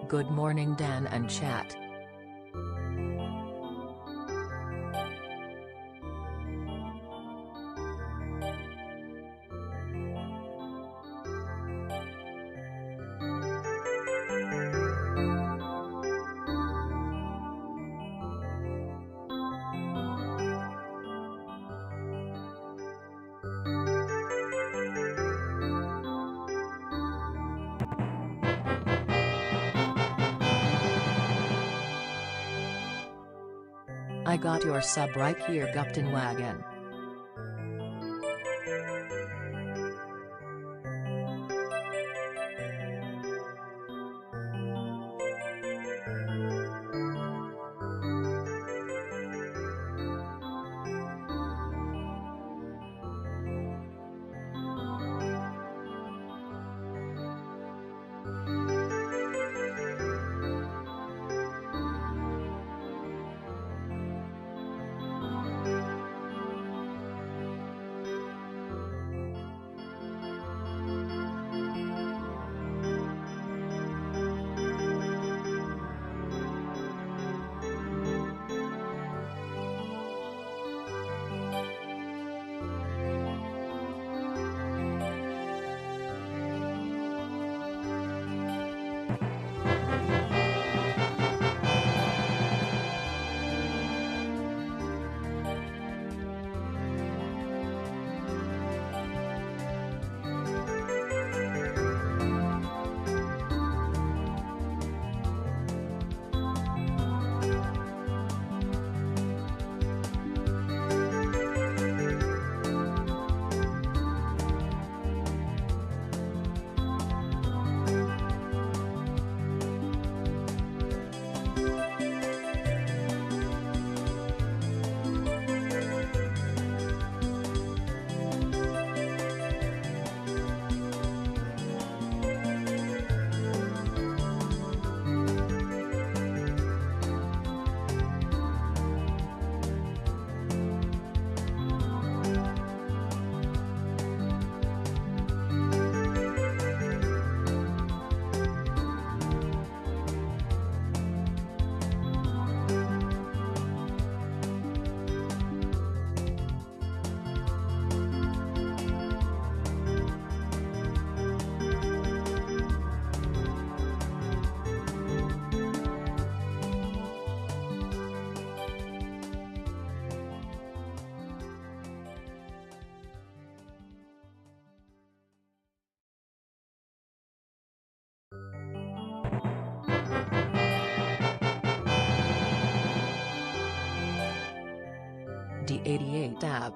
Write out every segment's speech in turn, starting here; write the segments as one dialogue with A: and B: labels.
A: Good morning Dan and chat. I got your sub right here Gupton Wagon. D88 tab.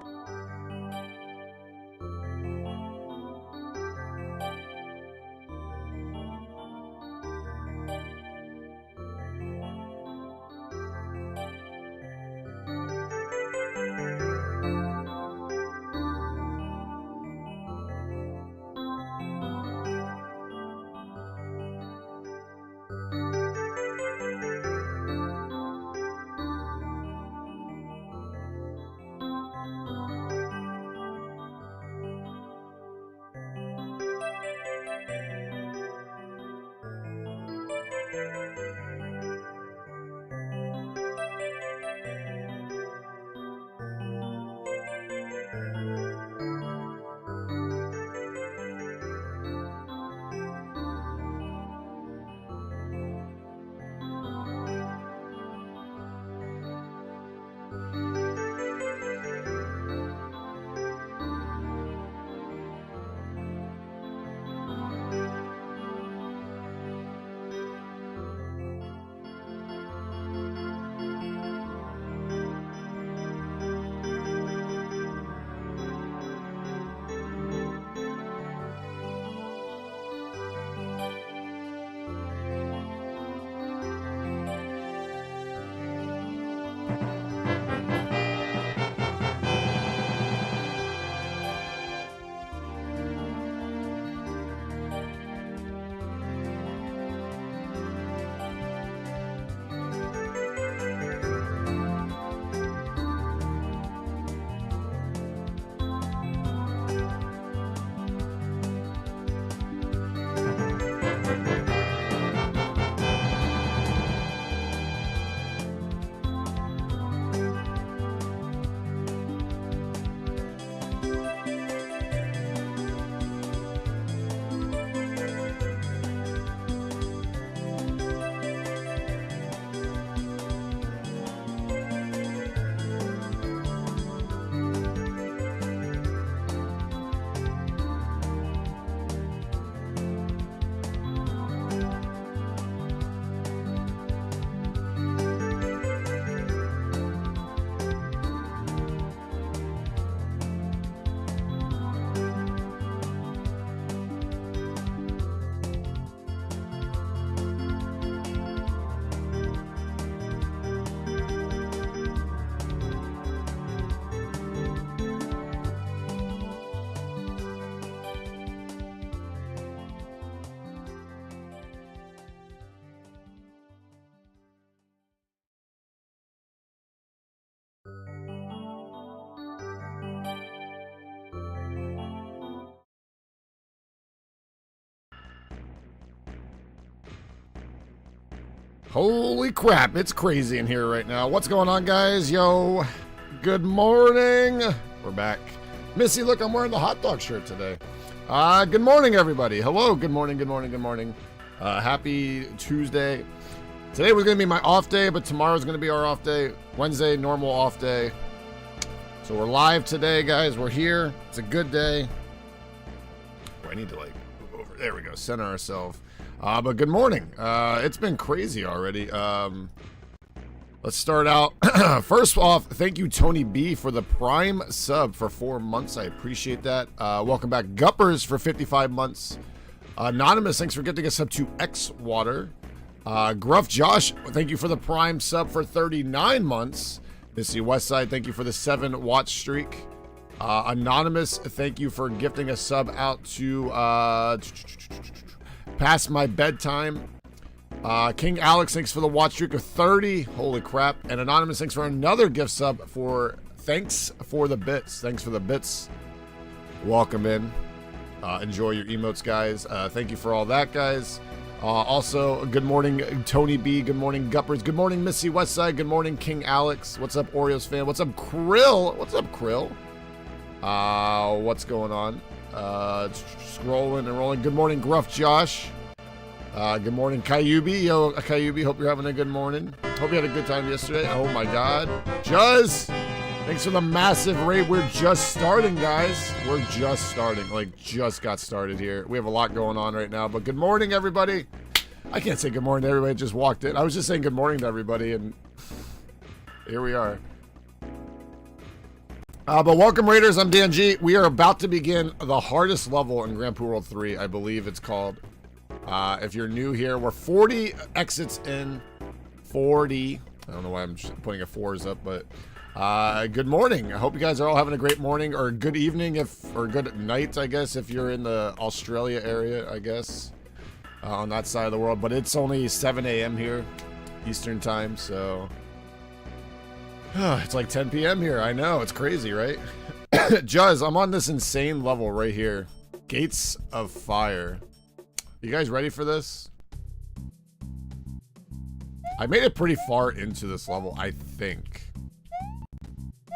B: Holy crap, it's crazy in here right now. What's going on, guys? Yo, good morning. We're back. Missy, look, I'm wearing the hot dog shirt today. Good morning, everybody. Hello, good morning, good morning, good morning. Happy Tuesday. Today was going to be my off day, but tomorrow's going to be our off day. Wednesday, normal off day. So we're live today, guys. We're here. It's a good day. Oh, I need to, like, move over. There we go. Center ourselves. But good morning. It's been crazy already. Let's start out. First off, thank you, Tony B, for the Prime sub for 4 months. I appreciate that. Welcome back, Guppers, for 55 months. Anonymous, thanks for getting us up to X Water. Gruff Josh, thank you for the Prime sub for 39 months. Missy Westside, thank you for the 7 watch streak. Anonymous, thank you for gifting a sub out to Past My Bedtime. King Alex, thanks for the watch streak of 30. Holy crap. And Anonymous, thanks for another gift sub for Thanks for the Bits. Thanks for the bits. Welcome in. Enjoy your emotes, guys. Thank you for all that, guys. Also, good morning, Tony B. Good morning, Guppers. Good morning, Missy Westside. Good morning, King Alex. What's up, Oreos fan? What's up, Krill? What's up, Krill? What's going on? Scrolling and rolling. Good morning, Gruff Josh. Good morning, Kayubi. Yo, Kayubi, hope you're having a good morning. Hope you had a good time yesterday. Oh my god. Juz, thanks for the massive raid. We're just starting, guys. We're just starting. Like, just got started here. We have a lot going on right now, but good morning, everybody. I can't say good morning to everybody that just walked in. I was just saying good morning to everybody, and here we are. But welcome, Raiders. I'm Dan G. We are about to begin the hardest level in Grand Poo World 3, I believe it's called. If you're new here, we're 40 exits in. 40. I don't know why I'm putting a 4s up, but good morning. I hope you guys are all having a great morning or good evening, or good night, I guess, if you're in the Australia area, I guess, on that side of the world. But it's only 7 a.m. here, Eastern time, so it's like 10 p.m. here. I know, it's crazy, right? Juz, I'm on this insane level right here. Gates of Fire. You guys ready for this? I made it pretty far into this level, I think.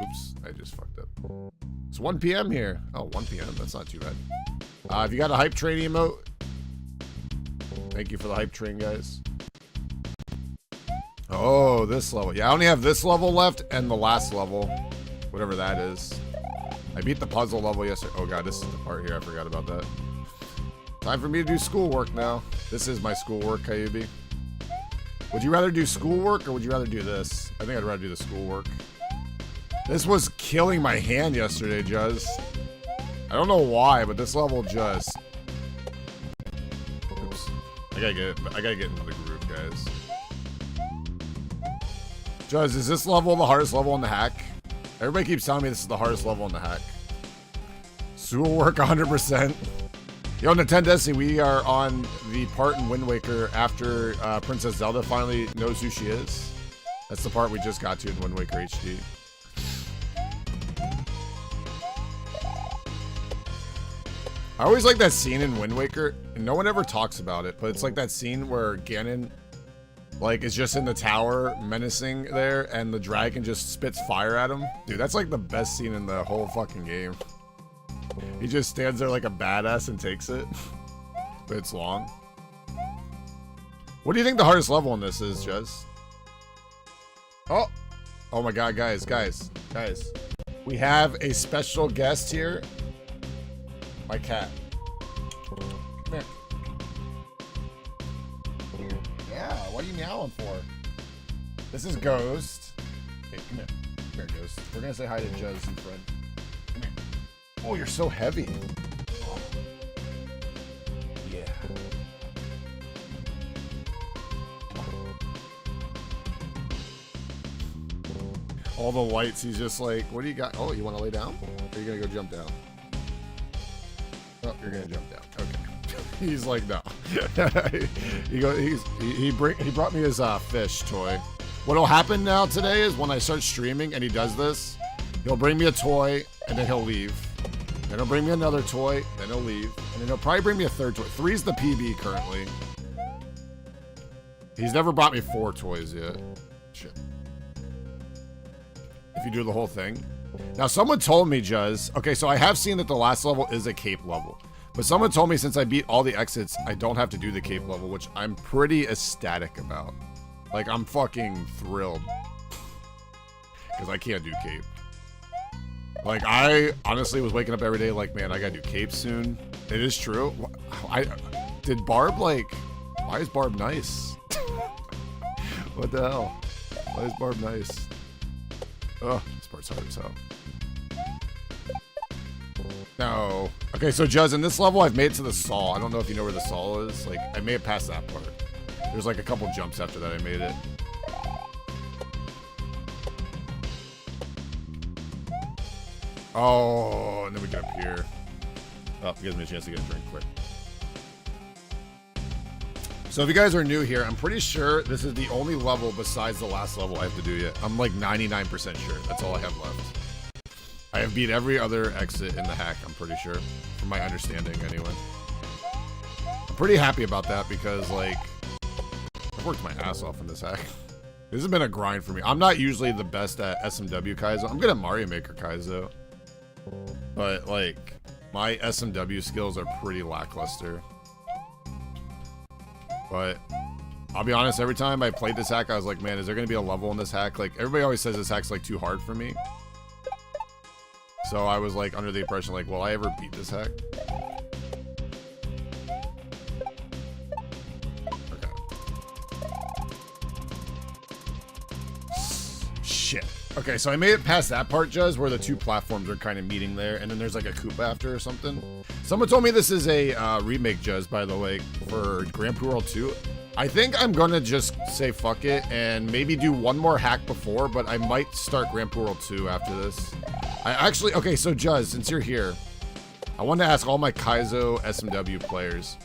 B: Oops, I just fucked up. It's 1 p.m. here. Oh, 1 p.m. That's not too bad. If you got a hype train emote, thank you for the hype train, guys. Oh, this level. Yeah, I only have this level left and the last level, whatever that is. I beat the puzzle level yesterday. Oh god, this is the part here. I forgot about that. Time for me to do schoolwork now. This is my schoolwork, Kayubi. Would you rather do schoolwork or would you rather do this? I think I'd rather do the schoolwork. This was killing my hand yesterday, Juz. I don't know why, but this level just... Oops. I gotta get into the groove, guys. Juz, is this level the hardest level in the hack? Everybody keeps telling me this is the hardest level in the hack. Schoolwork 100%. Yo, Nintendo, we are on the part in Wind Waker after Princess Zelda finally knows who she is. That's the part we just got to in Wind Waker HD. I always like that scene in Wind Waker, and no one ever talks about it, but it's like that scene where Ganon, like, is just in the tower menacing there, and the dragon just spits fire at him. Dude, that's like the best scene in the whole fucking game. He just stands there like a badass and takes it. But it's long. What do you think the hardest level in this is, Jez? Oh! Oh my god, guys. We have a special guest here. My cat. Come here. Yeah, what are you meowing for? This is Ghost. Hey, come here. Come here, Ghost. We're gonna say hi to Jez and Fred. Come here. Oh, you're so heavy. Oh. Yeah. All the lights, he's just like, what do you got? Oh, you want to lay down? Or are you going to go jump down? Oh, you're going to jump down. Okay. He's like, no. he brought me his fish toy. What'll happen now today is when I start streaming and he does this, he'll bring me a toy and then he'll leave. Then he'll bring me another toy, then he'll leave. And then he'll probably bring me a third toy. 3's the PB currently. He's never bought me 4 toys yet. Shit. If you do the whole thing. Now, someone told me, Juz. Okay, so I have seen that the last level is a cape level. But someone told me since I beat all the exits, I don't have to do the cape level, which I'm pretty ecstatic about. Like, I'm fucking thrilled. Because I can't do cape. Like, I honestly was waking up every day like, man, I gotta do cape soon. It is true. Did Barb, like... Why is Barb nice? What the hell? Why is Barb nice? Oh, this part's hard as hell. No. Okay, so Juz, in this level, I've made it to the saw. I don't know if you know where the saw is. Like, I made it past that part. There's like a couple jumps after that I made it. Oh, and then we get up here. Oh, it gives me a chance to get a drink quick. So if you guys are new here, I'm pretty sure this is the only level besides the last level I have to do yet. I'm like 99% sure. That's all I have left. I have beat every other exit in the hack, I'm pretty sure. From my understanding, anyway. I'm pretty happy about that because, like, I've worked my ass off in this hack. This has been a grind for me. I'm not usually the best at SMW Kaizo. I'm good at Mario Maker Kaizo. But, like, my SMW skills are pretty lackluster. But I'll be honest, every time I played this hack, I was like, man, is there going to be a level in this hack? Like, everybody always says this hack's, like, too hard for me. So I was, like, under the impression, like, will I ever beat this hack? Okay. Shit. Okay, so I made it past that part, Juz, where the 2 platforms are kind of meeting there, and then there's, like, a Koopa after or something. Someone told me this is a remake, Juz, by the way, for Grand Poo World 2. I think I'm gonna just say fuck it and maybe do one more hack before, but I might start Grand Poo World 2 after this. I actually, okay, so Juz, since you're here, I wanted to ask all my Kaizo SMW players,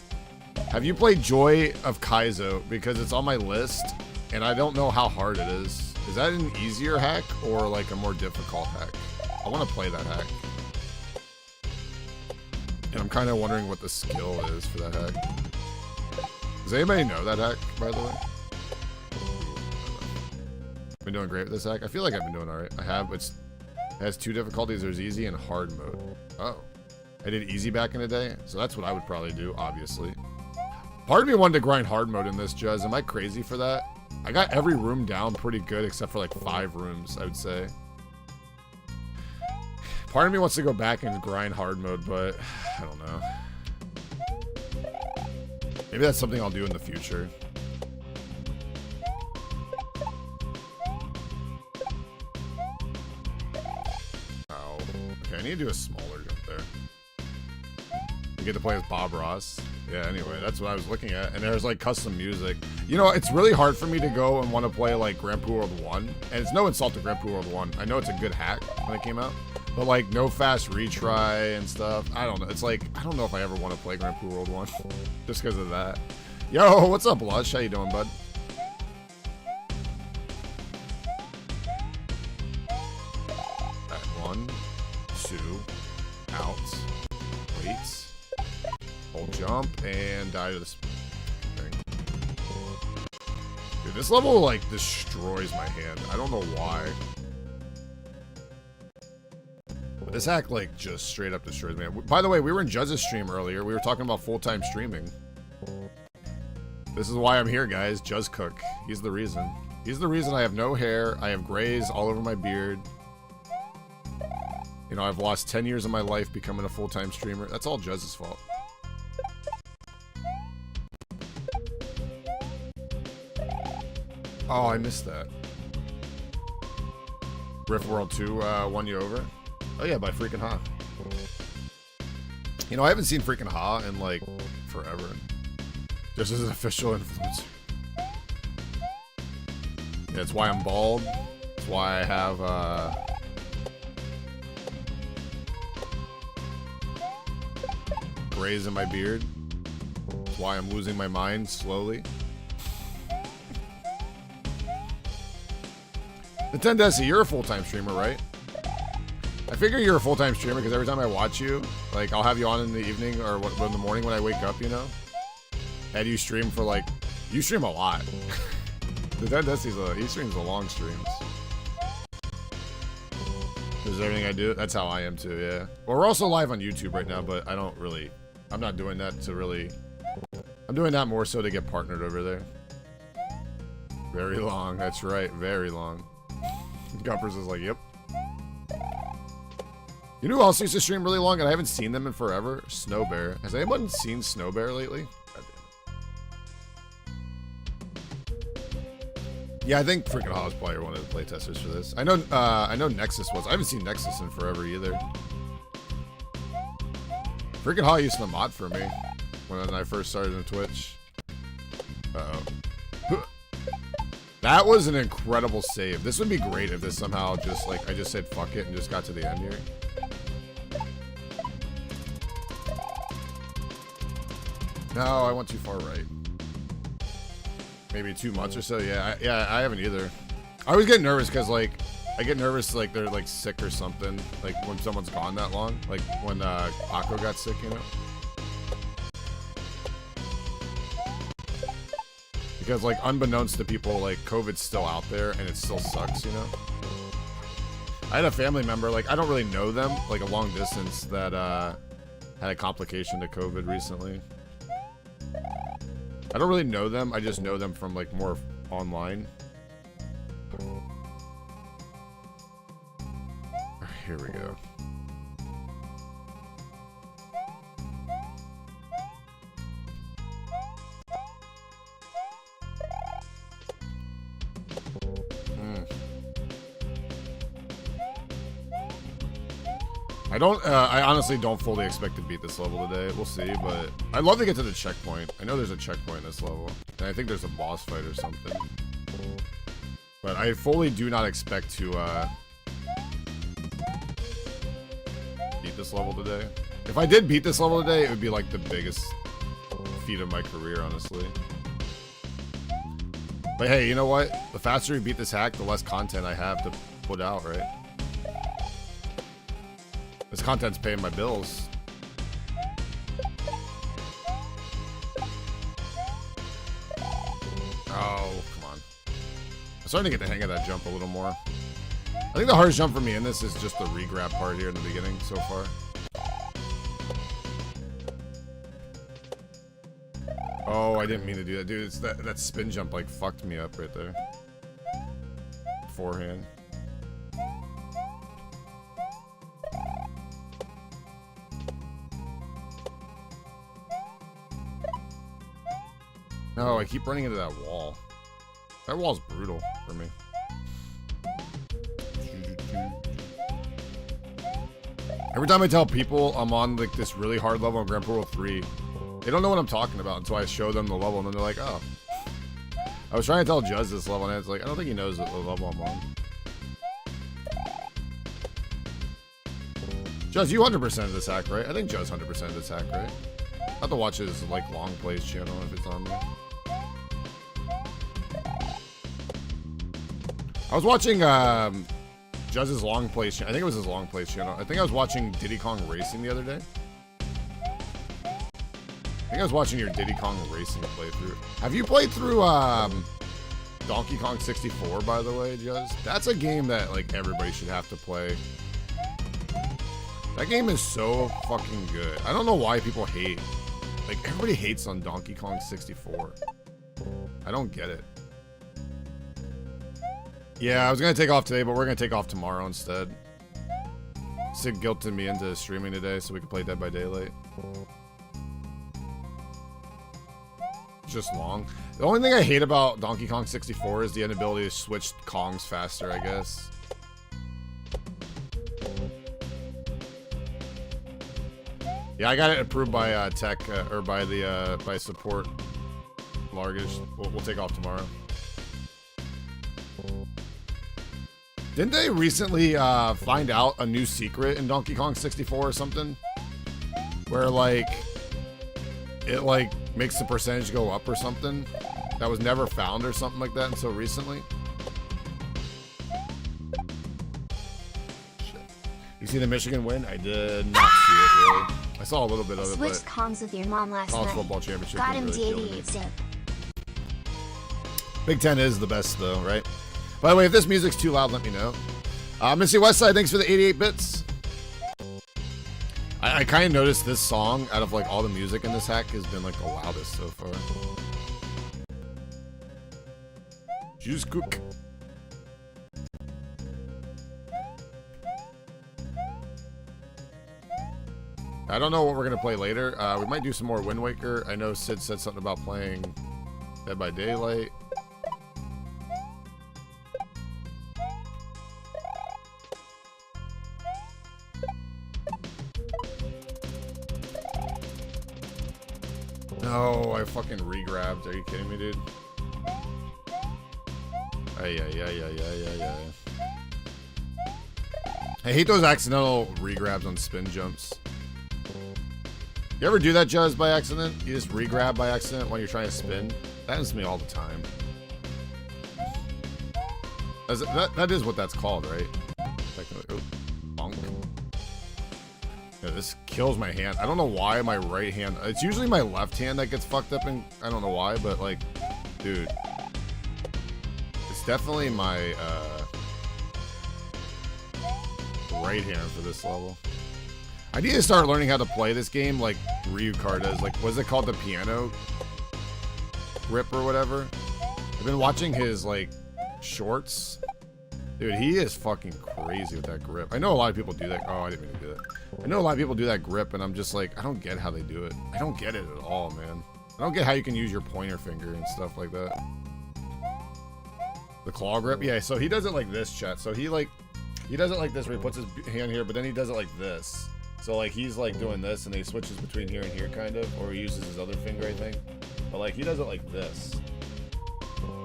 B: have you played Joy of Kaizo? Because it's on my list, and I don't know how hard it is. Is that an easier hack or like a more difficult hack? I want to play that hack. And I'm kind of wondering what the skill is for that hack. Does anybody know that hack, by the way? Been doing great with this hack. I feel like I've been doing alright. I have, but it has 2 difficulties. There's easy and hard mode. Oh. I did easy back in the day, so that's what I would probably do, obviously. Part of me wanted to grind hard mode in this, Juz. Am I crazy for that? I got every room down pretty good, except for like 5 rooms, I would say. Part of me wants to go back and grind hard mode, but I don't know. Maybe that's something I'll do in the future. Oh, okay, I need to do a smaller jump there. You get to play as Bob Ross. Yeah, anyway, that's what I was looking at. And there's like custom music. You know, it's really hard for me to go and want to play like Grand Poo World 1. And it's no insult to Grand Poo World 1. I know it's a good hack when it came out. But like no fast retry and stuff. I don't know. It's like, I don't know if I ever want to play Grand Poo World 1. Just because of that. Yo, what's up, Lush? How you doing, bud? Right, 1, 2, out, wait, hold jump, and die to this thing. Dude, this level, like, destroys my hand. I don't know why. But this hack, like, just straight up destroys me. By the way, we were in Juz's stream earlier. We were talking about full-time streaming. This is why I'm here, guys. Juz Cook. He's the reason. He's the reason I have no hair. I have grays all over my beard. You know, I've lost 10 years of my life becoming a full-time streamer. That's all Juz's fault. Oh, I missed that. Rift World 2 won you over? Oh yeah, by Freaking Ha. You know, I haven't seen Freaking Ha in, like, forever. Just as an official influencer. That's why I'm bald. That's why I have, grays in my beard. That's why I'm losing my mind slowly. Nintendo, you're a full-time streamer, right? I figure you're a full-time streamer because every time I watch you, like, I'll have you on in the evening or in the morning when I wake up, you know? And you stream for, like, You stream a lot. Dude, he streams the long streams. Is everything I do? That's how I am too, yeah. Well, we're also live on YouTube right now, but I'm not doing that to really, I'm doing that more so to get partnered over there. Very long, that's right, very long. Guppers is like, yep. You know who else used to stream really long and I haven't seen them in forever? Snow Bear. Has anyone seen Snow Bear lately? God damn it. Yeah, I think freaking Haas probably one of the playtesters for this. I know Nexus was. I haven't seen Nexus in forever either. Freaking Haw used to mod for me when I first started on Twitch. Uh-oh. That was an incredible save. This would be great if this somehow just, like, I just said fuck it and just got to the end here. No, I went too far right. Maybe 2 months or so. Yeah, I haven't either. I always get nervous because, like, I get nervous like they're like sick or something. Like when someone's gone that long. Like when Paco got sick, you know. Because like unbeknownst to people, like COVID's still out there and it still sucks, you know. I had a family member, like I don't really know them, like a long distance that had a complication to COVID recently. I don't really know them. I just know them from like more online. Here we go. I honestly don't fully expect to beat this level today. We'll see, but I'd love to get to the checkpoint. I know there's a checkpoint in this level, and I think there's a boss fight or something. But I fully do not expect to beat this level today. If I did beat this level today, it would be like the biggest feat of my career, honestly. But hey, you know what? The faster we beat this hack, the less content I have to put out, right? This content's paying my bills. Oh, come on. I'm starting to get the hang of that jump a little more. I think the hardest jump for me in this is just the re-grab part here in the beginning so far. Oh, I didn't mean to do that. Dude, it's that spin jump like fucked me up right there. Forehand. No, I keep running into that wall. That wall's brutal for me. Every time I tell people I'm on like this really hard level on Grand Portal 3, they don't know what I'm talking about until I show them the level, and then they're like, oh. I was trying to tell Juz this level, and it's like, I don't think he knows the level I'm on. Juz, you 100% of this hack, right? I think Juz 100% of this hack, right? I have to watch his like long plays channel if it's on there. I was watching Juz's long plays channel. I think it was his long plays channel. I think I was watching Diddy Kong Racing the other day. I think I was watching your Diddy Kong Racing playthrough. Have you played through Donkey Kong 64, by the way, Juz? That's a game that like everybody should have to play. That game is so fucking good. I don't know why people hate. Like, everybody hates on Donkey Kong 64. I don't get it. Yeah, I was gonna take off today, but we're gonna take off tomorrow instead. Sid guilted me into streaming today so we can play Dead by Daylight. It's just long. The only thing I hate about Donkey Kong 64 is the inability to switch Kongs faster, I guess. Yeah, I got it approved by tech or by the by support. Largish. We'll take off tomorrow. Didn't they recently find out a new secret in Donkey Kong 64 or something? Where like it like makes the percentage go up or something that was never found or something like that until recently. Shit. You see the Michigan win? I did not see it really. I saw a little bit of it, but
C: switched Kongs with your mom last
B: college
C: night.
B: football championship
C: Got him
B: really
C: the 88 zip.
B: Big Ten is the best though, right? By the way, if this music's too loud, let me know. Missy Westside, thanks for the 88 bits. I kind of noticed this song, out of like all the music in this hack, has been like the loudest so far. Juice Cook. I don't know what we're going to play later. We might do some more Wind Waker. I know Sid said something about playing Dead by Daylight. No, I fucking re-grabbed. Are you kidding me, dude? Yeah. I hate those accidental re-grabs on spin jumps. You ever do that, Juzz, by accident? You just re-grab by accident when you're trying to spin? That happens to me all the time. That is what that's called, right? Technically. Oh, bonk. Yeah, this kills my hand. I don't know why my right hand... It's usually my left hand that gets fucked up, and I don't know why, but, like, dude. It's definitely my, right hand for this level. I need to start learning how to play this game like Ryucar does. Like, what's it called? The piano grip or whatever? I've been watching his, like, shorts. Dude, he is fucking crazy with that grip. I know a lot of people do that. Oh, I didn't mean to do that. I know a lot of people do that grip, and I'm just like, I don't get how they do it. I don't get it at all, man. I don't get how you can use your pointer finger and stuff like that. The claw grip? Yeah, so he does it like this, chat. So he does it like this where he puts his hand here, but then he does it like this. So, like, he's, like, doing this, and he switches between here and here, kind of. Or he uses his other finger, I think. But, like, he does it like this.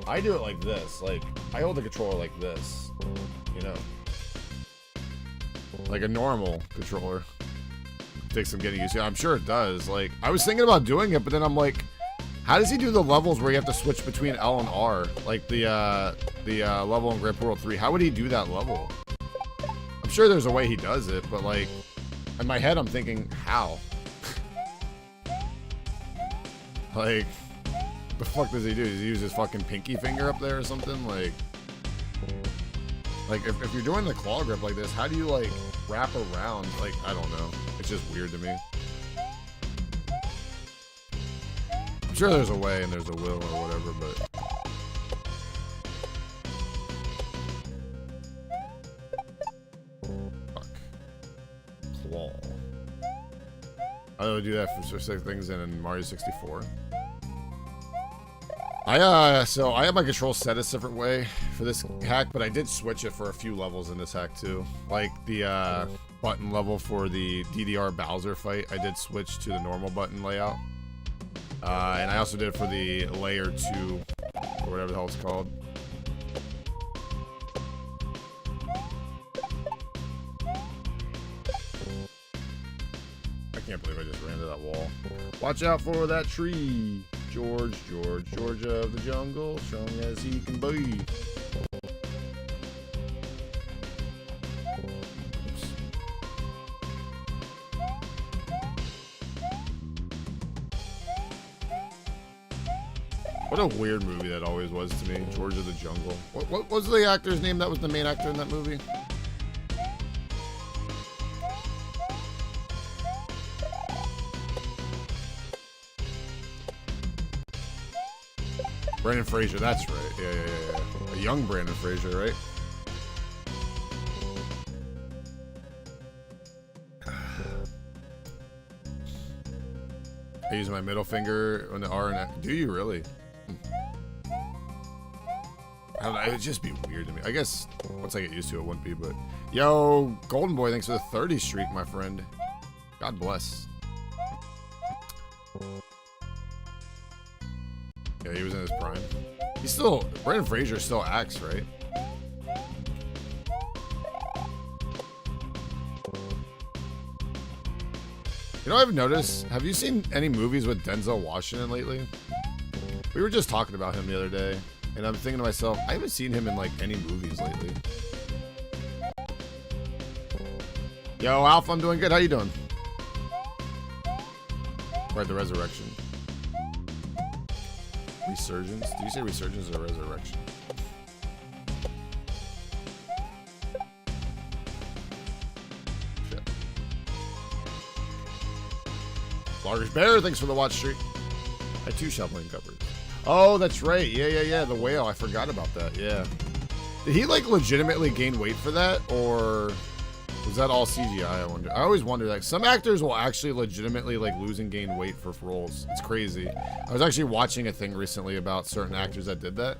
B: I do it like this. Like, I hold the controller like this. You know? Like a normal controller. Takes some getting used to. I'm sure it does. Like, I was thinking about doing it, but then I'm like, how does he do the levels where you have to switch between L and R? Like, the level in Grand Theft Auto 3. How would he do that level? I'm sure there's a way he does it, but, like... In my head, I'm thinking, how? Like, what the fuck does he do? Does he use his fucking pinky finger up there or something? Like if you're doing the claw grip like this, how do you, like, wrap around? Like, I don't know. It's just weird to me. I'm sure there's a way and there's a will or whatever, but... Claw. I would do that for specific things in Mario 64. So I have my control set a different way for this hack, but I did switch it for a few levels in this hack too. Like the button level for the DDR Bowser fight, I did switch to the normal button layout. And I also did it for the layer 2, or whatever the hell it's called. I can't believe I just ran to that wall. Watch out for that tree. George of the jungle, strong as he can be. Oops. What a weird movie that always was to me, George of the Jungle. What was the actor's name that was the main actor in that movie? Brandon Fraser, that's right. Yeah. A young Brandon Fraser, right? I use my middle finger on the R and F. Do you really? I don't know, it'd just be weird to me. I guess once I get used to it, it wouldn't be, but... Yo, Golden Boy, thanks for the 30 streak, my friend. God bless. Yeah, he was in his prime. He's still... Brandon Fraser still acts, right? You know, I've noticed... Have you seen any movies with Denzel Washington lately? We were just talking about him the other day, and I'm thinking to myself, I haven't seen him in, like, any movies lately. Yo, Alpha, I'm doing good. How you doing? Right, the Resurrection. Resurgence? Did you say Resurgence or Resurrection? Shit. Large Bear, thanks for the watch streak. I had 2 shoveling covers. Oh, that's right. Yeah. The whale. I forgot about that. Yeah. Did he like legitimately gain weight for that, or was that all CGI? I wonder. I always wonder that some actors will actually legitimately like lose and gain weight for roles. It's crazy. I was actually watching a thing recently about certain actors that did that.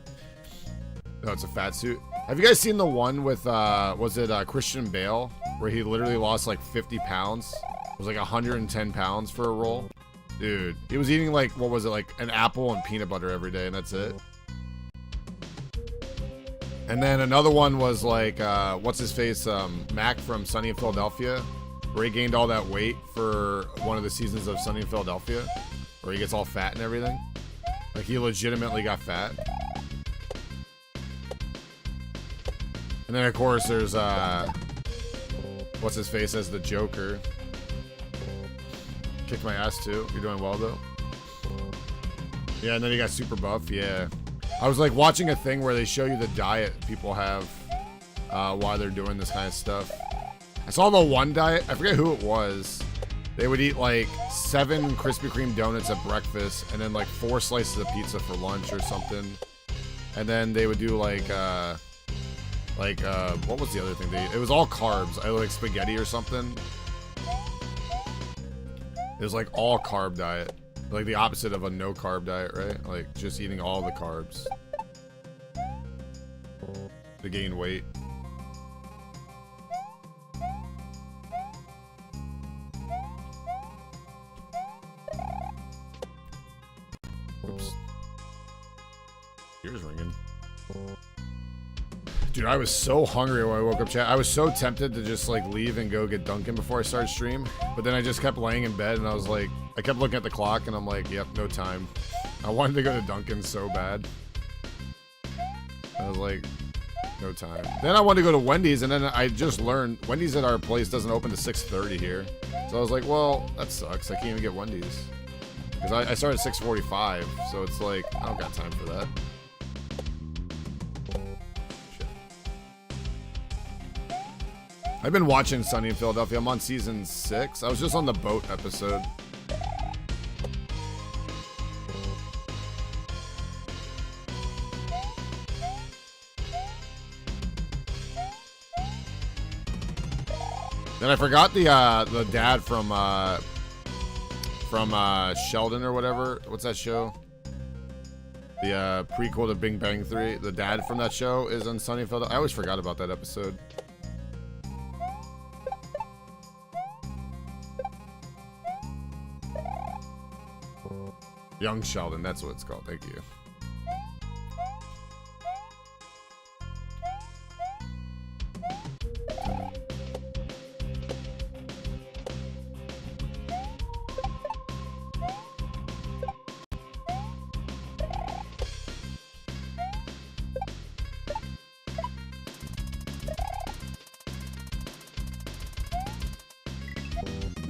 B: No, it's a fat suit. Have you guys seen the one with was it Christian Bale, where he literally lost like 50 pounds? It was like 110 pounds for a role. Dude, he was eating like, what was it, like an apple and peanut butter every day, and that's it. And then another one was like, what's his face, Mac from Sunny in Philadelphia, where he gained all that weight for one of the seasons of Sunny in Philadelphia, where he gets all fat and everything. Like, he legitimately got fat. And then, of course, there's, what's his face as the Joker. Kicked my ass too. You're doing well though. Yeah, and then he got super buff. Yeah, I was like watching a thing where they show you the diet people have while they're doing this kind of stuff. I saw the one diet. I forget who it was. They would eat like 7 Krispy Kreme donuts at breakfast, and then like 4 slices of pizza for lunch or something. And then they would do like what was the other thing? It was all carbs. I like spaghetti or something. It was like all carb diet. Like the opposite of a no carb diet, right? Like just eating all the carbs to gain weight. Oops. Ears ringing. Dude, I was so hungry when I woke up, chat. I was so tempted to just like leave and go get Dunkin' before I started stream, but then I just kept laying in bed and I was like, I kept looking at the clock and I'm like, yep, no time. I wanted to go to Dunkin' so bad. I was like, no time. Then I wanted to go to Wendy's, and then I just learned Wendy's at our place doesn't open to 6:30 here. So I was like, well, that sucks. I can't even get Wendy's. Because I started at 6:45, so it's like, I don't got time for that. I've been watching Sunny in Philadelphia. I'm on season 6. I was just on the boat episode. Then I forgot the dad from Sheldon or whatever. What's that show? The prequel to Big Bang Theory. The dad from that show is on Sunny in Philadelphia. I always forgot about that episode. Young Sheldon, that's what it's called. Thank you.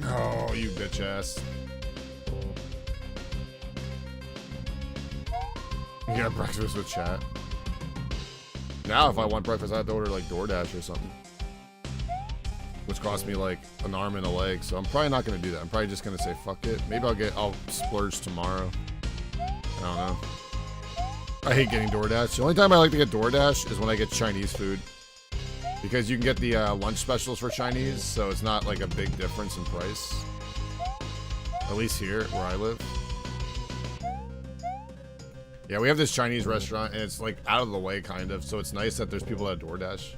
B: Oh, you bitch ass. Yeah, breakfast with chat. Now, if I want breakfast, I have to order like DoorDash or something, which costs me like an arm and a leg. So I'm probably not gonna do that. I'm probably just gonna say fuck it. Maybe I'll splurge tomorrow. I don't know. I hate getting DoorDash. The only time I like to get DoorDash is when I get Chinese food, because you can get the lunch specials for Chinese, so it's not like a big difference in price. At least here where I live. Yeah, we have this Chinese restaurant, and it's like out of the way, kind of. So it's nice that there's people at DoorDash.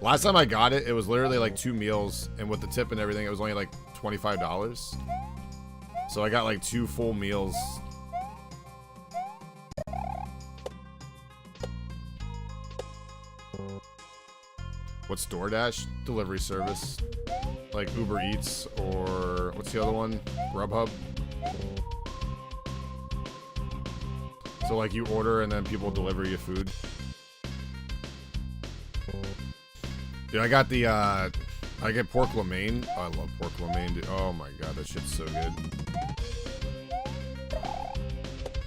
B: Last time I got it, it was literally like 2 meals, and with the tip and everything, it was only like $25. So I got like 2 full meals. What's DoorDash? Delivery service. Like Uber Eats, or what's the other one? Grubhub. So like you order and then people deliver you food. Dude, I got the I get pork lo mein. Oh, I love pork lo mein, dude. Oh my god, that shit's so good.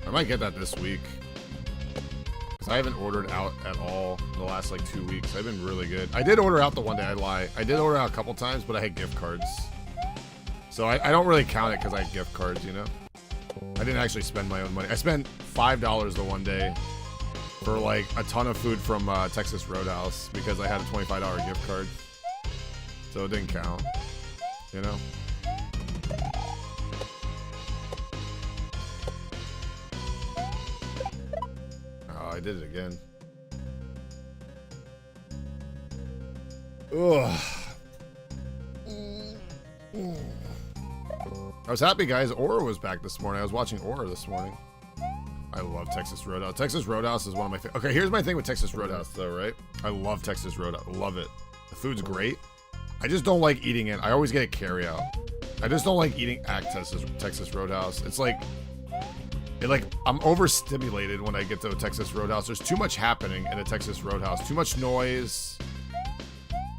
B: I might get that this week. Because I haven't ordered out at all the last like 2 weeks. I've been really good. I did order out the one day, I lie. I did order out a couple times, but I had gift cards. So I don't really count it because I had gift cards, you know? I didn't actually spend my own money. I spent $5 the one day for like a ton of food from Texas Roadhouse because I had a $25 gift card. So it didn't count, you know? Oh, I did it again. Ugh. I was happy, guys. Aura was back this morning. I was watching Aura this morning. I love Texas Roadhouse. Texas Roadhouse is one of my favorite. Okay, here's my thing with Texas Roadhouse, though, right? I love Texas Roadhouse. Love it. The food's great. I just don't like eating it. I always get a carry out. I just don't like eating at Texas Roadhouse. It's like, I'm overstimulated when I get to a Texas Roadhouse. There's too much happening in a Texas Roadhouse. Too much noise.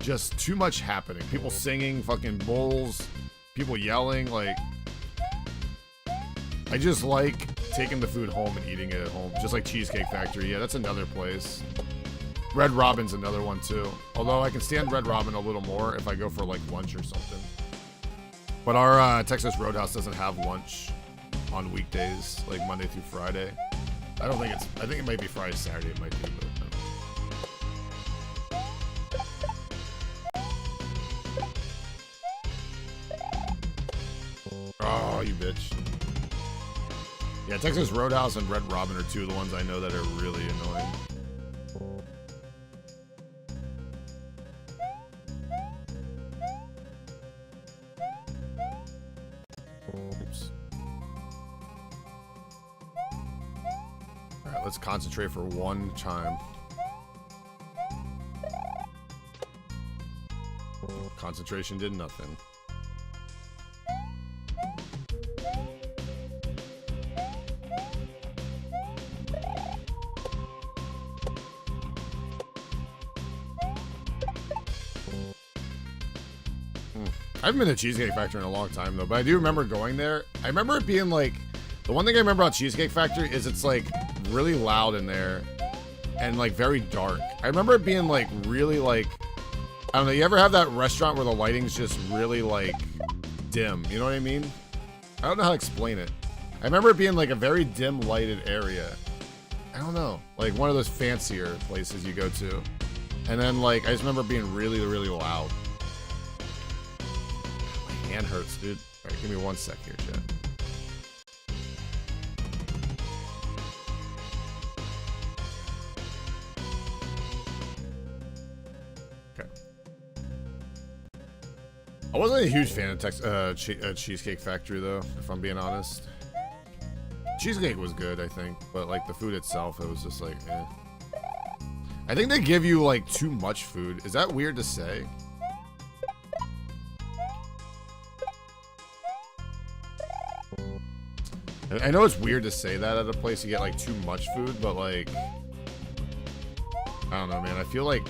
B: Just too much happening. People singing, fucking bulls, people yelling, like. I just like taking the food home and eating it at home. Just like Cheesecake Factory. Yeah, that's another place. Red Robin's another one too. Although I can stand Red Robin a little more if I go for like lunch or something. But our Texas Roadhouse doesn't have lunch on weekdays, like Monday through Friday. I think it might be Friday, Saturday, it might be, but oh, you bitch. Yeah, Texas Roadhouse and Red Robin are two of the ones I know that are really annoying. Oops. Alright, let's concentrate for one time. Concentration did nothing. I haven't been to Cheesecake Factory in a long time though, but I do remember going there. I remember it being like, the one thing I remember about Cheesecake Factory is it's like really loud in there and like very dark. I remember it being like really like, I don't know, you ever have that restaurant where the lighting's just really like dim, you know what I mean? I don't know how to explain it. I remember it being like a very dim lighted area. I don't know, like one of those fancier places you go to. And then like, I just remember it being really, really loud. Hand hurts, dude. All right, give me 1 sec here, chat. Okay. I wasn't a huge fan of Cheesecake Factory, though, if I'm being honest. Cheesecake was good, I think, but like the food itself, it was just like, eh. I think they give you like too much food. Is that weird to say? I know it's weird to say that at a place you get like too much food, but like, I don't know, man. I feel like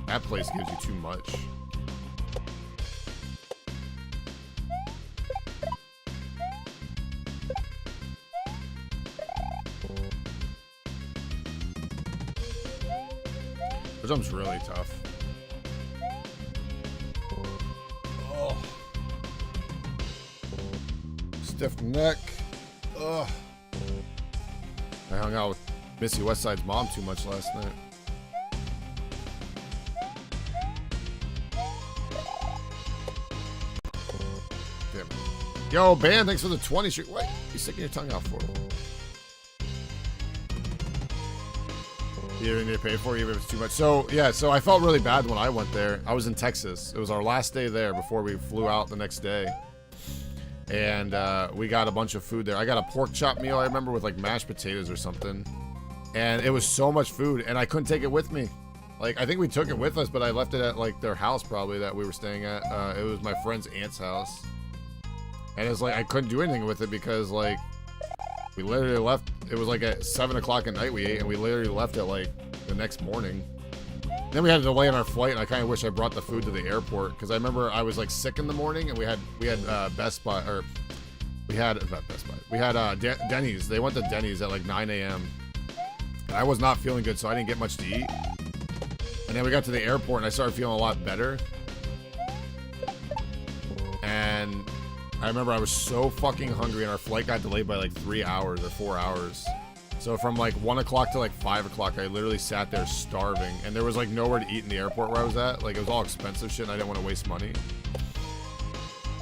B: that place gives you too much. This jump's really tough. Oh. Stiff neck. Ugh. I hung out with Missy Westside's mom too much last night. Damn it. Yo, Ban, thanks for the 20 shirt. What? You sticking your tongue out for? You didn't need to pay for it even if it's too much. So, yeah, so I felt really bad when I went there. I was in Texas. It was our last day there before we flew out the next day. And we got a bunch of food there. I got a pork chop meal, I remember, with like mashed potatoes or something. And it was so much food, and I couldn't take it with me. Like, I think we took it with us, but I left it at like their house probably that we were staying at. It was my friend's aunt's house. And it was like, I couldn't do anything with it because like, we literally left, it was like at 7 o'clock at night we ate, and we literally left at like the next morning. Then we had a delay on our flight, and I kind of wish I brought the food to the airport because I remember I was like sick in the morning, and we had Best Buy or We had not Best Buy. We had Denny's. They went to Denny's at like 9 a.m. And I was not feeling good, so I didn't get much to eat. And then we got to the airport, and I started feeling a lot better. And I remember I was so fucking hungry, and our flight got delayed by like 3 hours or 4 hours. So from like 1 o'clock to like 5 o'clock, I literally sat there starving. And there was like nowhere to eat in the airport where I was at. Like, it was all expensive shit, and I didn't want to waste money.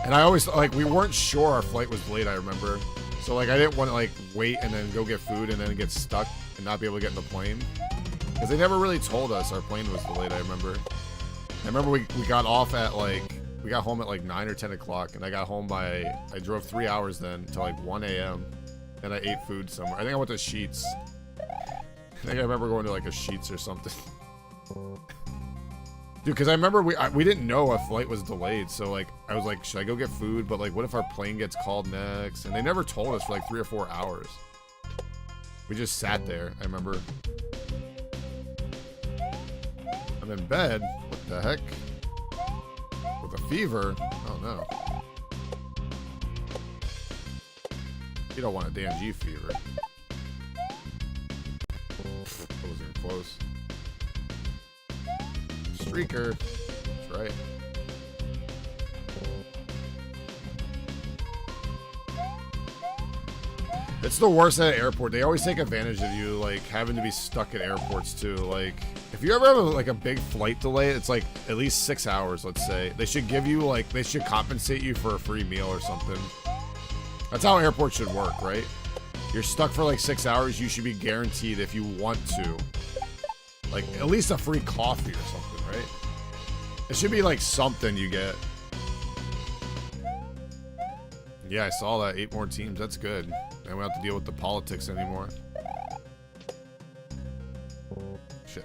B: And I always, like, we weren't sure our flight was delayed, I remember. So, like, I didn't want to, like, wait and then go get food and then get stuck and not be able to get in the plane. Because they never really told us our plane was delayed, I remember. I remember we got off at, like, we got home at, like, 9 or 10 o'clock. And I got home by, I drove 3 hours then to, like, 1 a.m. And I ate food somewhere. I think I went to Sheetz. I think I remember going to, like, a Sheetz or something. Dude, because I remember we didn't know a flight was delayed, so, like, I was like, should I go get food? But, like, what if our plane gets called next? And they never told us for, like, 3 or 4 hours. We just sat there, I remember. I'm in bed. What the heck? With a fever? Oh, no. You don't want a Dan G fever. That wasn't even close. Streaker. That's right. It's the worst at an airport. They always take advantage of you, like, having to be stuck at airports, too. Like, if you ever have, like, a big flight delay, it's, like, at least 6 hours, let's say. They should give you, like, they should compensate you for a free meal or something. That's how airports should work, right? You're stuck for, like, 6 hours. You should be guaranteed, if you want to, like, at least a free coffee or something, right? It should be, like, something you get. Yeah, I saw that. 8 more teams. That's good. I don't have to deal with the politics anymore. Shit.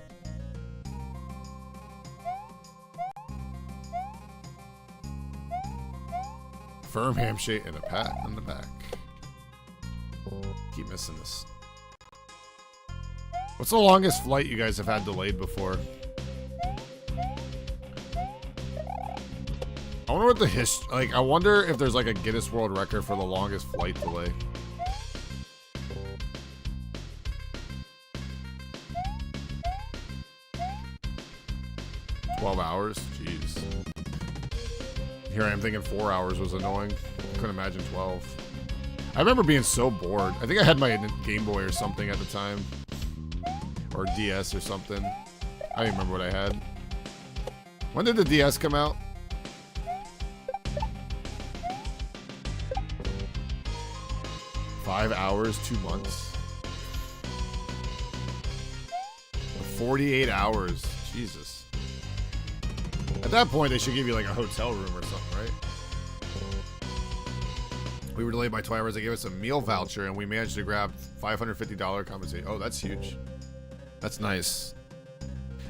B: Firm handshake and a pat on the back. Keep missing this. What's the longest flight you guys have had delayed before? I wonder what the history, like, I wonder if there's like a Guinness World Record for the longest flight delay. $12 Jeez. Here I am thinking 4 hours was annoying. Couldn't imagine 12. I remember being so bored. I think I had my Game Boy or something at the time. Or DS or something. I don't remember what I had. When did the DS come out? $5 hours, 2 months. 48 hours. Jesus. At that point, they should give you like a hotel room or something, right? We were delayed by 12 hours. They gave us a meal voucher, and we managed to grab $550 compensation. Oh, that's huge. That's nice.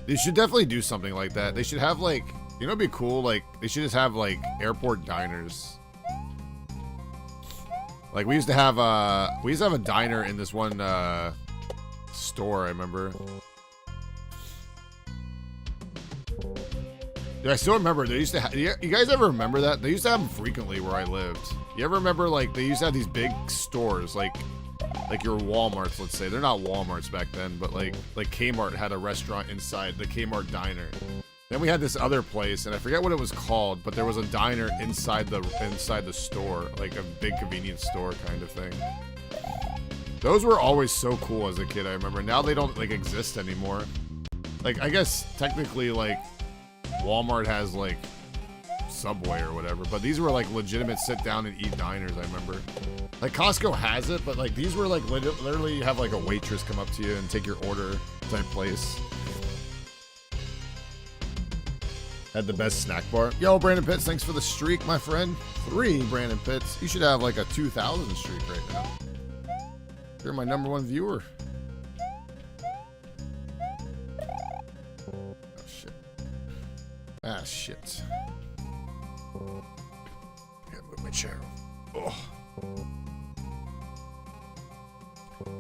B: They should definitely do something like that. They should have like, you know, it'd be cool. Like, they should just have like airport diners. Like, we used to have a diner in this one store, I remember. Dude, I still remember they used to have, you guys ever remember that? They used to have them frequently where I lived. You ever remember, like, they used to have these big stores, like your Walmarts, let's say. They're not Walmarts back then, but like Kmart had a restaurant inside the Kmart diner. Then we had this other place, and I forget what it was called, but there was a diner inside the store, like a big convenience store kind of thing. Those were always so cool as a kid, I remember. Now they don't, like, exist anymore. Like, I guess technically, like, Walmart has, like, Subway or whatever, but these were, like, legitimate sit-down-and-eat diners, I remember. Like, Costco has it, but, like, these were, like, literally you have, like, a waitress come up to you and take your order type place. Had the best snack bar. Yo, Brandon Pitts, thanks for the streak, my friend. 3, Brandon Pitts. You should have, like, a 2,000 streak right now. You're my #1 viewer. Oh, shit. Ah, shit. Gotta move my chair. Oh.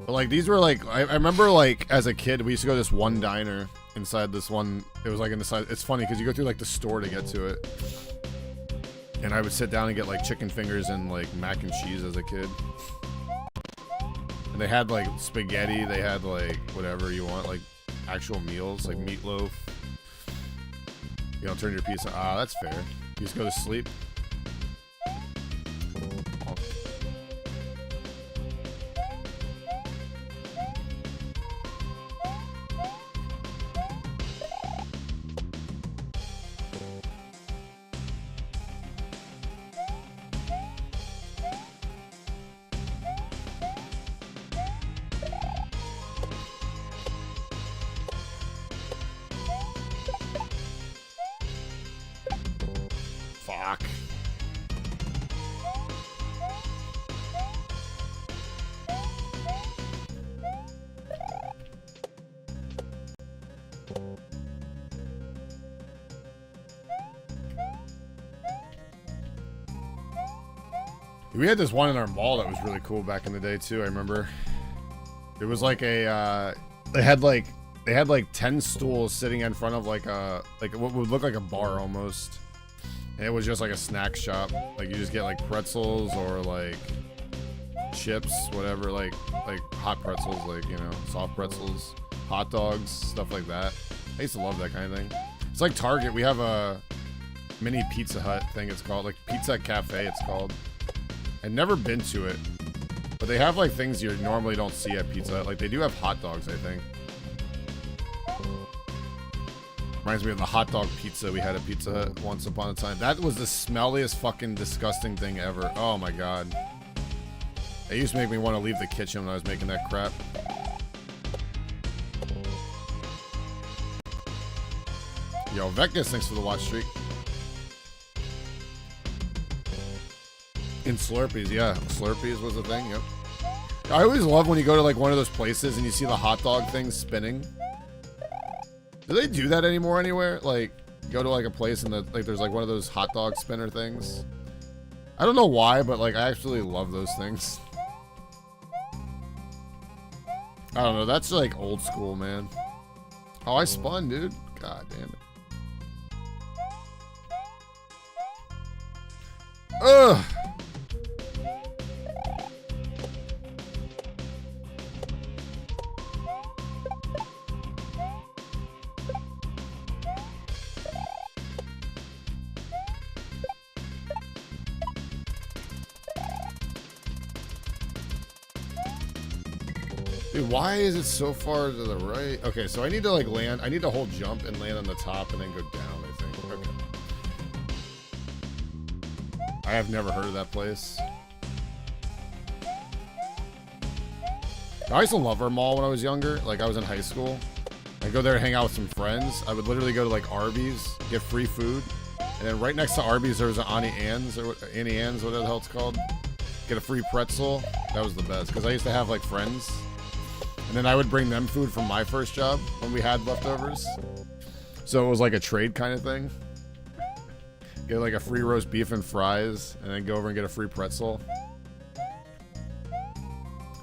B: But, like, these were, like, I remember, like, as a kid, we used to go to this one diner inside this one. It was, like, in the side. It's funny because you go through, like, the store to get to it. And I would sit down and get like chicken fingers and like mac and cheese as a kid. And they had like spaghetti, they had like whatever you want, like actual meals, like meatloaf. You don't turn your pizza. Ah, that's fair. You just go to sleep. Fuck. We had this one in our mall that was really cool back in the day too. I remember it was like a they had like 10 stools sitting in front of like what would look like a bar almost. And it was just like a snack shop. Like you just get like pretzels or like chips, whatever, like hot pretzels, like, you know, soft pretzels, hot dogs, stuff like that. I used to love that kind of thing. It's like Target. We have a mini Pizza Hut thing, it's called, like Pizza Cafe it's called. I've never been to it, but they have like things you normally don't see at Pizza Hut. Like they do have hot dogs, I think. Reminds me of the hot dog pizza we had at Pizza Hut once upon a time. That was the smelliest fucking disgusting thing ever. Oh my god. It used to make me want to leave the kitchen when I was making that crap. Yo, Veckus, thanks for the watch streak. In Slurpees, yeah. Slurpees was the thing, yep. I always love when you go to like one of those places and you see the hot dog things spinning. Do they do that anymore anywhere? Like, you go to like a place and like there's like one of those hot dog spinner things. I don't know why, but like I actually love those things. I don't know, that's like old school, man. Oh, I spun, dude. God damn it. Ugh. Dude, why is it so far to the right? Okay, so I need to like land. I need to hold jump and land on the top and then go down, I think. Okay. I have never heard of that place. I used to love our mall when I was younger. Like I was in high school. I'd go there to hang out with some friends. I would literally go to like Arby's, get free food. And then right next to Arby's, there was an Auntie Anne's, whatever the hell it's called. Get a free pretzel. That was the best. Because I used to have like friends. And then I would bring them food from my first job when we had leftovers. So it was like a trade kind of thing. Get like a free roast beef and fries, and then go over and get a free pretzel.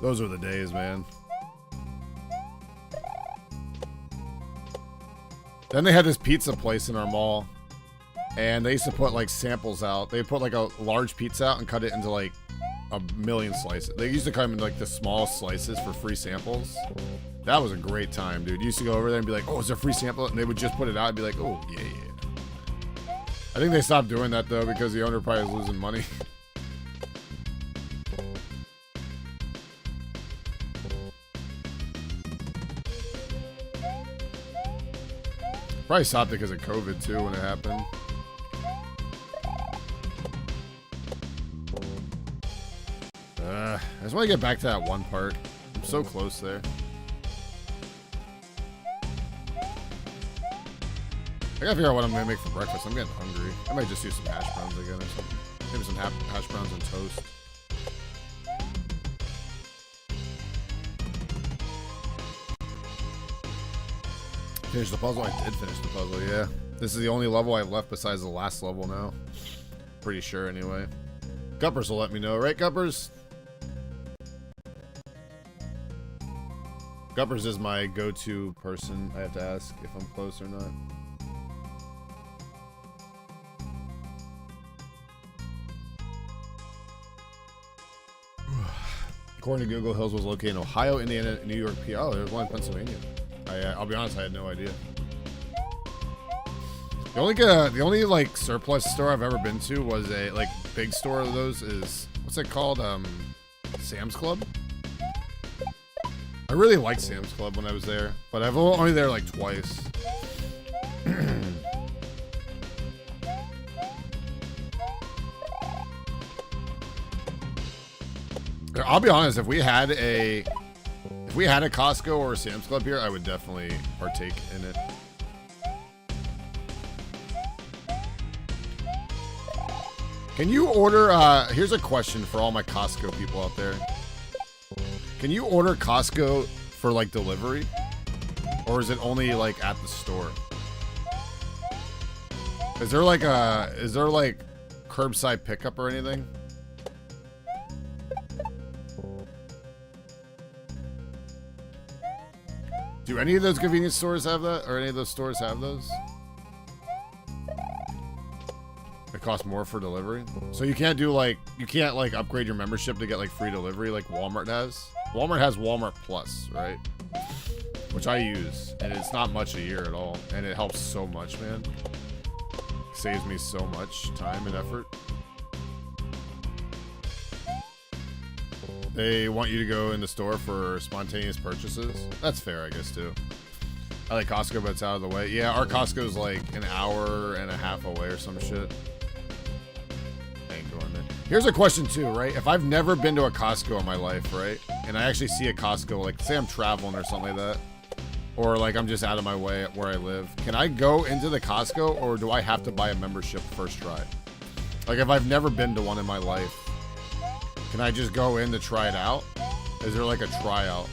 B: Those were the days, man. Then they had this pizza place in our mall, and they used to put like samples out. They put like a large pizza out and cut it into like a million slices. They used to come in like the small slices for free samples. That was a great time, dude. You used to go over there and be like, oh, is there a free sample? And they would just put it out and be like, oh, yeah, yeah. I think they stopped doing that, though, because the owner probably was losing money. Probably stopped it because of COVID, too, when it happened. I just want to get back to that one part. I'm so close there. I gotta figure out what I'm gonna make for breakfast. I'm getting hungry. I might just do some hash browns again or something. Maybe some hash browns and toast. Finish the puzzle? I did finish the puzzle, yeah. This is the only level I have left besides the last level now. Pretty sure, anyway. Guppers will let me know, right, Guppers? Guppers is my go-to person. I have to ask if I'm close or not. According to Google, Hills was located in Ohio, Indiana, New York, PA. Oh, there's one in Pennsylvania. I'll be honest, I had no idea. The only like surplus store I've ever been to was a like big store of those is what's it called? Sam's Club. I really liked Sam's Club when I was there, but I've only there like twice. I'll be honest, if we had a Costco or a Sam's Club here, I would definitely partake in it. Can you order, here's a question for all my Costco people out there. Can you order Costco for like delivery? Or is it only like at the store? Is there like curbside pickup or anything? Do any of those convenience stores have that? Or any of those stores have those? It costs more for delivery. So you can't do like, you can't like upgrade your membership to get like free delivery like Walmart has. Walmart has Walmart Plus, right? Which I use, and it's not much a year at all. And it helps so much, man. Saves me so much time and effort. They want you to go in the store for spontaneous purchases. That's fair, I guess, too. I like Costco, but it's out of the way. Yeah, our Costco's like an hour and a half away or some shit. I ain't going there. Here's a question, too, right? If I've never been to a Costco in my life, right? And I actually see a Costco, like, say I'm traveling or something like that. Or, like, I'm just out of my way at where I live. Can I go into the Costco, or do I have to buy a membership first try? Like, if I've never been to one in my life, can I just go in to try it out? Is there like a tryout?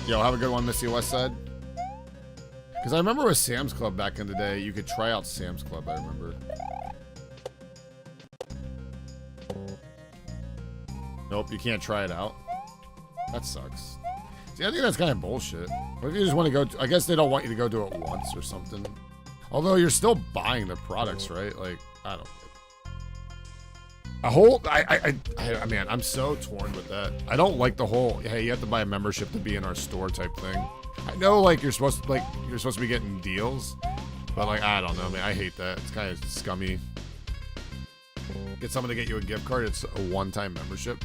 B: Yo, have a good one, Missy Westside. Because I remember with Sam's Club back in the day, you could try out Sam's Club, I remember. Nope, you can't try it out. That sucks. See, I think that's kind of bullshit. What if you just want to go I guess they don't want you to go do it once or something. Although you're still buying the products, right? Like, I don't a whole I man, I'm so torn with that. I don't like the whole, hey, you have to buy a membership to be in our store type thing. I know like you're supposed to be getting deals, but like I don't know, man. I hate that. It's kind of scummy. Get someone to get you a gift card, it's a one-time membership.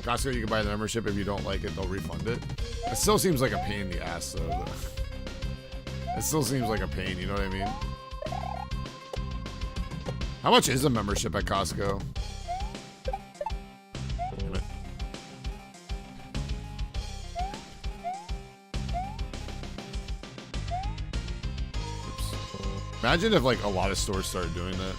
B: Costco, you can buy the membership. If you don't like it, they'll refund it. It still seems like a pain in the ass, though. It still seems like a pain, you know what I mean? How much is a membership at Costco? Damn it. Oops. Imagine if, like, a lot of stores started doing that.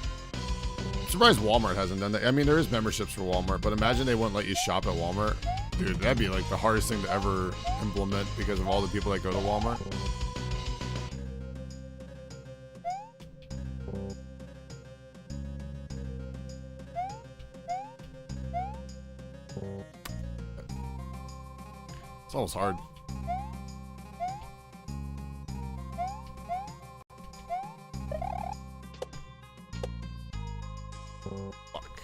B: I'm surprised Walmart hasn't done that. I mean, there is memberships for Walmart, but imagine they wouldn't let you shop at Walmart. Dude, that'd be like the hardest thing to ever implement because of all the people that go to Walmart. It's almost hard. Fuck.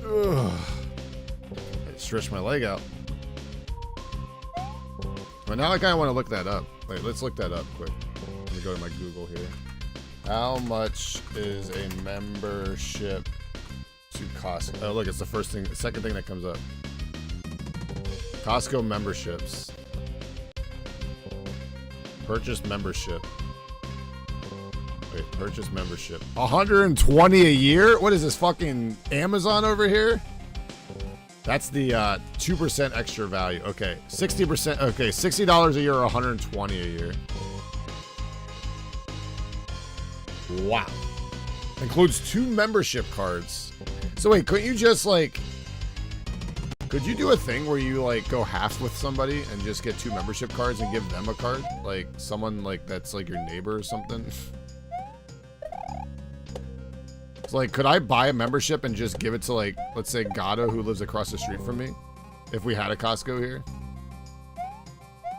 B: Ugh. I stretched my leg out. But now I kind of want to look that up. Wait, let's look that up quick. Let me go to my Google here. How much is a membership to Costco? Oh, look, it's the second thing that comes up. Costco memberships. Purchase membership. Wait, purchase membership. 120 a year? What is this, fucking Amazon over here? That's the 2% extra value. Okay, 60%. Okay, $60 a year or 120 a year. Wow. Includes 2 membership cards. So wait, couldn't you just like... Could you do a thing where you like go half with somebody and just get 2 membership cards and give them a card? Like someone like that's like your neighbor or something? Like, could I buy a membership and just give it to, like, let's say Gato, who lives across the street from me, if we had a Costco here?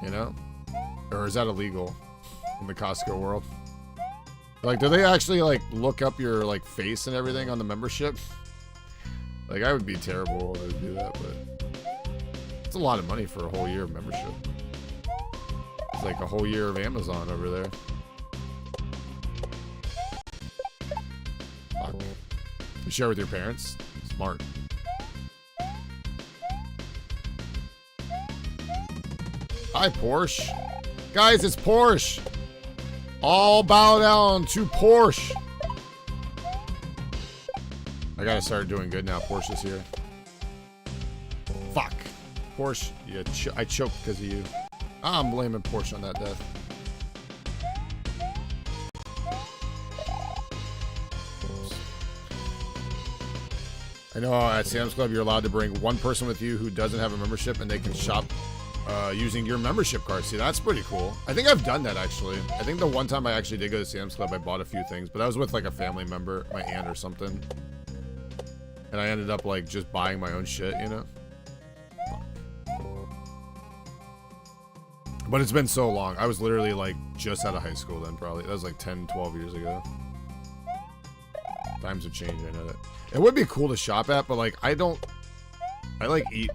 B: You know? Or is that illegal in the Costco world? Like, do they actually, like, look up your, like, face and everything on the membership? Like, I would be terrible to do that, but it's a lot of money for a whole year of membership. It's like a whole year of Amazon over there. Fuck. You share with your parents? Smart. Hi, Porsche. Guys, it's Porsche. All bow down to Porsche. I gotta start doing good now. Porsche's here. Fuck. Porsche, yeah, I choked because of you. I'm blaming Porsche on that death. I know at Sam's Club you're allowed to bring one person with you who doesn't have a membership and they can shop using your membership card. See, that's pretty cool. I think I've done that actually. I think the one time I actually did go to Sam's Club, I bought a few things, but I was with like a family member, my aunt or something. And I ended up like just buying my own shit, you know? But it's been so long. I was literally like just out of high school then probably. That was like 10, 12 years ago. Times have changed, I know that. It would be cool to shop at, but like I like eat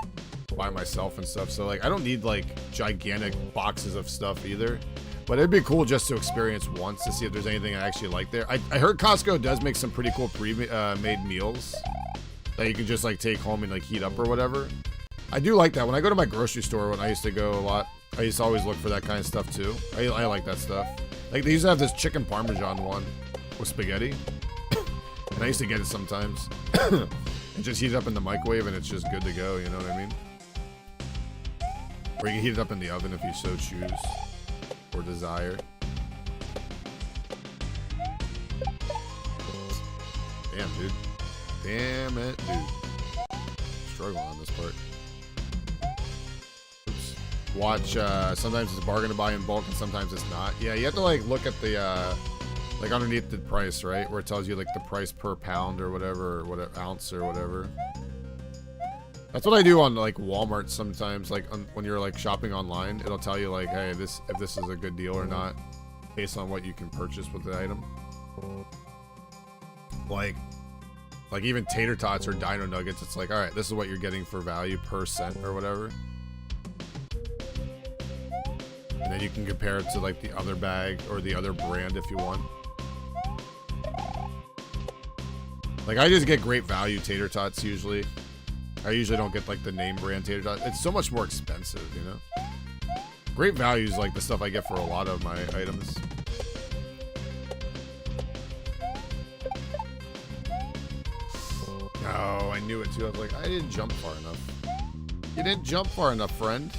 B: by myself and stuff, so like I don't need like gigantic boxes of stuff either. But it'd be cool just to experience once to see if there's anything I actually like there. I heard Costco does make some pretty cool pre-made meals that you can just like take home and like heat up or whatever. I do like that. When I go to my grocery store, when I used to go a lot, I used to always look for that kind of stuff too. I like that stuff. Like they used to have this chicken parmesan one with spaghetti. And I used to get it sometimes. And just heat it up in the microwave and it's just good to go, you know what I mean? Or you can heat it up in the oven if you so choose or desire. Damn, dude. Damn it, dude. Struggling on this part. Oops. Watch, sometimes it's a bargain to buy in bulk and sometimes it's not. Yeah, you have to like look at the, like underneath the price, right? Where it tells you like the price per pound or whatever, or what ounce or whatever. That's what I do on like Walmart sometimes. Like when you're like shopping online, it'll tell you like, hey, if this is a good deal or not, based on what you can purchase with the item. Like even tater tots or dino nuggets, it's like, all right, this is what you're getting for value per cent or whatever. And then you can compare it to like the other bag or the other brand if you want. Like I just get great value tater tots usually. I usually don't get like the name brand tater tots. It's so much more expensive, you know? Great value is like the stuff I get for a lot of my items. Oh, I knew it too. I was like, I didn't jump far enough. You didn't jump far enough, friend.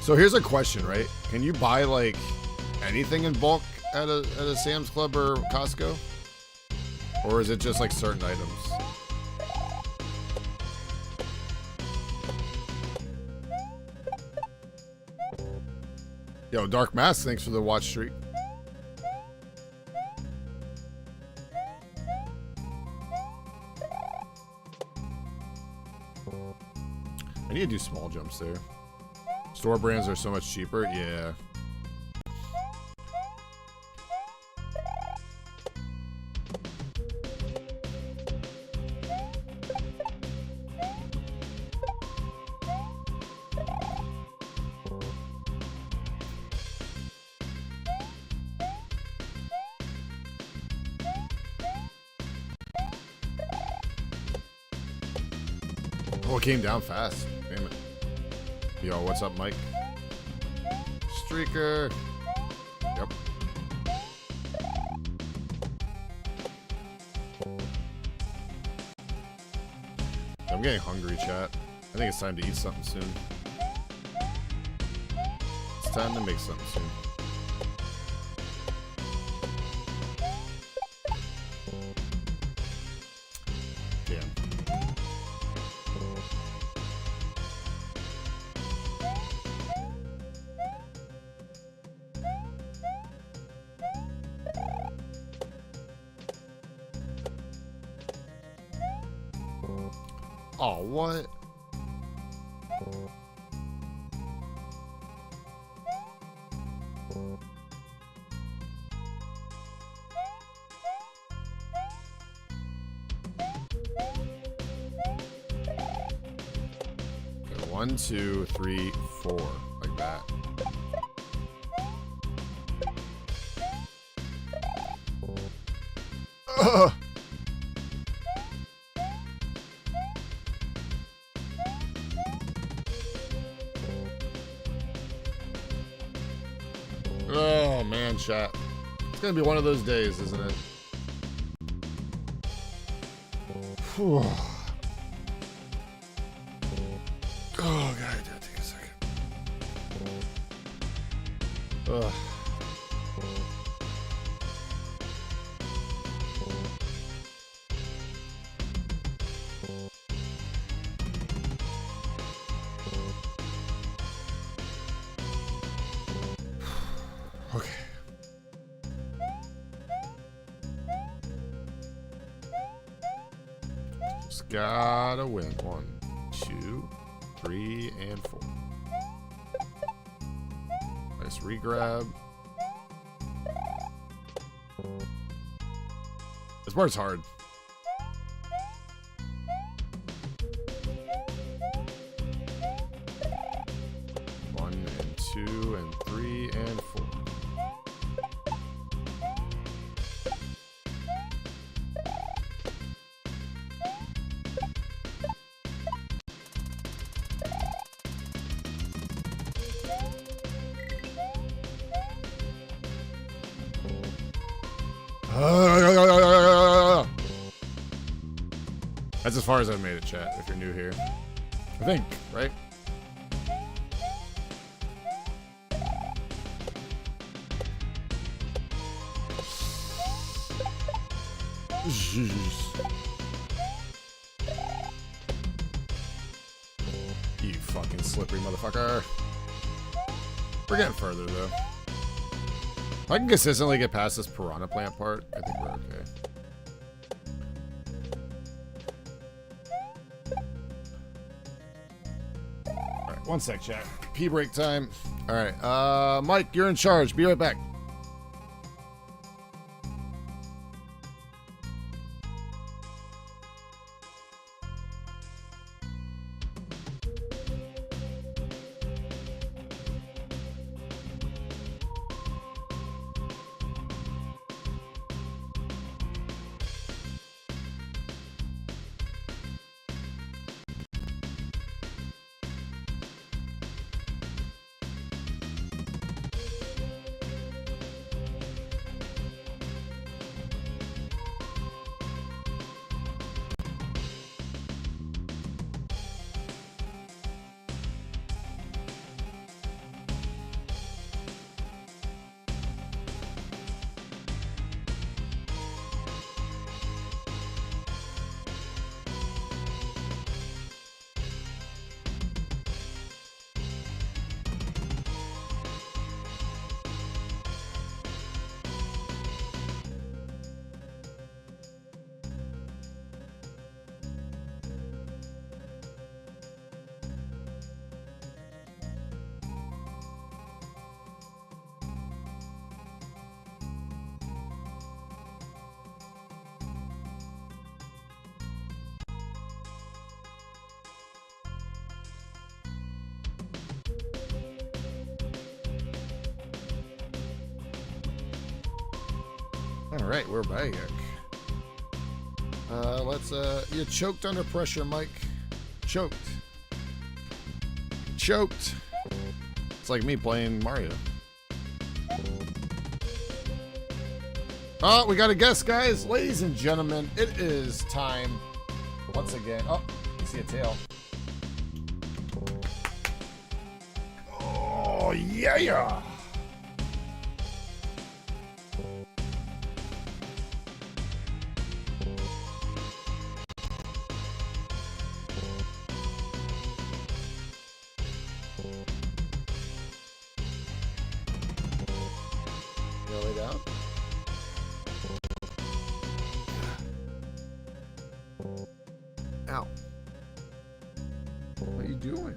B: So here's a question, right? Can you buy like anything in bulk at a Sam's Club or Costco? Or is it just like certain items? Yo, Dark Mask, thanks for the watch streak. I need to do small jumps there. Store brands are so much cheaper. Yeah. Oh, it came down fast. Damn it. Yo, what's up, Mike? Streaker. Yep. I'm getting hungry, chat. I think it's time to eat something soon. It's time to make something soon. Oh, what? Okay, 1, 2, 3, 4, like that. Ugh. Oh man, chat. It's gonna be one of those days, isn't it? Whew. Oh god, take a second. Ugh. Okay. Just gotta win. 1, 2, 3, and 4. Nice regrab. This part's hard. 1 and 2 and 3 and 4. That's as far as I've made it, chat, if you're new here. I think, right? Jeez. You fucking slippery motherfucker. We're getting further, though. If I can consistently get past this piranha plant part, I think we're okay. Alright, 1 sec, chat. Pee break time. Alright, Mike, you're in charge. Be right back. Alright, we're back. You choked under pressure, Mike. Choked. Choked. It's like me playing Mario. Oh, we got a guest, guys. Ladies and gentlemen, it is time once again. Oh, you see a tail. Oh, yeah. Lay down. Ow. doing?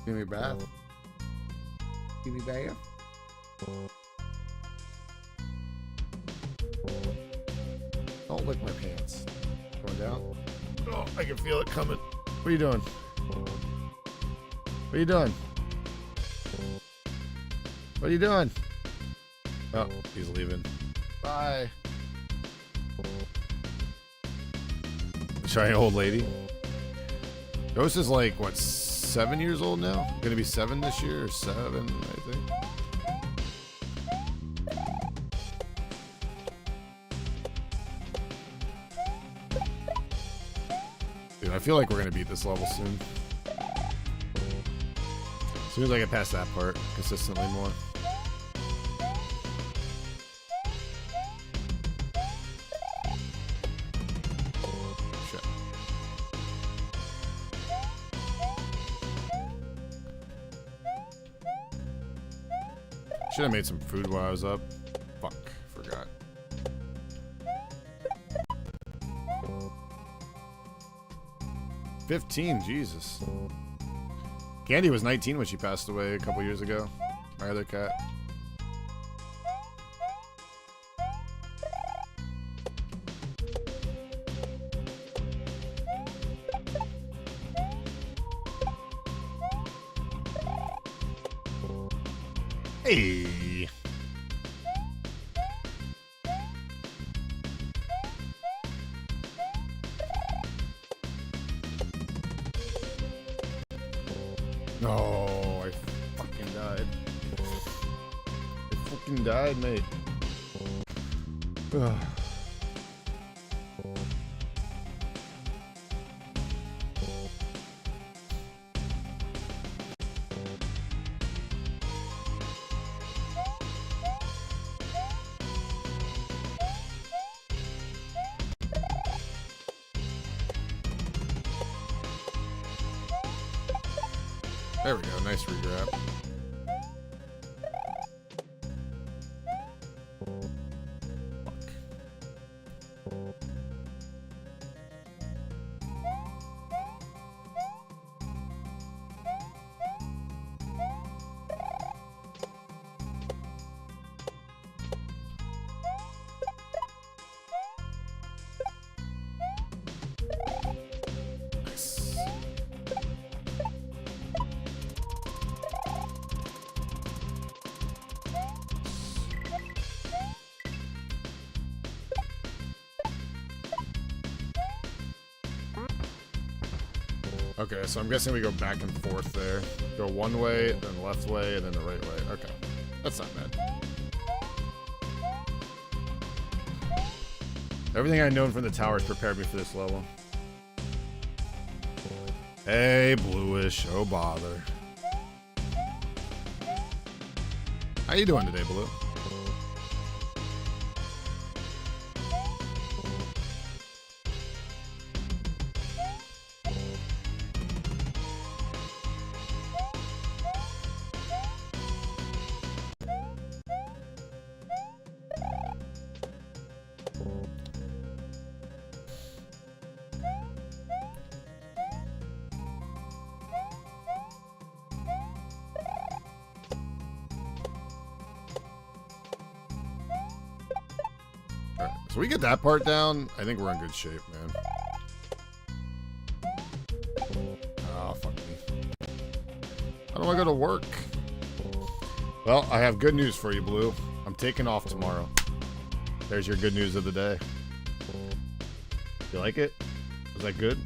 B: Give me a bath. Give me a bath. Don't lick my pants. Going down. Oh, I can feel it coming. What are you doing? What are you doing? What are you doing? Oh, he's leaving. Bye. Shy old lady. Ghost is like, what, 7 years old now? Gonna be 7 this year, or 7, I think. Dude, I feel like we're gonna beat this level soon. As soon as I get past that part consistently more. Shit. Should have made some food while I was up. Fuck, forgot. $15, Jesus. Candy was 19 when she passed away a couple years ago. My other cat. Hey. No, I fucking died. I fucking died, mate. Ugh. There we go, nice regrab. Okay, so I'm guessing we go back and forth there. Go one way, then left way, and then the right way. Okay, that's not bad. Everything I've known from the towers prepared me for this level. Hey, Bluish, oh bother. How you doing today, Blue? So we get that part down, I think we're in good shape, man. Oh, fuck me. How do I go to work? Well, I have good news for you, Blue. I'm taking off tomorrow. There's your good news of the day. You like it? Was that good?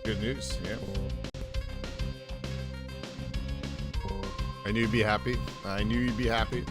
B: Good news, yeah. I knew you'd be happy. I knew you'd be happy.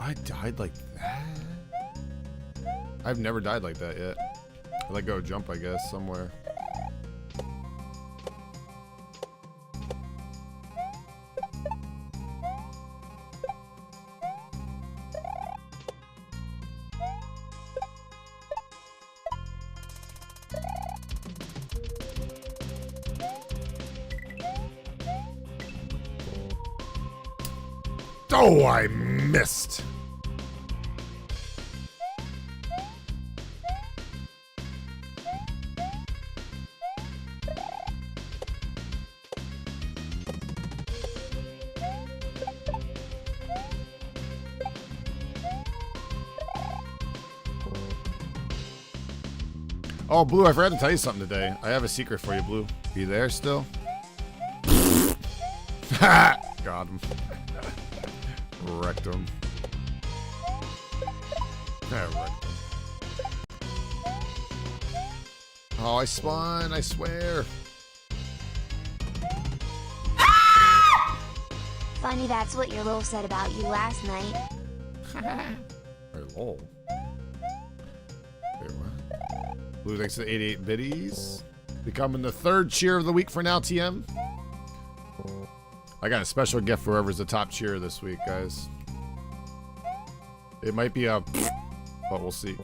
B: I died like that? I've never died like that yet. I let go jump, I guess, somewhere. Oh, I missed. Oh, Blue, I forgot to tell you something today. I have a secret for you, Blue. You there still? Got him. Wrecked him. Yeah, wrecked him. Oh, I spun, I swear.
C: Funny, that's what your lol said about you last night.
B: Hey, lol. Wait, what? Blue, thanks to the 88 biddies. Becoming the third cheer of the week for now, TM. I got a special gift for whoever's the top cheer this week, guys. It might be a, but we'll see.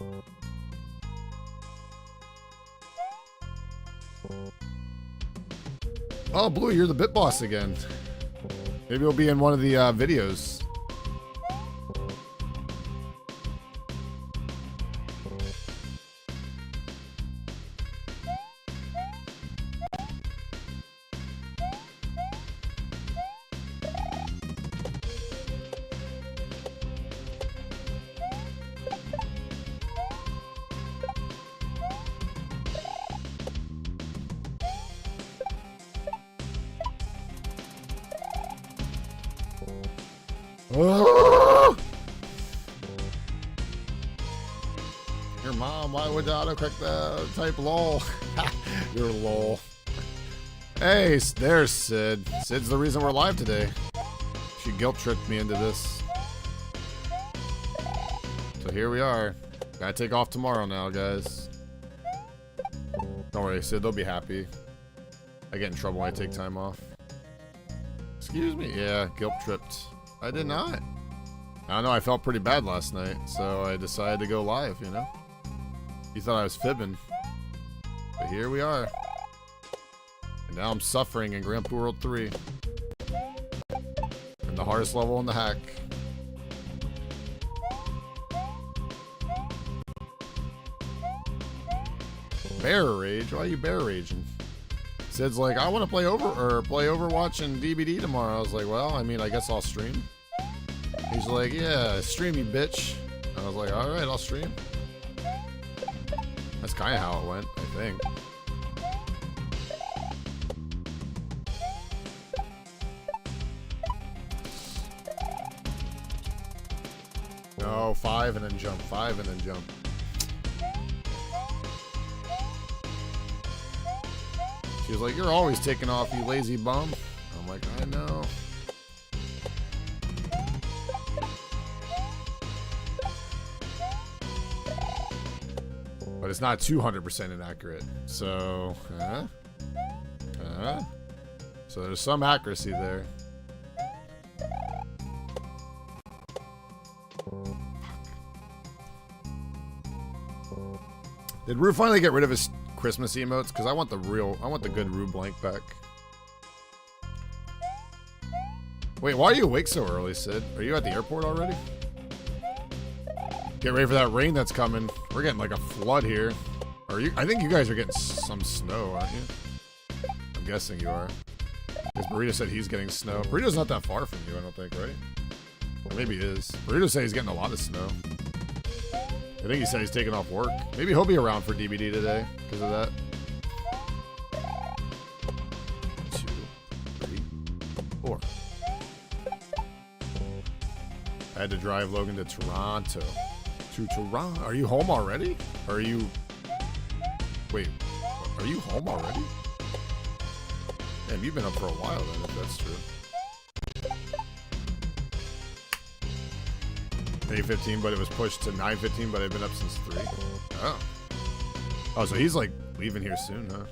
B: Oh, Blue, you're the bit boss again. Maybe we'll be in one of the videos. Oh! Your mom, why would autocorrect the type lol? You're lol. Hey, there's Sid. Sid's the reason we're live today. She guilt tripped me into this. So here we are. Gotta take off tomorrow now, guys. Don't worry, Sid, they'll be happy. I get in trouble when I take time off. Excuse me? Yeah, guilt tripped. I did not. I don't know, I felt pretty bad last night, so I decided to go live, you know? You thought I was fibbing. But here we are. And now I'm suffering in Grand Poo World 3. And the hardest level in the hack. Bear rage? Why are you bear raging? Sid's like, I want to play Overwatch and DBD tomorrow. I was like, well, I mean, I guess I'll stream. He's like, yeah, stream, you bitch. I was like, all right, I'll stream. That's kind of how it went, I think. No, 5 and then jump, 5 and then jump. She was like, you're always taking off, you lazy bum. I'm like, I know. But it's not 200% inaccurate. So, so there's some accuracy there. Did Rue finally get rid of his Christmas emotes? Because I want the good Rue blank back. Wait, why are you awake so early, Sid? Are you at the airport already? Get ready for that rain that's coming. We're getting like a flood here. Are you? I think you guys are getting some snow, aren't you? I'm guessing you are. Because Burrito said he's getting snow. Burrito's not that far from you, I don't think, right? Or maybe he is. Burrito said he's getting a lot of snow. I think he said he's taking off work. Maybe he'll be around for DBD today because of that. 2, 3, 4. I had to drive Logan to Toronto. To Toronto? Are you home already? Or are you... Wait, are you home already? Damn, you've been up for a while then, if that's true. 8:15, but it was pushed to 9:15, but I've been up since 3. Oh. Oh, so he's like leaving here soon, huh?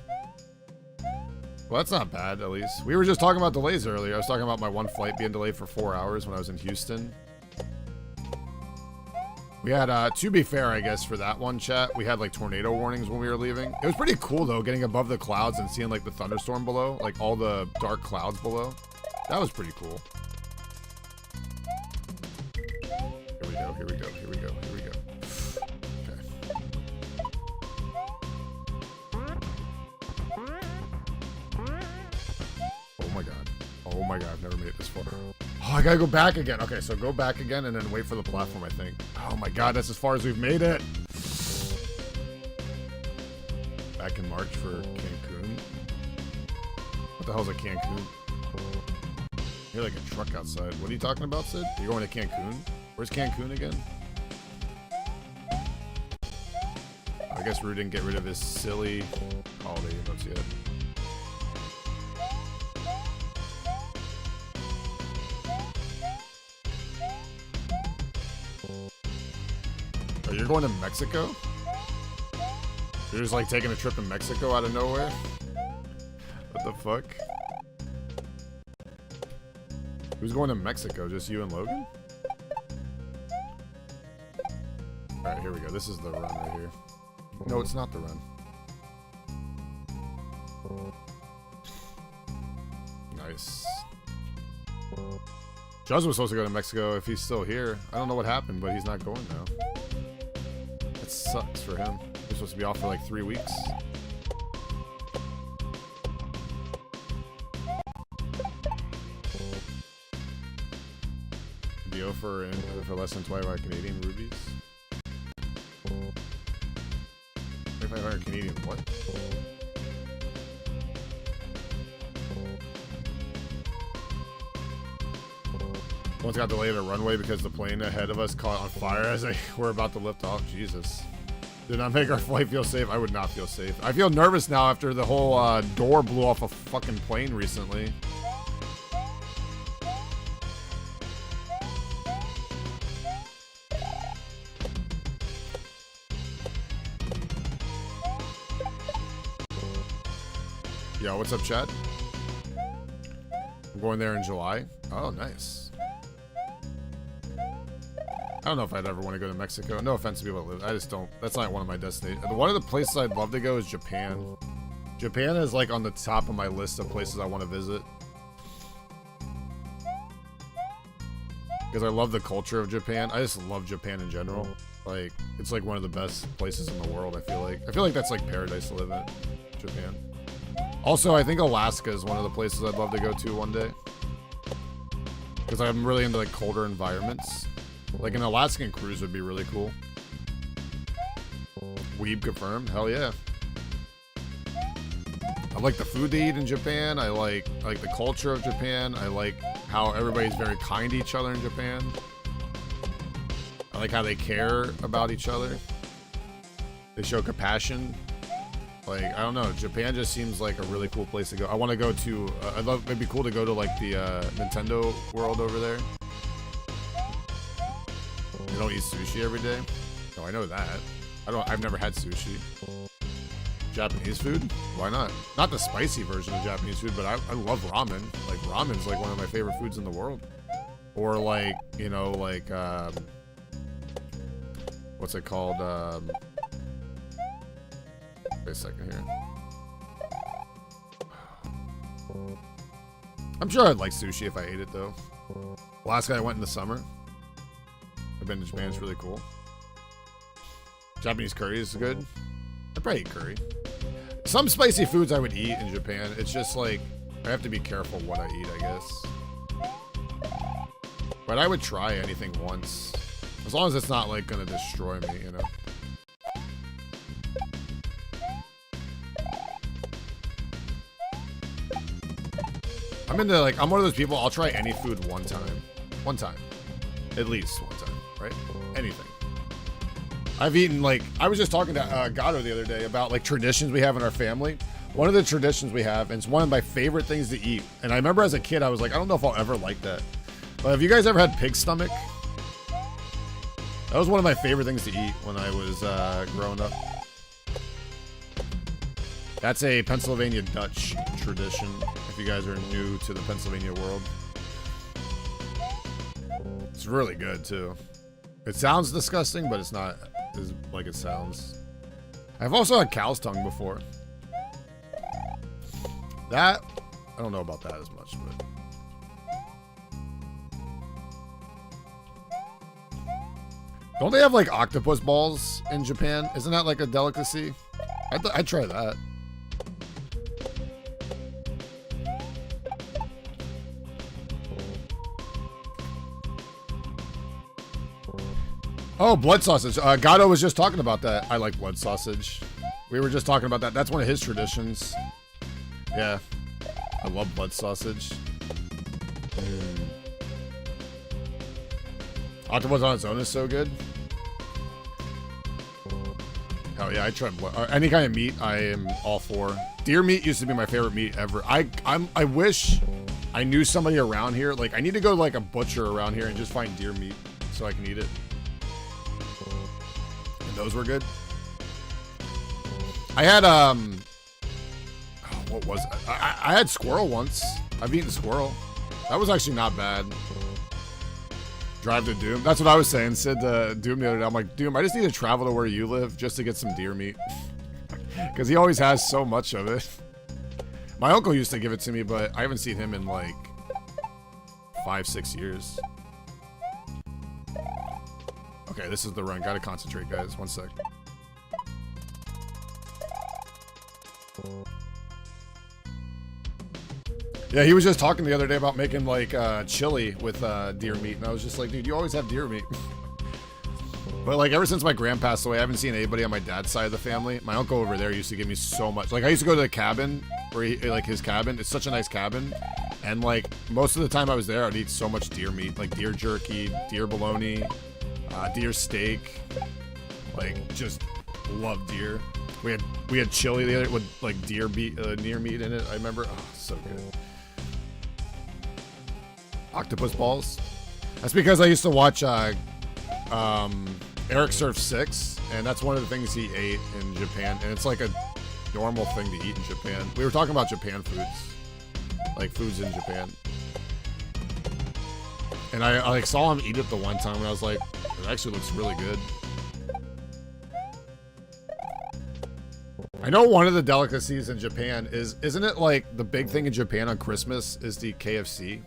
B: Well, that's not bad, at least. We were just talking about delays earlier. I was talking about my one flight being delayed for 4 hours when I was in Houston. We had, to be fair, I guess, for that one, chat, we had, like, tornado warnings when we were leaving. It was pretty cool, though, getting above the clouds and seeing, like, the thunderstorm below. Like, all the dark clouds below. That was pretty cool. Here we go, here we go, here we go, here we go. Okay. Oh my god. Oh my god, I've never made it this far. Oh, I gotta go back again. Okay, so go back again and then wait for the platform, I think. Oh my god, that's as far as we've made it. Back in March for Cancun. What the hell's a Cancun? You're like a truck outside. What are you talking about, Sid? You're going to Cancun? Where's Cancun again? I guess Rue didn't get rid of his silly holiday emotes yet. Oh, you're going to Mexico? You're just like taking a trip in Mexico out of nowhere? What the fuck? Who's going to Mexico? Just you and Logan? Alright, here we go. This is the run right here. No, it's not the run. Nice. Juz was supposed to go to Mexico if he's still here. I don't know what happened, but he's not going now. That sucks for him. He's supposed to be off for like 3 weeks. Deal for less than 25 Canadian rubies. 2,500 Canadian what? Once got delayed at a runway because the plane ahead of us caught on fire as they were about to lift off. Jesus. Did not make our flight feel safe. I would not feel safe. I feel nervous now after the whole door blew off a fucking plane recently. Yo, what's up, chat? I'm going there in July. Oh, nice. I don't know if I'd ever want to go to Mexico. No offense to people that live. I just don't. That's not one of my destinations. One of the places I'd love to go is Japan. Japan is like on the top of my list of places I want to visit. Because I love the culture of Japan. I just love Japan in general. Like, it's like one of the best places in the world, I feel like. I feel like that's like paradise to live in. Japan. Also, I think Alaska is one of the places I'd love to go to one day. Because I'm really into like colder environments. Like an Alaskan cruise would be really cool. Weeb confirmed. Hell yeah. I like the food they eat in Japan. I like the culture of Japan. I like how everybody's very kind to each other in Japan. I like how they care about each other. They show compassion. Like, I don't know, Japan just seems like a really cool place to go. I want to go to, it'd be cool to go to like the Nintendo world over there. You don't eat sushi every day? No, I know that. I've never had sushi. Japanese food? Why not? Not the spicy version of Japanese food, but I love ramen. Like, ramen's like one of my favorite foods in the world. Or like, you know, like, what's it called? Wait a second here. I'm sure I'd like sushi if I ate it, though. Alaska, I went in the summer. I've been to Japan, it's really cool. Japanese curry is good. I'd probably eat curry. Some spicy foods I would eat in Japan. It's just like, I have to be careful what I eat, I guess. But I would try anything once. As long as it's not like gonna destroy me, you know? I'm into like, I'm one of those people, I'll try any food one time. One time. At least one time, right? Anything. I've eaten like, I was just talking to Gato the other day about like traditions we have in our family. One of the traditions we have, and it's one of my favorite things to eat. And I remember as a kid, I was like, I don't know if I'll ever like that. But have you guys ever had pig stomach? That was one of my favorite things to eat when I was growing up. That's a Pennsylvania Dutch tradition, if you guys are new to the Pennsylvania world. It's really good, too. It sounds disgusting, but it's not as like it sounds. I've also had cow's tongue before. That, I don't know about that as much, but... Don't they have, like, octopus balls in Japan? Isn't that, like, a delicacy? I'd try that. Oh, blood sausage. Gato was just talking about that. I like blood sausage. We were just talking about that. That's one of his traditions. Yeah. I love blood sausage. Octopus on its own is so good. Hell yeah, I try blood. Any kind of meat, I am all for. Deer meat used to be my favorite meat ever. I wish I knew somebody around here. Like, I need to go to, like, a butcher around here and just find deer meat so I can eat it. And those were good. I had, what was it? I had squirrel once. I've eaten squirrel. That was actually not bad. Drive to Doom. That's what I was saying. Said to Doom the other day. I'm like, Doom, I just need to travel to where you live just to get some deer meat. Because he always has so much of it. My uncle used to give it to me, but I haven't seen him in like 5-6 years. Okay, this is the run. Gotta concentrate, guys. One sec. Yeah, he was just talking the other day about making like chili with deer meat, and I was just like, dude, you always have deer meat. But like ever since my grand passed away, I haven't seen anybody on my dad's side of the family. My uncle over there used to give me so much. Like I used to go to the cabin where he, like his cabin. It's such a nice cabin, and like most of the time I was there, I'd eat so much deer meat, like deer jerky, deer bologna, deer steak. Like just love deer. We had chili the other with like deer meat in it. I remember. Oh, so good. Octopus balls. That's because I used to watch Eric Surf 6, and that's one of the things he ate in Japan, and it's like a normal thing to eat in Japan. We were talking about Japan foods, like foods in Japan, and I like saw him eat it the one time, and I was like, it actually looks really good. I know one of the delicacies in Japan isn't it like the big thing in Japan on Christmas is the KFC?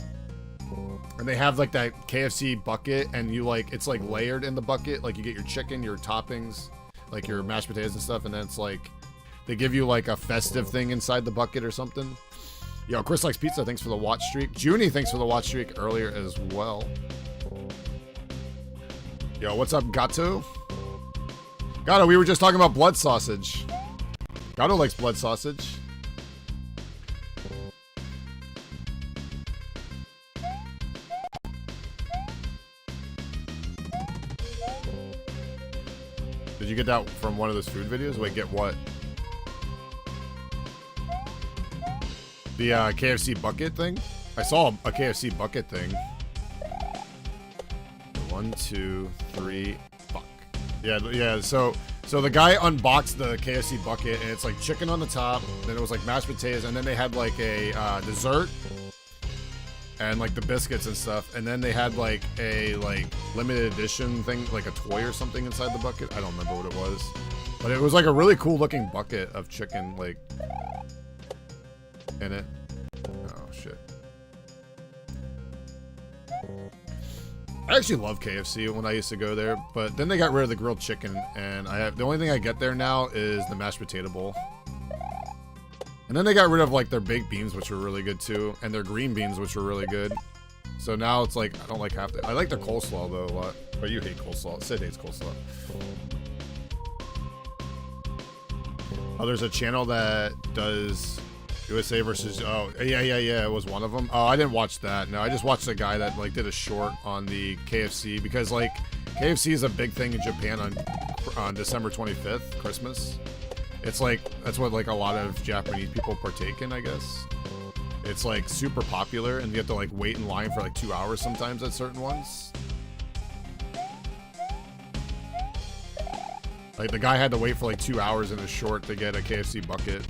B: And they have like that KFC bucket, and you like, it's like layered in the bucket. Like you get your chicken, your toppings, like your mashed potatoes and stuff. And then it's like, they give you like a festive thing inside the bucket or something. Yo, Chris likes pizza. Thanks for the watch streak. Junie, thanks for the watch streak earlier as well. Yo, what's up, Gato? Gato, we were just talking about blood sausage. Gato likes blood sausage. Did you get that from one of those food videos? Wait, get what? The KFC bucket thing? I saw a KFC bucket thing. 1, 2, 3, fuck. Yeah, so the guy unboxed the KFC bucket, and it's like chicken on the top, then it was like mashed potatoes, and then they had like a dessert, and like the biscuits and stuff, and then they had like a like limited edition thing, like a toy or something inside the bucket. I don't remember what it was, but it was like a really cool looking bucket of chicken like in it. Oh shit. I actually love KFC when I used to go there, but then they got rid of the grilled chicken, and the only thing I get there now is the mashed potato bowl. And then they got rid of like their baked beans, which were really good too, and their green beans, which were really good. So now it's like, I don't like half the, I like their coleslaw though a lot. But you hate coleslaw. Sid hates coleslaw. Oh, there's a channel that does USA versus, oh, yeah, it was one of them. Oh, I didn't watch that. No, I just watched a guy that like did a short on the KFC, because like KFC is a big thing in Japan on December 25th, Christmas. It's like, that's what like a lot of Japanese people partake in, I guess. It's like super popular, and you have to like wait in line for like 2 hours sometimes at certain ones. Like, the guy had to wait for like 2 hours in a short to get a KFC bucket.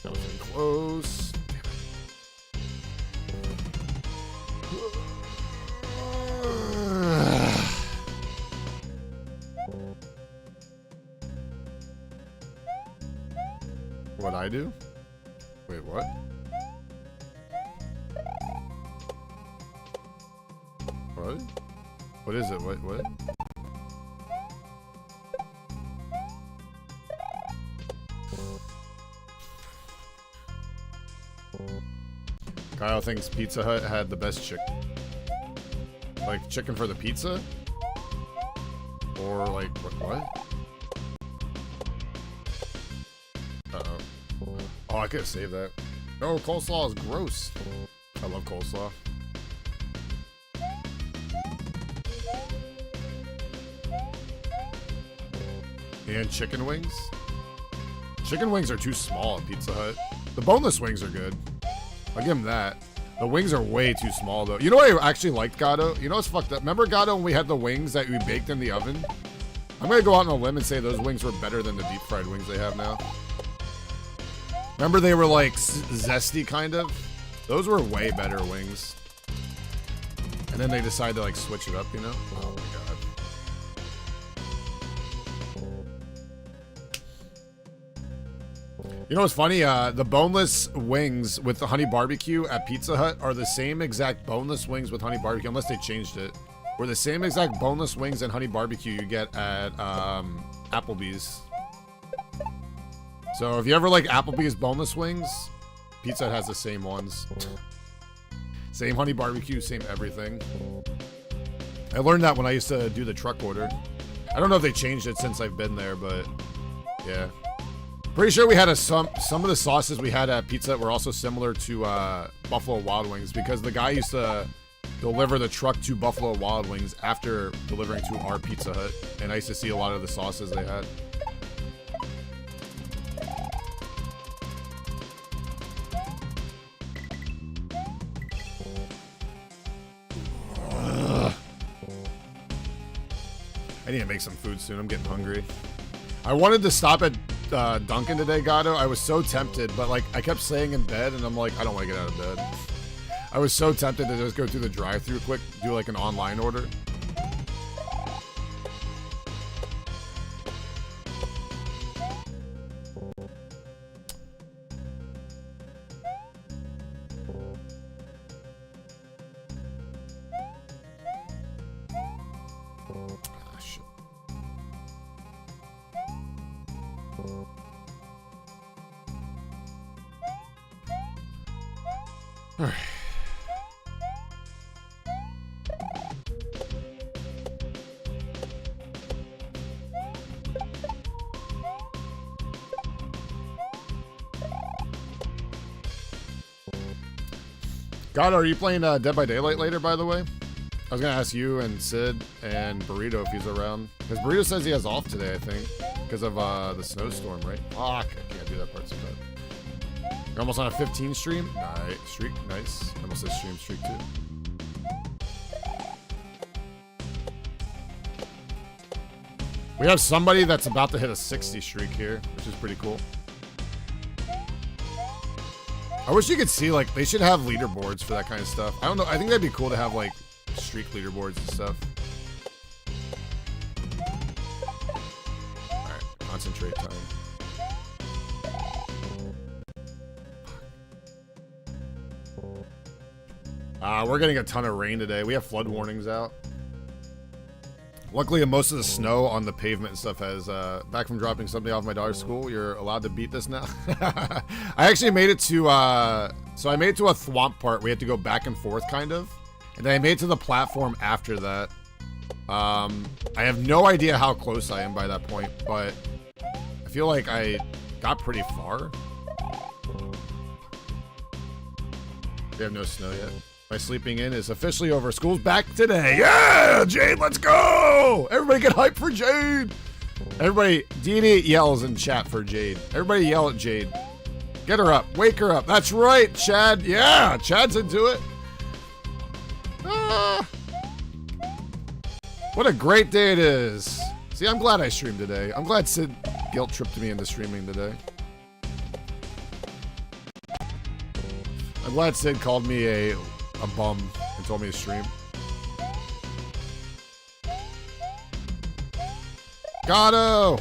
B: That was getting close. What'd I do? Wait, what? What? What is it? What? Kyle thinks Pizza Hut had the best chicken. Like, chicken for the pizza? Or, like, what? Uh-oh. Oh, I could have saved that. No, coleslaw is gross. I love coleslaw. And chicken wings? Chicken wings are too small at Pizza Hut. The boneless wings are good. I'll give them that. The wings are way too small, though. You know what I actually liked, Gato? You know what's fucked up? Remember, Gato, when we had the wings that we baked in the oven? I'm going to go out on a limb and say those wings were better than the deep fried wings they have now. Remember they were like zesty, kind of? Those were way better wings. And then they decided to like switch it up, you know? Oh my god. You know what's funny? The boneless wings with the honey barbecue at Pizza Hut are the same exact boneless wings with honey barbecue, unless they changed it. Were the same exact boneless wings and honey barbecue you get at Applebee's. So if you ever like Applebee's boneless wings, Pizza Hut has the same ones. Same honey barbecue, same everything. I learned that when I used to do the truck order. I don't know if they changed it since I've been there, but yeah. Pretty sure we had some of the sauces we had at Pizza Hut were also similar to Buffalo Wild Wings, because the guy used to deliver the truck to Buffalo Wild Wings after delivering to our Pizza Hut, and I used to see a lot of the sauces they had. I need to make some food soon. I'm getting hungry. I wanted to stop at Dunkin' today, Gato. I was so tempted, but like I kept staying in bed, and I'm like, I don't want to get out of bed. I was so tempted to just go through the drive-thru quick, do like an online order. Alright. God, are you playing Dead by Daylight later, by the way? I was gonna ask you and Sid and Burrito if he's around. Because Burrito says he has off today, I think. Because of the snowstorm, right? Fuck, I can't do that part sometimes. You're almost on a 15 stream? Nice. Streak, nice. Almost a stream streak, too. We have somebody that's about to hit a 60 streak here, which is pretty cool. I wish you could see, like, they should have leaderboards for that kind of stuff. I don't know. I think that'd be cool to have, like, streak leaderboards and stuff. Alright, concentrate time. We're getting a ton of rain today. We have flood warnings out. Luckily, most of the snow on the pavement and stuff has, back from dropping something off my daughter's school, you're allowed to beat this now. I actually made it to, so I made it to a thwomp part. We had to go back and forth, kind of. And then I made it to the platform after that. I have no idea how close I am by that point, but I feel like I got pretty far. We have no snow yet. My sleeping in is officially over. School's back today. Yeah, Jade, let's go! Everybody get hyped for Jade. Everybody, D&D yells in chat for Jade. Everybody yell at Jade. Get her up. Wake her up. That's right, Chad. Yeah, Chad's into it. What a great day it is. See, I'm glad I streamed today. I'm glad Sid guilt tripped me into streaming today. I'm glad Sid called me a bum and told me to stream. Gato! Oh,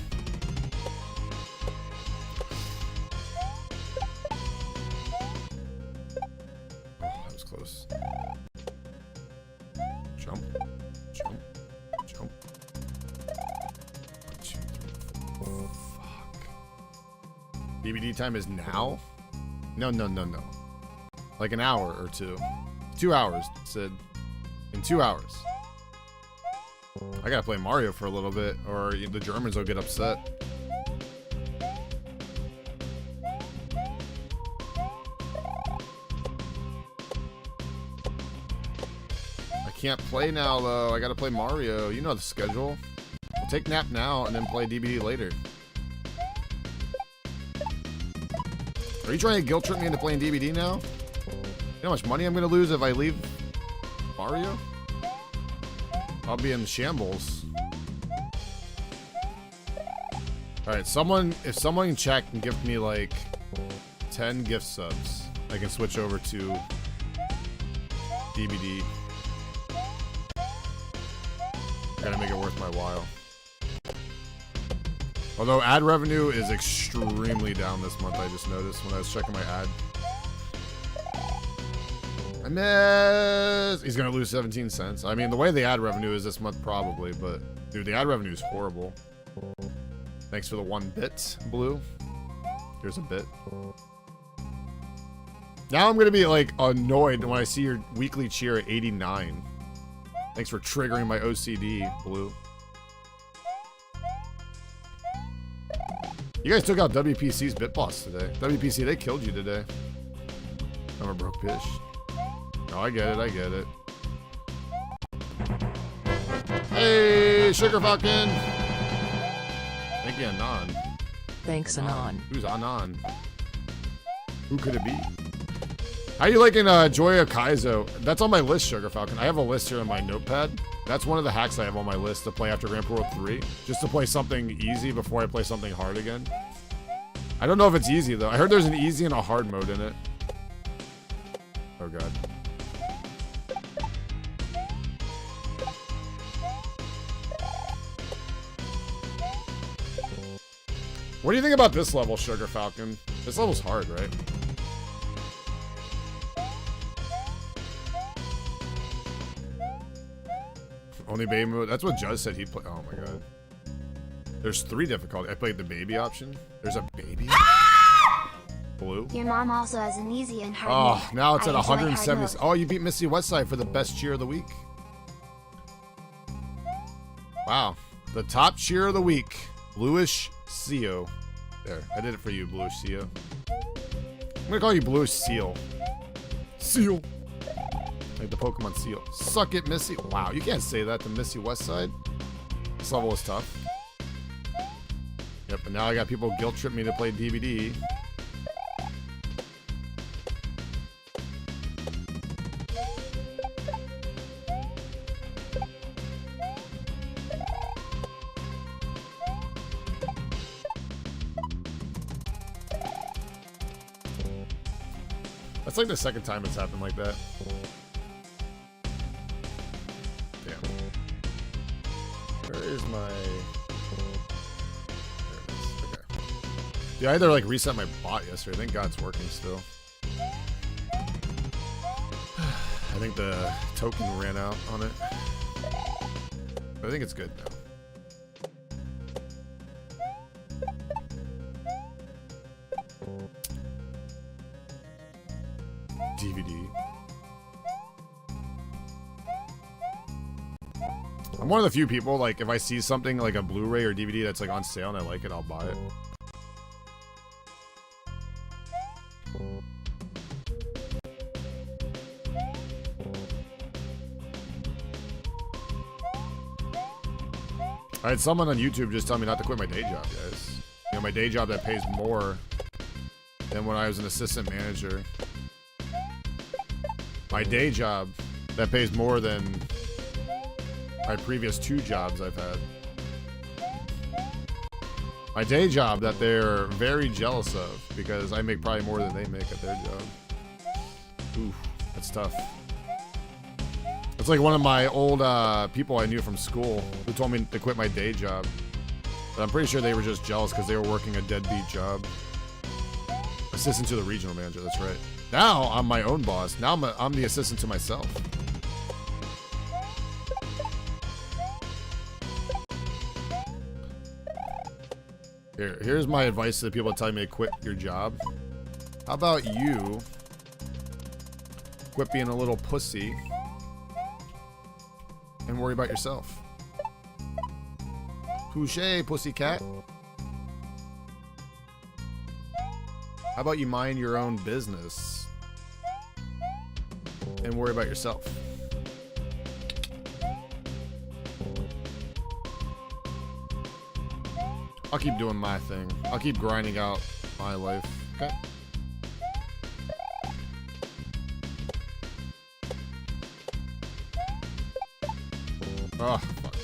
B: that was close. Jump. Jump. Jump. 1, 2, 3, 4. Fuck. DVD time is now? No. Like an hour or two. 2 hours, Sid. In 2 hours. I gotta play Mario for a little bit, or the Germans will get upset. I can't play now, though. I gotta play Mario. You know the schedule. I'll take nap now and then play DBD later. Are you trying to guilt trip me into playing DBD now? You know how much money I'm gonna lose if I leave Mario? I'll be in shambles. Alright, if someone in chat can give me like 10 gift subs, I can switch over to DBD. I gotta make it worth my while. Although ad revenue is extremely down this month, I just noticed when I was checking my ad. I miss. He's gonna lose 17 cents. I mean, the way the ad revenue is this month, probably, but dude, the ad revenue is horrible. Thanks for the 1 bit, Blue. Here's a bit. Now I'm gonna be like annoyed when I see your weekly cheer at 89. Thanks for triggering my OCD, Blue. You guys took out WPC's BitBoss today. WPC, they killed you today. I'm a broke bitch. Oh, I get it. Hey, Sugar Falcon! Thank you, Anon.
A: Thanks, Anon.
B: Who's Anon? Who could it be? How you liking Joya Kaizo? That's on my list, Sugar Falcon. I have a list here on my notepad. That's one of the hacks I have on my list to play after Grand Prix World 3. Just to play something easy before I play something hard again. I don't know if it's easy, though. I heard there's an easy and a hard mode in it. Oh, God. What do you think about this level, Sugar Falcon? This level's hard, right? Only baby mode? That's what Judge said he'd play. Oh my god. There's 3 difficulties. I played the baby option. There's a baby? Blue?
C: Your mom also has an easy and hard
B: Oh,
C: mode.
B: now it's at
C: I enjoy hard
B: 170.
C: modes.
B: Oh, you beat Missy Westside for the best cheer of the week. Wow. The top cheer of the week. Bluish Seal. There. I did it for you, Bluish Seal. I'm gonna call you Bluish Seal. Seal. Like the Pokemon Seal. Suck it, Missy. Wow, you can't say that to Missy Westside. This level is tough. Yep, and now I got people guilt trip me to play DVD. That's like the second time it's happened like that. Damn. Where is my... There it is. Okay. Yeah, I either like reset my bot yesterday. Thank God it's working still. I think the token ran out on it. But I think it's good now. DVD. I'm one of the few people, like, if I see something like a Blu-ray or DVD that's like on sale and I like it, I'll buy it. I had someone on YouTube just tell me not to quit my day job, guys. You know, my day job that pays more than when I was an assistant manager. My day job that pays more than my previous 2 jobs I've had. My day job that they're very jealous of because I make probably more than they make at their job. Oof, that's tough. It's like one of my old people I knew from school who told me to quit my day job. But I'm pretty sure they were just jealous because they were working a deadbeat job. Assistant to the regional manager, that's right. Now I'm my own boss. Now I'm the assistant to myself. Here's my advice to the people that tell me to quit your job. How about you quit being a little pussy and worry about yourself? Touché, pussycat. How about you mind your own business and worry about yourself? I'll keep doing my thing. I'll keep grinding out my life. Okay. Oh, fuck.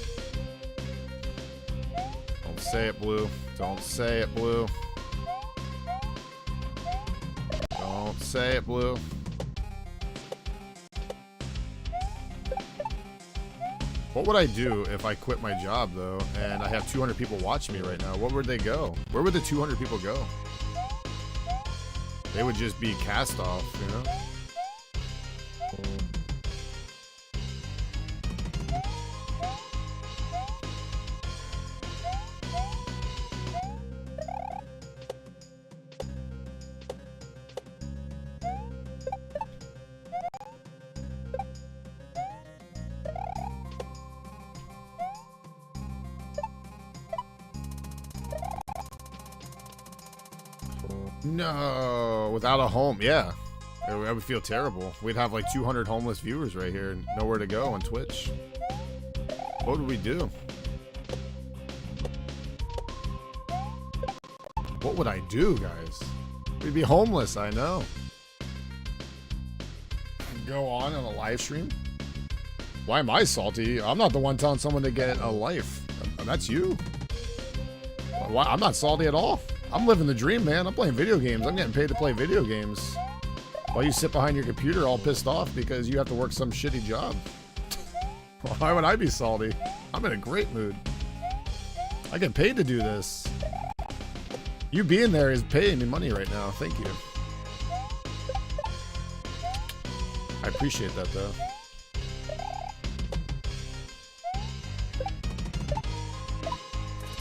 B: Don't say it, Blue. Don't say it, Blue. Don't say it, Blue. What would I do if I quit my job, though, and I have 200 people watching me right now? What would they go? Where would the 200 people go? They would just be cast off, you know? No, without a home, yeah. I would feel terrible. We'd have like 200 homeless viewers right here and nowhere to go on Twitch. What would we do? What would I do, guys? We'd be homeless, I know. Go on a live stream? Why am I salty? I'm not the one telling someone to get a life. That's you. Why? I'm not salty at all. I'm living the dream, man. I'm playing video games. I'm getting paid to play video games. While you sit behind your computer all pissed off because you have to work some shitty job. Why would I be salty? I'm in a great mood. I get paid to do this. You being there is paying me money right now. Thank you. I appreciate that, though.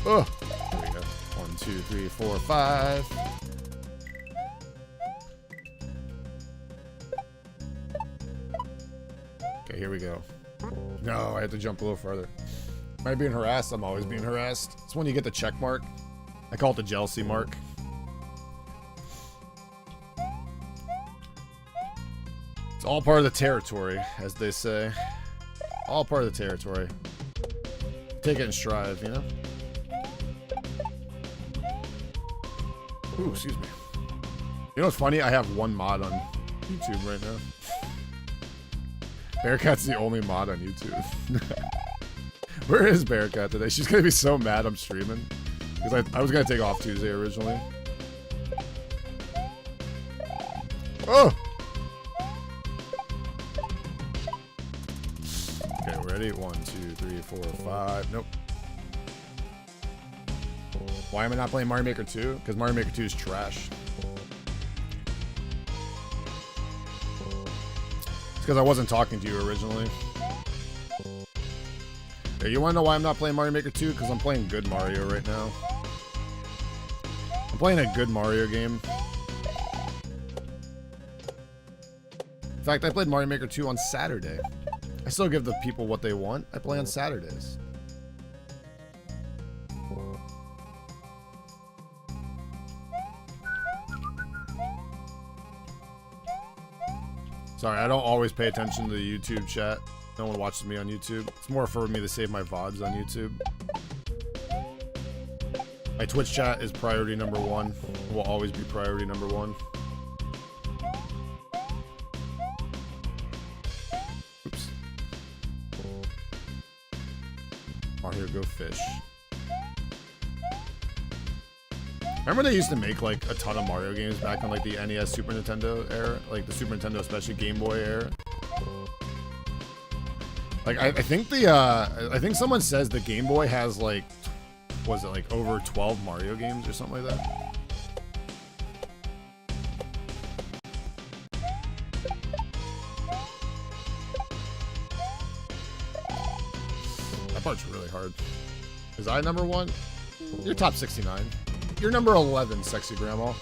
B: Oh, there we go. 1, 2, 3, 4, 5. Okay, here we go. No, I had to jump a little further. Am I being harassed? I'm always being harassed. It's when you get the check mark. I call it the jealousy mark. It's all part of the territory, as they say. All part of the territory. Take it in stride, you know? Ooh, excuse me. You know what's funny? I have one mod on YouTube right now. Bearcat's the only mod on YouTube. Where is Bearcat today? She's gonna be so mad I'm streaming. Because I was gonna take off Tuesday originally. Oh! Okay, we're ready. 1, 2, 3, 4, 5. Nope. Why am I not playing Mario Maker 2? Because Mario Maker 2 is trash. It's because I wasn't talking to you originally. Hey, you want to know why I'm not playing Mario Maker 2? Because I'm playing good Mario right now. I'm playing a good Mario game. In fact, I played Mario Maker 2 on Saturday. I still give the people what they want. I play on Saturdays. Sorry, I don't always pay attention to the YouTube chat. No one watches me on YouTube. It's more for me to save my VODs on YouTube. My Twitch chat is priority number 1. Will always be priority number 1. Oops. Mario Go Fish. Remember they used to make like a ton of Mario games back on like the NES, Super Nintendo era? Like the Super Nintendo, especially Game Boy era? Like I think I think someone says the Game Boy has like, was it like over 12 Mario games or something like that? That part's really hard. Is I number 1? You're top 69. You're number 11, sexy grandma.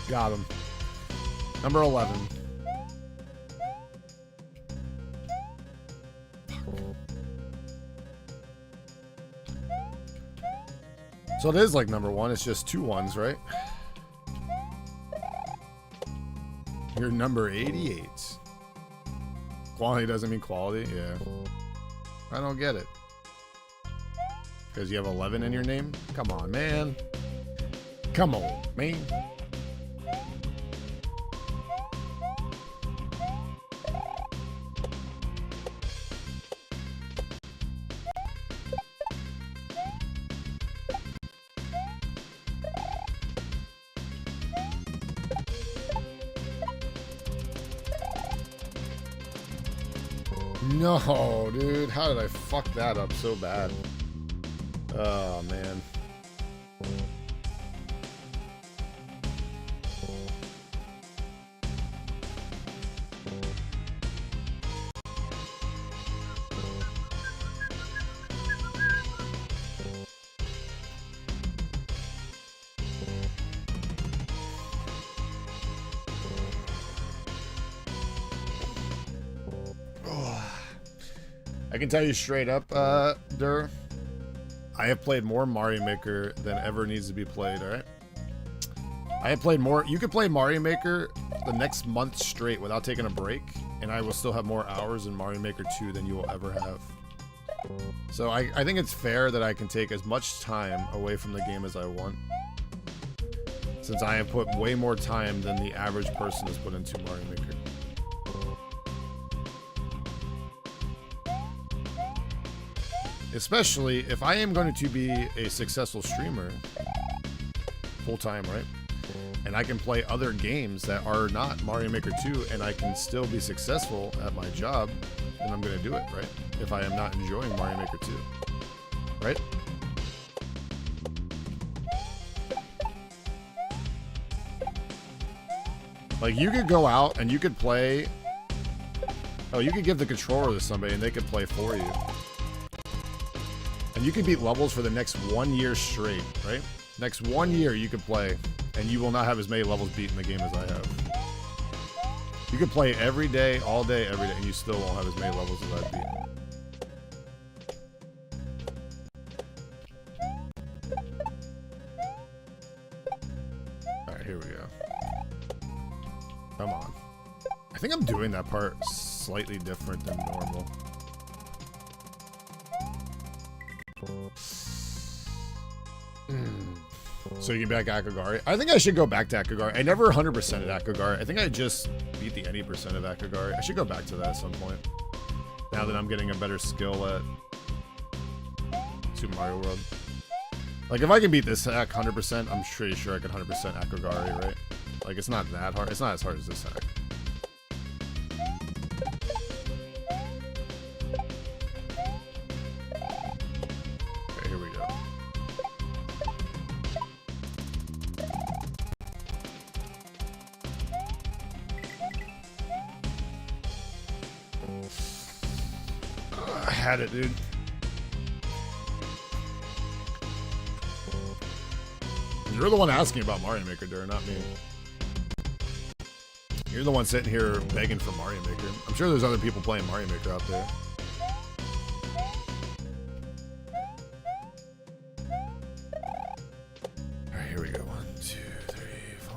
B: Got him. Number 11. So it is like number 1. It's just 2 ones, right? You're number 88. Quality doesn't mean quality? Yeah. I don't get it. Because you have 11 in your name? Come on, man. Come on, man. No, dude. How did I fuck that up so bad? Oh, man. I can tell you straight up, Dur, I have played more Mario Maker than ever needs to be played, alright? I have played more. You could play Mario Maker the next month straight without taking a break, and I will still have more hours in Mario Maker 2 than you will ever have. So I think it's fair that I can take as much time away from the game as I want, since I have put way more time than the average person has put into Mario Maker. Especially if I am going to be a successful streamer full-time, right? And I can play other games that are not Mario Maker 2 and I can still be successful at my job, then I'm going to do it, right? If I am not enjoying Mario Maker 2, right? Like, you could go out and you could play... Oh, you could give the controller to somebody and they could play for you. And you can beat levels for the next 1 year straight, right? Next 1 year you could play, and you will not have as many levels beat in the game as I have. You could play every day, all day, every day, and you still won't have as many levels as I beat. Alright, here we go. Come on. I think I'm doing that part slightly different than normal. So you can be back Akagari. I think I should go back to Akagari. I never 100%ed Akagari. I think I just beat the any percent of Akagari. I should go back to that at some point. Now that I'm getting a better skill at Super Mario World. Like, if I can beat this hack 100%, I'm pretty sure I can 100% Akagari, right? Like, it's not that hard. It's not as hard as this hack. Okay, here we go. I had it, dude. You're the one asking about Mario Maker, Dur, not me. You're the one sitting here begging for Mario Maker. I'm sure there's other people playing Mario Maker out there. Alright, here we go. 1, 2, 3, 4.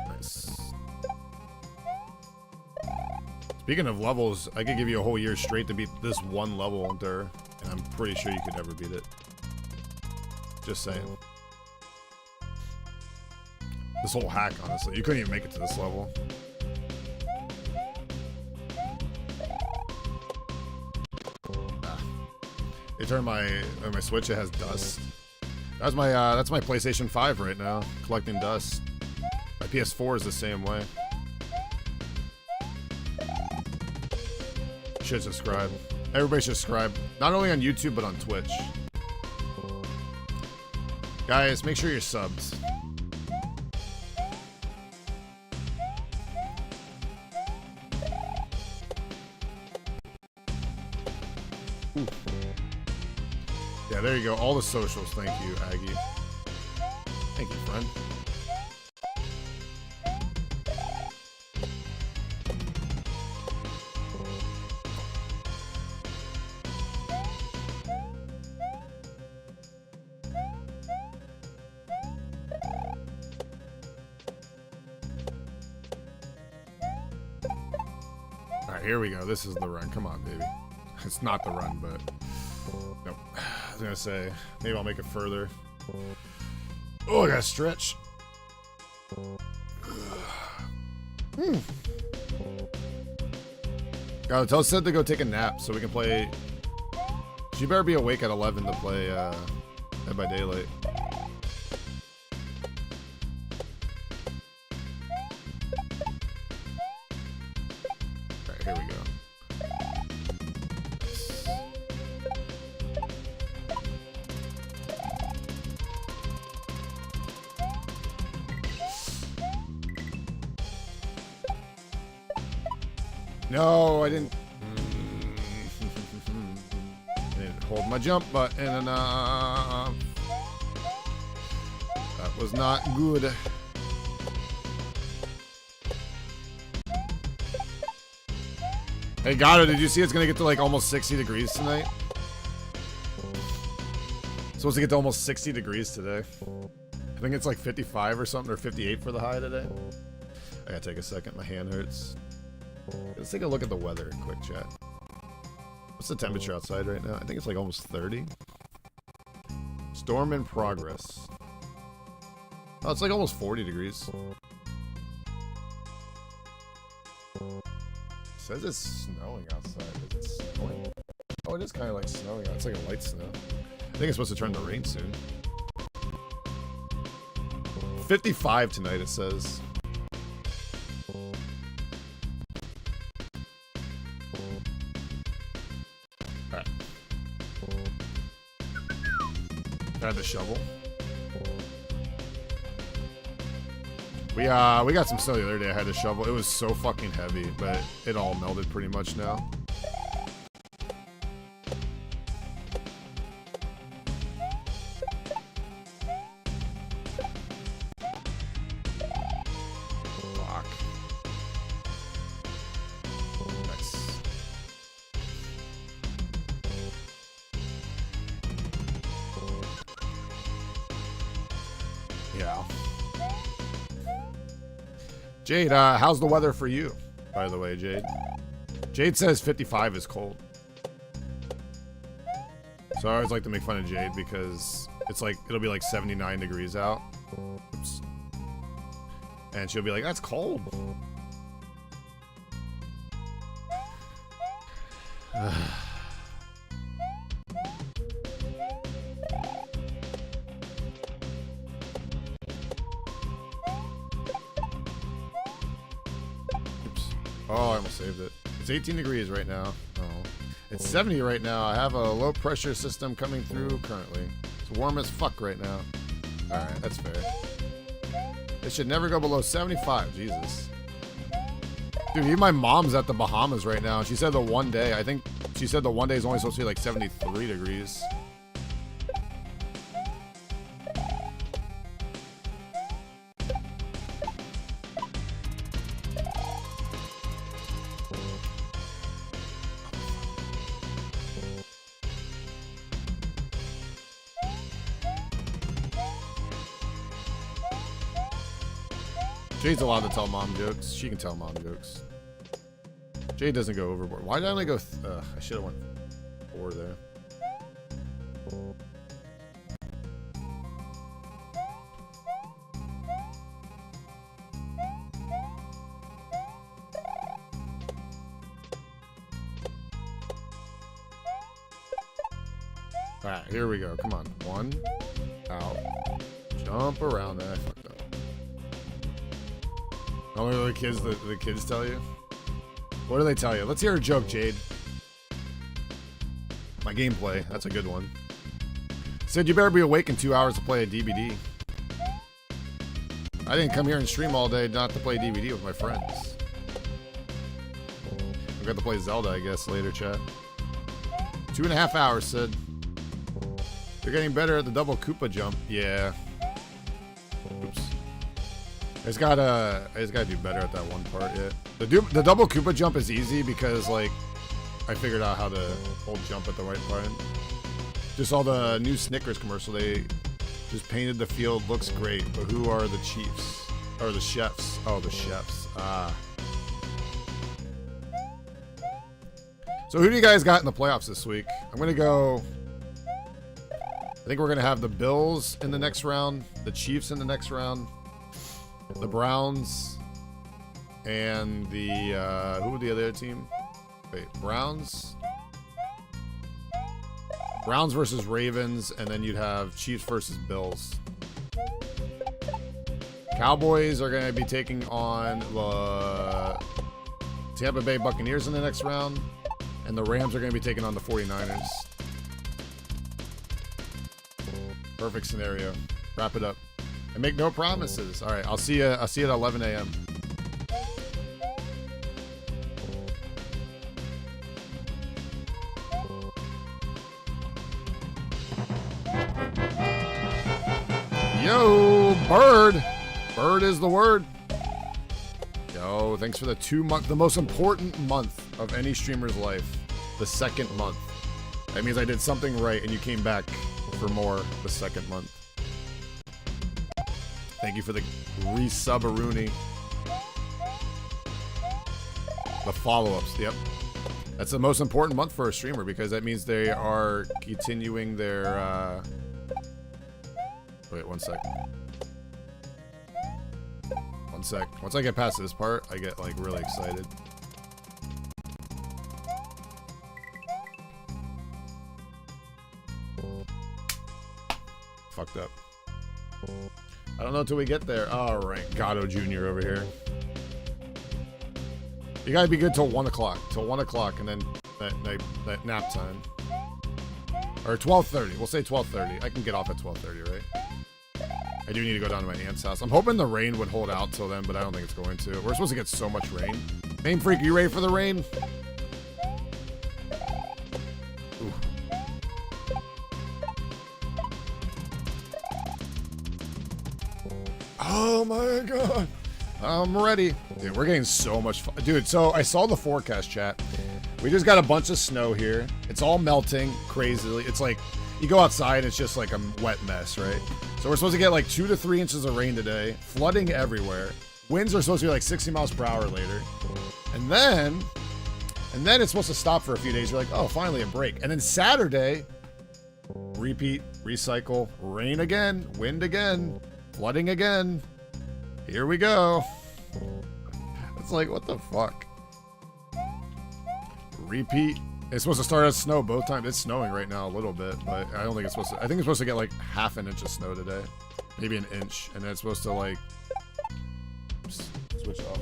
B: Nice. Speaking of levels, I could give you a whole year straight to beat this one level, Dur, and I'm pretty sure you could never beat it. Just saying. This whole hack, honestly. You couldn't even make it to this level. They turned my Switch. It has dust. That's my PlayStation 5 right now, collecting dust. My PS4 is the same way. Should subscribe. Everybody should subscribe. Not only on YouTube, but on Twitch. Guys, make sure you're subs. Ooh. Yeah, there you go. All the socials. Thank you, Aggie. Thank you, friend. Here we go. This is the run. Come on, baby. It's not the run, but... Nope. I was gonna say, maybe I'll make it further. Oh, I gotta stretch. Gotta tell Sid to go take a nap so we can play... She better be awake at 11 to play Dead by Daylight. Here we go. No, I didn't. I didn't hold my jump button enough. That was not good. Hey, Gato, did you see it's gonna get to like almost 60 degrees tonight? Supposed to get to almost 60 degrees today. I think it's like 55 or something, or 58 for the high today. I gotta take a second, my hand hurts. Let's take a look at the weather, quick chat. What's the temperature outside right now? I think it's like almost 30. Storm in progress. Oh, it's like almost 40 degrees. It says it's snowing outside. Is it snowing? Oh, it is kind of like snowing out. It's like a light snow. I think it's supposed to turn to rain soon. 55 tonight, it says. Alright. I had the shovel. We got some snow the other day. I had to shovel. It was so fucking heavy, but it all melted pretty much now. Fuck. Nice. Yeah. Jade, how's the weather for you, by the way, Jade? Jade says 55 is cold. So I always like to make fun of Jade because it's like, it'll be like 79 degrees out. Oops. And she'll be like, that's cold. Oh, I almost saved it. It's 18 degrees right now. Oh. It's 70 right now. I have a low pressure system coming through currently. It's warm as fuck right now. Alright, that's fair. It should never go below 75. Jesus. Dude, even my mom's at the Bahamas right now. She said the one day, I think she said the one day is only supposed to be like 73 degrees. Jade's allowed to tell mom jokes. She can tell mom jokes. Jade doesn't go overboard. Why did I only go... I should have went 4 there. All right, here we go. Come on. One, out, jump around that. I fucked up. Only the kids tell you? What do they tell you? Let's hear a joke, Jade. My gameplay, that's a good one. Said you better be awake in 2 hours to play a DVD. I didn't come here and stream all day not to play DVD with my friends. I've got to play Zelda, I guess, later, chat. 2.5 hours, Sid. You're getting better at the double Koopa jump. Yeah. Oops. I just gotta do better at that one part yet. The double Koopa jump is easy because, like, I figured out how to hold jump at the right part. Just saw the new Snickers commercial. They just painted the field. Looks great. But who are the chiefs? Or the chefs? Oh, the chefs. Ah. So who do you guys got in the playoffs this week? I'm going to go... I think we're going to have the Bills in the next round. The Chiefs in the next round. The Browns. And the... who would the other team? Wait, Browns? Browns versus Ravens, and then you'd have Chiefs versus Bills. Cowboys are going to be taking on the Tampa Bay Buccaneers in the next round, and the Rams are going to be taking on the 49ers. Perfect scenario. Wrap it up. And make no promises. All right, I'll see you at 11 a.m. Yo, Bird. Bird is the word. Yo, thanks for the 2 month, the most important month of any streamer's life. The second month. That means I did something right and you came back for more the second month. Thank you for the resub-a-rooney. The follow-ups, yep. That's the most important month for a streamer because that means they are continuing their, wait, 1 sec. 1 sec. Once I get past this part, I get, like, really excited. Fucked up. I don't know till we get there. All right, Gatto Jr. over here. You gotta be good till 1 o'clock. Till 1 o'clock, and then that nap time. Or 12:30. We'll say 12:30. I can get off at 12:30, right? I do need to go down to my aunt's house. I'm hoping the rain would hold out till then, but I don't think it's going to. We're supposed to get so much rain. Main Freak, are you ready for the rain? Ooh. Oh my god. I'm ready. Dude, we're getting so much fun. Dude, so I saw the forecast, chat. We just got a bunch of snow here. It's all melting crazily. It's like, you go outside, it's just like a wet mess, right? So we're supposed to get like 2 to 3 inches of rain today. Flooding everywhere. Winds are supposed to be like 60 miles per hour later. And then it's supposed to stop for a few days. You're like, oh, finally a break. And then Saturday, repeat, recycle, rain again, wind again, flooding again. Here we go. It's like, what the fuck? Repeat. It's supposed to start as snow both times. It's snowing right now a little bit, but I don't think it's supposed to. I think it's supposed to get like half an inch of snow today. Maybe an inch. And then it's supposed to like switch off.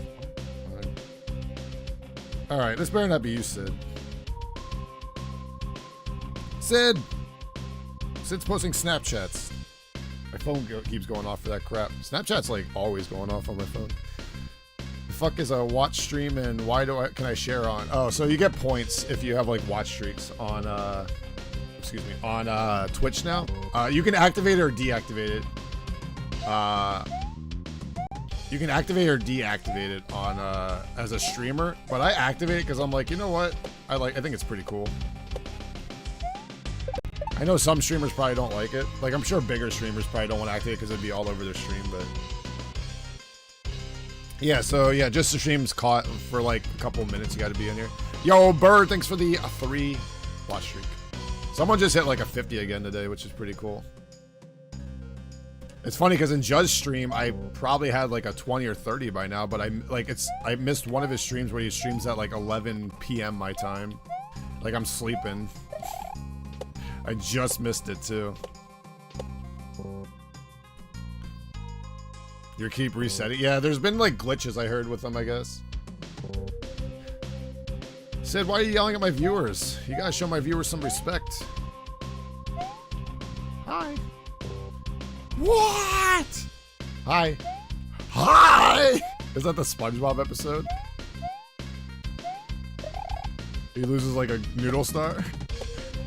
B: All right, this better not be you, Sid. Sid's posting Snapchats. My phone keeps going off for that crap. Snapchat's like always going off on my phone. The fuck is a watch stream and why can I share on? Oh, so you get points if you have like watch streaks on on Twitch now. You can activate it or deactivate it. You can activate or deactivate it on as a streamer, but I activate it because I'm like, you know what? I think it's pretty cool. I know some streamers probably don't like it. Like, I'm sure bigger streamers probably don't want to activate it because it'd be all over their stream, but... Yeah, so, yeah, just the stream's caught for, like, a couple of minutes. You got to be in here. Yo, Bird, thanks for the 3 watch streak. Someone just hit, like, a 50 again today, which is pretty cool. It's funny because in Judge's stream, I probably had, like, a 20 or 30 by now, but I missed one of his streams where he streams at, like, 11 p.m. my time. Like, I'm sleeping. I just missed it too. You keep resetting. Yeah, there's been like glitches I heard with them, I guess. Sid, why are you yelling at my viewers? You gotta show my viewers some respect. Hi. What? Hi. Hi! Is that the SpongeBob episode? He loses like a noodle star?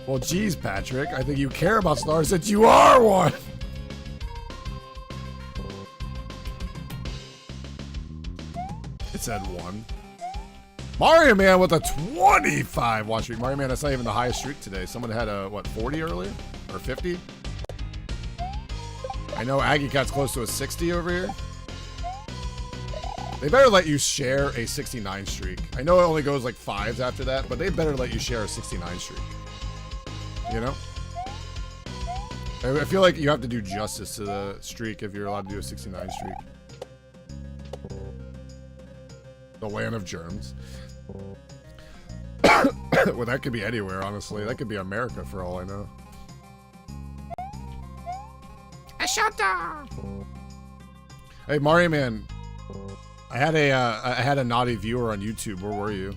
B: Well, geez, Patrick, I think you care about stars since you are one! It said 1. Mario Man with a 25 watch streak. Mario Man, that's not even the highest streak today. Someone had a, what, 40 earlier? Or 50? I know Aggie Cat's close to a 60 over here. They better let you share a 69 streak. I know it only goes like 5s after that, but they better let you share a 69 streak. You know? I feel like you have to do justice to the streak if you're allowed to do a 69 streak. The land of germs. Well, that could be anywhere, honestly. That could be America for all I know. Ashota! Hey, Mario Man. I had a naughty viewer on YouTube. Where were you?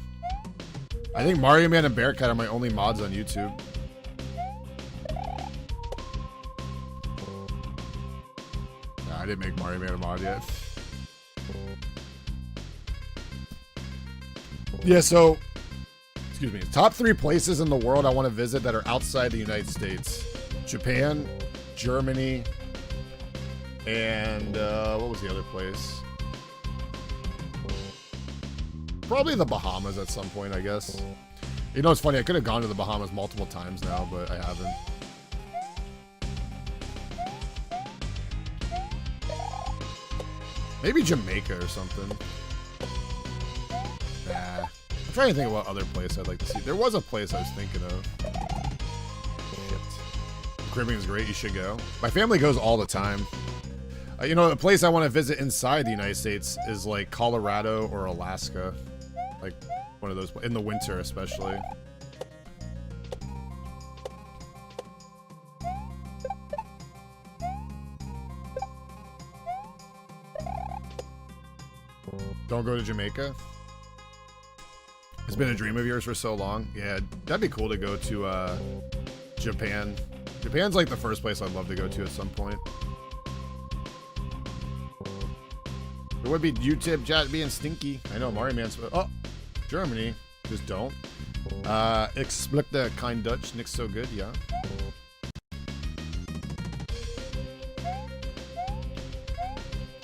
B: I think Mario Man and Bearcat are my only mods on YouTube. Nah, I didn't make Mario Man a mod yet. Yeah, so, excuse me. Top 3 places in the world I want to visit that are outside the United States. Japan, Germany, and what was the other place? Probably the Bahamas at some point, I guess. You know, it's funny. I could have gone to the Bahamas multiple times now, but I haven't. Maybe Jamaica or something. Nah. I'm trying to think of what other place I'd like to see. There was a place I was thinking of. Shit. Caribbean is great. You should go. My family goes all the time. You know, the place I want to visit inside the United States is like Colorado or Alaska. Like one of those, in the winter especially. Don't go to Jamaica? It's been a dream of yours for so long. Yeah, that'd be cool to go to Japan. Japan's like the first place I'd love to go to at some point. It would be YouTube chat being stinky. I know Mario Man's. Oh, Germany. Just don't. Explick the kind Dutch. Nick's so good, yeah.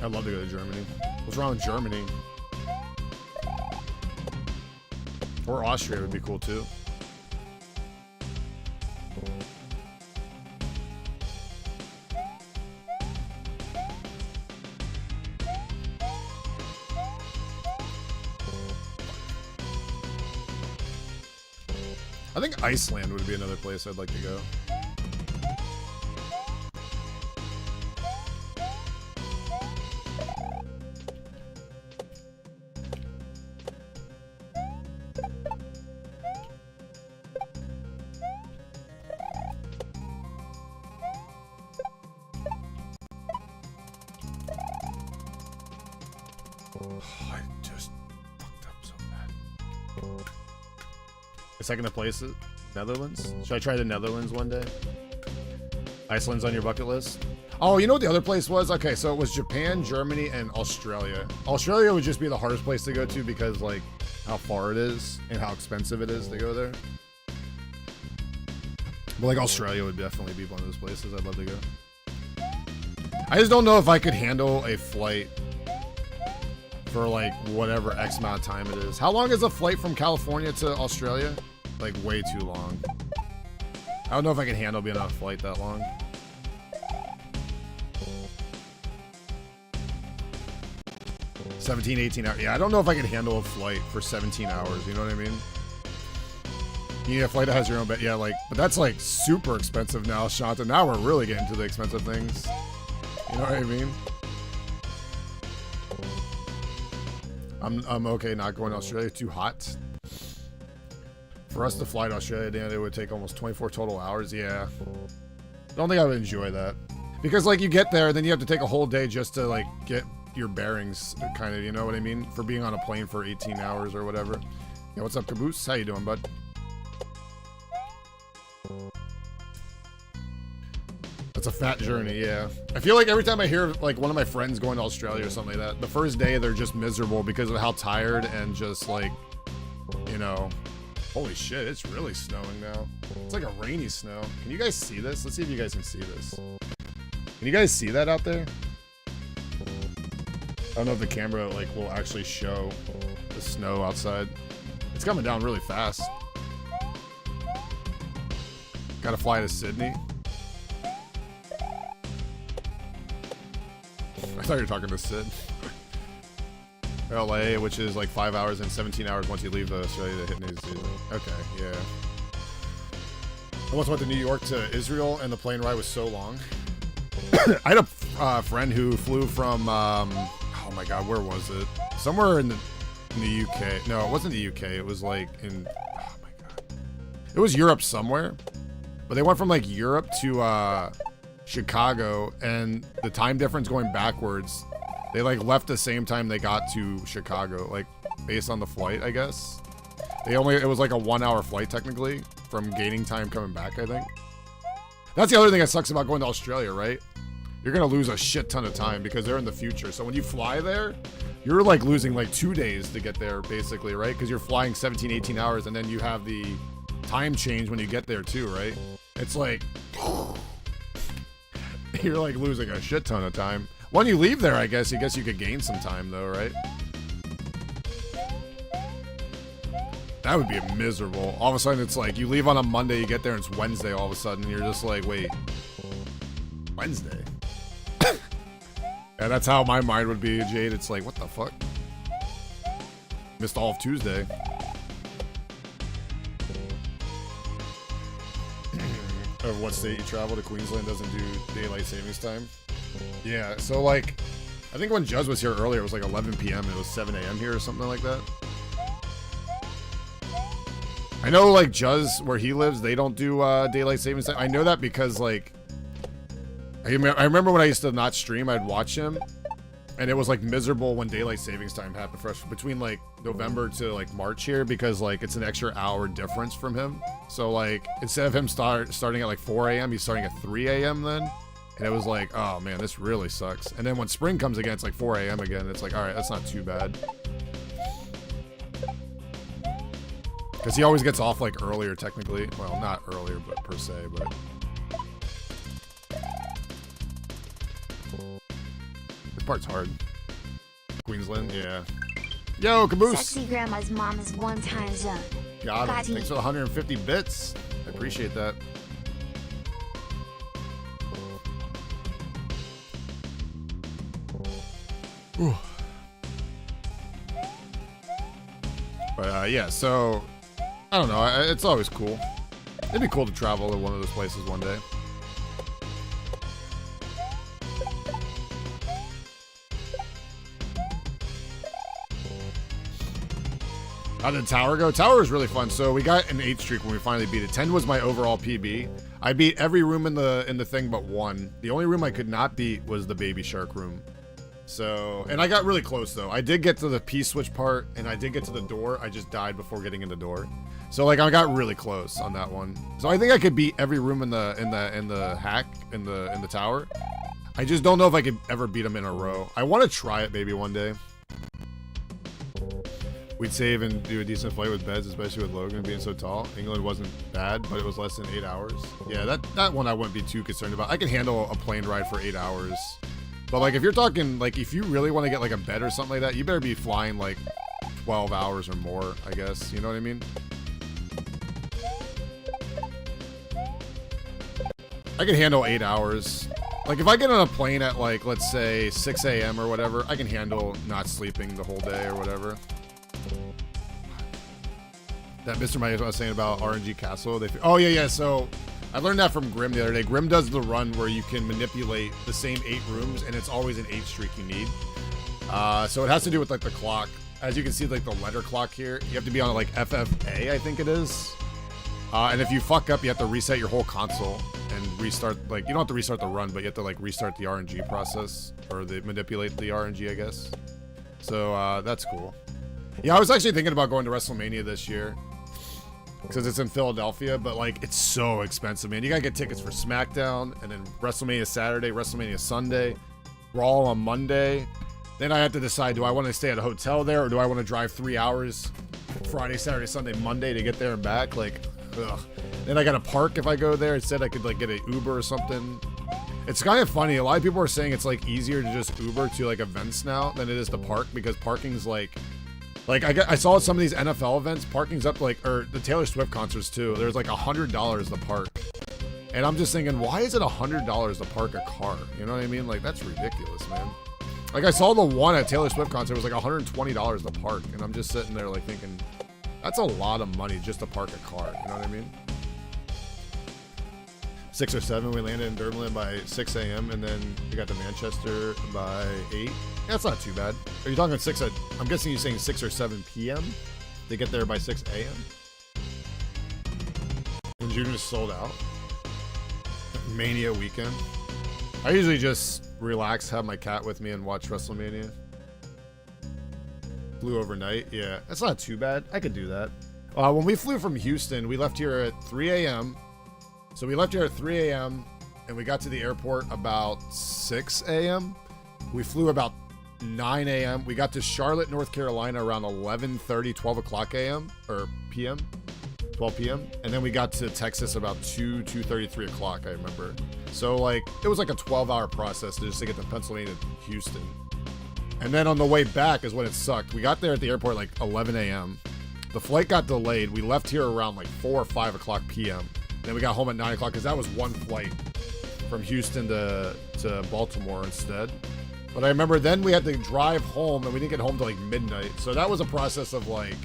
B: I'd love to go to Germany. What's wrong with Germany? Or Austria would be cool too. I think Iceland would be another place I'd like to go. I just fucked up so bad. Second to place it, Netherlands? Should I try the Netherlands one day? Iceland's on your bucket list? Oh, you know what the other place was? Okay, so it was Japan, Germany, and Australia. Australia would just be the hardest place to go to because, like, how far it is and how expensive it is to go there. But, like, Australia would definitely be one of those places I'd love to go. I just don't know if I could handle a flight for, like, whatever X amount of time it is. How long is a flight from California to Australia? Like, way too long. I don't know if I can handle being on a flight that long. $17, 18 hours. Yeah, I don't know if I can handle a flight for 17 hours. You know what I mean? You need a flight that has your own bed. Yeah, like, but that's like super expensive now, Shanta. Now we're really getting to the expensive things. You know what I mean? I'm okay not going to Australia. Too hot. For us to fly to Australia, Dan, it would take almost 24 total hours. Yeah. Don't think I would enjoy that. Because, like, you get there, then you have to take a whole day just to, like, get your bearings, kind of, you know what I mean? For being on a plane for 18 hours or whatever. Yeah, what's up, Caboose? How you doing, bud? That's a fat journey, yeah. I feel like every time I hear, like, one of my friends going to Australia or something like that, the first day they're just miserable because of how tired and just, like, you know... Holy shit, it's really snowing now. It's like a rainy snow. Can you guys see this? Let's see if you guys can see this. Can you guys see that out there? I don't know if the camera, like, will actually show the snow outside. It's coming down really fast. Gotta fly to Sydney. I thought you were talking to Sid. LA, which is like 5 hours and 17 hours once you leave Australia to hit New Zealand. Okay, yeah. I once went to New York to Israel and the plane ride was so long. I had a friend who flew from, oh my god, where was it? Somewhere in the UK. No, it wasn't the UK. It was like in, oh my god. It was Europe somewhere. But they went from like Europe to Chicago, and the time difference going backwards, they like left the same time they got to Chicago, like based on the flight, I guess. It was like a 1 hour flight technically from gaining time coming back, I think. That's the other thing that sucks about going to Australia, right? You're gonna lose a shit ton of time because they're in the future. So when you fly there, you're like losing like 2 days to get there basically, right? Because you're flying 17, 18 hours and then you have the time change when you get there too, right? It's like, you're like losing a shit ton of time. When you leave there, I guess you could gain some time though, right? That would be miserable. All of a sudden it's like, you leave on a Monday, you get there and it's Wednesday all of a sudden, and you're just like, wait, Wednesday? Yeah, that's how my mind would be, Jade. It's like, what the fuck? Missed all of Tuesday. Of what state you travel to. Queensland doesn't do daylight savings time. Yeah, so like, I think when Juz was here earlier, it was like 11 p.m. and it was 7 a.m. here or something like that. I know like Juz, where he lives, they don't do daylight savings time. I know that because like, I remember when I used to not stream, I'd watch him, and it was like miserable when daylight savings time happened for us between like November to like March here, because like it's an extra hour difference from him. So like, instead of him starting at like 4 a.m., he's starting at 3 a.m. then. And it was like, oh man, this really sucks. And then when spring comes again, it's like 4 a.m. again. It's like, all right, that's not too bad. Because he always gets off like earlier technically. Well, not earlier, but per se, but. This part's hard. Queensland, yeah. Yo, Caboose!
C: Sexy grandma's mom is 1 time zone.
B: Got it. Thanks for the 150 bits. I appreciate that. Ooh. But yeah, so I don't know. It's always cool. It'd be cool to travel to one of those places one day. How did Tower go? Tower was really fun. So we got an 8 streak when we finally beat it. 10 was my overall PB. I beat every room in the thing but 1. The only room I could not beat was the baby shark room. So, and I got really close though. I did get to the P-switch part, and I did get to the door. I just died before getting in the door. So like, I got really close on that one. So I think I could beat every room in the hack in the tower. I just don't know if I could ever beat them in a row. I want to try it maybe one day. We'd save and do a decent flight with beds, especially with Logan being so tall. England wasn't bad, but it was less than 8 hours. Yeah, that one I wouldn't be too concerned about. I can handle a plane ride for 8 hours. But like, if you're talking, like, if you really want to get like a bed or something like that, you better be flying like 12 hours or more, I guess. You know what I mean? I can handle 8 hours. Like, if I get on a plane at like, let's say 6 a.m. or whatever, I can handle not sleeping the whole day or whatever. That Mr. Mike was saying about RNG Castle. Oh yeah. So I learned that from Grim the other day. Grim does the run where you can manipulate the same 8 rooms, and it's always an 8 streak you need. So it has to do with like the clock. As you can see, like the letter clock here, you have to be on like FFA, I think it is. And if you fuck up, you have to reset your whole console and restart. Like, you don't have to restart the run, but you have to like restart the RNG process, or manipulate the RNG, I guess. So that's cool. Yeah, I was actually thinking about going to WrestleMania this year because it's in Philadelphia, but like it's so expensive, man. You gotta get tickets for SmackDown, and then WrestleMania Saturday, WrestleMania Sunday, Raw on Monday. Then I have to decide, do I want to stay at a hotel there, or do I want to drive 3 hours Friday, Saturday, Sunday, Monday to get there and back? Like, ugh. Then I gotta park if I go there. Instead, I could like get an Uber or something. It's kind of funny. A lot of people are saying it's like easier to just Uber to like events now than it is to park, because parking's like I saw some of these NFL events, parking's up like, or the Taylor Swift concerts too. There's like $100 to park, and I'm just thinking, why is it $100 to park a car? You know what I mean? Like, that's ridiculous, man. Like, I saw the one at Taylor Swift concert, it was like $120 to park, and I'm just sitting there like thinking, that's a lot of money just to park a car. You know what I mean? 6 or 7, we landed in Durban by 6 a.m. and then we got to Manchester by 8. That's not too bad. Are you talking 6 at, I'm guessing you're saying 6 or 7 p.m. to get there by 6 a.m. And June is sold out. Mania weekend. I usually just relax, have my cat with me, and watch WrestleMania. Flew overnight. Yeah, that's not too bad. I could do that. When we flew from Houston, we left here at 3 a.m. So we left here at 3 a.m. and we got to the airport about 6 a.m. We flew about 9 a.m. We got to Charlotte, North Carolina around 11:30, 12 o'clock a.m. or p.m. 12 p.m. And then we got to Texas about 2:30, 3 o'clock, I remember. So like, it was like a 12-hour process just to get to Pennsylvania to Houston. And then on the way back is when it sucked. We got there at the airport like 11 a.m. The flight got delayed. We left here around like 4 or 5 o'clock p.m. Then we got home at 9 o'clock because that was one flight from Houston to Baltimore instead. But I remember then we had to drive home, and we didn't get home till like midnight. So that was a process of like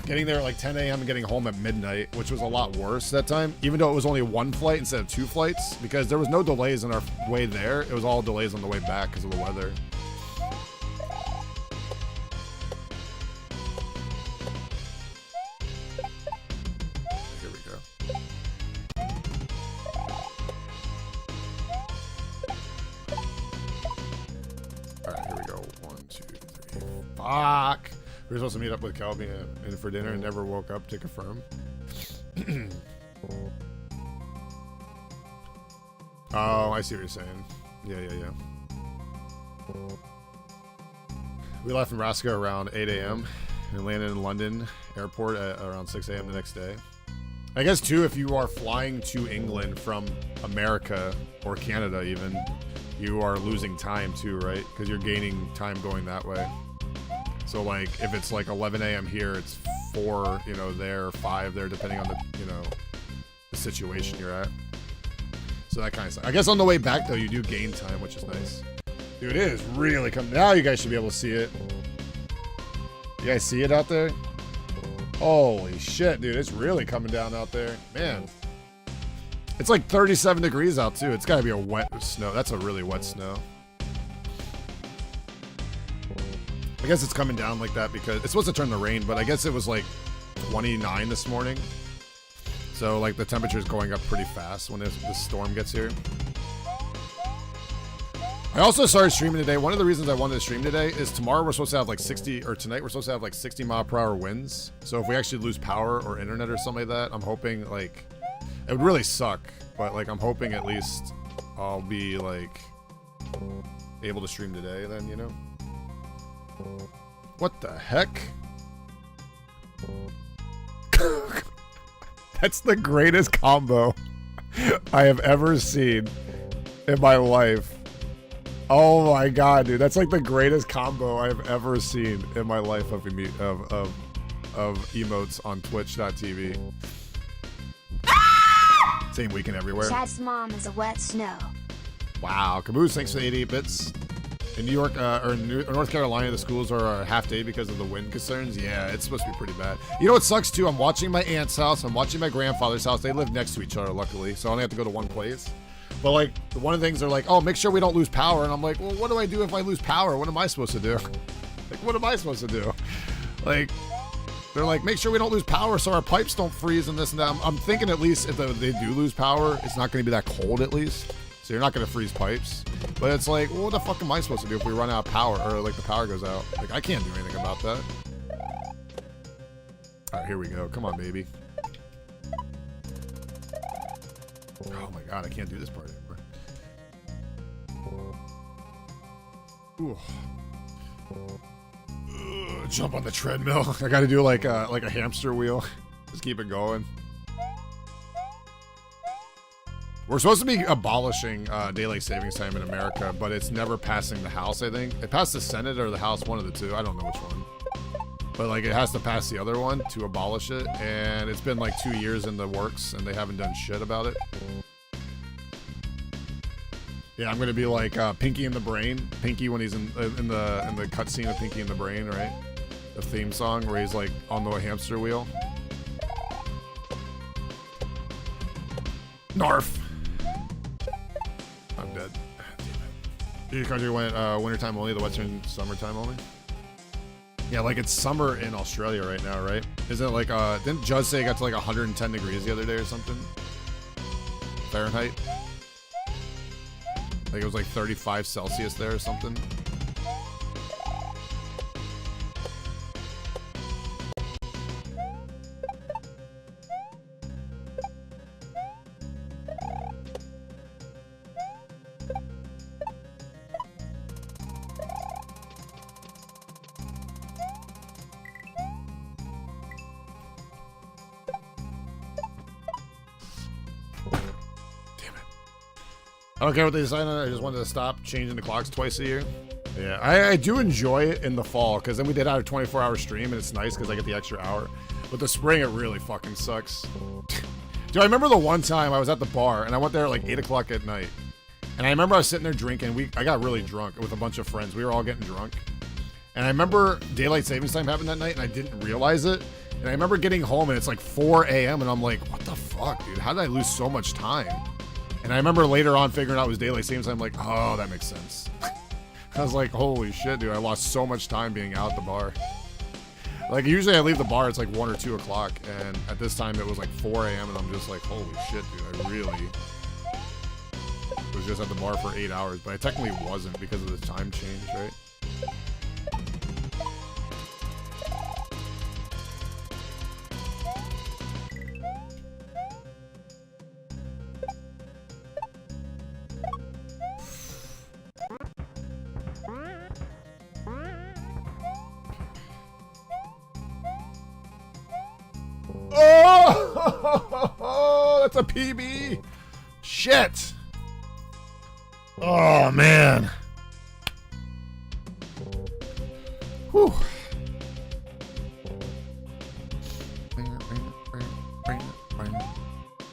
B: getting there at like 10 a.m. and getting home at midnight, which was a lot worse that time, even though it was only one flight instead of 2 flights, because there was no delays on our way there. It was all delays on the way back because of the weather. Here we go. All right, here we go. 1, 2, 3. Fuck. We were supposed to meet up with Kelby and for dinner and never woke up to confirm. Oh, I see what you're saying. Yeah. We left Nebraska around 8 a.m. and landed in London airport at around 6 a.m. the next day. I guess, too, if you are flying to England from America or Canada even, you are losing time, too, right? Because you're gaining time going that way. So, like, if it's like 11 a.m. here, it's 4, there, 5 there, depending on the, the situation you're at. So that kind of stuff. I guess on the way back, though, you do gain time, which is nice. Dude, it is really coming. Now you guys should be able to see it. You guys see it out there? Holy shit, dude. It's really coming down out there. Man. It's like 37 degrees out, too. It's got to be a wet snow. That's a really wet snow. I guess it's coming down like that because it's supposed to turn to rain, but I guess it was like 29 this morning. So like the temperature is going up pretty fast when this storm gets here. I also started streaming today. One of the reasons I wanted to stream today is tomorrow we're supposed to have like 60, or tonight we're supposed to have like 60 mile per hour winds. So if we actually lose power or internet or something like that, I'm hoping like, it would really suck, but like I'm hoping at least I'll be like able to stream today then, What the heck? That's the greatest combo I have ever seen in my life. Oh my god, dude. That's like the greatest combo I have ever seen in my life of emotes on twitch.tv. Same weekend everywhere.
C: Chad's mom is a wet snow.
B: Wow. Caboose, thanks for the 88 bits. In New York, or North Carolina, the schools are a half day because of the wind concerns. Yeah, it's supposed to be pretty bad. You know what sucks too? I'm watching my aunt's house. I'm watching my grandfather's house. They live next to each other, luckily, so I only have to go to one place. But like, one of the things they're like, oh, make sure we don't lose power. And I'm like, well, what do I do if I lose power? What am I supposed to do? Like, what am I supposed to do? Like, They're like, make sure we don't lose power so our pipes don't freeze and this and that. I'm thinking at least if they do lose power, it's not going to be that cold at least. So you're not going to freeze pipes. But it's like, well, what the fuck am I supposed to do if we run out of power or like the power goes out? Like, I can't do anything about that. All right, here we go. Come on, baby. Oh my god, I can't do this part anymore. Ooh. Jump on the treadmill. I gotta do like a hamster wheel. Just keep it going. We're supposed to be abolishing daylight savings time in America, but it's never passing the House, I think. It passed the Senate or the House, one of the two. I don't know which one. But like it has to pass the other one to abolish it, and it's been like 2 years in the works, and they haven't done shit about it. Yeah, I'm gonna be like Pinky in the Brain. Pinky when he's in the cutscene of Pinky in the Brain, right? The theme song where he's like on the hamster wheel. Narf. I'm dead. Damn it. Your country went wintertime only, the Western summertime only. Yeah, like it's summer in Australia right now, right? Isn't it like didn't Judge say it got to like 110 degrees the other day or something? Fahrenheit? Like it was like 35 Celsius there or something. I don't care what they decide on. I just wanted to stop changing the clocks twice a year. Yeah, I do enjoy it in the fall because then we did out a 24-hour stream and it's nice because I get the extra hour. But the spring, it really fucking sucks. Dude, I remember the one time I was at the bar and I went there at like 8 o'clock at night. And I remember I was sitting there drinking. I got really drunk with a bunch of friends. We were all getting drunk. And I remember daylight savings time happened that night and I didn't realize it. And I remember getting home and it's like 4 a.m. and I'm like, what the fuck, dude? How did I lose so much time? And I remember later on figuring out it was daylight savings time. I'm like, oh, that makes sense. I was like, holy shit, dude. I lost so much time being out at the bar. Like, usually I leave the bar, it's like 1 or 2 o'clock. And at this time, it was like 4 a.m. And I'm just like, holy shit, dude. I really was just at the bar for 8 hours. But I technically wasn't because of the time change, right? Oh, that's a PB. Shit. Oh, man. Whew.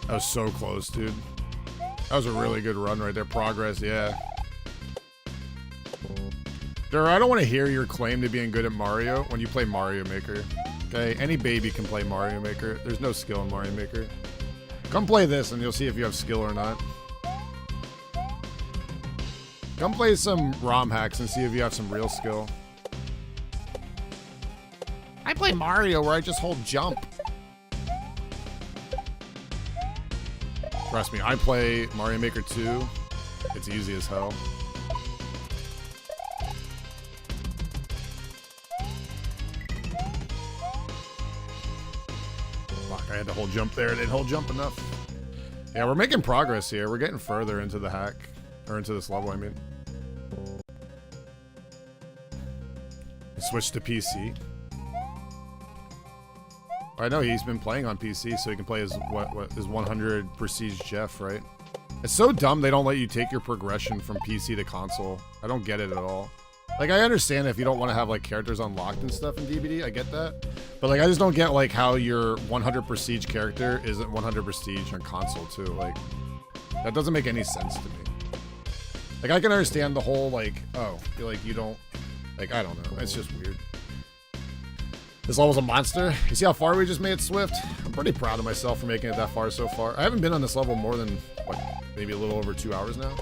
B: That was so close, dude. That was a really good run right there. Progress, yeah. Dur, I don't want to hear your claim to being good at Mario when you play Mario Maker. Okay, any baby can play Mario Maker. There's no skill in Mario Maker. Come play this and you'll see if you have skill or not. Come play some ROM hacks and see if you have some real skill. I play Mario where I just hold jump. Trust me, I play Mario Maker 2. It's easy as hell. I had to hold jump there. I didn't hold jump enough. Yeah, we're making progress here. We're getting further into the hack. Or into this level, I mean. Switch to PC. I know he's been playing on PC, so he can play his, his 100 Prestige Jeff, right? It's so dumb they don't let you take your progression from PC to console. I don't get it at all. Like, I understand if you don't want to have, like, characters unlocked and stuff in DBD. I get that. But, like, I just don't get, like, how your 100 Prestige character isn't 100 Prestige on console, too. Like, that doesn't make any sense to me. Like, I can understand the whole, like, oh, like, you don't... Like, I don't know. It's just weird. This level's a monster. You see how far we just made Swift? I'm pretty proud of myself for making it that far so far. I haven't been on this level more than, what, maybe a little over 2 hours now?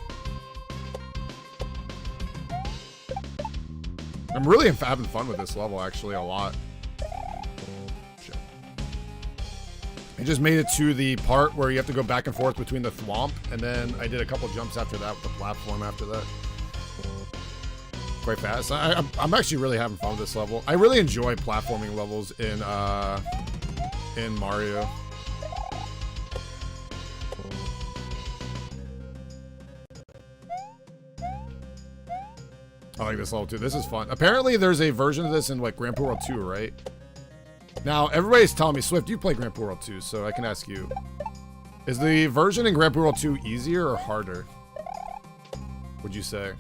B: I'm really having fun with this level, actually, a lot. I just made it to the part where you have to go back and forth between the thwomp, and then I did a couple jumps after that with the platform after that. Quite fast. I'm actually really having fun with this level. I really enjoy platforming levels in Mario. I like this level too. This is fun. Apparently there's a version of this in like Grand Poo World 2, right? Now everybody's telling me, Swift, you play Grand Poo World 2, so I can ask you. Is the version in Grand Poo World 2 easier or harder? Would you say?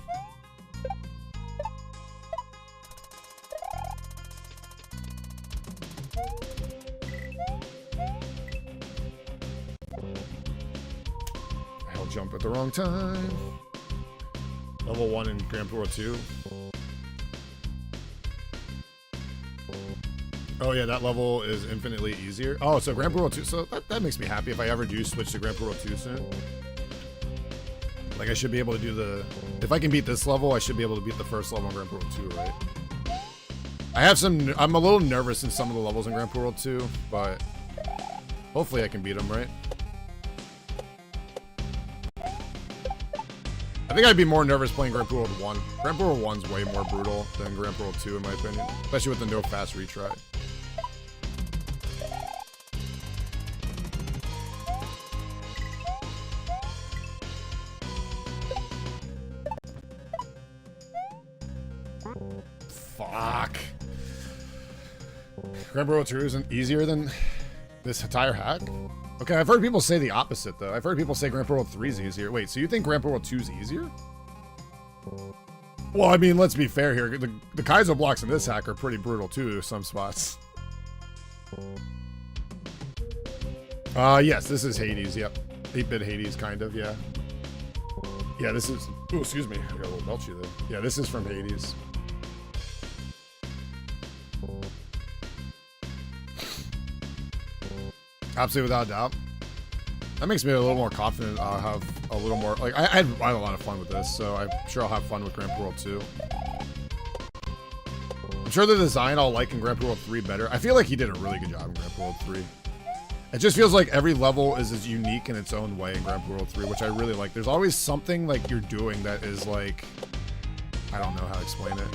B: I'll jump at the wrong time. Level 1 in Grand Poo World 2. Oh yeah, that level is infinitely easier. Oh, so Grand Poo World 2, so that makes me happy if I ever do switch to Grand Poo World 2 soon. Like I should be able to do the, if I can beat this level, I should be able to beat the first level in Grand Poo World 2, right? I'm a little nervous in some of the levels in Grand Poo World 2, but hopefully I can beat them, right? I think I'd be more nervous playing Grand Poo World 1. Grand Poo World 1's way more brutal than Grand Poo World 2 in my opinion. Especially with the no fast retry. Fuck. Grand Poo World 2 isn't easier than this entire hack? Okay, I've heard people say the opposite, though. I've heard people say Grand Poo World 3 is easier. Wait, so you think Grand Poo World 2 is easier? Well, I mean, let's be fair here. The Kaizo blocks in this hack are pretty brutal, too, some spots. Yes, this is Hades, yep. 8-bit Hades, kind of, yeah. Yeah, this is... Oh, excuse me. I got a little belchy there. Yeah, this is from Hades. Absolutely, without a doubt. That makes me a little more confident. I'll have a little more, like, I had a lot of fun with this, so I'm sure I'll have fun with Grand Poo World 2. I'm sure the design I'll like in Grand Poo World 3 better. I feel like he did a really good job in Grand Poo World 3. It just feels like every level is as unique in its own way in Grand Poo World 3, which I really like. There's always something, like, you're doing that is, like, I don't know how to explain it.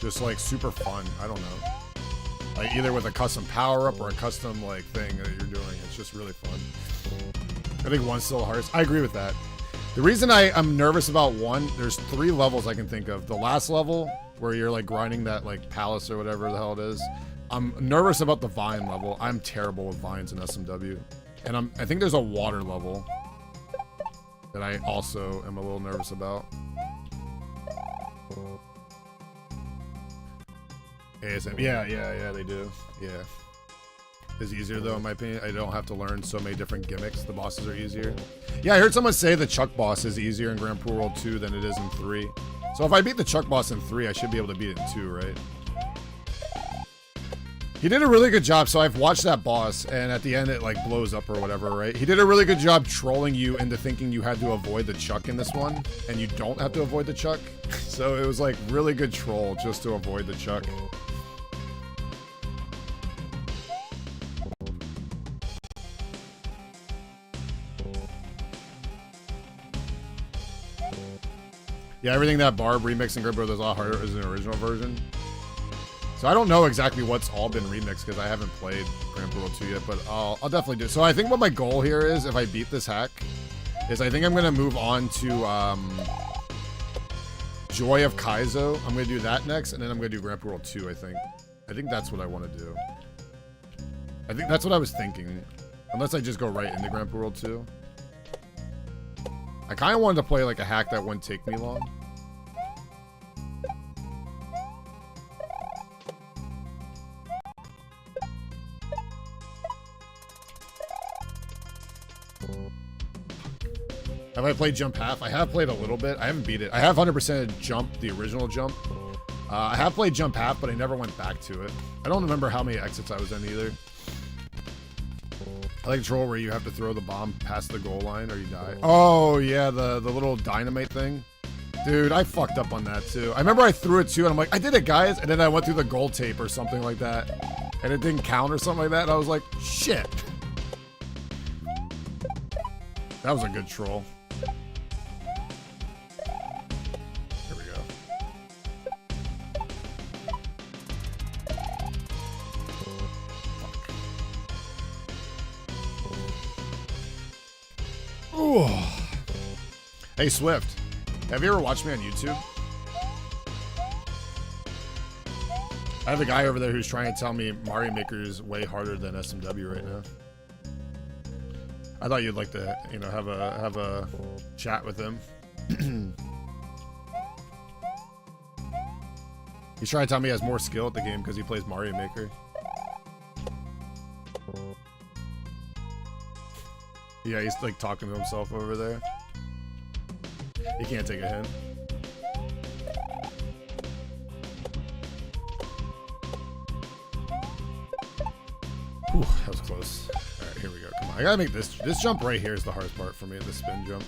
B: Just, like, super fun. I don't know. Like either with a custom power-up or a custom like thing that you're doing. It's just really fun. I think 1's still hardest. I agree with that. The reason I'm nervous about 1, there's 3 levels I can think of. The last level, where you're like grinding that like palace or whatever the hell it is. I'm nervous about the vine level. I'm terrible with vines in SMW. And I think there's a water level that I also am a little nervous about. ASM. Yeah, they do. Yeah. It's easier though, in my opinion. I don't have to learn so many different gimmicks. The bosses are easier. Yeah, I heard someone say the Chuck boss is easier in Grand Poo World 2 than it is in 3. So if I beat the Chuck boss in 3, I should be able to beat it in 2, right? He did a really good job. So I've watched that boss, and at the end it like blows up or whatever, right? He did a really good job trolling you into thinking you had to avoid the Chuck in this one, and you don't have to avoid the Chuck. So it was like really good troll just to avoid the Chuck. Yeah, everything that Barb remixed in Grand Poo World is a lot harder as an original version. So I don't know exactly what's all been remixed because I haven't played Grand Poo World 2 yet, but I'll definitely do. So I think what my goal here is, if I beat this hack, is I think I'm going to move on to Joy of Kaizo. I'm going to do that next, and then I'm going to do Grand Poo World 2, I think. I think that's what I want to do. I think that's what I was thinking. Unless I just go right into Grand Poo World 2. I kind of wanted to play like a hack that wouldn't take me long. Have I played Jump Half? I have played a little bit. I haven't beat it. I have 100% Jump, the original Jump. I have played Jump Half, but I never went back to it. I don't remember how many exits I was in either. I like Troll where you have to throw the bomb past the goal line or you die. Oh, yeah, the little dynamite thing. Dude, I fucked up on that, too. I remember I threw it, too, and I'm like, I did it, guys. And then I went through the gold tape or something like that. And it didn't count or something like that. And I was like, shit. That was a good troll. Here we go. Fuck. Ooh. Hey, Swift. Have you ever watched me on YouTube? I have a guy over there who's trying to tell me Mario Maker is way harder than SMW right now. I thought you'd like to, you know, have a chat with him. He's trying to tell me he has more skill at the game because he plays Mario Maker. Yeah, he's like talking to himself over there. He can't take a hint. Whew, that was close. Alright, here we go. Come on. I gotta make this jump right here is the hardest part for me, the spin jump.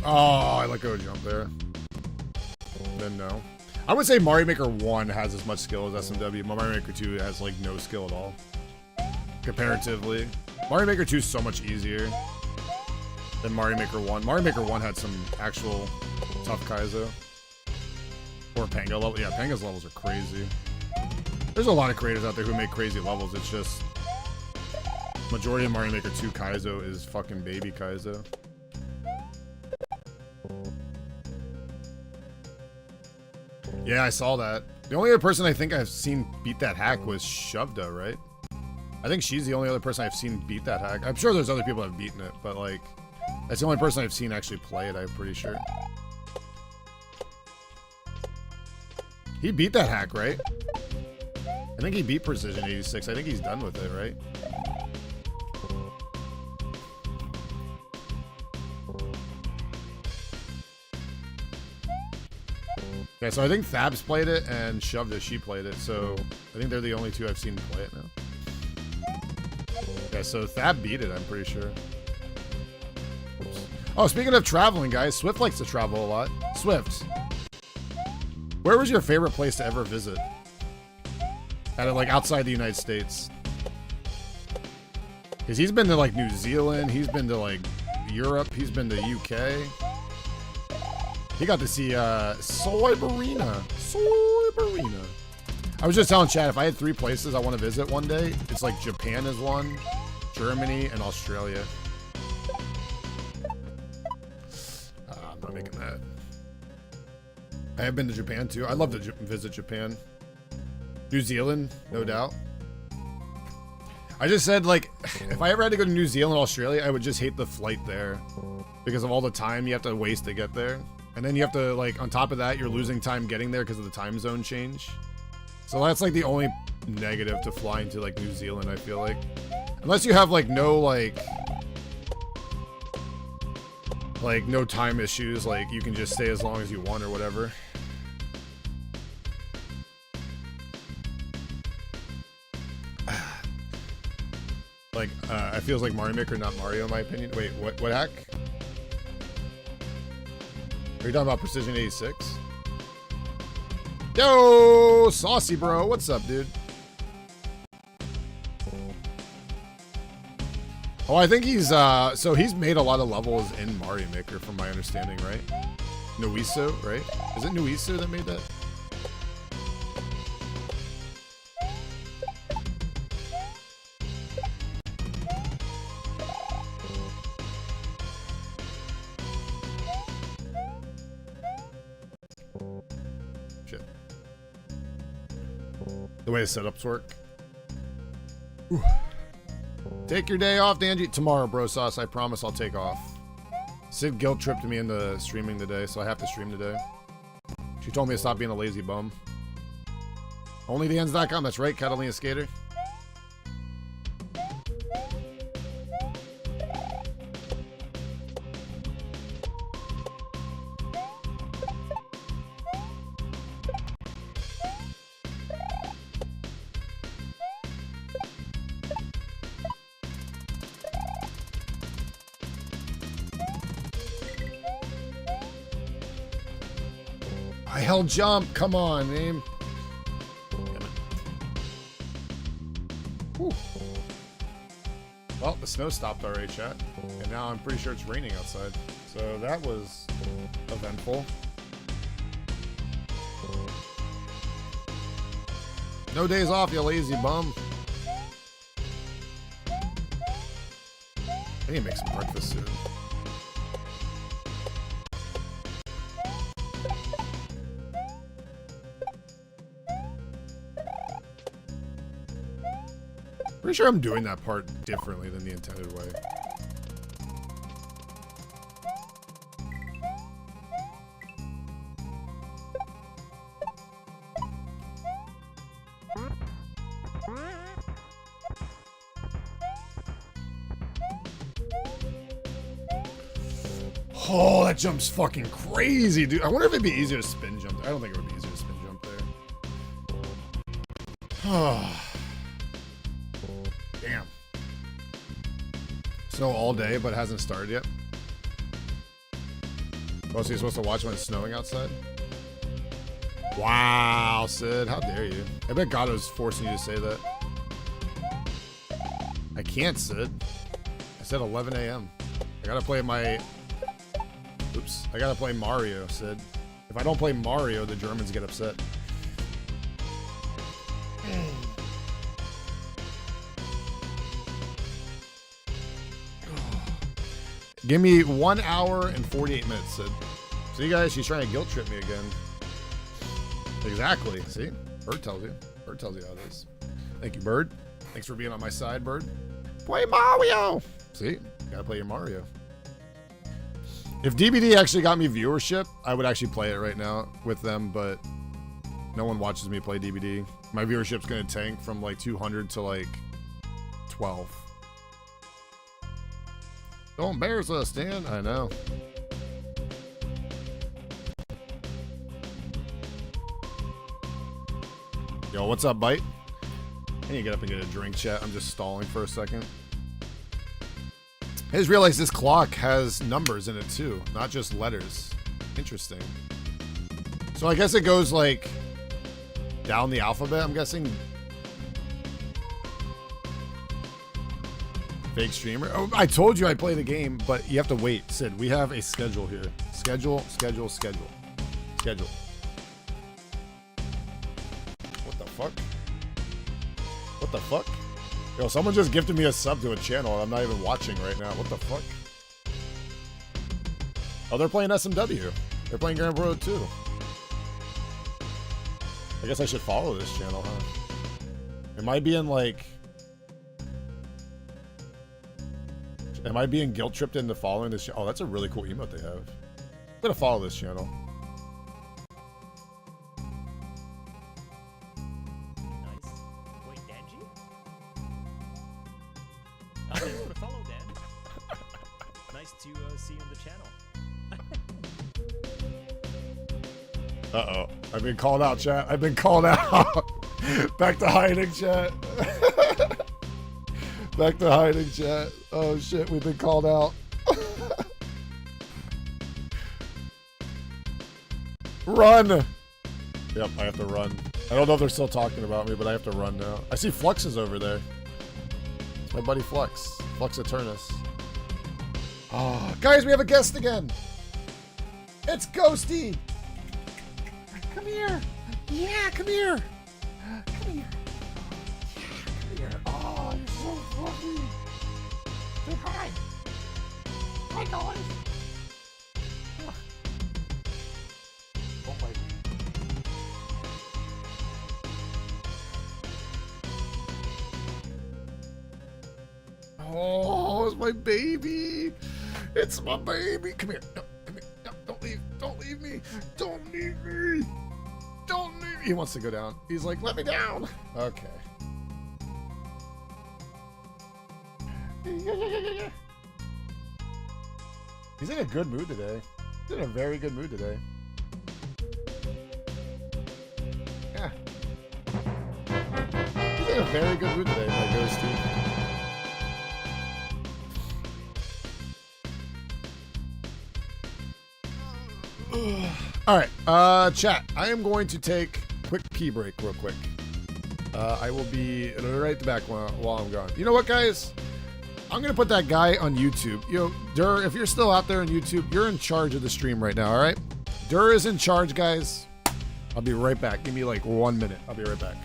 B: Oh, I let go of jump there. Then no. I would say Mario Maker 1 has as much skill as SMW. Mario Maker 2 has like no skill at all. Comparatively. Mario Maker 2 is so much easier than Mario Maker 1. Mario Maker 1 had some actual tough Kaizo. Or Panga level. Yeah, Panga's levels are crazy. There's a lot of creators out there who make crazy levels. It's just majority of Mario Maker 2 Kaizo is fucking baby Kaizo. Yeah, I saw that. The only other person I think I've seen beat that hack was Shovda, right? I think she's the only other person I've seen beat that hack. I'm sure there's other people that have beaten it, but like, that's the only person I've seen actually play it, I'm pretty sure. He beat that hack, right? I think he beat Precision 86. I think he's done with it, right? Okay, so I think Thabs played it and Shovda, she played it, so I think they're the only two I've seen play it now. Okay, so Thab beat it, I'm pretty sure. Oops. Oh, speaking of traveling, guys, Swift likes to travel a lot. Swift, where was your favorite place to ever visit? Like outside the United States? Because he's been to like New Zealand, he's been to like Europe, he's been to UK. He got to see Soyberina. Soyberina. I was just telling Chad, if I had 3 places I want to visit one day, it's like Japan is one, Germany, and Australia. I'm not making that. I have been to Japan too. I'd love to visit Japan. New Zealand, no doubt. I just said, like, if I ever had to go to New Zealand, Australia, I would just hate the flight there because of all the time you have to waste to get there. And then you have to, like, on top of that, you're losing time getting there because of the time zone change. So that's, like, the only negative to flying to, like, New Zealand, I feel like. Unless you have, like, no, like, no time issues. Like, you can just stay as long as you want or whatever. Like, it feels like Mario Maker, not Mario, in my opinion. Wait, what hack? Are you talking about Precision 86? Yo, Saucy bro, what's up, dude? Oh, I think he's, so he's made a lot of levels in Mario Maker, from my understanding, right? Nuiso, right? Is it Nuiso that made that? The way the setups work. Whew. Take your day off, Danji. Tomorrow, bro sauce. I promise I'll take off. Sid guilt tripped me into streaming today, so I have to stream today. She told me to stop being a lazy bum. OnlyTheEnds.com. That's right, Catalina Skater. I held jump. Come on, name. Damn it. Whew. Well, the snow stopped already, chat. And now I'm pretty sure it's raining outside. So that was eventful. No days off, you lazy bum. I need to make some breakfast soon. Pretty sure I'm doing that part differently than the intended way. Oh, that jump's fucking crazy, dude. I wonder if it'd be easier to spin jump. I don't think it would be easier to spin jump there. Damn. Snow all day, but it hasn't started yet. Oh, so you're supposed to watch when it's snowing outside? Wow, Sid. How dare you? I bet God was forcing you to say that. I can't, Sid. I said 11 a.m. I gotta play my... Oops. I gotta play Mario, Sid. If I don't play Mario, the Germans get upset. Give me 1 hour and 48 minutes, Sid. See, guys, she's trying to guilt trip me again. Exactly. See? Bird tells you. Bird tells you how it is. Thank you, Bird. Thanks for being on my side, Bird. Play Mario! See? Gotta play your Mario. If DBD actually got me viewership, I would actually play it right now with them, but no one watches me play DBD. My viewership's gonna tank from like 200 to like 12. Don't embarrass us, Dan. I know. Yo, what's up, Bite? I need to get up and get a drink, chat. I'm just stalling for a second. I just realized this clock has numbers in it too, not just letters. Interesting. So I guess it goes like down the alphabet, I'm guessing. Fake streamer. Oh, I told you I play the game, but you have to wait. Sid, we have a schedule here. Schedule. Schedule. What the fuck? What the fuck? Yo, someone just gifted me a sub to a channel and I'm not even watching right now. What the fuck? Oh, they're playing SMW. They're playing Grand Road 2. I guess I should follow this channel, huh? Am I being like... Am I being guilt tripped into following this channel? Oh, that's a really cool emote they have. I'm gonna follow this channel.
D: Nice. Wait, Danji? I'll be able to follow Dan. Nice to see you on the channel.
B: Uh-oh. I've been called out, chat. I've been called out. Back to hiding, chat. Back to hiding, chat. Oh, shit. We've been called out. Run! Yep, I have to run. I don't know if they're still talking about me, but I have to run now. I see Flux is over there. It's my buddy Flux. Flux Eternus. Oh, guys, we have a guest again. It's Ghosty. Come here. Yeah, come here. Come here. Yeah, come here. Oh, you're so fluffy. Say hi. Hi, guys. Oh, my. Oh, it's my baby. It's my baby. Come here. No, come here. No, don't leave. Don't leave me. Don't leave me. Don't leave me. He wants to go down. He's like, let me down. Okay. He's in a good mood today. He's in a very good mood today. Yeah. He's in a very good mood today, my ghosty. All right, chat. I am going to take a quick pee break real quick. I will be right back while I'm gone. You know what, guys? I'm going to put that guy on YouTube. You know, Dur, if you're still out there on YouTube, you're in charge of the stream right now, all right? Dur is in charge, guys. I'll be right back. Give me like 1 minute. I'll be right back.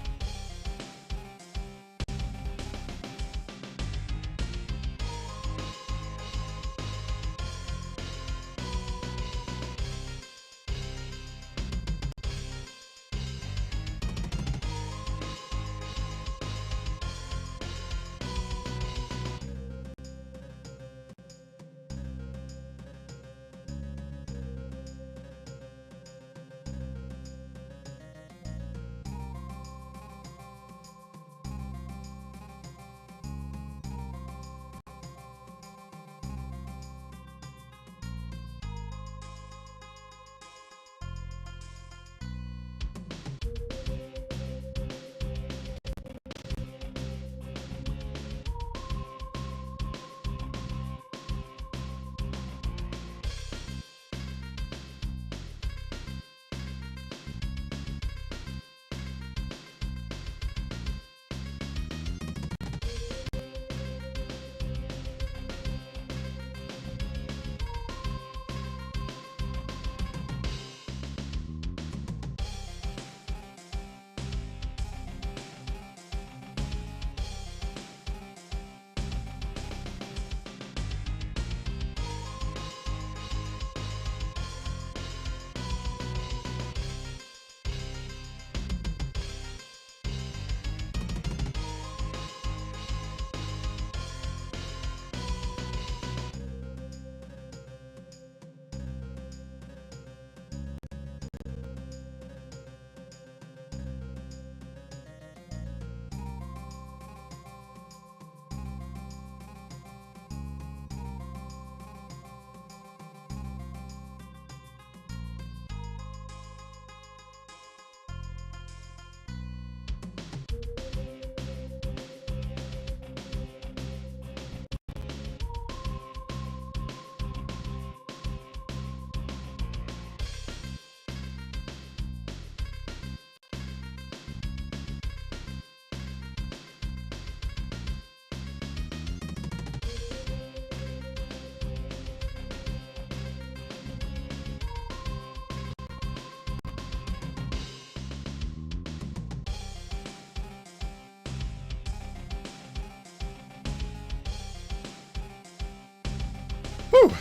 B: Whew.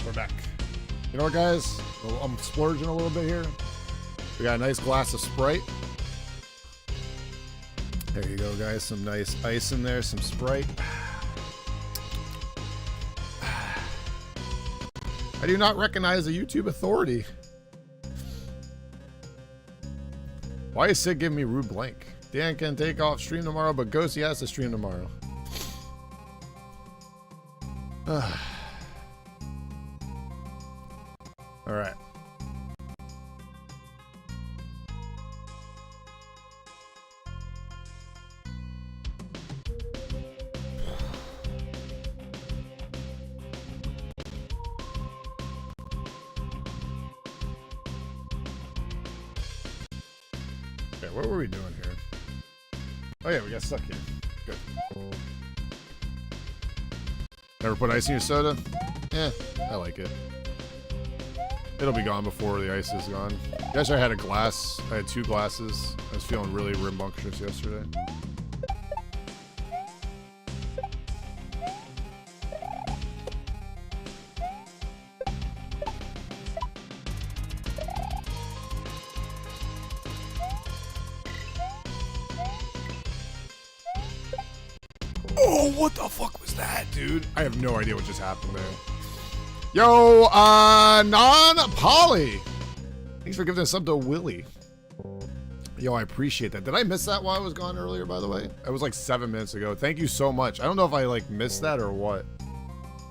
B: We're back. You know what, guys? I'm splurging a little bit here. We got a nice glass of Sprite. There you go, guys. Some nice ice in there, some Sprite. I do not recognize a YouTube authority. Why is Sid giving me rude blank? Dan can take off stream tomorrow, but Ghosty has to stream tomorrow. All right. Okay, what were we doing here? Oh yeah, we got stuck here. Good. Never put ice in your soda? Yeah, I like it. It'll be gone before the ice is gone. Yesterday I had a glass. I had 2 glasses. I was feeling really rambunctious yesterday. Oh, what the fuck was that, dude? I have no idea what just happened there. Yo, non-Polly. Thanks for giving us up to Willie. Yo, I appreciate that. Did I miss that while I was gone earlier, by the way? It was like 7 minutes ago. Thank you so much. I don't know if I like missed that or what.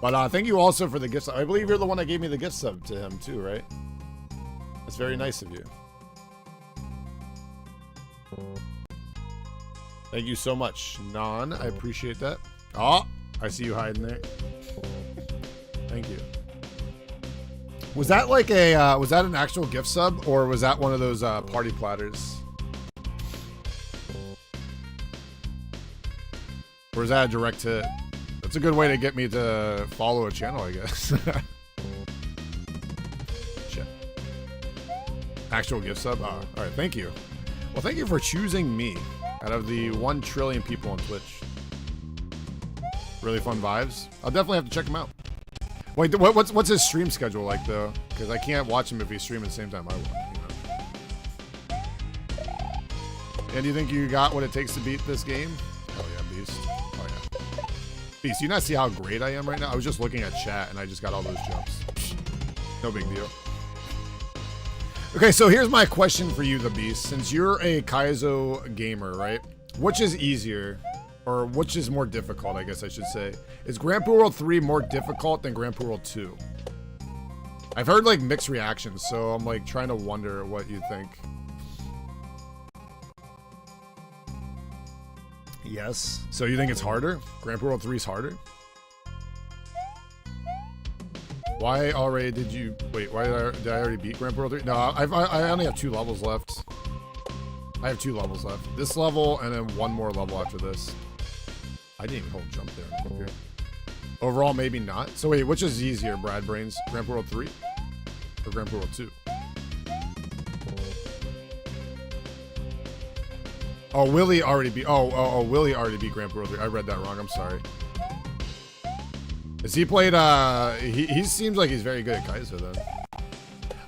B: But thank you also for the gift sub. I believe you're the one that gave me the gift sub to him too, right? That's very nice of you. Thank you so much, Non. I appreciate that. Oh, I see you hiding there. Thank you. Was that like a was that an actual gift sub, or was that one of those party platters? Or is that a direct hit? That's a good way to get me to follow a channel, I guess. Shit. Actual gift sub? Oh, alright, thank you. Well, thank you for choosing me out of the 1 trillion people on Twitch. Really fun vibes. I'll definitely have to check him out. Wait, what's his stream schedule like, though? Because I can't watch him if he's streaming at the same time I want, you know. And do you think you got what it takes to beat this game? Oh, yeah, Beast. Oh, yeah. Beast, you not see how great I am right now? I was just looking at chat, and I just got all those jumps. No big deal. Okay, so here's my question for you, the Beast. Since you're a Kaizo gamer, right? Which is easier, or which is more difficult, I guess I should say? Is Grand Poo World 3 more difficult than Grand Poo World 2? I've heard like mixed reactions, so I'm like trying to wonder what you think. Yes. So you think it's harder? Grand Poo World 3 is harder? Why already did you... Wait, why did I already beat Grand Poo World 3? No, I only have 2 levels left. I have 2 levels left. This level, and then 1 more level after this. I didn't even hold jump there. Okay. Overall, maybe not. So wait, which is easier, Brad Brains? Grand Poo World 3? Or Grand Poo World 2? Oh, Willie already beat... Willie already beat Grand Poo World 3. I read that wrong. I'm sorry. Has he played, he seems like he's very good at Kaizo then.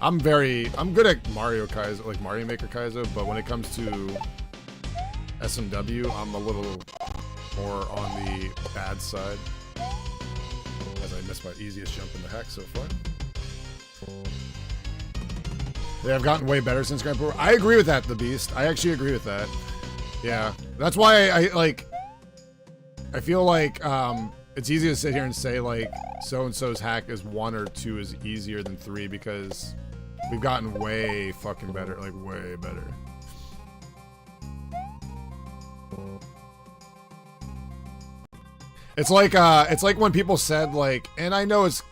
B: I'm good at Mario Kaizo, like Mario Maker Kaizo, but when it comes to SMW, I'm a little more on the bad side. As I missed my easiest jump in the hack so far. They have gotten way better since Grand Poo. I agree with that, the Beast. I actually agree with that. Yeah, that's why I feel like, it's easy to sit here and say like so-and-so's hack is 1 or 2 is easier than 3 because we've gotten way fucking better, like way better. It's like when people said like, and I know it's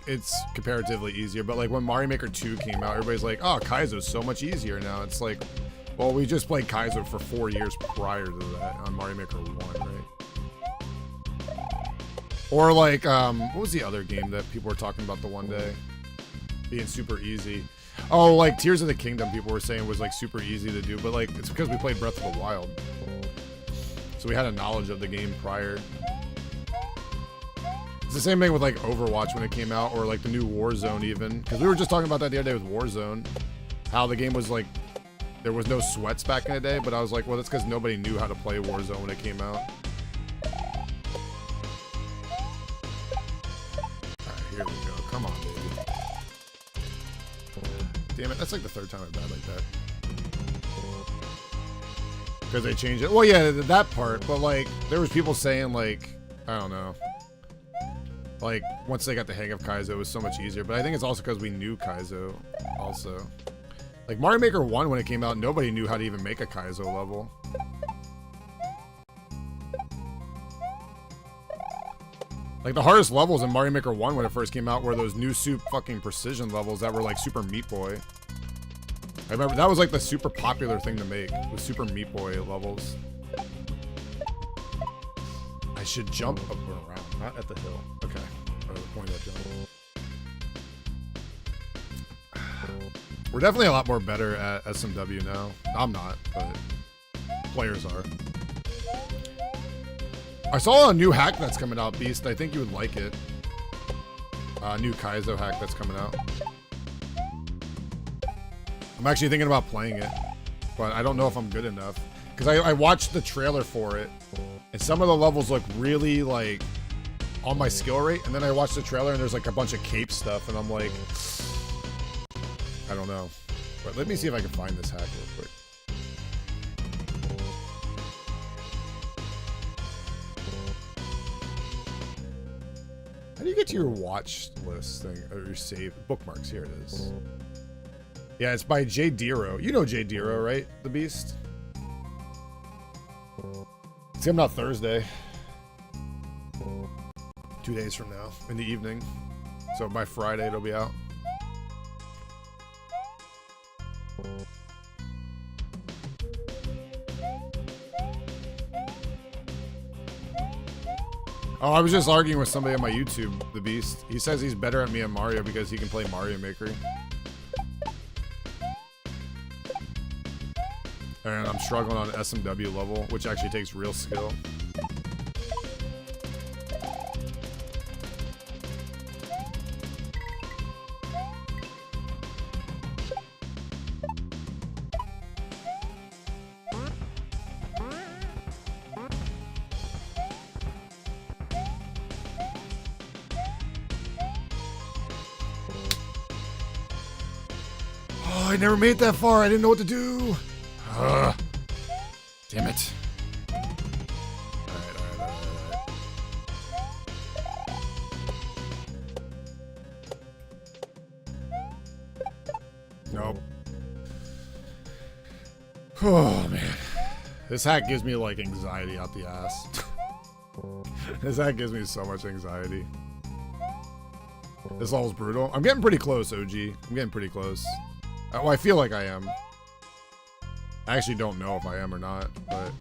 B: comparatively easier, but like when Mario Maker 2 came out, everybody's like, oh, Kaizo's so much easier now. It's like, well, we just played Kaizo for 4 years prior to that on Mario Maker 1, right? Or like, what was the other game that people were talking about the one day? Being super easy. Oh, like Tears of the Kingdom people were saying was like super easy to do, but like, it's because we played Breath of the Wild. So we had a knowledge of the game prior. It's the same thing with like Overwatch when it came out, or like the new Warzone even. Because we were just talking about that the other day with Warzone. How the game was like, there was no sweats back in the day, but I was like, well, that's because nobody knew how to play Warzone when it came out. Here we go. Come on, baby. Damn it, that's like the 3rd time I've died like that. Because they changed it. Well, yeah, that part, but like, there was people saying like, I don't know. Like, once they got the hang of Kaizo, it was so much easier. But I think it's also because we knew Kaizo also. Like, Mario Maker 1, when it came out, nobody knew how to even make a Kaizo level. Like, the hardest levels in Mario Maker 1 when it first came out were those new soup fucking precision levels that were like Super Meat Boy. I remember that was like the super popular thing to make, was Super Meat Boy levels. I should jump up and around, not at the hill. Okay, the point of that jump. We're definitely a lot more better at SMW now. I'm not, but players are. I saw a new hack that's coming out, Beast. I think you would like it. New Kaizo hack that's coming out. I'm actually thinking about playing it, but I don't know if I'm good enough. Because I watched the trailer for it, and some of the levels look really, like, on my skill rate. And then I watched the trailer, and there's, like, a bunch of cape stuff, and I'm like, I don't know. But let me see if I can find this hack real quick. How do you get to your watch list thing, or your save bookmarks? Here it is. Yeah, it's by Jay Dero. You know Jay Dero, right? The Beast. It's coming out Thursday. 2 days from now, in the evening. So by Friday, it'll be out. Oh, I was just arguing with somebody on my YouTube, the Beast. He says he's better at me and Mario because he can play Mario Maker. And I'm struggling on SMW level, which actually takes real skill. Oh, I never made that far. I didn't know what to do. Damn it. Alright. Nope. Oh, man. This hack gives me, like, anxiety out the ass. This hack gives me so much anxiety. This level's brutal. I'm getting pretty close, OG. I'm getting pretty close. Well, I feel like I am. I actually don't know if I am or not, but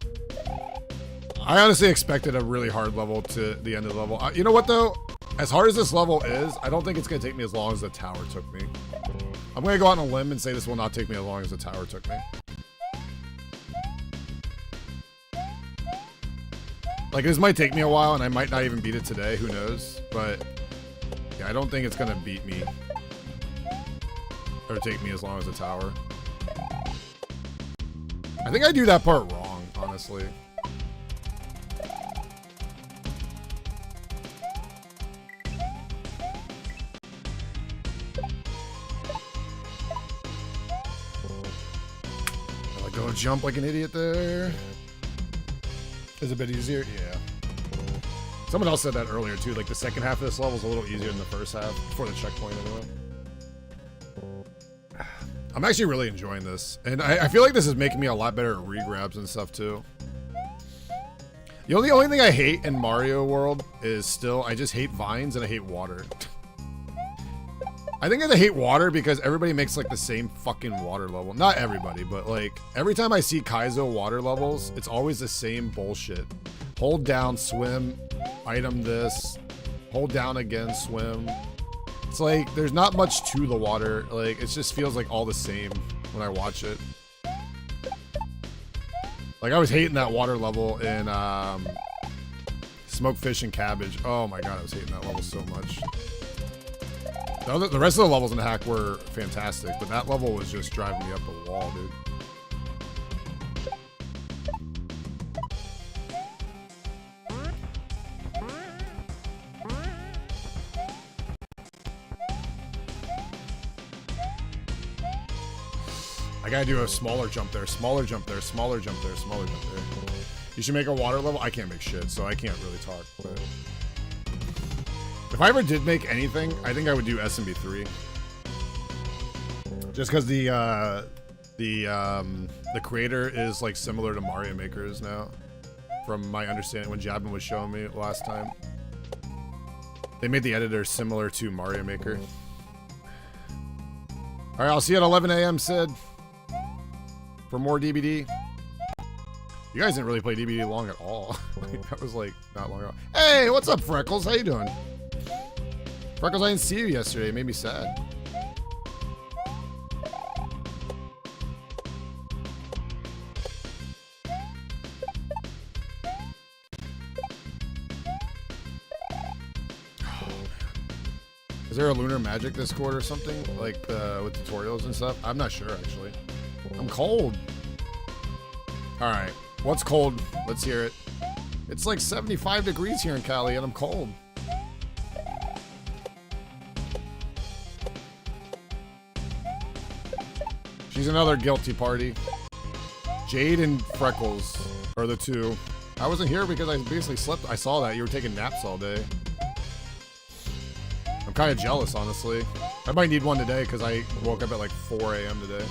B: I honestly expected a really hard level to the end of the level. You know what, though? As hard as this level is, I don't think it's going to take me as long as the tower took me. I'm going to go out on a limb and say this will not take me as long as the tower took me. Like, this might take me a while, and I might not even beat it today. Who knows? But yeah, I don't think it's going to beat me or take me as long as the tower. I think I do that part wrong, honestly. I go jump like an idiot there. Is it a bit easier? Yeah. Someone else said that earlier too. Like the second half of this level is a little easier than the first half, before the checkpoint anyway. I'm actually really enjoying this. And I feel like this is making me a lot better at regrabs and stuff too. The only thing I hate in Mario World is still, I just hate vines and I hate water. I think I hate water because everybody makes like the same fucking water level. Not everybody, but like every time I see Kaizo water levels, it's always the same bullshit. Hold down, swim, item this, hold down again, swim. It's like, there's not much to the water. Like, it just feels like all the same when I watch it. Like, I was hating that water level in Smoked Fish and Cabbage. Oh my god, I was hating that level so much. The rest of the levels in the hack were fantastic, but that level was just driving me up the wall, dude. I gotta do a smaller jump there, smaller jump there, smaller jump there, smaller jump there. You should make a water level. I can't make shit, so I can't really talk. But if I ever did make anything, I think I would do SMB3. Just because the creator is like similar to Mario Makers now, from my understanding when Jabin was showing me last time. They made the editor similar to Mario Maker. All right, I'll see you at 11 a.m. Sid. For more DBD. You guys didn't really play DBD long at all. Like, that was like not long at all. Hey, what's up, Freckles? How you doing? Freckles, I didn't see you yesterday. It made me sad. Is there a Lunar Magic Discord or something? Like with tutorials and stuff? I'm not sure, actually. I'm cold. Alright. What's cold? Let's hear it. It's like 75 degrees here in Cali and I'm cold. She's another guilty party. Jade and Freckles are the two. I wasn't here because I basically slept. I saw that. You were taking naps all day. I'm kind of jealous, honestly. I might need one today because I woke up at like 4 a.m. today.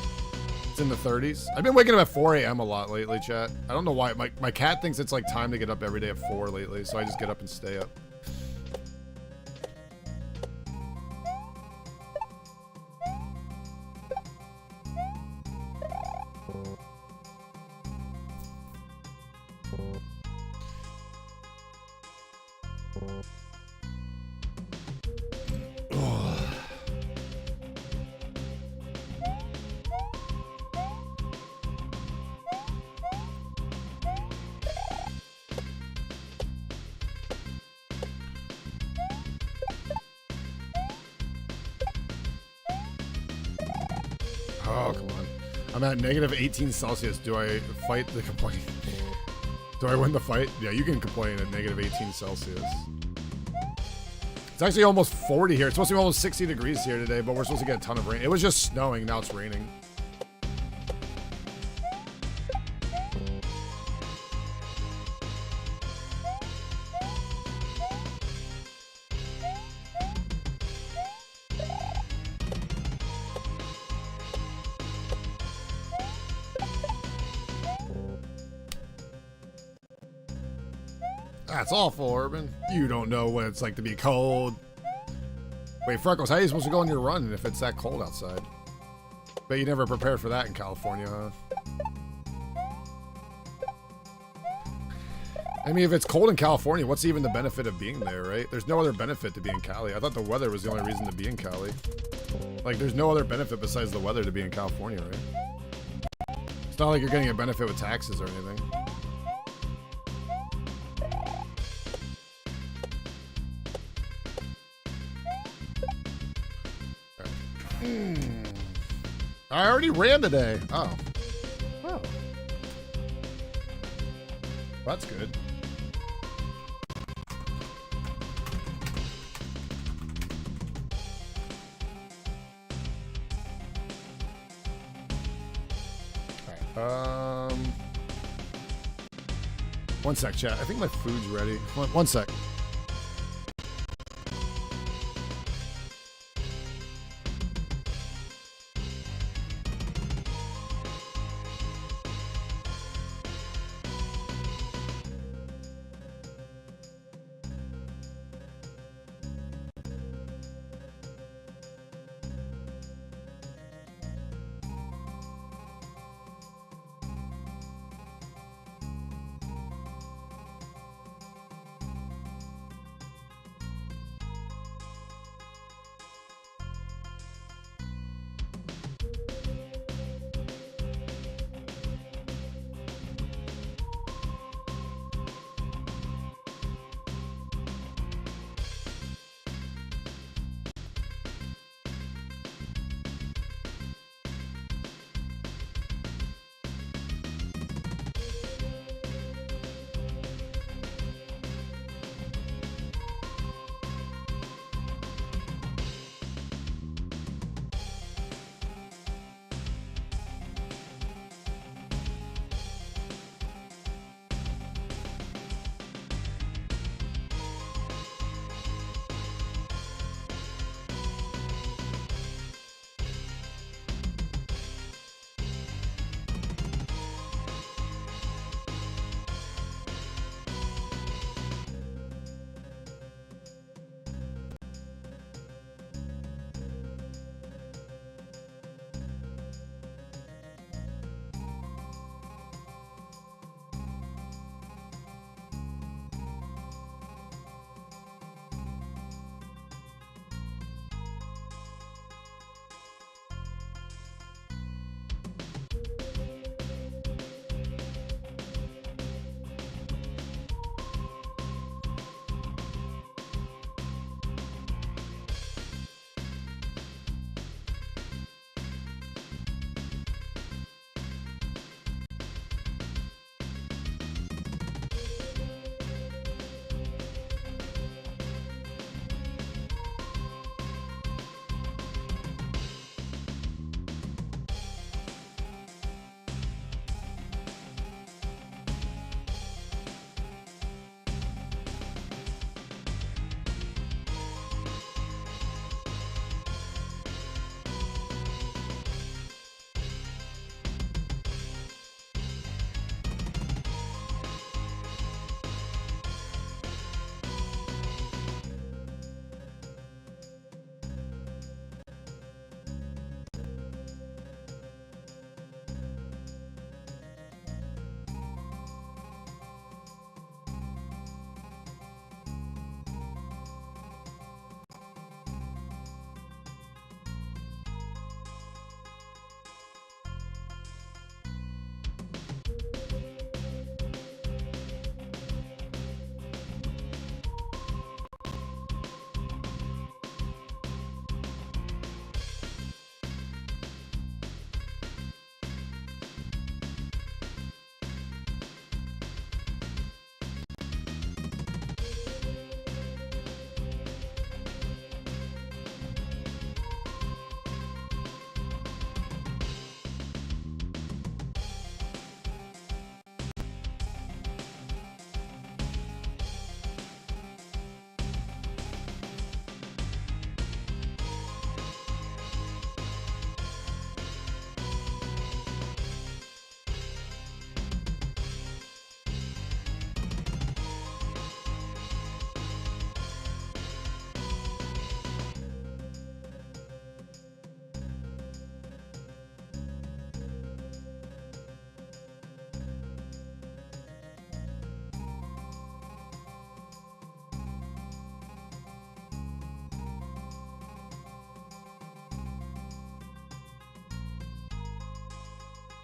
B: It's in the 30s. I've been waking up at 4 a.m. a lot lately, chat. I don't know why. My cat thinks it's like time to get up every day at 4 lately, so I just get up and stay up. Oh, come on. I'm at negative 18 Celsius. Do I fight the complaint? Do I win the fight? Yeah, you can complain at negative 18 Celsius. It's actually almost 40 here. It's supposed to be almost 60 degrees here today, but we're supposed to get a ton of rain. It was just snowing. Now it's raining. That's awful, Urban. You don't know what it's like to be cold. Wait, Freckles, how are you supposed to go on your run if it's that cold outside? Bet you never prepared for that in California, huh? I mean, if it's cold in California, what's even the benefit of being there, right? There's no other benefit to be in Cali. I thought the weather was the only reason to be in Cali. Like, there's no other benefit besides the weather to be in California, right? It's not like you're getting a benefit with taxes or anything. I already ran today. Oh. Oh. That's good. All right. One sec, chat. I think my food's ready. One sec.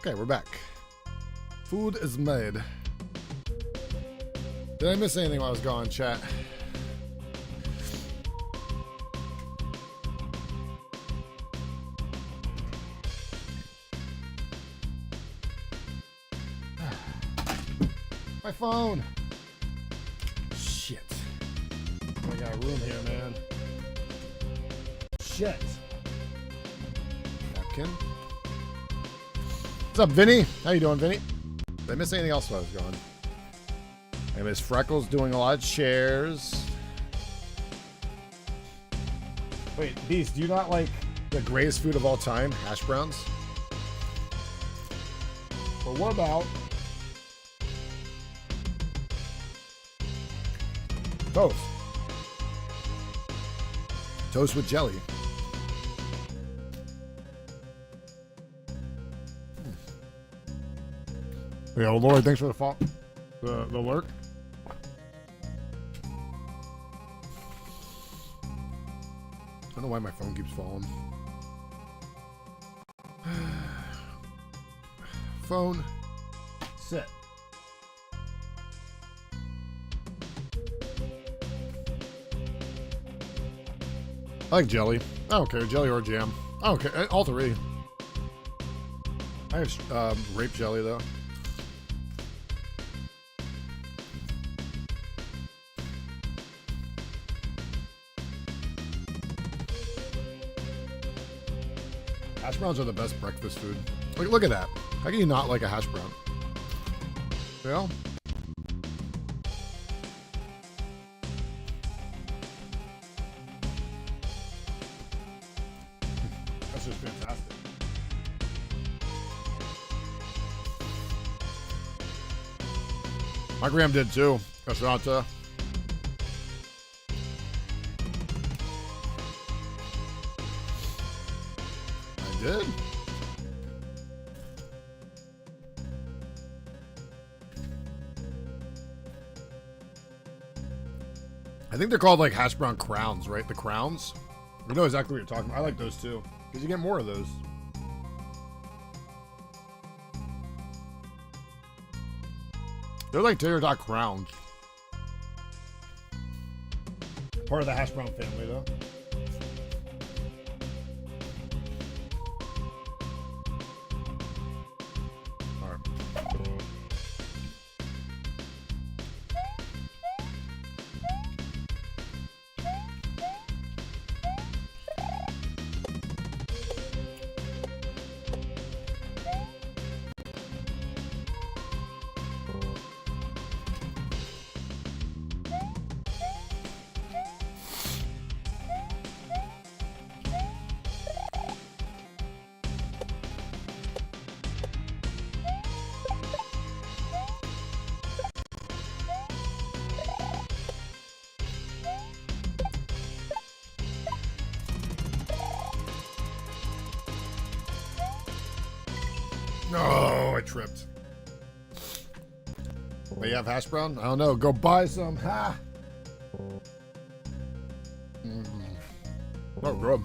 B: Okay, we're back. Food is made. Did I miss anything while I was gone, chat? My phone. Shit. I got a room here, man. Shit. Napkin. What's up, Vinny? How you doing, Vinny? Did I miss anything else while I was gone? I miss Freckles doing a lot of chairs. Wait, Beast, do you not like the greatest food of all time, hash browns? Well, what about toast? Toast with jelly. Yeah, well, Lord, thanks for the lurk. I don't know why my phone keeps falling. Phone. Sit. I like jelly. I don't care. Jelly or jam. I don't care. All three. I have grape jelly, though. Hash browns are the best breakfast food. Look at that. How can you not like a hash brown? You know? That's just fantastic. My gram did too. Cassata. I did? I think they're called like hash brown crowns, right? The crowns. We know exactly what you're talking about. I like those too. Because you get more of those. They're like tater tot crowns. Part of the hash brown family though. No, I tripped. But you have hash brown? I don't know. Go buy some. Ha! Oh, good.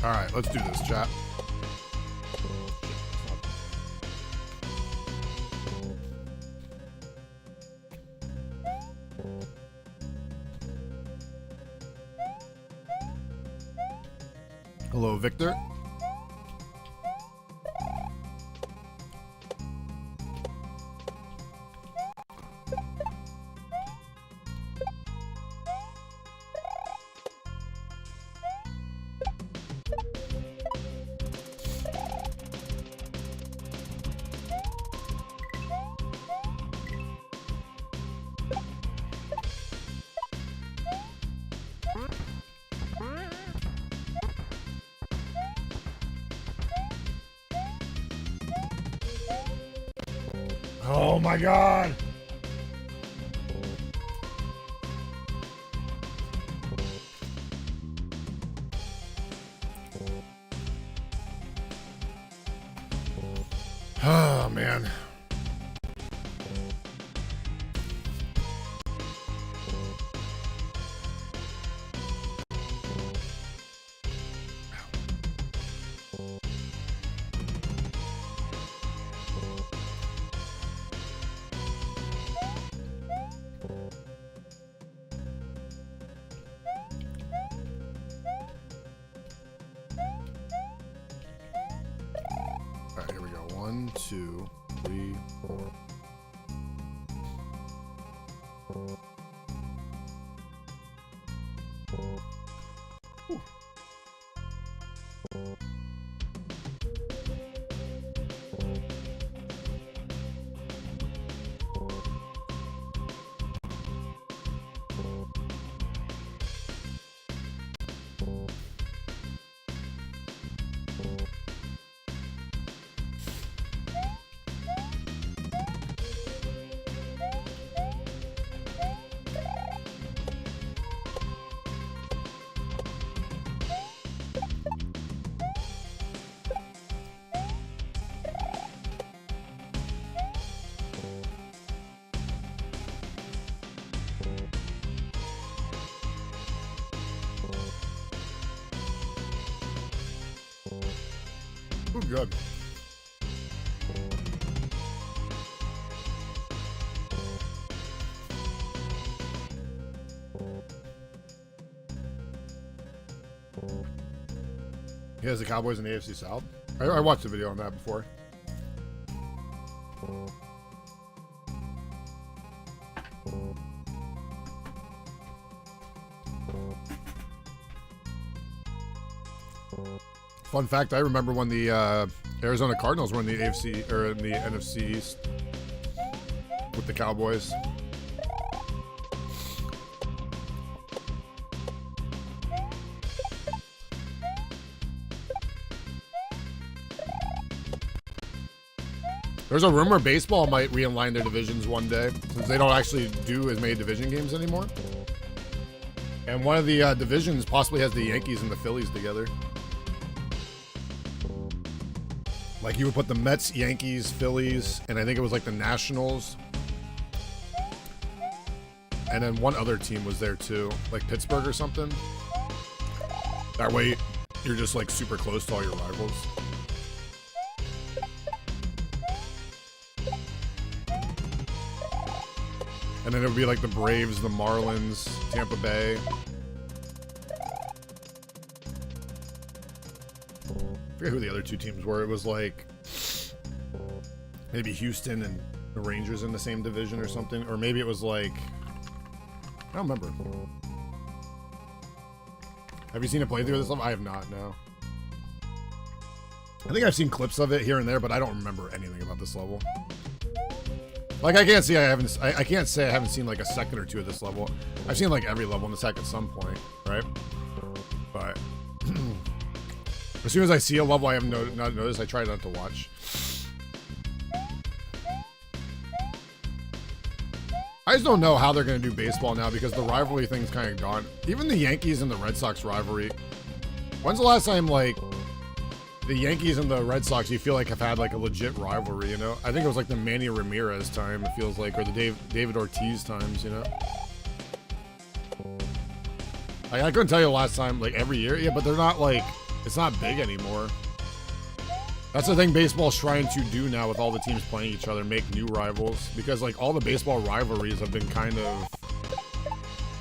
B: All right, let's do this, chat. Hello, Victor. Oh my god. Oh man. All right, here we go. 1, 2, 3, 4. Whew. Ooh, good. He has the Cowboys in the AFC South. I watched a video on that before. Fun fact, I remember when the Arizona Cardinals were in the AFC or in the NFC East with the Cowboys. There's a rumor baseball might realign their divisions one day, since they don't actually do as many division games anymore. And one of the divisions possibly has the Yankees and the Phillies together. Like you would put the Mets, Yankees, Phillies, and I think it was like the Nationals. And then one other team was there too, like Pittsburgh or something. That way you're just like super close to all your rivals. And then it would be like the Braves, the Marlins, Tampa Bay. I forget who the other two teams were. It was like maybe Houston and the Rangers in the same division or something. Or maybe it was like, I don't remember. Have you seen a playthrough of this level? I have not, no. I think I've seen clips of it here and there, but I don't remember anything about this level. Like I can't say I haven't seen like a second or two of this level. I've seen like every level in this hack at some point, right? But as soon as I see a level I have not noticed, I try not to watch. I just don't know how they're going to do baseball now because the rivalry thing's kind of gone. Even the Yankees and the Red Sox rivalry. When's the last time like the Yankees and the Red Sox you feel like have had like a legit rivalry, you know? I think it was like the Manny Ramirez time, it feels like, or the David Ortiz times, you know? Like, I couldn't tell you the last time, like every year, yeah, but they're not like, it's not big anymore. That's the thing baseball's trying to do now with all the teams playing each other, make new rivals, because like all the baseball rivalries have been kind of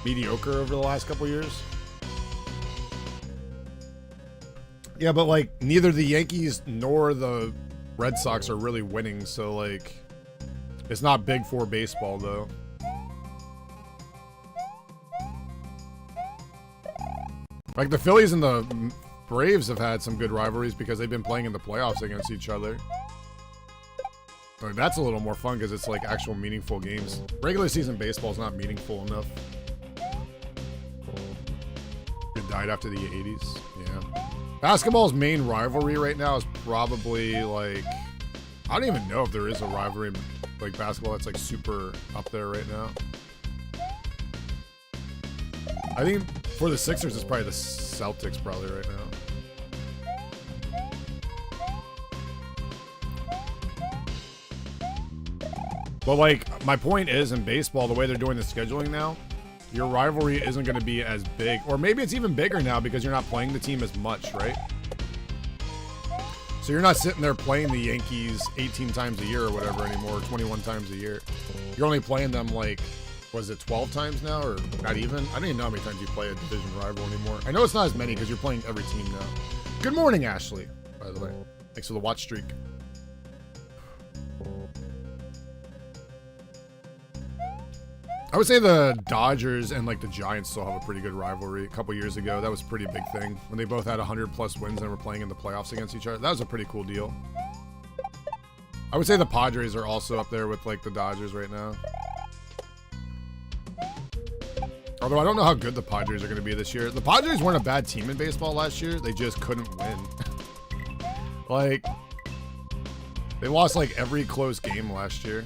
B: mediocre over the last couple years. Yeah, but like neither the Yankees nor the Red Sox are really winning, so like it's not big for baseball though. Like the Phillies and the Braves have had some good rivalries because they've been playing in the playoffs against each other. Like, that's a little more fun because it's like actual meaningful games. Regular season baseball is not meaningful enough. It died after the 80s. Yeah. Basketball's main rivalry right now is probably like, I don't even know if there is a rivalry in, like, basketball that's like super up there right now. I think for the Sixers, it's probably the Celtics probably right now. But like, my point is in baseball, the way they're doing the scheduling now, your rivalry isn't going to be as big, or maybe it's even bigger now because you're not playing the team as much, right? So you're not sitting there playing the Yankees 18 times a year or whatever anymore, 21 times a year. You're only playing them like, was it 12 times now, or not even? I don't even know how many times you play a division rival anymore. I know it's not as many because you're playing every team now. Good morning, Ashley, by the way. Thanks for the watch streak. I would say the Dodgers and like the Giants still have a pretty good rivalry. A couple years ago, that was a pretty big thing when they both had 100+ wins and were playing in the playoffs against each other. That was a pretty cool deal. I would say the Padres are also up there with like the Dodgers right now. Although I don't know how good the Padres are going to be this year. The Padres weren't a bad team in baseball last year. They just couldn't win. Like, they lost like every close game last year.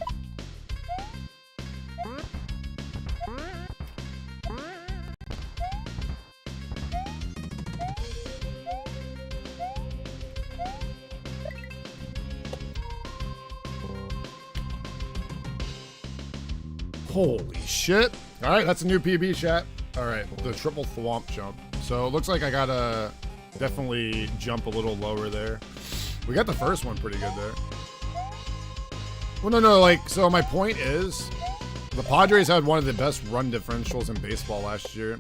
B: Holy shit. All right, that's a new PB, chat. All right, the triple thwomp jump. So it looks like I gotta definitely jump a little lower there. We got the first one pretty good there. Well, no, like, so my point is, the Padres had one of the best run differentials in baseball last year,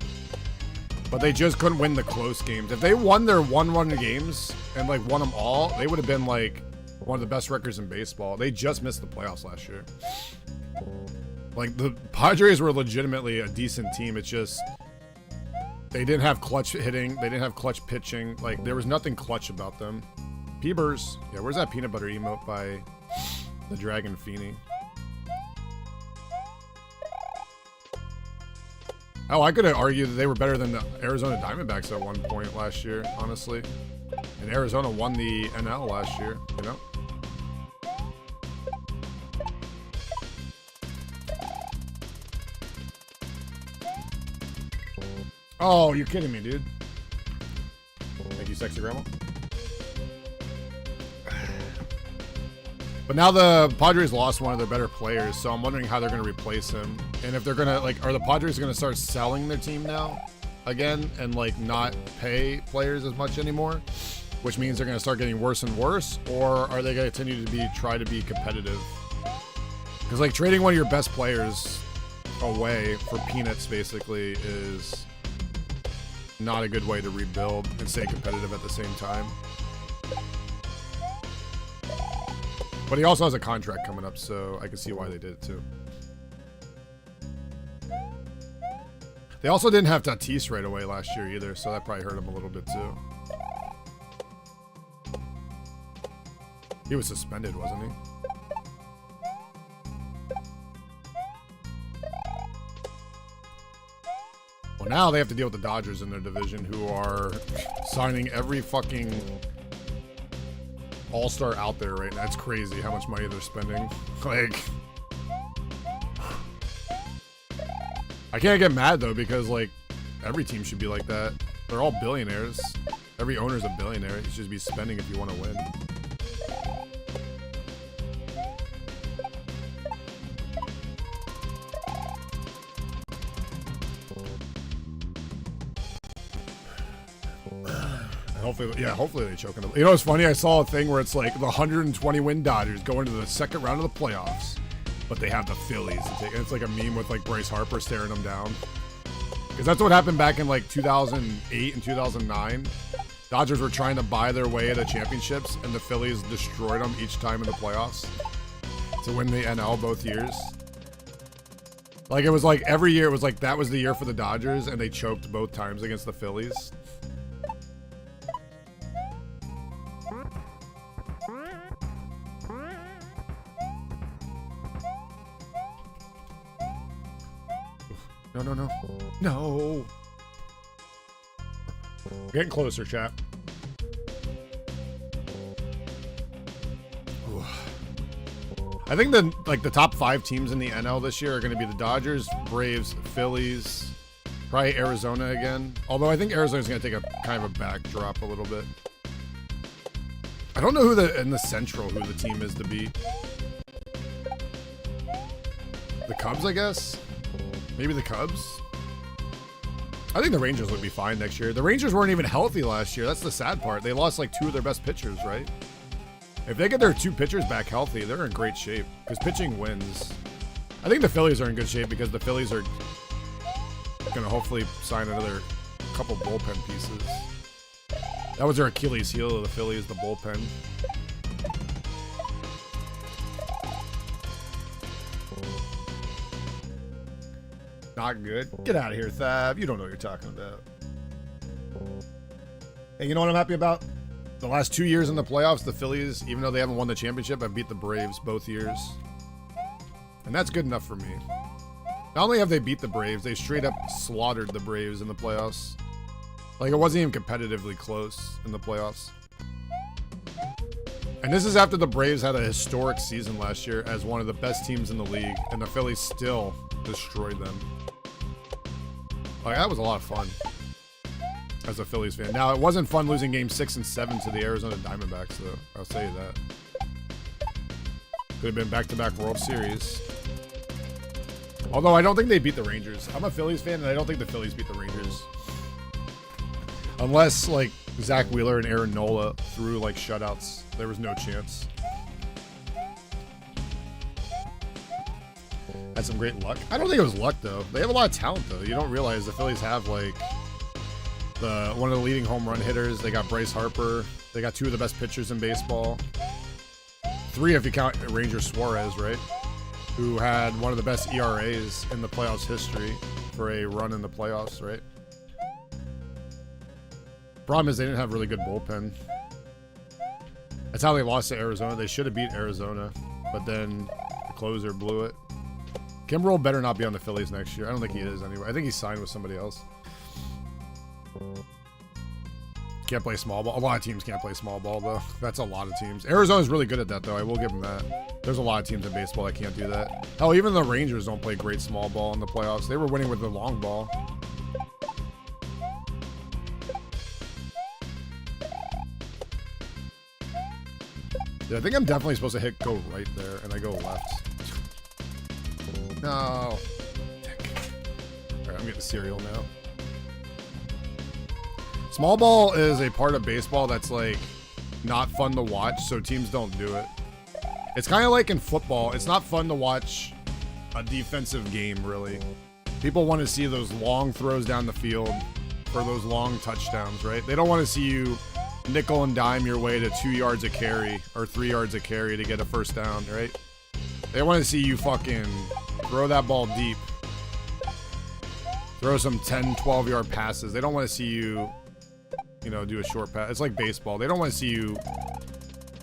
B: but they just couldn't win the close games. If they won their 1-1 games and like won them all, they would have been like one of the best records in baseball. They just missed the playoffs last year. Like, the Padres were legitimately a decent team. It's just, they didn't have clutch hitting. They didn't have clutch pitching. Like, there was nothing clutch about them. Peebers. Yeah, where's that peanut butter emote by the Dragon Feeny? Oh, I could argue that they were better than the Arizona Diamondbacks at one point last year, honestly. And Arizona won the NL last year, you know? Oh, you're kidding me, dude. Thank you, sexy grandma. But now the Padres lost one of their better players, so I'm wondering how they're going to replace him. And if they're going to, like, are the Padres going to start selling their team now again and, like, not pay players as much anymore? Which means they're going to start getting worse and worse? Or are they going to continue to try to be competitive? Because, like, trading one of your best players away for peanuts, basically, is not a good way to rebuild and stay competitive at the same time. But he also has a contract coming up, so I can see why they did it too. They also didn't have Tatis right away last year either, so that probably hurt him a little bit too. He was suspended, wasn't he? Well, now they have to deal with the Dodgers in their division, who are signing every fucking all-star out there right now. It's crazy how much money they're spending. Like, I can't get mad though, because like every team should be like that. They're all billionaires. Every owner's a billionaire. You should be spending if you want to win. Hopefully they choke in the... You know what's funny? I saw a thing where it's like the 120 win Dodgers going to the second round of the playoffs, but they have the Phillies to take. And it's like a meme with like Bryce Harper staring them down. Because that's what happened back in like 2008 and 2009. Dodgers were trying to buy their way to championships, and the Phillies destroyed them each time in the playoffs to win the NL both years. Like, it was like every year, it was like that was the year for the Dodgers, and they choked both times against the Phillies. No. We're getting closer, chat. I think the top 5 teams in the NL this year are going to be the Dodgers, Braves, Phillies, probably Arizona again. Although I think Arizona's going to take a kind of a backdrop a little bit. I don't know who in the Central who the team is to beat. The Cubs, I guess. Maybe the Cubs. I think the Rangers would be fine next year. The Rangers weren't even healthy last year. That's the sad part. They lost like 2 of their best pitchers, right? If they get their 2 pitchers back healthy, they're in great shape because pitching wins. I think the Phillies are in good shape because the Phillies are going to hopefully sign another couple bullpen pieces. That was their Achilles heel of the Phillies, the bullpen. Not good. Get out of here, Thab. You don't know what you're talking about. Hey, you know what I'm happy about? The last 2 years in the playoffs, the Phillies, even though they haven't won the championship, have beat the Braves both years. And that's good enough for me. Not only have they beat the Braves, they straight up slaughtered the Braves in the playoffs. Like, it wasn't even competitively close in the playoffs. And this is after the Braves had a historic season last year as one of the best teams in the league, and the Phillies still destroyed them. Like, that was a lot of fun as a Phillies fan. Now, it wasn't fun losing game 6 and 7 to the Arizona Diamondbacks, though. I'll tell you that. Could have been back-to-back World Series. Although, I don't think they beat the Rangers. I'm a Phillies fan, and I don't think the Phillies beat the Rangers. Unless, like, Zach Wheeler and Aaron Nola threw, like, shutouts. There was no chance. Had some great luck. I don't think it was luck, though. They have a lot of talent, though. You don't realize the Phillies have, like, one of the leading home run hitters. They got Bryce Harper. They got 2 of the best pitchers in baseball. 3 if you count Ranger Suarez, right? Who had one of the best ERAs in the playoffs history for a run in the playoffs, right? Problem is they didn't have really good bullpen. That's how they lost to Arizona. They should have beat Arizona, but then the closer blew it. Kimbrel better not be on the Phillies next year. I don't think he is anyway. I think he's signed with somebody else. Can't play small ball. A lot of teams can't play small ball, though. That's a lot of teams. Arizona's really good at that, though. I will give them that. There's a lot of teams in baseball that can't do that. Hell, even the Rangers don't play great small ball in the playoffs. They were winning with the long ball. Yeah, I think I'm definitely supposed to go right there, and I go left. No. Dick. Alright, I'm getting cereal now. Small ball is a part of baseball that's, like, not fun to watch, so teams don't do it. It's kind of like in football. It's not fun to watch a defensive game, really. People want to see those long throws down the field for those long touchdowns, right? They don't want to see you nickel and dime your way to 2 yards a carry or 3 yards a carry to get a first down, right? They want to see you fucking throw that ball deep. Throw some 10, 12-yard passes. They don't want to see you, you know, do a short pass. It's like baseball. They don't want to see you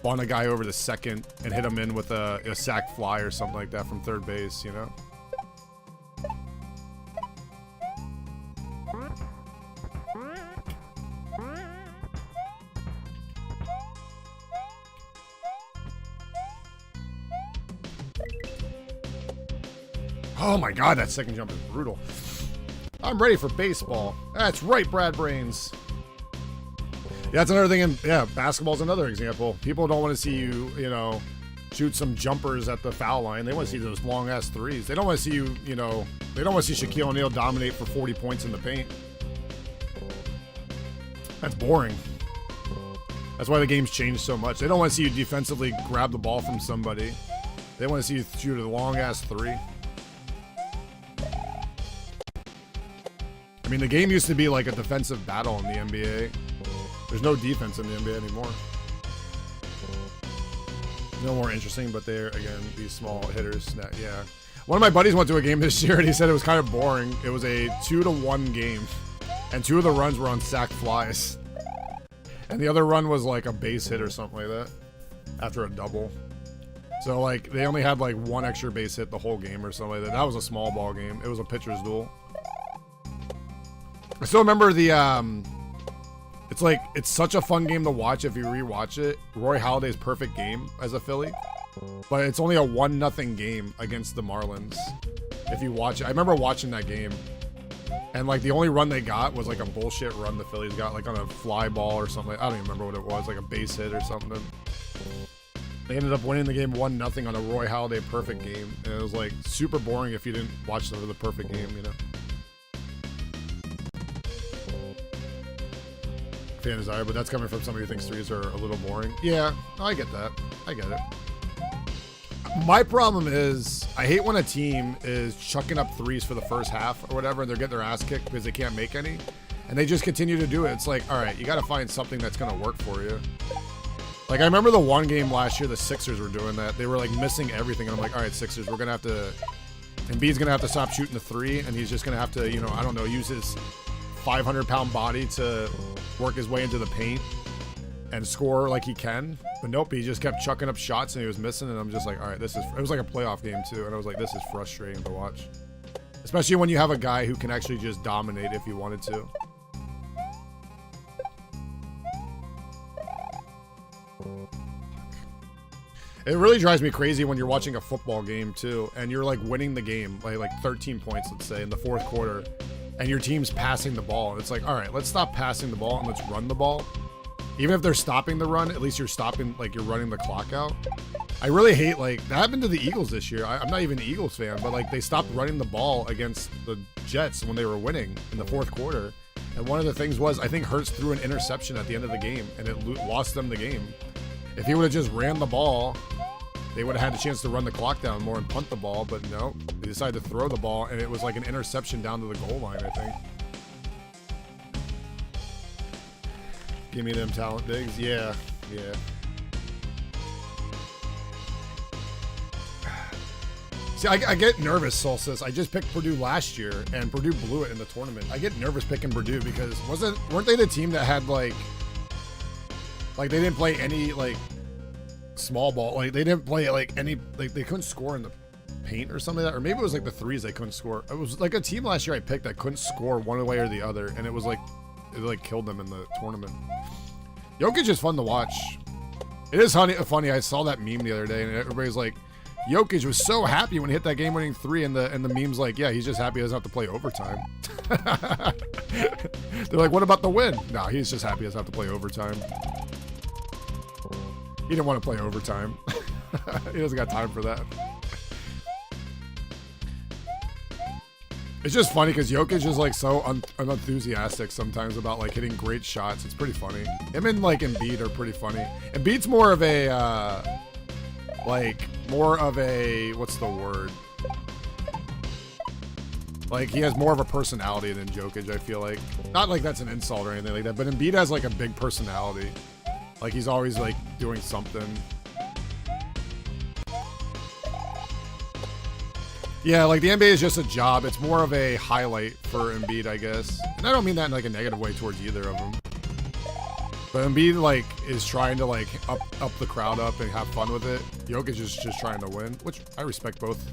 B: bunt a guy over the second and hit him in with a sack fly or something like that from third base, you know? Oh my god, that second jump is brutal. I'm ready for baseball. That's right, Brad Brains. Yeah, that's another thing. Basketball's another example. People don't want to see you, you know, shoot some jumpers at the foul line. They want to see those long-ass threes. They don't want to see you, you know, they don't want to see Shaquille O'Neal dominate for 40 points in the paint. That's boring. That's why the game's changed so much. They don't want to see you defensively grab the ball from somebody. They want to see you shoot a long-ass three. I mean, the game used to be like a defensive battle in the NBA. There's no defense in the NBA anymore. No more interesting, but they're, again, these small hitters. Yeah. One of my buddies went to a game this year, and he said it was kind of boring. It was a 2-1 game, and 2 of the runs were on sack flies. And the other run was like a base hit or something like that after a double. So, like, they only had, like, 1 extra base hit the whole game or something like that. That was a small ball game. It was a pitcher's duel. I still remember the, it's such a fun game to watch if you rewatch it. Roy Halladay's perfect game as a Philly. but it's only a 1-0 game against the Marlins. If you watch it, I remember watching that game, and like the only run they got was like a bullshit run the Phillies got, like on a fly ball or something. I don't even remember what it was, like a base hit or something. They ended up winning the game 1-0 on a Roy Halladay perfect game, and it was like super boring if you didn't watch the perfect game, you know. Fan desire, but that's coming from somebody who thinks threes are a little boring. Yeah, I get that. I get it. My problem is I hate when a team is chucking up threes for the first half or whatever, and they're getting their ass kicked because they can't make any, and they just continue to do it. It's like, all right, you got to find something that's going to work for you. Like, I remember the one game last year, the Sixers were doing that. They were like missing everything, and I'm like, all right, Sixers, we're going to have to, Embiid's going to have to stop shooting the three, and he's just going to have to, you know, I don't know, use his 500-pound body to work his way into the paint and score like he can. But nope, he just kept chucking up shots and he was missing, and I'm just like, all right, this is, it was like a playoff game too, and I was like, this is frustrating to watch. Especially when you have a guy who can actually just dominate if he wanted to. It really drives me crazy when you're watching a football game too, and you're like winning the game by like 13 points, let's say, in the fourth quarter, and your team's passing the ball. And it's like, all right, let's stop passing the ball and let's run the ball. Even if they're stopping the run, at least you're stopping, like you're running the clock out. I really hate, like, that happened to the Eagles this year. I'm not even an Eagles fan, but like they stopped running the ball against the Jets when they were winning in the fourth quarter. And one of the things was, I think Hurts threw an interception at the end of the game, and it lost them the game. If he would have just ran the ball, they would have had a chance to run the clock down more and punt the ball, but no, they decided to throw the ball, and it was like an interception down to the goal line, I think. Give me them talent digs. Yeah, yeah. See, I get nervous, Solstice. I just picked Purdue last year, and Purdue blew it in the tournament. I get nervous picking Purdue because weren't they the team that had like they didn't play any like small ball, like they didn't play like any, like they couldn't score in the paint or something like that, or maybe it was like the threes they couldn't score. It was like a team last year I picked that couldn't score one way or the other, and it was like it like killed them in the tournament. Jokic is fun to watch. It is funny. I saw that meme the other day, and everybody's like, Jokic was so happy when he hit that game-winning three, and the meme's like, yeah, he's just happy he doesn't have to play overtime. They're like, what about the win? No, he's just happy he doesn't have to play overtime. He didn't want to play overtime. He doesn't got time for that. It's just funny because Jokic is like so unenthusiastic sometimes about like hitting great shots. It's pretty funny. Him and like Embiid are pretty funny. Embiid's more of a what's the word? Like he has more of a personality than Jokic, I feel like. Not like that's an insult or anything like that, but Embiid has like a big personality. Like he's always like doing something. Yeah, like the NBA is just a job. It's more of a highlight for Embiid, I guess. And I don't mean that in like a negative way towards either of them. But Embiid like is trying to like up the crowd up and have fun with it. Jokic is just trying to win, which I respect both.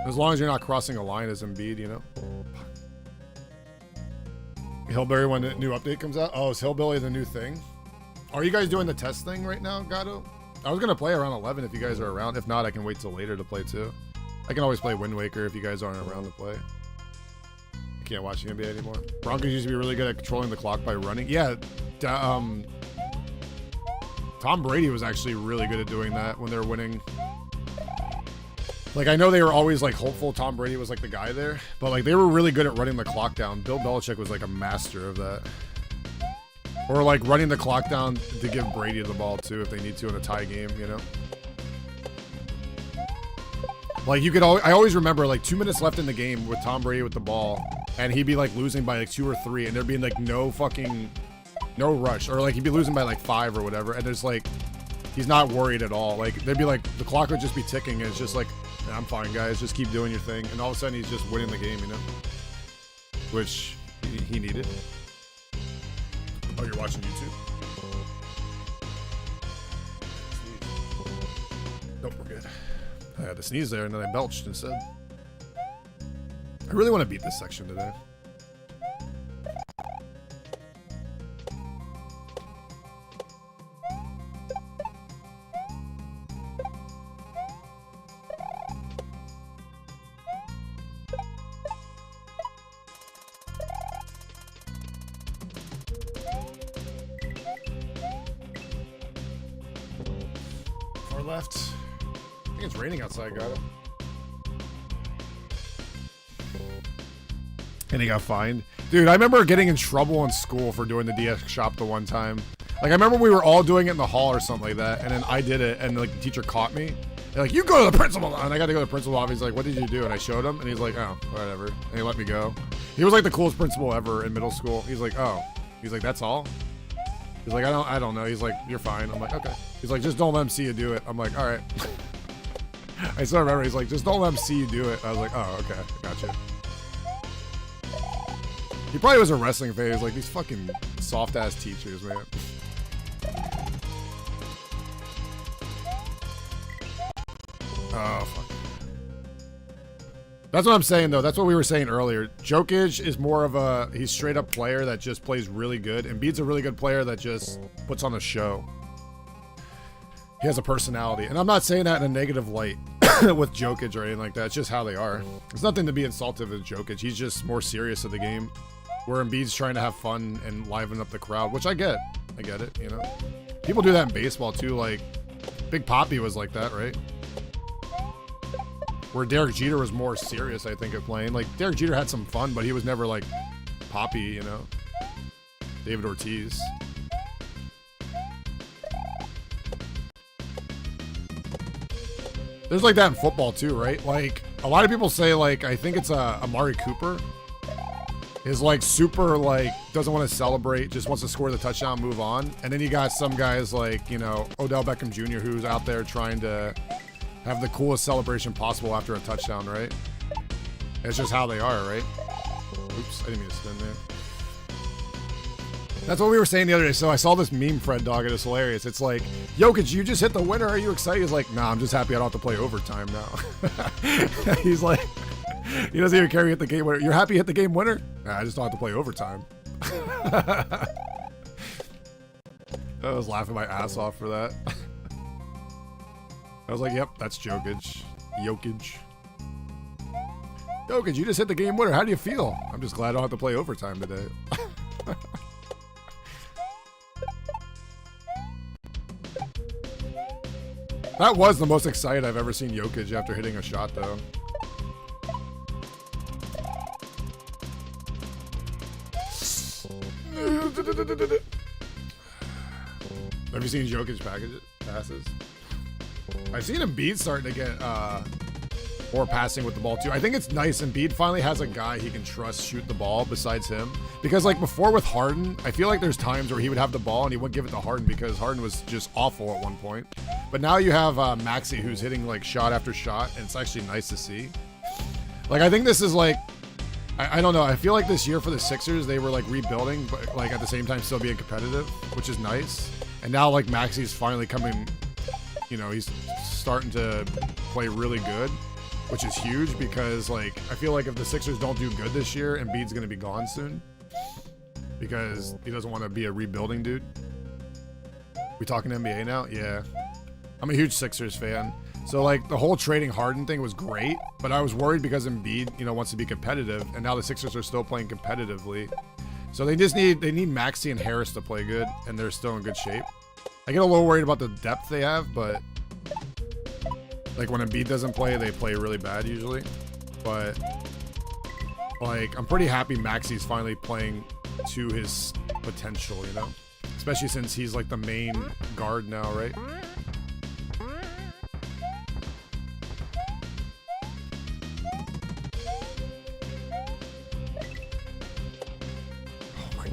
B: As long as you're not crossing a line as Embiid, you know. Hillbilly when the new update comes out. Oh, is Hillbilly the new thing? Are you guys doing the test thing right now, Gato? I was gonna play around 11 if you guys are around. If not, I can wait till later to play too. I can always play Wind Waker if you guys aren't around to play. I can't watch the NBA anymore. Broncos used to be really good at controlling the clock by running. Yeah, Tom Brady was actually really good at doing that when they were winning. Like, I know they were always like hopeful Tom Brady was like the guy there, but like they were really good at running the clock down. Bill Belichick was like a master of that. Or like running the clock down to give Brady the ball too if they need to in a tie game, you know? Like you could I always remember like 2 minutes left in the game with Tom Brady with the ball, and he'd be like losing by like 2 or 3, and there'd be like no rush, or like he'd be losing by like 5 or whatever, and there's like he's not worried at all. Like they'd be like the clock would just be ticking, and it's just like, I'm fine guys, just keep doing your thing, and all of a sudden he's just winning the game, you know? Which he needed. Oh, you're watching YouTube? Nope, we're good. I had to sneeze there and then I belched instead. I really want to beat this section today. left. I think it's raining outside, got it. And he got fined. Dude, I remember getting in trouble in school for doing the DX shop the one time. Like, I remember we were all doing it in the hall or something like that, and then I did it, and like the teacher caught me. They're like, you go to the principal, and I got to go to the principal's office. He's like, what did you do? And I showed him, and he's like, oh, whatever. And he let me go. He was like the coolest principal ever in middle school. He's like, oh. He's like, that's all? He's like, I don't know. He's like, you're fine. I'm like, okay. He's like, just don't let him see you do it. I'm like, all right. I still remember. He's like, just don't let him see you do it. I was like, oh, okay, gotcha. He probably was a wrestling fan. He was like, these fucking soft ass teachers, man. Oh, fuck. That's what I'm saying, though. That's what we were saying earlier. Jokic is more of a, he's straight up player that just plays really good. Embiid's a really good player that just puts on a show. He has a personality. And I'm not saying that in a negative light with Jokic or anything like that. It's just how they are. There's nothing to be insultive with Jokic. He's just more serious of the game. Where Embiid's trying to have fun and liven up the crowd, which I get. I get it, you know. People do that in baseball, too. Like, Big Papi was like that, right? Where Derek Jeter was more serious, I think, at playing. Like, Derek Jeter had some fun, but he was never like Papi, you know. David Ortiz. There's like that in football, too, right? Like, a lot of people say, like, I think it's Amari Cooper is like super, like, doesn't want to celebrate, just wants to score the touchdown, move on. And then you got some guys like, you know, Odell Beckham Jr., who's out there trying to have the coolest celebration possible after a touchdown, right? It's just how they are, right? Oops, I didn't mean to spin there. That's what we were saying the other day. So I saw this meme, Fred Dog, and it's hilarious. It's like, Jokic, you just hit the winner. Are you excited? He's like, nah, I'm just happy I don't have to play overtime now. He's like, he doesn't even care you hit the game winner. You're happy you hit the game winner? Nah, I just don't have to play overtime. I was laughing my ass off for that. I was like, yep, that's Jokic. Jokic, you just hit the game winner. How do you feel? I'm just glad I don't have to play overtime today. That was the most excited I've ever seen Jokic after hitting a shot, though. Have you seen Jokic passes? I've seen Embiid starting to get more passing with the ball too. I think it's nice Embiid finally has a guy he can trust shoot the ball besides him. Because like before with Harden, I feel like there's times where he would have the ball and he wouldn't give it to Harden because Harden was just awful at one point. But now you have Maxey who's hitting like shot after shot, and it's actually nice to see. Like I think this is like, I don't know. I feel like this year for the Sixers, they were like rebuilding, but like at the same time still being competitive, which is nice. And now like Maxey's finally coming, you know, he's starting to play really good, which is huge because like I feel like if the Sixers don't do good this year, Embiid's going to be gone soon because he doesn't want to be a rebuilding dude. We talking NBA now? Yeah. I'm a huge Sixers fan. So like the whole trading Harden thing was great, but I was worried because Embiid, you know, wants to be competitive, and now the Sixers are still playing competitively. So they need Maxey and Harris to play good, and they're still in good shape. I get a little worried about the depth they have, but like when Embiid doesn't play, they play really bad usually. But like I'm pretty happy Maxey's finally playing to his potential, you know, especially since he's like the main guard now, right?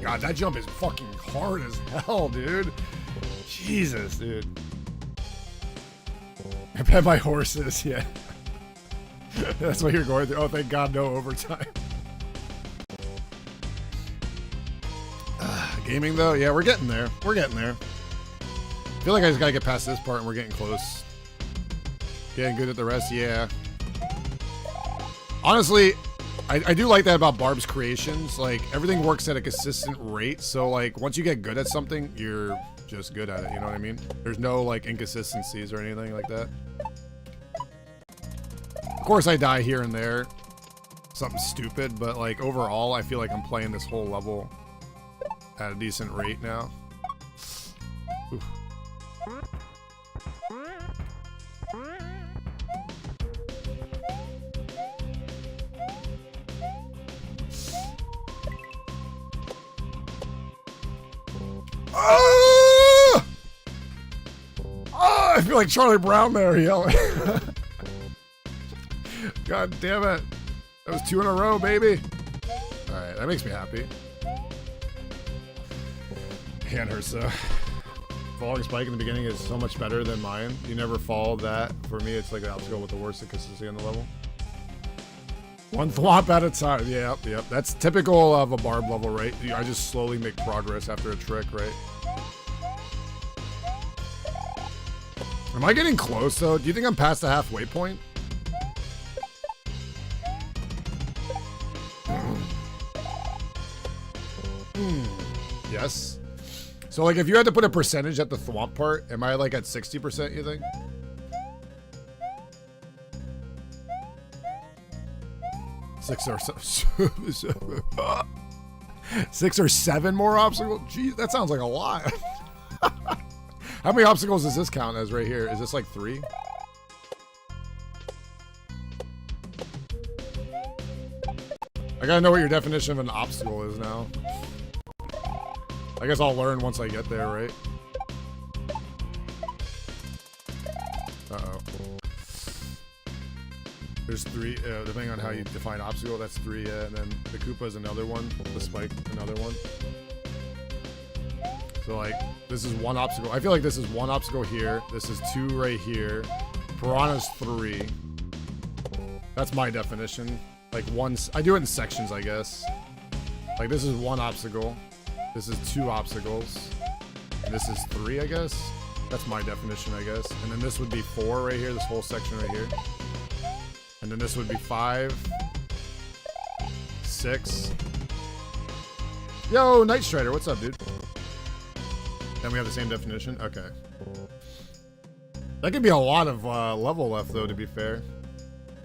B: God, that jump is fucking hard as hell, dude. Jesus, dude. I bet my horses, yeah. That's what you're going through. Oh, thank God, no overtime. Gaming, though? Yeah, we're getting there. We're getting there. I feel like I just gotta get past this part and we're getting close. Getting good at the rest, yeah. Honestly, I do like that about Barb's creations. Like, everything works at a consistent rate. So, like, once you get good at something, you're just good at it. You know what I mean? There's no, like, inconsistencies or anything like that. Of course, I die here and there. Something stupid. But, like, overall, I feel like I'm playing this whole level at a decent rate now. Oof. Oh! Oh, I feel like Charlie Brown there yelling. God damn it. That was 2 in a row, baby. All right, that makes me happy. Hand hurts though. Falling spike in the beginning is so much better than mine. You never fall that. For me, it's like the obstacle with the worst consistency on the level. One thwomp at a time. Yep. That's typical of a barb level, right? I just slowly make progress after a trick, right? Am I getting close though? Do you think I'm past the halfway point? Yes. So like if you had to put a percentage at the thwomp part, am I like at 60%, you think? Six or seven more obstacles? Jeez, that sounds like a lot. How many obstacles does this count as right here? Is this like 3? I gotta know what your definition of an obstacle is now. I guess I'll learn once I get there, right? Uh-oh. There's 3, depending on how you define obstacle, that's 3, and then the Koopa is another one, the Spike, another one. So like, this is 1 obstacle. I feel like this is 1 obstacle here, this is 2 right here, Piranha's 3. That's my definition. Like I do it in sections, I guess. Like this is 1 obstacle. This is 2 obstacles. And this is 3, I guess. That's my definition, I guess. And then this would be 4 right here, this whole section right here. And then this would be 5. 6. Yo, Night Strider, what's up, dude? Then we have the same definition? Okay. That could be a lot of level left, though, to be fair.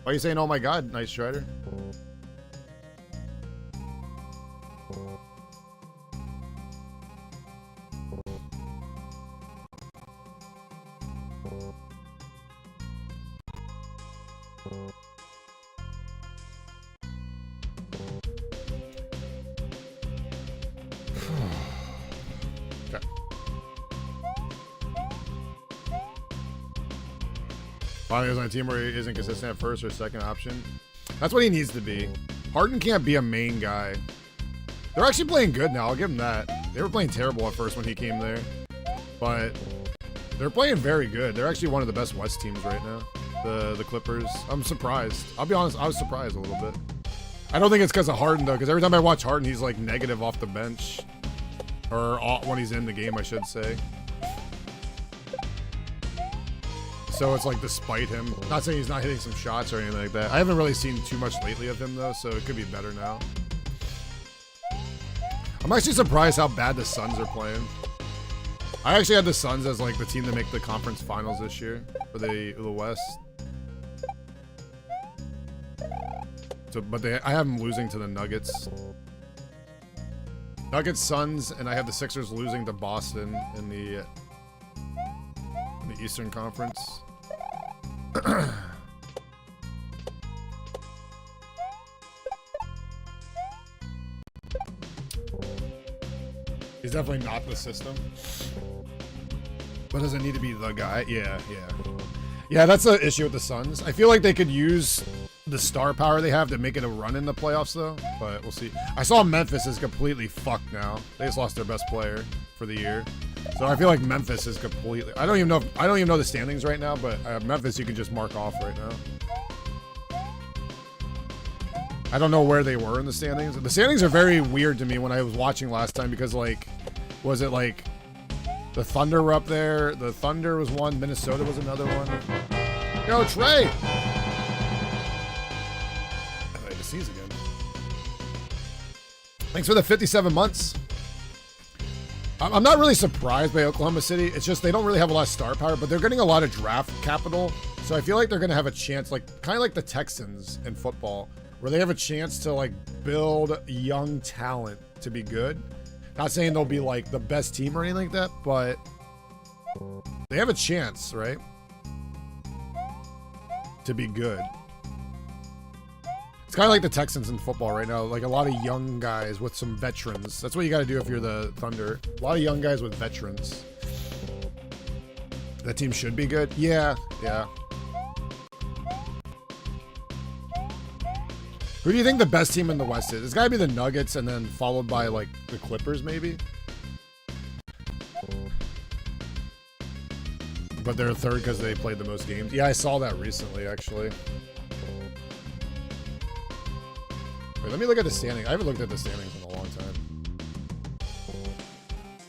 B: Why are you saying, oh my god, Night Strider? Finally, is on a team where he isn't consistent at first or second option. That's what he needs to be. Harden can't be a main guy. They're actually playing good now. I'll give them that. They were playing terrible at first when he came there, but they're playing very good. They're actually one of the best West teams right now. The Clippers. I'm surprised. I'll be honest. I was surprised a little bit. I don't think it's because of Harden though, because every time I watch Harden, he's like negative off the bench, or when he's in the game, I should say. So it's like despite him. Not saying he's not hitting some shots or anything like that. I haven't really seen too much lately of him though, so it could be better now. I'm actually surprised how bad the Suns are playing. I actually had the Suns as like the team to make the conference finals this year for the West. So, but I have them losing to the Nuggets. Nuggets, Suns, and I have the Sixers losing to Boston in the Eastern Conference. He's definitely not the system. But does it need to be the guy? Yeah. Yeah, that's the issue with the Suns. I feel like they could use the star power they have to make it a run in the playoffs though, but we'll see. I saw Memphis is completely fucked now. They just lost their best player for the year. So I feel like Memphis is completely. I don't even know the standings right now, but Memphis you can just mark off right now. I don't know where they were in the standings. The standings are very weird to me when I was watching last time because like, was it like the Thunder were up there? The Thunder was one. Minnesota was another one. Yo, Trey. I had to sneeze again. Thanks for the 57 months. I'm not really surprised by Oklahoma City. It's just they don't really have a lot of star power, but they're getting a lot of draft capital. So I feel like they're going to have a chance, like kind of like the Texans in football, where they have a chance to like build young talent to be good. Not saying they'll be like the best team or anything like that, but they have a chance, right? To be good. It's It's kind of like the Texans in football right now. Like a lot of young guys with some veterans. That's what you got to do if you're the Thunder. A lot of young guys with veterans. That team should be good. Yeah, yeah. Who do you think the best team in the West is? It's got to be the Nuggets and then followed by like the Clippers maybe. But they're third because they played the most games. Yeah, I saw that recently actually. Wait, let me look at the standings. I haven't looked at the standings in a long time.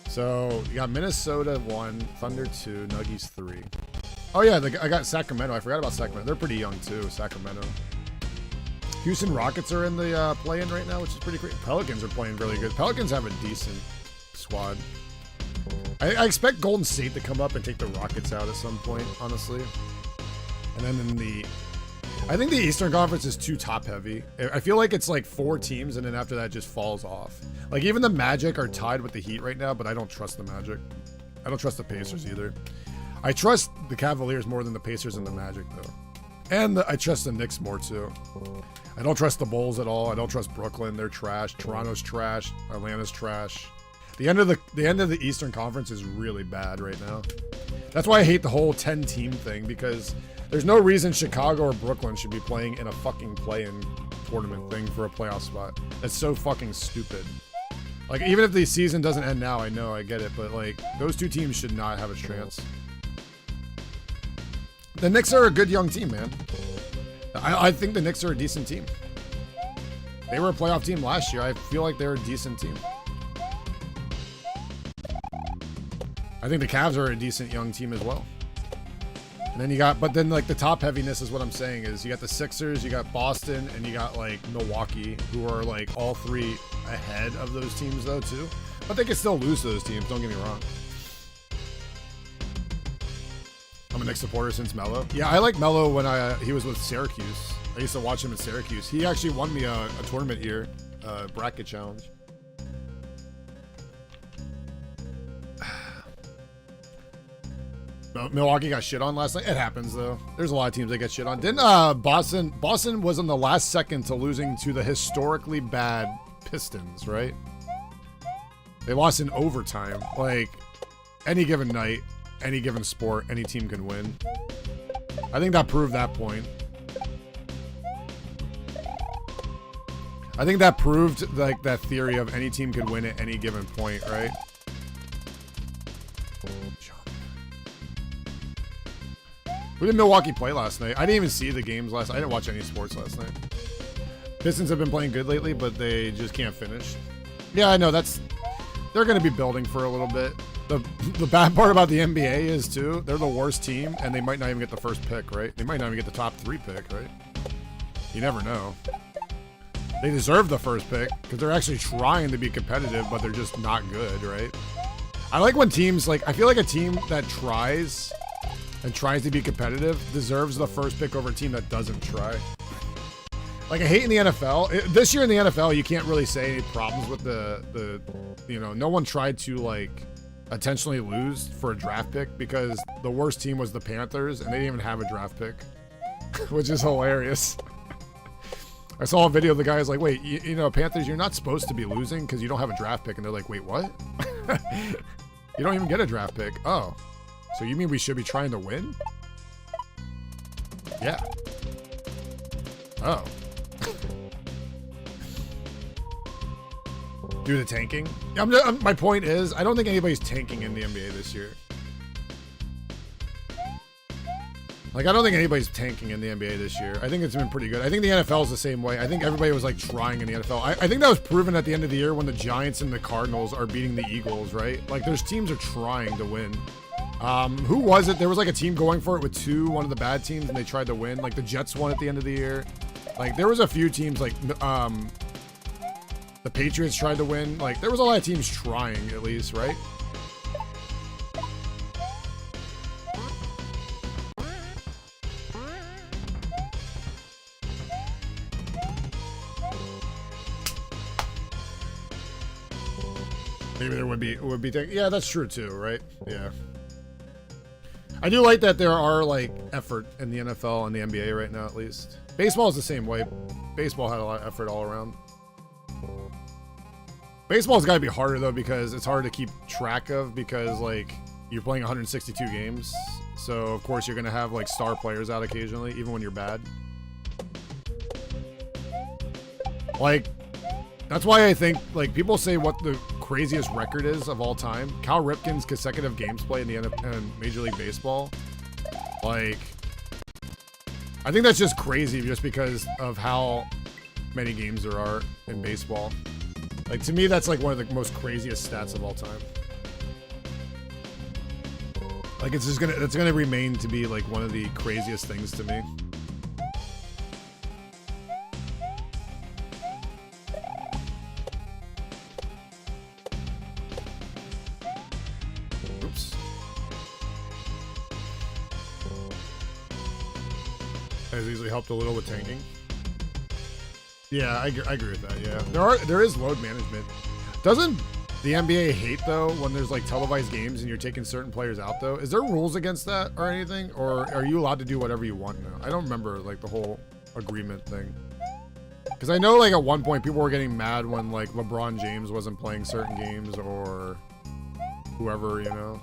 B: So you got Minnesota 1, Thunder 2, Nuggies 3. Oh yeah, I got Sacramento. I forgot about Sacramento. They're pretty young too, Sacramento. Houston Rockets are in the play-in right now, which is pretty great. Pelicans are playing really good. Pelicans have a decent squad. I expect Golden State to come up and take the Rockets out at some point, honestly. And then in I think the Eastern Conference is too top-heavy. I feel like it's like 4 teams, and then after that, it just falls off. Like, even the Magic are tied with the Heat right now, but I don't trust the Magic. I don't trust the Pacers either. I trust the Cavaliers more than the Pacers and the Magic, though. And I trust the Knicks more, too. I don't trust the Bulls at all. I don't trust Brooklyn. They're trash. Toronto's trash. Atlanta's trash. The end of the Eastern Conference is really bad right now. That's why I hate the whole 10-team thing, because there's no reason Chicago or Brooklyn should be playing in a fucking play-in tournament thing for a playoff spot. That's so fucking stupid. Like, even if the season doesn't end now, I know, I get it, but like, those 2 teams should not have a chance. The Knicks are a good young team, man. I think the Knicks are a decent team. They were a playoff team last year. I feel like they're a decent team. I think the Cavs are a decent young team as well. And then you got, but then like the top heaviness is what I'm saying is you got the Sixers, you got Boston, and you got like Milwaukee, who are like all 3 ahead of those teams though too. But they can still lose to those teams, don't get me wrong. I'm a Knicks supporter since Melo. Yeah, I like Melo when he was with Syracuse. I used to watch him at Syracuse. He actually won me a tournament year, bracket challenge. Milwaukee got shit on last night. It happens though. There's a lot of teams that get shit on. Didn't Boston was on the last second to losing to the historically bad Pistons, right? They lost in overtime. Like, any given night, any given sport, any team can win. I think that proved that point. I think that proved like that theory of any team could win at any given point, right? Who did Milwaukee play last night? I didn't even see the games last night. I didn't watch any sports last night. Pistons have been playing good lately, but they just can't finish. Yeah, I know. They're going to be building for a little bit. The bad part about the NBA is, too, they're the worst team, and they might not even get the first pick, right? They might not even get the top 3 pick, right? You never know. They deserve the first pick, because they're actually trying to be competitive, but they're just not good, right? I like when teams, like, I feel like a team that tries and tries to be competitive deserves the first pick over a team that doesn't try. Like, I hate in the NFL. This year in the NFL, you can't really say any problems with the you know, no one tried to, like, intentionally lose for a draft pick because the worst team was the Panthers, and they didn't even have a draft pick, which is hilarious. I saw a video of the guys like, wait, you know, Panthers, you're not supposed to be losing because you don't have a draft pick. And they're like, wait, what? You don't even get a draft pick. Oh. So you mean we should be trying to win? Yeah. Oh. Do the tanking? My point is, I don't think anybody's tanking in the NBA this year. Like, I don't think anybody's tanking in the NBA this year. I think it's been pretty good. I think the NFL is the same way. I think everybody was, like, trying in the NFL. I think that was proven at the end of the year when the Giants and the Cardinals are beating the Eagles, right? Like, those teams are trying to win. Who was it? There was, like, a team going for it with one of the bad teams, and they tried to win. Like, the Jets won at the end of the year. Like, there was a few teams, like, the Patriots tried to win. Like, there was a lot of teams trying, at least, right? Maybe there would be yeah, that's true too, right? Yeah. I do like that there are like effort in the NFL and the NBA right now, at least. Baseball is the same way. Baseball had a lot of effort all around. Baseball's got to be harder though because it's hard to keep track of because like you're playing 162 games. So of course you're gonna have like star players out occasionally, even when you're bad. Like, that's why I think like people say what the craziest record is of all time. Cal Ripken's consecutive games played in the Major League Baseball. Like, I think that's just crazy just because of how many games there are in baseball. Like, to me, that's like one of the most craziest stats of all time. Like, it's gonna remain to be like one of the craziest things to me. Oops. Has easily helped a little with tanking. Yeah, I agree with that. Yeah, there is load management. Doesn't the NBA hate though when there's like televised games and you're taking certain players out though? Is there rules against that or anything, or are you allowed to do whatever you want now? I don't remember like the whole agreement thing. Because I know like at one point people were getting mad when like LeBron James wasn't playing certain games or whoever, you know.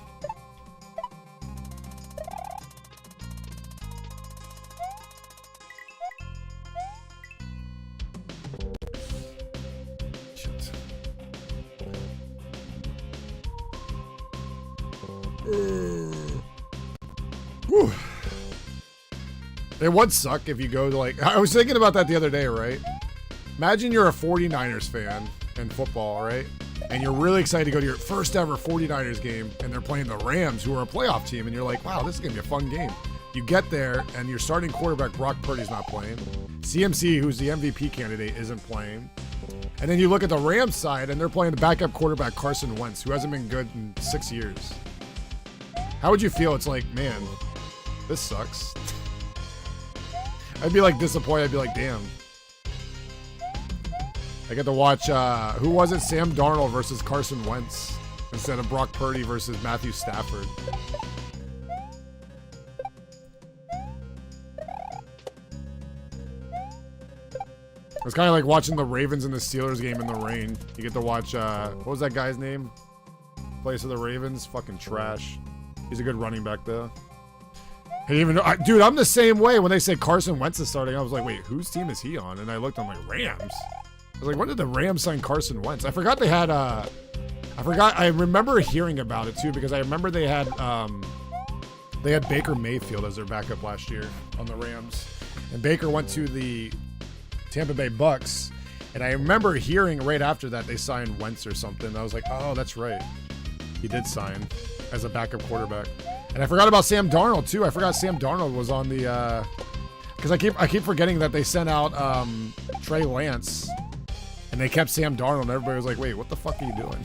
B: Whew. It would suck if you go to like, I was thinking about that the other day, right? Imagine you're a 49ers fan in football, right? And you're really excited to go to your first ever 49ers game and they're playing the Rams, who are a playoff team, and you're like, wow, this is gonna be a fun game. You get there and your starting quarterback Brock Purdy's not playing. CMC, who's the MVP candidate, isn't playing. And then you look at the Rams side and they're playing the backup quarterback Carson Wentz, who hasn't been good in 6 years. How would you feel? It's like, man, this sucks. I'd be like disappointed. I'd be like, damn. I get to watch, who was it? Sam Darnold versus Carson Wentz instead of Brock Purdy versus Matthew Stafford. It's kind of like watching the Ravens and the Steelers game in the rain. You get to watch, what was that guy's name? Plays for the Ravens? Fucking trash. He's a good running back, though. I didn't even know. Dude, I'm the same way. When they said Carson Wentz is starting, I was like, wait, whose team is he on? And I looked, I'm like, Rams? I was like, when did the Rams sign Carson Wentz? I forgot they had, I remember hearing about it, too, because I remember they had Baker Mayfield as their backup last year on the Rams. And Baker went to the Tampa Bay Bucks. And I remember hearing right after that they signed Wentz or something. I was like, oh, that's right. He did sign as a backup quarterback. And I forgot about Sam Darnold too. I forgot Sam Darnold was on the because I keep forgetting that they sent out Trey Lance and they kept Sam Darnold and everybody was like, wait, what the fuck are you doing?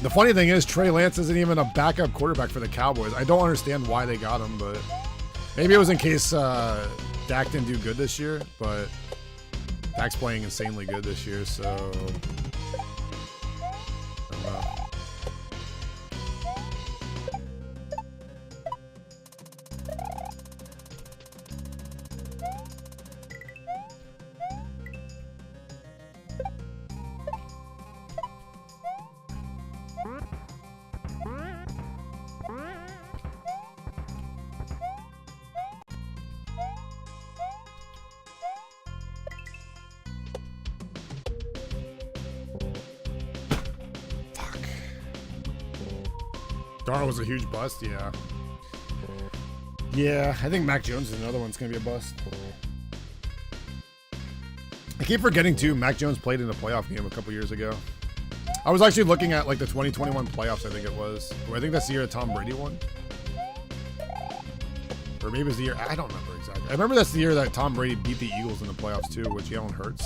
B: The funny thing is Trey Lance isn't even a backup quarterback for the Cowboys. I don't understand why they got him, but maybe it was in case Dak didn't do good this year, but Dak's playing insanely good this year, so Darnold was a huge bust, yeah. Yeah, I think Mac Jones is another one's gonna be a bust. I keep forgetting too, Mac Jones played in a playoff game a couple years ago. I was actually looking at like the 2021 playoffs, I think it was. I think that's the year that Tom Brady won. Or maybe it was the year, I don't remember exactly. I remember that's the year that Tom Brady beat the Eagles in the playoffs too, with Jalen Hurts.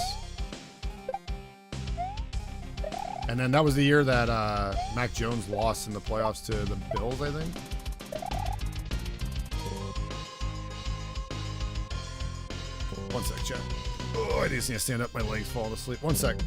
B: And then that was the year that Mac Jones lost in the playoffs to the Bills, I think. One sec, chat. Oh, I just need to stand up. My legs falling asleep. One sec.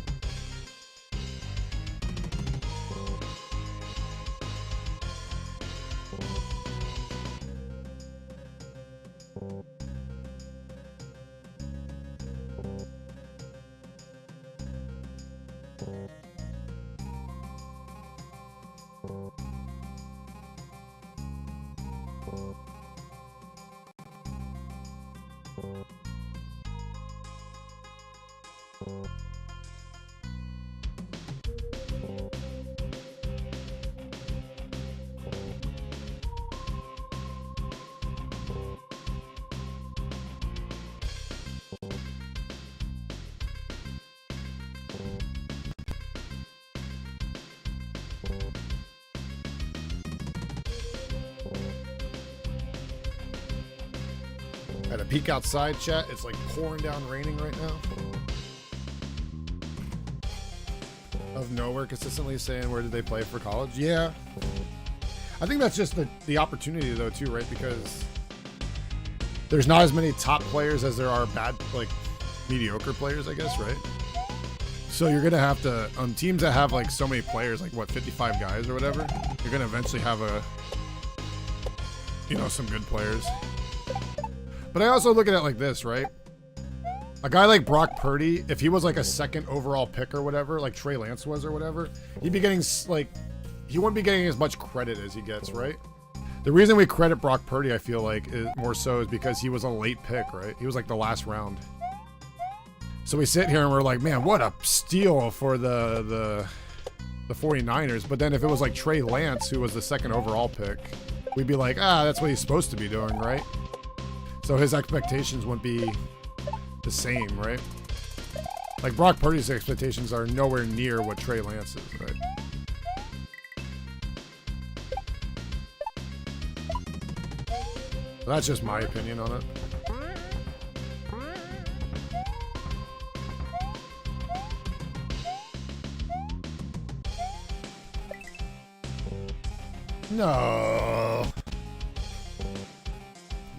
B: At a peek outside, chat. It's like pouring down raining right now. Of nowhere, consistently saying where did they play for college? Yeah. I think that's just the opportunity though too, right? Because there's not as many top players as there are bad, like mediocre players, I guess, right? So you're gonna have to, on teams that have like so many players, like what, 55 guys or whatever, you're gonna eventually have some good players. But I also look at it like this, right? A guy like Brock Purdy, if he was like a second overall pick or whatever, like Trey Lance was or whatever, he'd be getting he wouldn't be getting as much credit as he gets, right? The reason we credit Brock Purdy, I feel like, is more so is because he was a late pick, right? He was like the last round. So we sit here and we're like, man, what a steal for the 49ers. But then if it was like Trey Lance, who was the second overall pick, we'd be like, that's what he's supposed to be doing, right? So his expectations wouldn't be the same, right? Like Brock Purdy's expectations are nowhere near what Trey Lance's, right? That's just my opinion on it. No.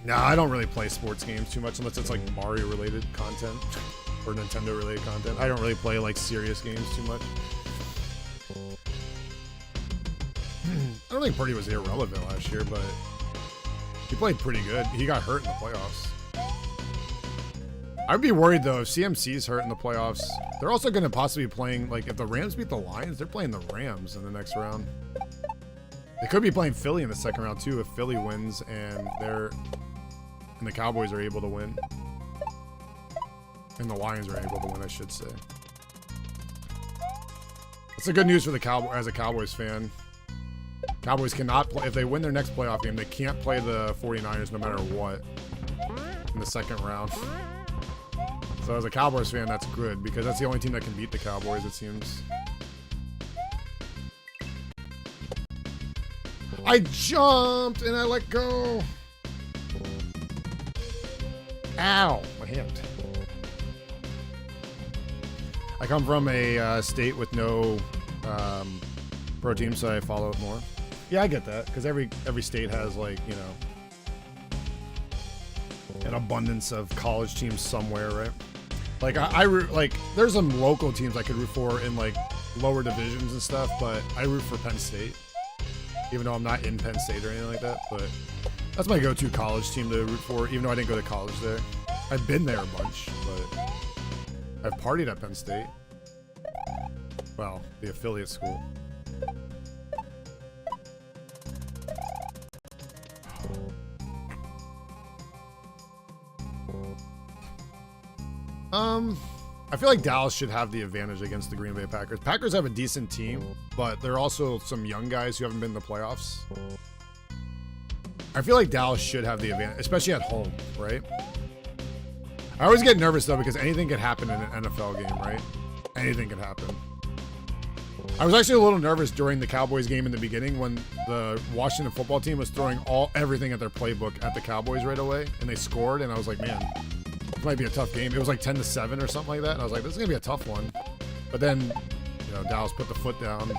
B: Nah, I don't really play sports games too much unless it's like Mario related content or Nintendo related content. I don't really play like serious games too much. I don't think Purdy was irrelevant last year, but he played pretty good. He got hurt in the playoffs. I'd be worried though if CMC's hurt in the playoffs. They're also going to possibly be playing, like if the Rams beat the Lions, they're playing the Rams in the next round. They could be playing Philly in the second round too if Philly wins and the Cowboys are able to win. And the Lions are able to win, I should say. That's the good news for the Cowboys as a Cowboys fan. Cowboys cannot play, if they win their next playoff game, they can't play the 49ers no matter what in the second round. So as a Cowboys fan, that's good because that's the only team that can beat the Cowboys, it seems. I jumped and I let go. Ow, my hand. I come from a state with no pro team, so I follow it more. Yeah, I get that because every state has like, you know, an abundance of college teams somewhere, right? Like I root, like there's some local teams I could root for in like lower divisions and stuff, but I root for Penn State, even though I'm not in Penn State or anything like that. But that's my go-to college team to root for, even though I didn't go to college there. I've been there a bunch, but I've partied at Penn State. Well, the affiliate school. I feel like Dallas should have the advantage against the Green Bay Packers. Packers have a decent team, but there are also some young guys who haven't been in the playoffs. I feel like Dallas should have the advantage, especially at home, right? I always get nervous though because anything could happen in an NFL game, right? Anything could happen. I was actually a little nervous during the Cowboys game in the beginning when the Washington football team was throwing everything at their playbook at the Cowboys right away, and they scored, and I was like, man, this might be a tough game. It was like 10-7 or something like that, and I was like, this is gonna be a tough one. But then, you know, Dallas put the foot down,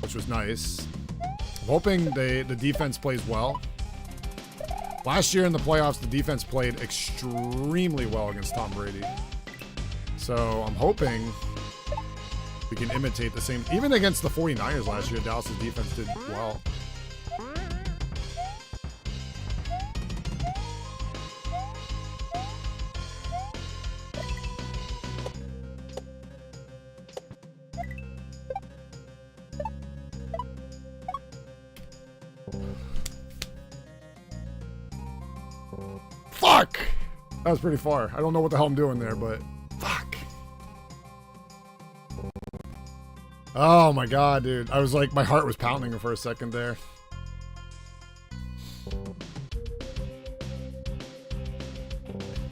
B: which was nice. I'm hoping the defense plays well. Last year in the playoffs, the defense played extremely well against Tom Brady. So I'm hoping we can imitate the same. Even against the 49ers last year, Dallas' defense did well. That was pretty far. I don't know what the hell I'm doing there, but fuck. Oh my god, dude. I was like, my heart was pounding for a second there.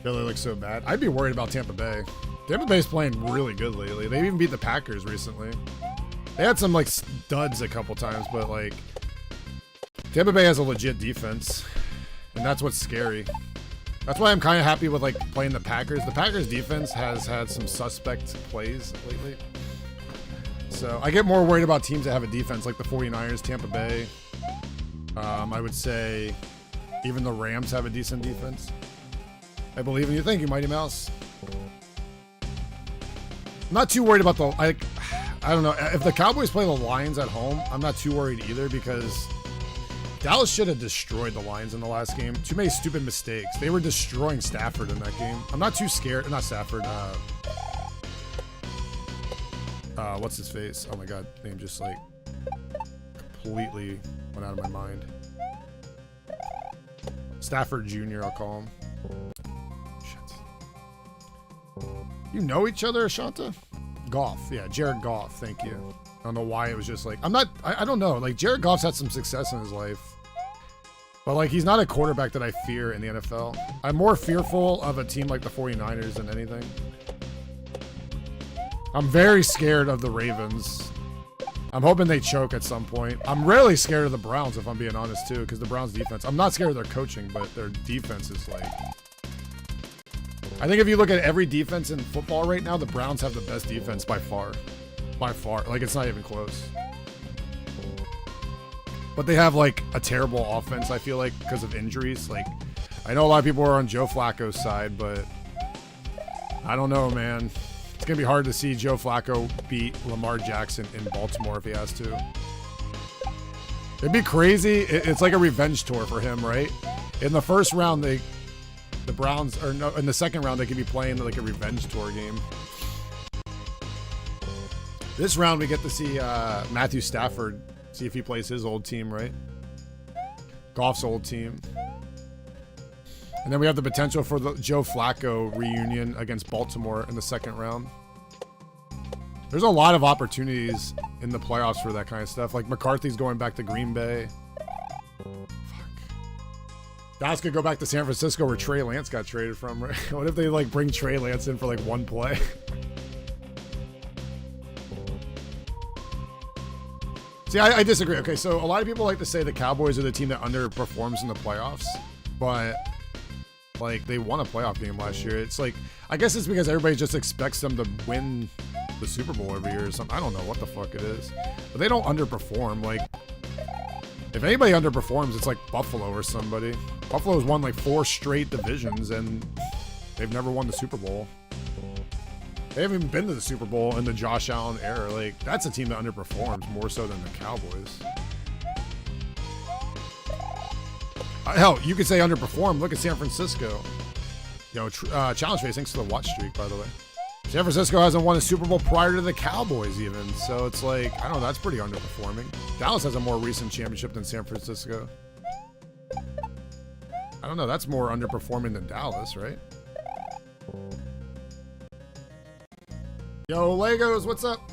B: Philly looks so bad. I'd be worried about Tampa Bay. Tampa Bay's playing really good lately. They even beat the Packers recently. They had some like studs a couple times, but like Tampa Bay has a legit defense, and that's what's scary. That's why I'm kind of happy with like playing the Packers. The Packers defense has had some suspect plays lately. So I get more worried about teams that have a defense like the 49ers, Tampa Bay. I would say even the Rams have a decent defense. I believe in you. Thank you, Mighty Mouse. I'm not too worried about the, I don't know. If the Cowboys play the Lions at home, I'm not too worried either because Dallas should have destroyed the Lions in the last game. Too many stupid mistakes. They were destroying Stafford in that game. I'm not too scared. Not Stafford. What's his face? Oh my god. Name just like completely went out of my mind. Stafford Jr. I'll call him. Shit. You know each other, Ashanta? Goff. Yeah, Jared Goff. Thank you. I don't know why it was just like, I don't know. Like, Jared Goff's had some success in his life. But, like, he's not a quarterback that I fear in the NFL. I'm more fearful of a team like the 49ers than anything. I'm very scared of the Ravens. I'm hoping they choke at some point. I'm really scared of the Browns, if I'm being honest, too, because the Browns' defense, I'm not scared of their coaching, but their defense is, like... I think if you look at every defense in football right now, the Browns have the best defense by far. By far. Like, it's not even close. But they have, like, a terrible offense, I feel like, because of injuries. Like, I know a lot of people are on Joe Flacco's side, but I don't know, man. It's going to be hard to see Joe Flacco beat Lamar Jackson in Baltimore if he has to. It'd be crazy. It's like a revenge tour for him, right? In the first round, the Browns, or no, in the second round, they could be playing like a revenge tour game. This round, we get to see Matthew Stafford, see if he plays his old team, right? Goff's old team. And then we have the potential for the Joe Flacco reunion against Baltimore in the second round. There's a lot of opportunities in the playoffs for that kind of stuff. Like McCarthy's going back to Green Bay. Dallas could go back to San Francisco where Trey Lance got traded from, right? What if they like bring Trey Lance in for like one play? See, I disagree. Okay, so a lot of people like to say the Cowboys are the team that underperforms in the playoffs, but like they won a playoff game last year. It's like, I guess it's because everybody just expects them to win the Super Bowl every year or something. I don't know what the fuck it is, but they don't underperform. Like, if anybody underperforms, it's like Buffalo or somebody. Buffalo's won like 4 straight divisions and they've never won the Super Bowl. They haven't even been to the Super Bowl in the Josh Allen era. Like, that's a team that underperforms more so than the Cowboys. Hell, you could say underperform. Look at San Francisco. You know, challenge face, thanks to the watch streak, by the way. San Francisco hasn't won a Super Bowl prior to the Cowboys even. So it's like, I don't know, that's pretty underperforming. Dallas has a more recent championship than San Francisco. I don't know, that's more underperforming than Dallas, right? Yo, Legos, what's up?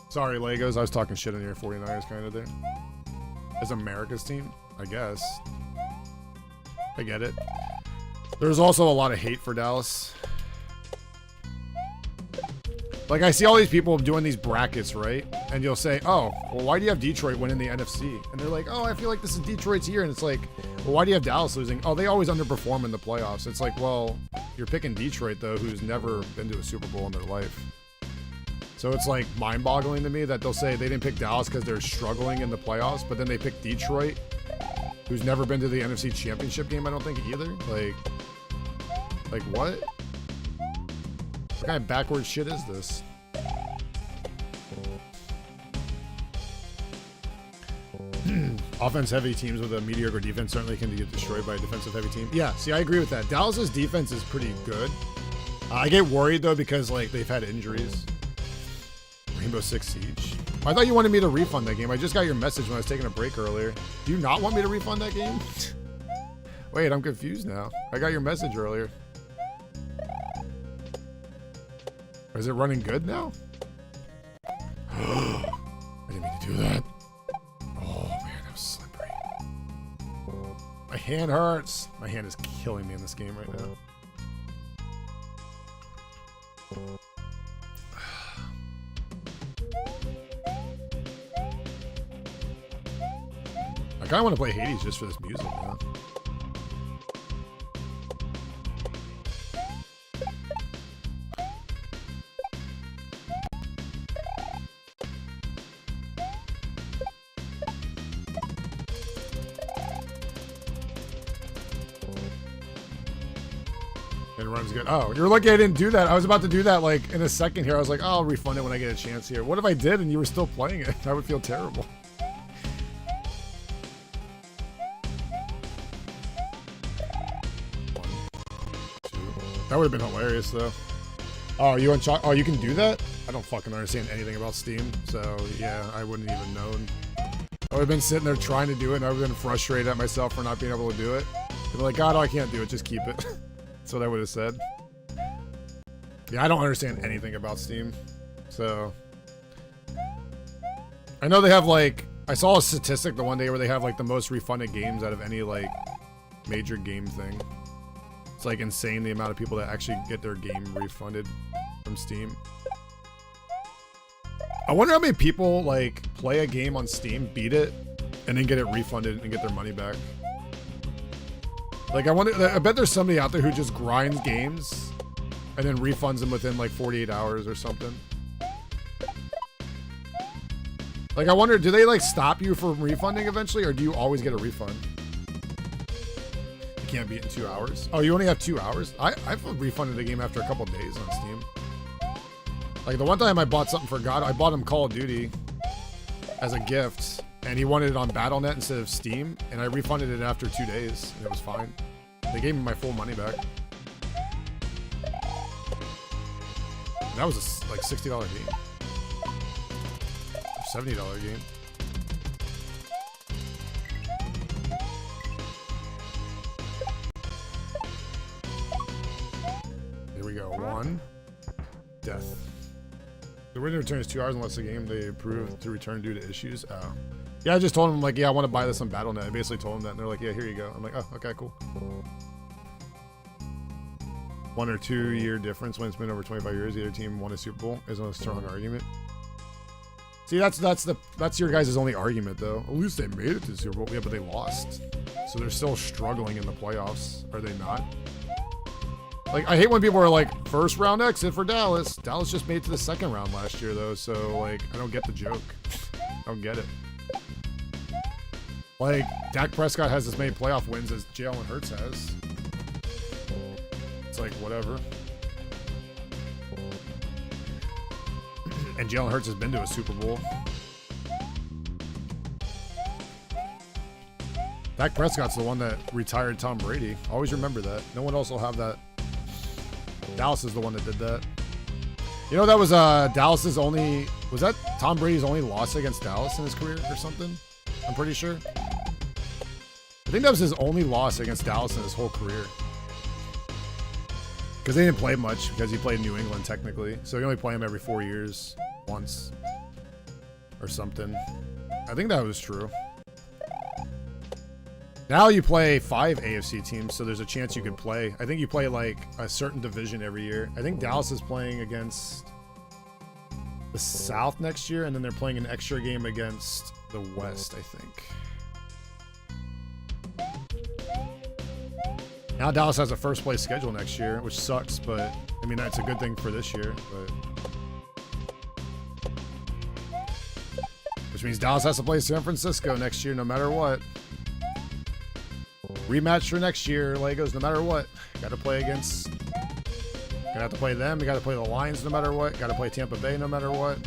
B: Sorry, Legos, I was talking shit on your 49ers kind of there. As America's team, I guess. I get it. There's also a lot of hate for Dallas. Like, I see all these people doing these brackets, right? And you'll say, oh, well, why do you have Detroit winning the NFC? And they're like, oh, I feel like this is Detroit's year. And it's like, well, why do you have Dallas losing? Oh, they always underperform in the playoffs. It's like, well, you're picking Detroit, though, who's never been to a Super Bowl in their life. So it's like mind-boggling to me that they'll say they didn't pick Dallas because they're struggling in the playoffs, but then they pick Detroit, who's never been to the NFC Championship game, I don't think, either. Like what? What kind of backwards shit is this? Offense-heavy teams with a mediocre defense certainly can get destroyed by a defensive-heavy team. Yeah, see, I agree with that. Dallas's defense is pretty good. I get worried, though, because, like, they've had injuries. Rainbow Six Siege. I thought you wanted me to refund that game. I just got your message when I was taking a break earlier. Do you not want me to refund that game? Wait, I'm confused now. I got your message earlier. Is it running good now? I didn't mean to do that. Oh man, that was slippery. My hand hurts. My hand is killing me in this game right now. I kind of want to play Hades just for this music, man. It runs good. Oh, you're lucky I didn't do that. I was about to do that like in a second here. I was like, oh, I'll refund it when I get a chance here. What if I did and you were still playing it? I would feel terrible. That would have been hilarious, though. Oh, you oh, you can do that? I don't fucking understand anything about Steam, so yeah, I wouldn't even known. I would have been sitting there trying to do it, and I would have been frustrated at myself for not being able to do it. I'd be like, God, I can't do it, just keep it. That's what I would have said. Yeah, I don't understand anything about Steam, so... I know they have, like... I saw a statistic the one day where they have, like, the most refunded games out of any, like, major game thing. It's like insane the amount of people that actually get their game refunded from Steam. I wonder how many people like play a game on Steam, beat it, and then get it refunded and get their money back. Like I bet there's somebody out there who just grinds games and then refunds them within like 48 hours or something. Like I wonder, do they like stop you from refunding eventually, or do you always get a refund? Can't beat in 2 hours. Oh, you only have 2 hours? I've refunded a game after a couple days on Steam. Like the one time I bought something for God, I bought him Call of Duty as a gift, and he wanted it on Battle.net instead of Steam, and I refunded it after 2 days, and it was fine. They gave me my full money back. And that was a like $60 game. Or $70 game. We go. 1. Death. The window return is 2 hours unless the game they approve to return due to issues. Oh. Yeah, I just told them, like, yeah, I want to buy this on Battle.net. I basically told them that, and they're like, yeah, here you go. I'm like, oh, okay, cool. 1 or 2 year difference when it's been over 25 years. The other team won a Super Bowl is a strong argument. See, that's your guys' only argument, though. At least they made it to the Super Bowl. Yeah, but they lost. So they're still struggling in the playoffs. Are they not? Like, I hate when people are like, first round exit for Dallas. Dallas just made it to the second round last year, though, so, like, I don't get the joke. I don't get it. Like, Dak Prescott has as many playoff wins as Jalen Hurts has. It's like, whatever. And Jalen Hurts has been to a Super Bowl. Dak Prescott's the one that retired Tom Brady. Always remember that. No one else will have that. Dallas is the one that did that. You know, that was Dallas's only... Was that Tom Brady's only loss against Dallas in his career or something? I'm pretty sure. I think that was his only loss against Dallas in his whole career. Because they didn't play much, because he played New England technically. So you only play him every 4 years. Once. Or something. I think that was true. Now you play 5 AFC teams, so there's a chance you could play. I think you play like a certain division every year. I think Dallas is playing against the South next year, and then they're playing an extra game against the West, I think. Now Dallas has a first place schedule next year, which sucks, but I mean, that's a good thing for this year. But which means Dallas has to play San Francisco next year no matter what. Rematch for next year, Legos, no matter what. Got to play against... Gonna have to play them. You got to play the Lions no matter what. Got to play Tampa Bay no matter what.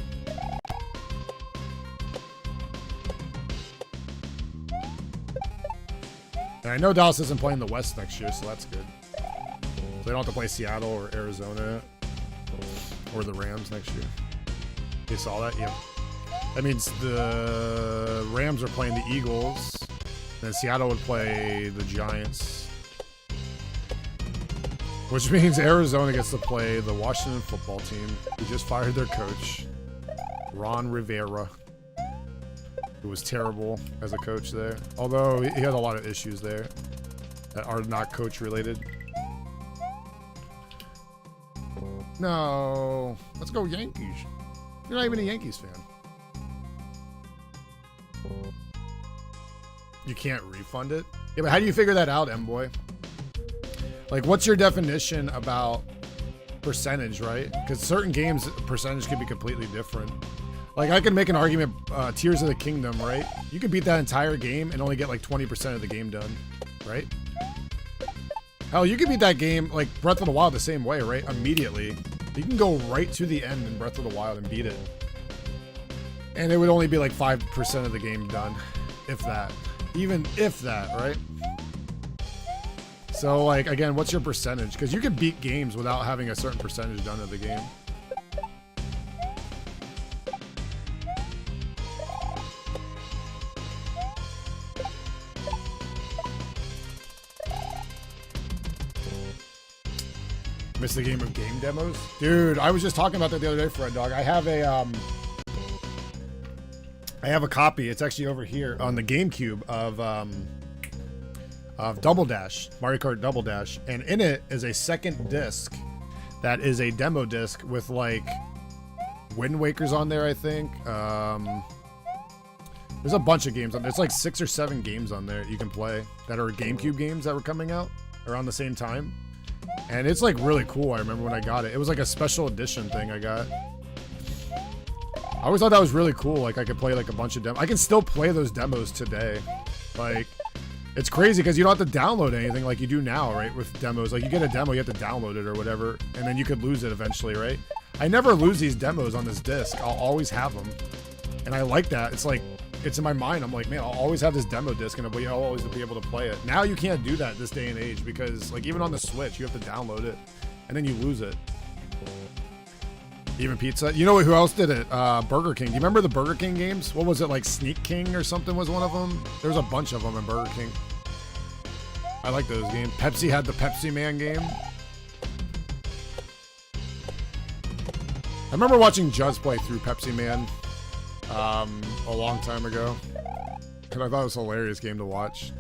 B: And I know Dallas isn't playing the West next year, so that's good. So they don't have to play Seattle or Arizona or the Rams next year. You saw that? Yeah. That means the Rams are playing the Eagles. Then Seattle would play the Giants. Which means Arizona gets to play the Washington football team, who just fired their coach, Ron Rivera, who was terrible as a coach there. Although he had a lot of issues there that are not coach related. No. Let's go Yankees. You're not even a Yankees fan. You can't refund it? Yeah, but how do you figure that out, M-Boy? Like, what's your definition about percentage, right? Because certain games, percentage can be completely different. Like, I can make an argument, Tears of the Kingdom, right? You can beat that entire game and only get like 20% of the game done, right? Hell, you can beat that game, like Breath of the Wild, the same way, right? Immediately. You can go right to the end in Breath of the Wild and beat it. And it would only be like 5% of the game done, if that. Even if that, right? So, like, again, what's your percentage? Because you can beat games without having a certain percentage done of the game. Miss the game of game demos? Dude, I was just talking about that the other day, Fred Dog. I have a copy. It's actually over here on the GameCube of Double Dash, Mario Kart Double Dash, and in it is a second disc that is a demo disc with like Wind Waker's on there, I think. There's a bunch of games on there. There's like 6 or 7 games on there you can play that are GameCube games that were coming out around the same time. And it's like really cool. I remember when I got it. It was like a special edition thing I got. I always thought that was really cool. Like I could play like a bunch of demos. I can still play those demos today. Like it's crazy because you don't have to download anything like you do now, right? With demos, like you get a demo, you have to download it or whatever, and then you could lose it eventually, right? I never lose these demos on this disc. I'll always have them, and I like that. It's like it's in my mind. I'm like, man, I'll always have this demo disc, and I'll always be able to play it. Now you can't do that this day and age because, like, even on the Switch, you have to download it, and then you lose it. Even Pizza. You know who else did it? Burger King. Do you remember the Burger King games? What was it, like Sneak King or something was one of them? There was a bunch of them in Burger King. I like those games. Pepsi had the Pepsi Man game. I remember watching Juz play through Pepsi Man a long time ago. And I thought it was a hilarious game to watch.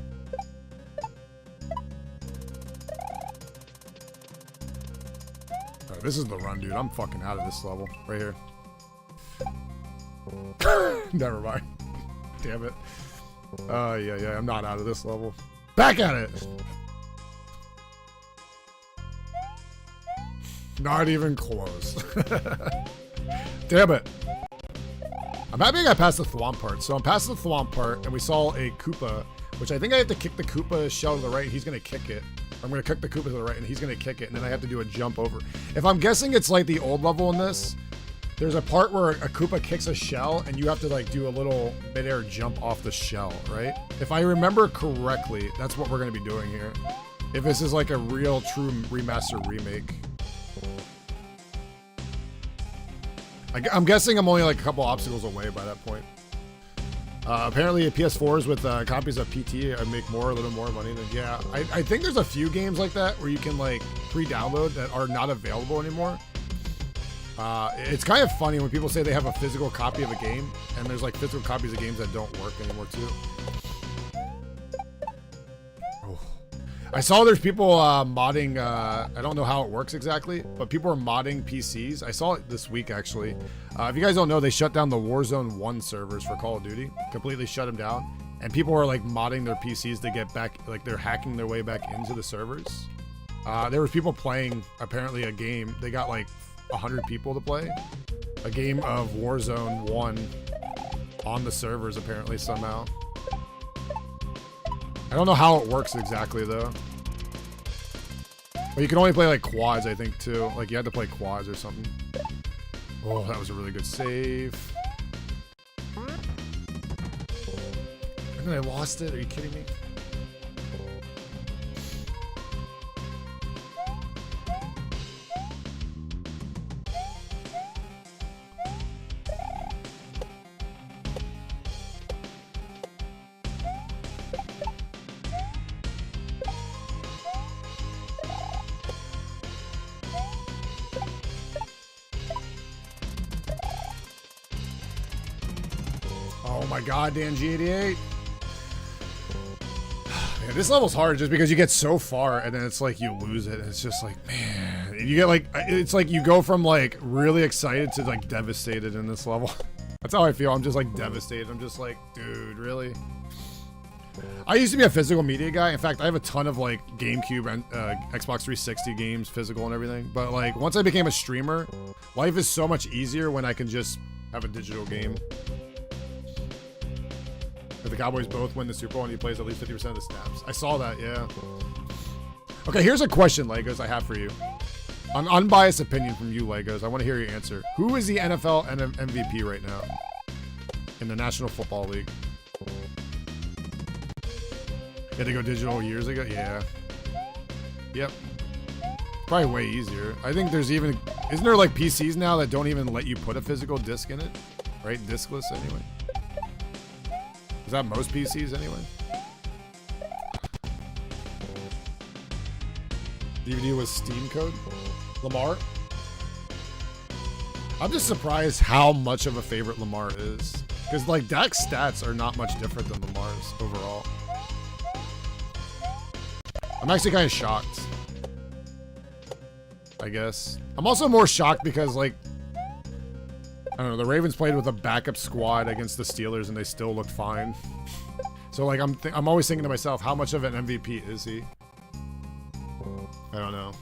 B: This is the run, dude. I'm fucking out of this level. Right here. Never mind. Damn it. Yeah. I'm not out of this level. Back at it! Not even close. Damn it. I'm happy I got past the Thwomp part. So I'm past the Thwomp part, and we saw a Koopa, which I think I have to kick the Koopa shell to the right. He's going to kick it. I'm going to kick the Koopa to the right, and he's going to kick it, and then I have to do a jump over. If I'm guessing it's like the old level in this, there's a part where a Koopa kicks a shell, and you have to like do a little midair jump off the shell, right? If I remember correctly, that's what we're going to be doing here. If this is like a real, true remaster remake. I'm guessing I'm only like a couple obstacles away by that point. Apparently, PS4s with copies of PT make a little more money than, yeah. I think there's a few games like that where you can like pre-download that are not available anymore. It's kind of funny when people say they have a physical copy of a game, and there's like physical copies of games that don't work anymore too. Oh. I saw there's people modding, I don't know how it works exactly, but people are modding PCs. I saw it this week actually. If you guys don't know, they shut down the Warzone 1 servers for Call of Duty. Completely shut them down. And people are like modding their PCs to get back, like they're hacking their way back into the servers. There was people playing apparently a game. They got like 100 people to play. A game of Warzone 1 on the servers apparently somehow. I don't know how it works exactly though. But you can only play like quads, I think too. Like you had to play quads or something. Oh, that was a really good save. And then I lost it. Are you kidding me? Oh my god, Dan G88. Man, this level's hard just because you get so far and then it's like you lose it. And it's just like, man, you get like, it's like you go from like really excited to like devastated in this level. That's how I feel. I'm just like devastated. I'm just like, dude, really? I used to be a physical media guy. In fact, I have a ton of like GameCube and Xbox 360 games, physical and everything. But like once I became a streamer, life is so much easier when I can just have a digital game. If the Cowboys both win the Super Bowl and he plays at least 50% of the snaps. I saw that, yeah. Okay, here's a question, Legos, I have for you. An unbiased opinion from you, Legos. I want to hear your answer. Who is the NFL MVP right now in the National Football League? Had to go digital years ago? Yeah. Yep. Probably way easier. I think there's even... Isn't there like PCs now that don't even let you put a physical disc in it? Right? Discless anyway. Is that most PCs anyway? DVD was Steam code? Lamar? I'm just surprised how much of a favorite Lamar is. Because like Dak's stats are not much different than Lamar's overall. I'm actually kind of shocked. I guess. I'm also more shocked because like, I don't know, the Ravens played with a backup squad against the Steelers and they still looked fine. So like I'm always thinking to myself, how much of an MVP is he? I don't know.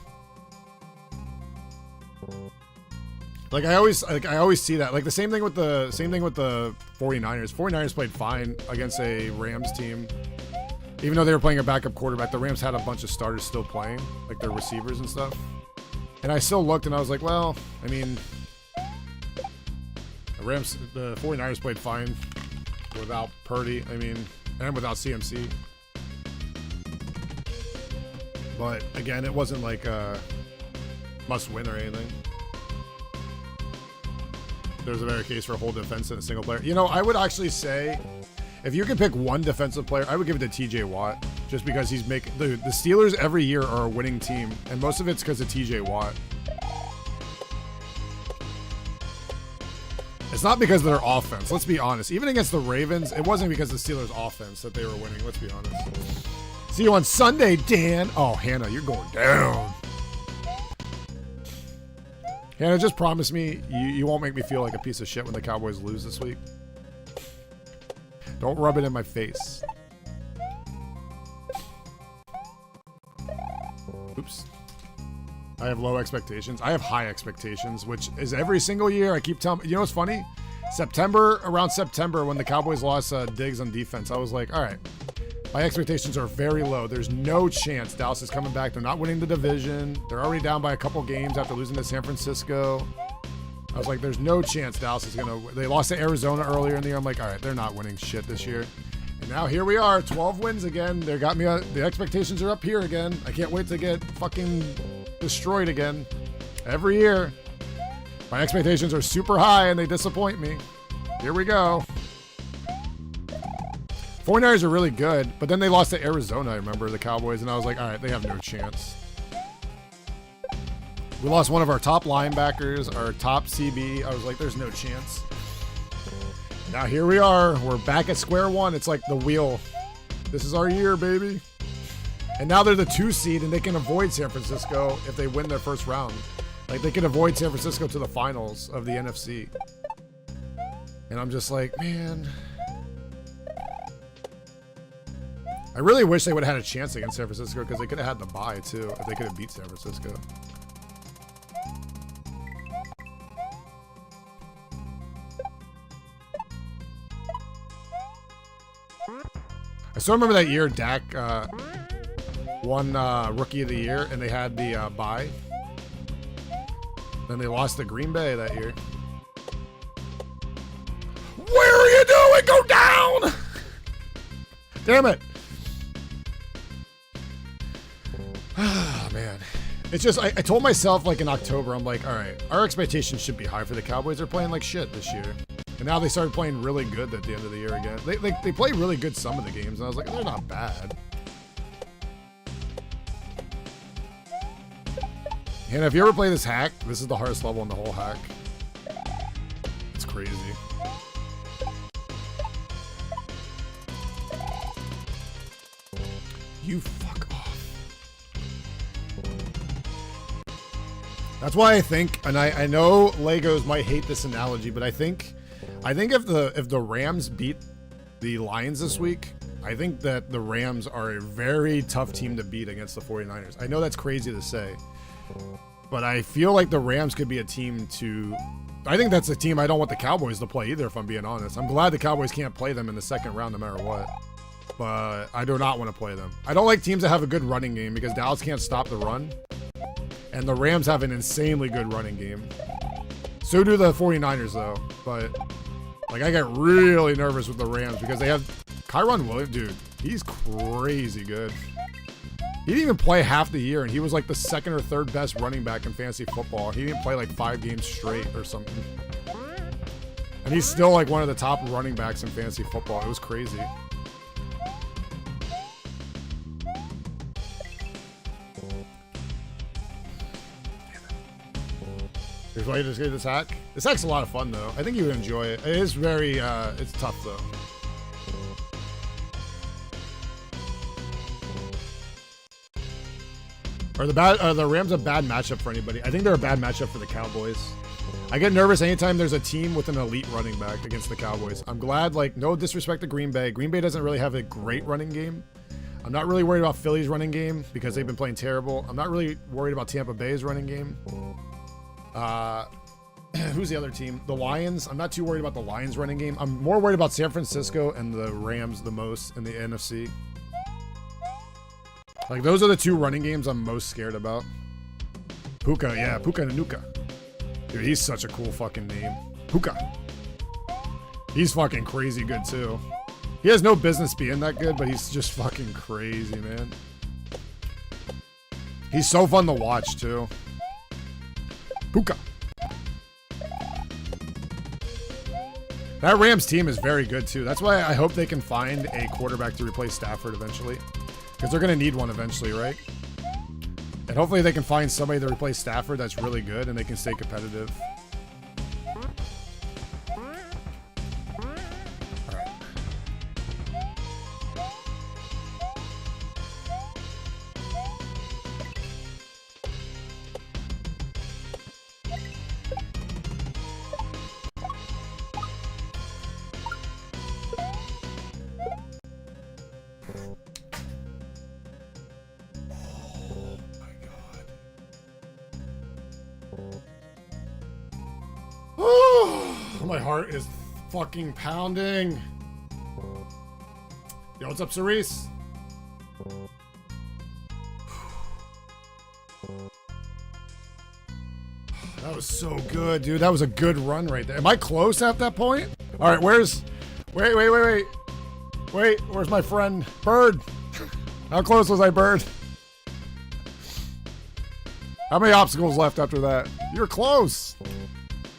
B: Like I always see that. Like the same thing with the 49ers. 49ers played fine against a Rams team. Even though they were playing a backup quarterback, the Rams had a bunch of starters still playing, like their receivers and stuff. And I still looked and I was like, well, I mean, the 49ers played fine without Purdy, I mean, and without CMC. But again, it wasn't like a must win or anything. There's a better case for a whole defense than a single player. You know, I would actually say, if you could pick one defensive player, I would give it to TJ Watt. Just because he's making... The Steelers every year are a winning team. And most of it's because of TJ Watt. It's not because of their offense. Let's be honest. Even against the Ravens, it wasn't because of the Steelers' offense that they were winning. Let's be honest. See you on Sunday, Dan. Oh, Hannah, you're going down. Hannah, just promise me you won't make me feel like a piece of shit when the Cowboys lose this week. Don't rub it in my face. Oops. I have low expectations. I have high expectations, which is every single year. I keep telling... You know what's funny? Around September, when the Cowboys lost Diggs on defense, I was like, all right, my expectations are very low. There's no chance Dallas is coming back. They're not winning the division. They're already down by a couple games after losing to San Francisco. I was like, there's no chance Dallas is going to... They lost to Arizona earlier in the year. I'm like, all right, they're not winning shit this year. And now here we are, 12 wins again. They got me... The expectations are up here again. I can't wait to get fucking destroyed again. Every year. My expectations are super high and they disappoint me. Here we go. 49ers are really good, but then they lost to Arizona, I remember, the Cowboys, and I was like, all right, they have no chance. We lost one of our top linebackers, our top CB. I was like, there's no chance. Now here we are. We're back at square one. It's like the wheel. This is our year, baby. And now they're the 2 seed, and they can avoid San Francisco if they win their first round. Like, they can avoid San Francisco to the finals of the NFC. And I'm just like, man. I really wish they would have had a chance against San Francisco because they could have had the bye, too, if they could have beat San Francisco. I still remember that year Dak won Rookie of the Year, and they had the bye. Then they lost to Green Bay that year. Where are you doing? Go down! Damn it. Ah, man. It's just, I told myself, like, in October, I'm like, all right, our expectations should be high for the Cowboys. They're playing like shit this year. And now they started playing really good at the end of the year again. They play really good some of the games, and I was like, they're not bad. And if you ever play this hack, this is the hardest level in the whole hack. It's crazy. you fuck off. That's why I think, and I know Legos might hate this analogy, but I think if the Rams beat the Lions this week, I think that the Rams are a very tough team to beat against the 49ers. I know that's crazy to say, but I feel like the Rams could be a team to... I think that's a team I don't want the Cowboys to play either, if I'm being honest. I'm glad the Cowboys can't play them in the second round no matter what, but I do not want to play them. I don't like teams that have a good running game because Dallas can't stop the run, and the Rams have an insanely good running game. So do the 49ers though, but like I get really nervous with the Rams because they have Kyron Williams, dude. He's crazy good. He didn't even play half the year, and he was like the second or third best running back in fantasy football. He didn't play like 5 games straight or something. And he's still like one of the top running backs in fantasy football. It was crazy. Here's why you just get this hack. This hack's a lot of fun though. I think you would enjoy it. It is very, it's tough though. Are the Rams a bad matchup for anybody? I think they're a bad matchup for the Cowboys. I get nervous anytime there's a team with an elite running back against the Cowboys. I'm glad, like, no disrespect to Green Bay. Green Bay doesn't really have a great running game. I'm not really worried about Philly's running game because they've been playing terrible. I'm not really worried about Tampa Bay's running game. Who's the other team? The Lions. I'm not too worried about the Lions running game. I'm more worried about San Francisco and the Rams the most in the NFC. Like, those are the 2 running games I'm most scared about. Puka, yeah, Puka Nacua. Dude, he's such a cool fucking name. Puka. He's fucking crazy good, too. He has no business being that good, but he's just fucking crazy, man. He's so fun to watch, too. Puka. That Rams team is very good, too. That's why I hope they can find a quarterback to replace Stafford eventually. Because they're going to need one eventually, right? And hopefully they can find somebody to replace Stafford that's really good and they can stay competitive. All right. My heart is fucking pounding. Yo, what's up, Cerise? That was so good, dude. That was a good run right there. Am I close at that point? All right, where's... Wait. Wait, where's my friend? Bird. How close was I, Bird? How many obstacles left after that? You're close.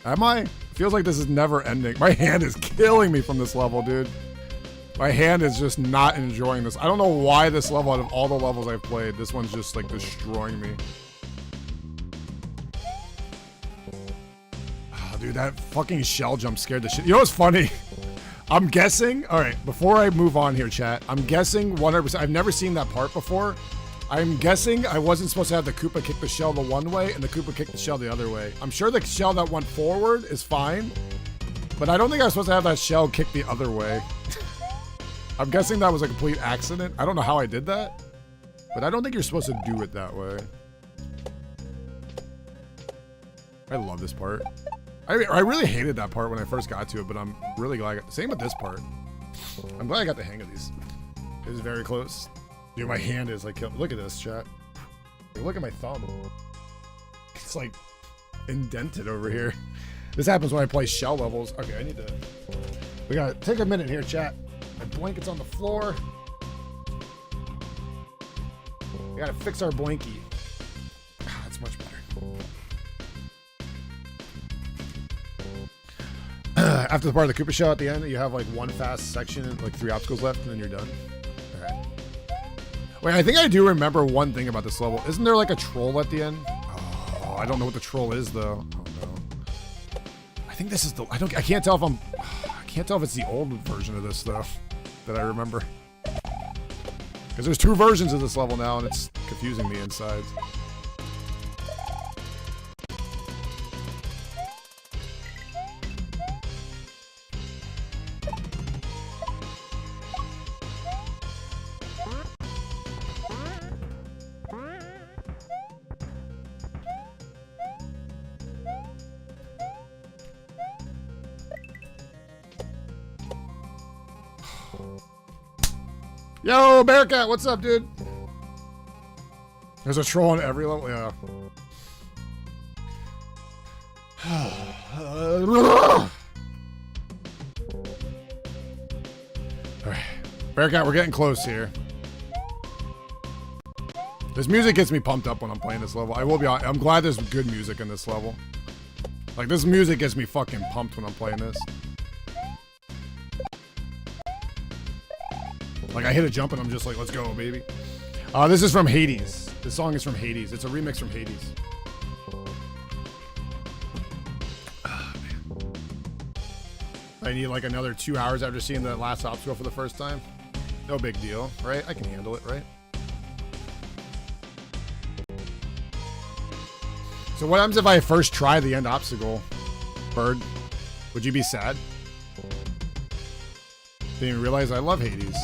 B: Am I? Feels like this is never ending. My hand is killing me from this level, dude. My hand is just not enjoying this. I don't know why this level, out of all the levels I've played, this one's just like destroying me. Oh, dude, that fucking shell jump scared the shit. You know what's funny? I'm guessing, all right, before I move on here, chat, I'm guessing 100%, I've never seen that part before. I'm guessing I wasn't supposed to have the Koopa kick the shell the one way and the Koopa kick the shell the other way. I'm sure the shell that went forward is fine, but I don't think I was supposed to have that shell kick the other way. I'm guessing that was a complete accident. I don't know how I did that, but I don't think you're supposed to do it that way. I love this part. I really hated that part when I first got to it, but I'm really glad I got, same with this part. I'm glad I got the hang of these. It was very close. Dude, my hand is like, look at this, chat. Look at my thumb. It's like indented over here. This happens when I play shell levels. Okay, I need to, we gotta take a minute here, chat. My blanket's on the floor. We gotta fix our blankie. Ah, that's much better. After the part of the Koopa shell at the end, you have like one fast section and like 3 obstacles left, and then you're done. All right. Wait, I think I do remember one thing about this level. Isn't there like a troll at the end? Oh, I don't know what the troll is though. Oh no. I think this is the. I can't tell if I'm. I can't tell if it's the old version of this though that I remember. Because there's 2 versions of this level now, and it's confusing me inside. Yo, Bearcat, what's up, dude? There's a troll on every level, yeah. Alright. Bearcat, we're getting close here. This music gets me pumped up when I'm playing this level. I will be honest, I'm glad there's good music in this level. Like, this music gets me fucking pumped when I'm playing this. Like, I hit a jump and I'm just like, let's go, baby. This is from Hades. This song is from Hades. It's a remix from Hades. Oh, man. I need like another 2 hours after seeing the last obstacle for the first time. No big deal, right? I can handle it, right? So what happens if I first try the end obstacle, Bird? Would you be sad? Didn't even realize I love Hades.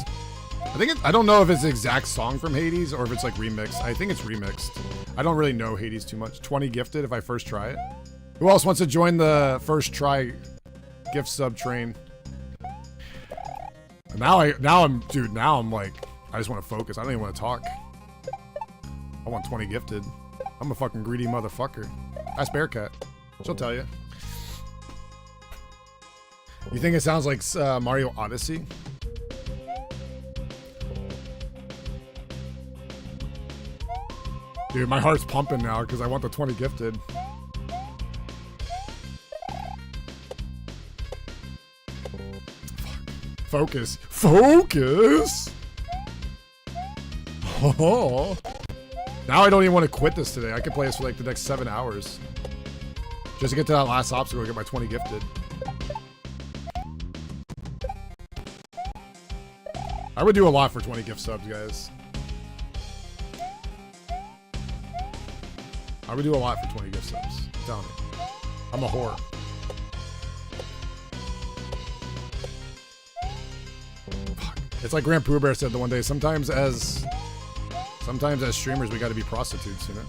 B: I don't know if it's the exact song from Hades or if it's like remixed. I think it's remixed. I don't really know Hades too much. 20 gifted if I first try it. Who else wants to join the first try gift sub train? Now I'm like, I just want to focus. I don't even want to talk. I want 20 gifted. I'm a fucking greedy motherfucker. Ask Bearcat. She'll tell you. You think it sounds like Mario Odyssey? Dude, my heart's pumping now because I want the 20 gifted. Focus. Focus! Oh. Now I don't even want to quit this today. I could play this for like the next 7 hours. Just to get to that last obstacle and get my 20 gifted. I would do a lot for 20 gift subs, guys. I would do a lot for 20 gift subs. I'm telling you. I'm a whore. Fuck. It's like Grand Pooh Bear said the one day, sometimes as streamers we gotta be prostitutes, you know?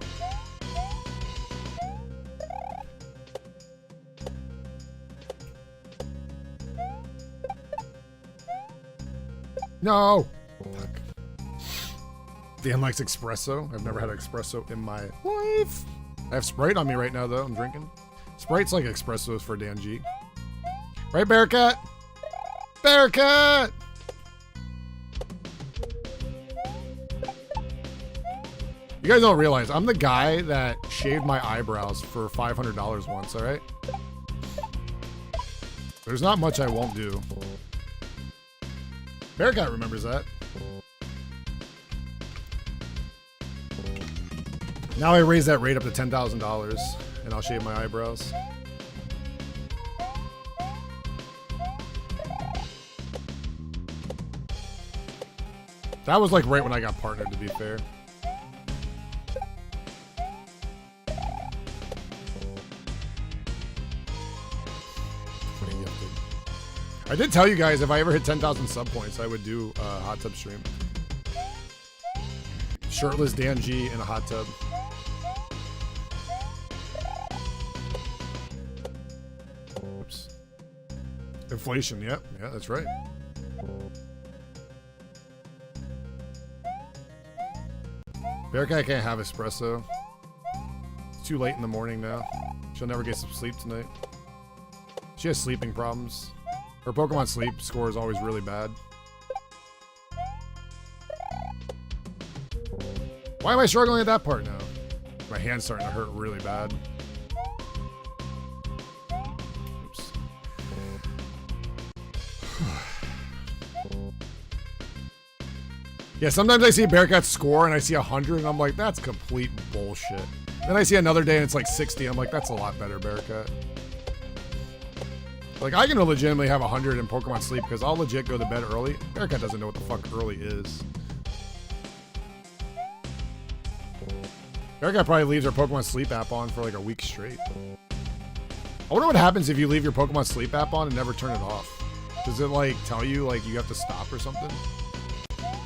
B: No! Fuck. Dan likes espresso. I've never had espresso in my life. I have Sprite on me right now, though. I'm drinking. Sprite's like espressos for Dan G. Right, Bearcat? Bearcat! You guys don't realize, I'm the guy that shaved my eyebrows for $500 once, alright? There's not much I won't do. Bearcat remembers that. Now I raise that rate up to $10,000 and I'll shave my eyebrows. That was like right when I got partnered, to be fair. I did tell you guys if I ever hit 10,000 sub points, I would do a hot tub stream. Shirtless Dan G in a hot tub. Oops. Inflation, yeah, that's right. Bearcat can't have espresso. It's too late in the morning now. She'll never get some sleep tonight. She has sleeping problems. Her Pokemon sleep score is always really bad. Why am I struggling at that part now? My hand's starting to hurt really bad. Oops. Yeah, sometimes I see Bearcat's score and I see 100 and I'm like, that's complete bullshit. Then I see another day and it's like 60. I'm like, that's a lot better, Bearcat. Like, I can legitimately have 100 in Pokemon sleep because I'll legit go to bed early. Bearcat doesn't know what the fuck early is. That guy probably leaves our Pokemon Sleep app on for like a week straight. I wonder what happens if you leave your Pokemon Sleep app on and never turn it off. Does it like tell you like you have to stop or something?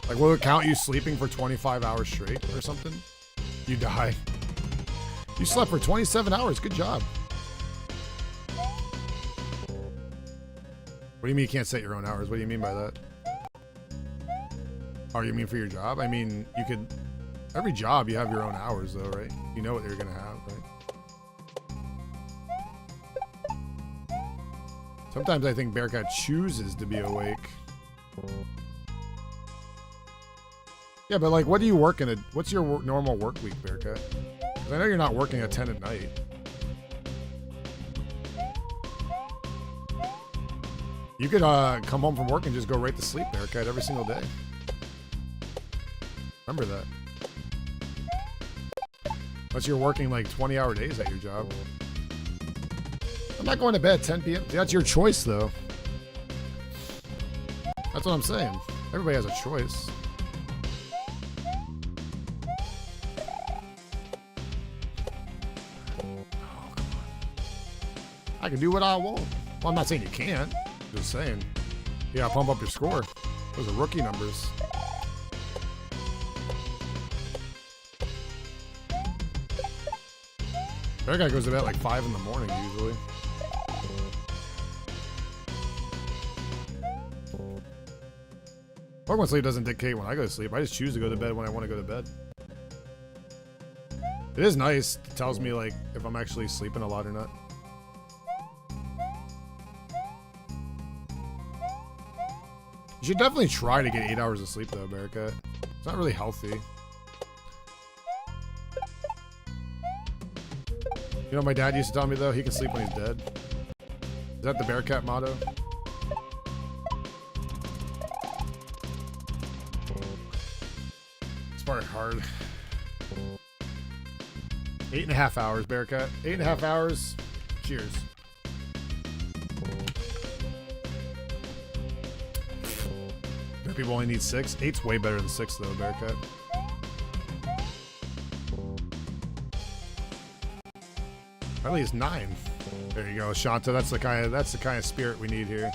B: Like will it count you sleeping for 25 hours straight or something? You die. You slept for 27 hours. Good job. What do you mean you can't set your own hours? What do you mean by that? Oh, you mean for your job? I mean, you could... Every job, you have your own hours, though, right? You know what you're going to have, right? Sometimes I think Bearcat chooses to be awake. Yeah, but, like, what do you work in a... What's your normal work week, Bearcat? Because I know you're not working at 10 at night. You could come home from work and just go right to sleep, Bearcat, every single day. Remember that. Unless you're working like 20-hour days at your job. I'm not going to bed at 10 p.m. That's your choice, though. That's what I'm saying. Everybody has a choice. Oh, come on. I can do what I want. Well, I'm not saying you can't. I'm just saying. You gotta pump up your score. Those are rookie numbers. That guy goes to bed at like 5 in the morning usually. Pokemon Sleep doesn't dictate when I go to sleep. I just choose to go to bed when I want to go to bed. It is nice. It tells me like if I'm actually sleeping a lot or not. You should definitely try to get 8 hours of sleep though, Bearcat. It's not really healthy. You know what my dad used to tell me though? He can sleep when he's dead. Is that the Bearcat motto? It's probably hard. 8.5 hours, Bearcat. 8.5 hours. Cheers. People only need 6. 8's way better than 6 though, Bearcat. At least 9. There you go, Shanta. That's the kind of spirit we need here.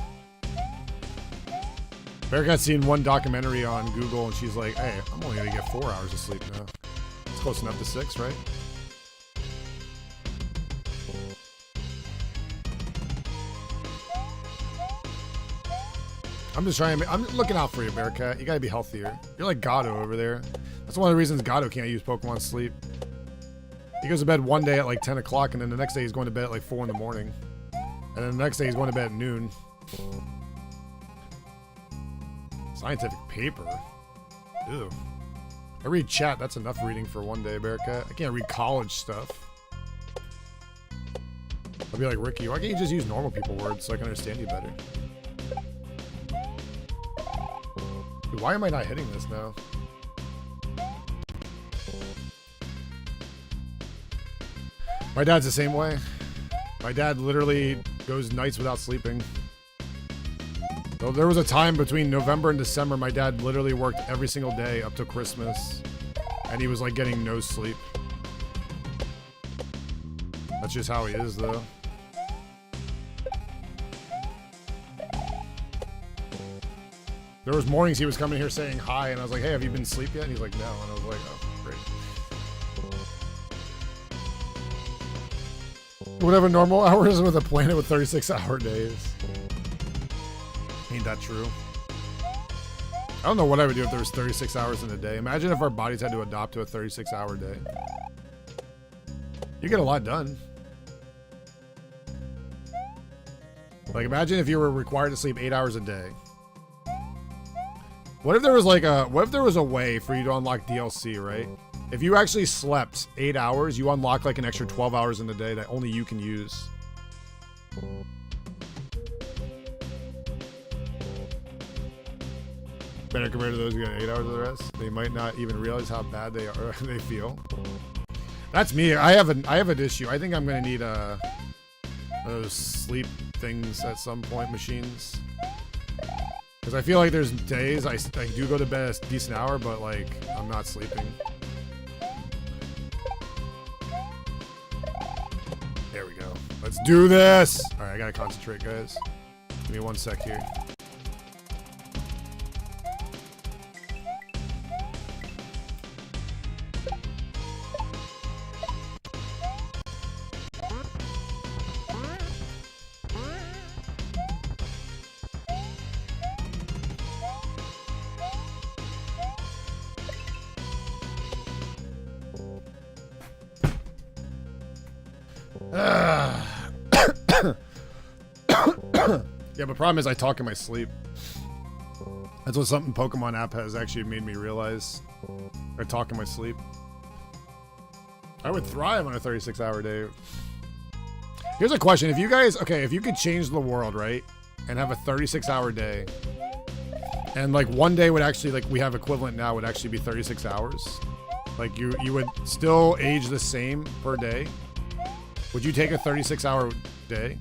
B: Bearcat's seen one documentary on Google and she's like, hey, I'm only gonna get 4 hours of sleep now. It's close enough to 6, right? I'm just trying to, I'm looking out for you, Bearcat. You gotta be healthier. You're like Gato over there. That's one of the reasons Gato can't use Pokemon Sleep. He goes to bed one day at like 10 o'clock and then the next day he's going to bed at like 4 in the morning. And then the next day he's going to bed at noon. Scientific paper? Ew. I read chat, that's enough reading for one day, Bearcat. I can't read college stuff. I'll be like, Ricky, why can't you just use normal people words so I can understand you better? Dude, why am I not hitting this now? My dad's the same way. My dad literally goes nights without sleeping. So there was a time between November and December, my dad literally worked every single day up to Christmas. And he was like getting no sleep. That's just how he is though. There was mornings he was coming here saying hi, and I was like, hey, have you been asleep yet? And he's like, no. And I was like, oh, great. Would have a normal hours with a planet with 36-hour days. Ain't that true? I don't know what I would do if there was 36 hours in a day. Imagine if our bodies had to adopt to a 36-hour day. You get a lot done. Like, imagine if you were required to sleep 8 hours a day. What if there was like a, what if there was a way for you to unlock DLC, right? If you actually slept 8 hours, you unlock like an extra 12 hours in the day that only you can use. Better compared to those who get 8 hours of the rest. They might not even realize how bad they are. They feel. That's me. I have an issue. I think I'm gonna need those sleep things at some point, machines. Because I feel like there's days I do go to bed a decent hour, but like I'm not sleeping. do this. All right, I gotta concentrate, guys. Give me 1 sec here. Yeah, but problem is I talk in my sleep. That's what something Pokemon app has actually made me realize. I talk in my sleep. I would thrive on a 36-hour day. Here's a question. If you guys, okay, if you could change the world, right? And have a 36-hour day. And like one day would actually, like we have equivalent now, would actually be 36 hours. Like you would still age the same per day. Would you take a 36-hour day?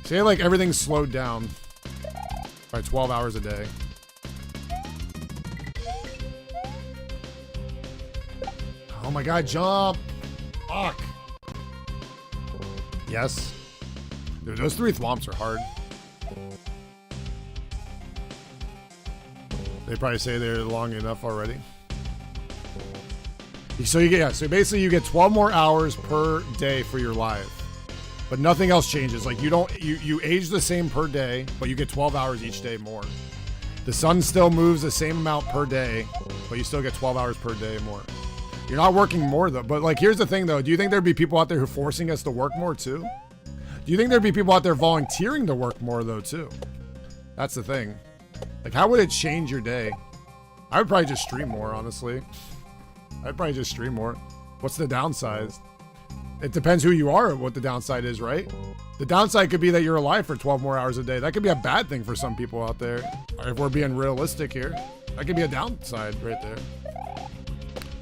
B: Say like everything's slowed down by 12 hours a day. Oh my god, jump! Fuck! Yes. Dude, those 3 thwomps are hard. They probably say they're long enough already. So you get, yeah, so basically you get 12 more hours per day for your life. But nothing else changes. Like you age the same per day, but you get 12 hours each day more. The sun still moves the same amount per day, but you still get 12 hours per day more. You're not working more though. But like, here's the thing though. Do you think there'd be people out there who are forcing us to work more too? Do you think there'd be people out there volunteering to work more though too? That's the thing. Like, how would it change your day? I would probably just stream more, honestly. I'd probably just stream more. What's the downside? It depends who you are, what the downside is, right? The downside could be that you're alive for 12 more hours a day. That could be a bad thing for some people out there. If we're being realistic here, that could be a downside right there.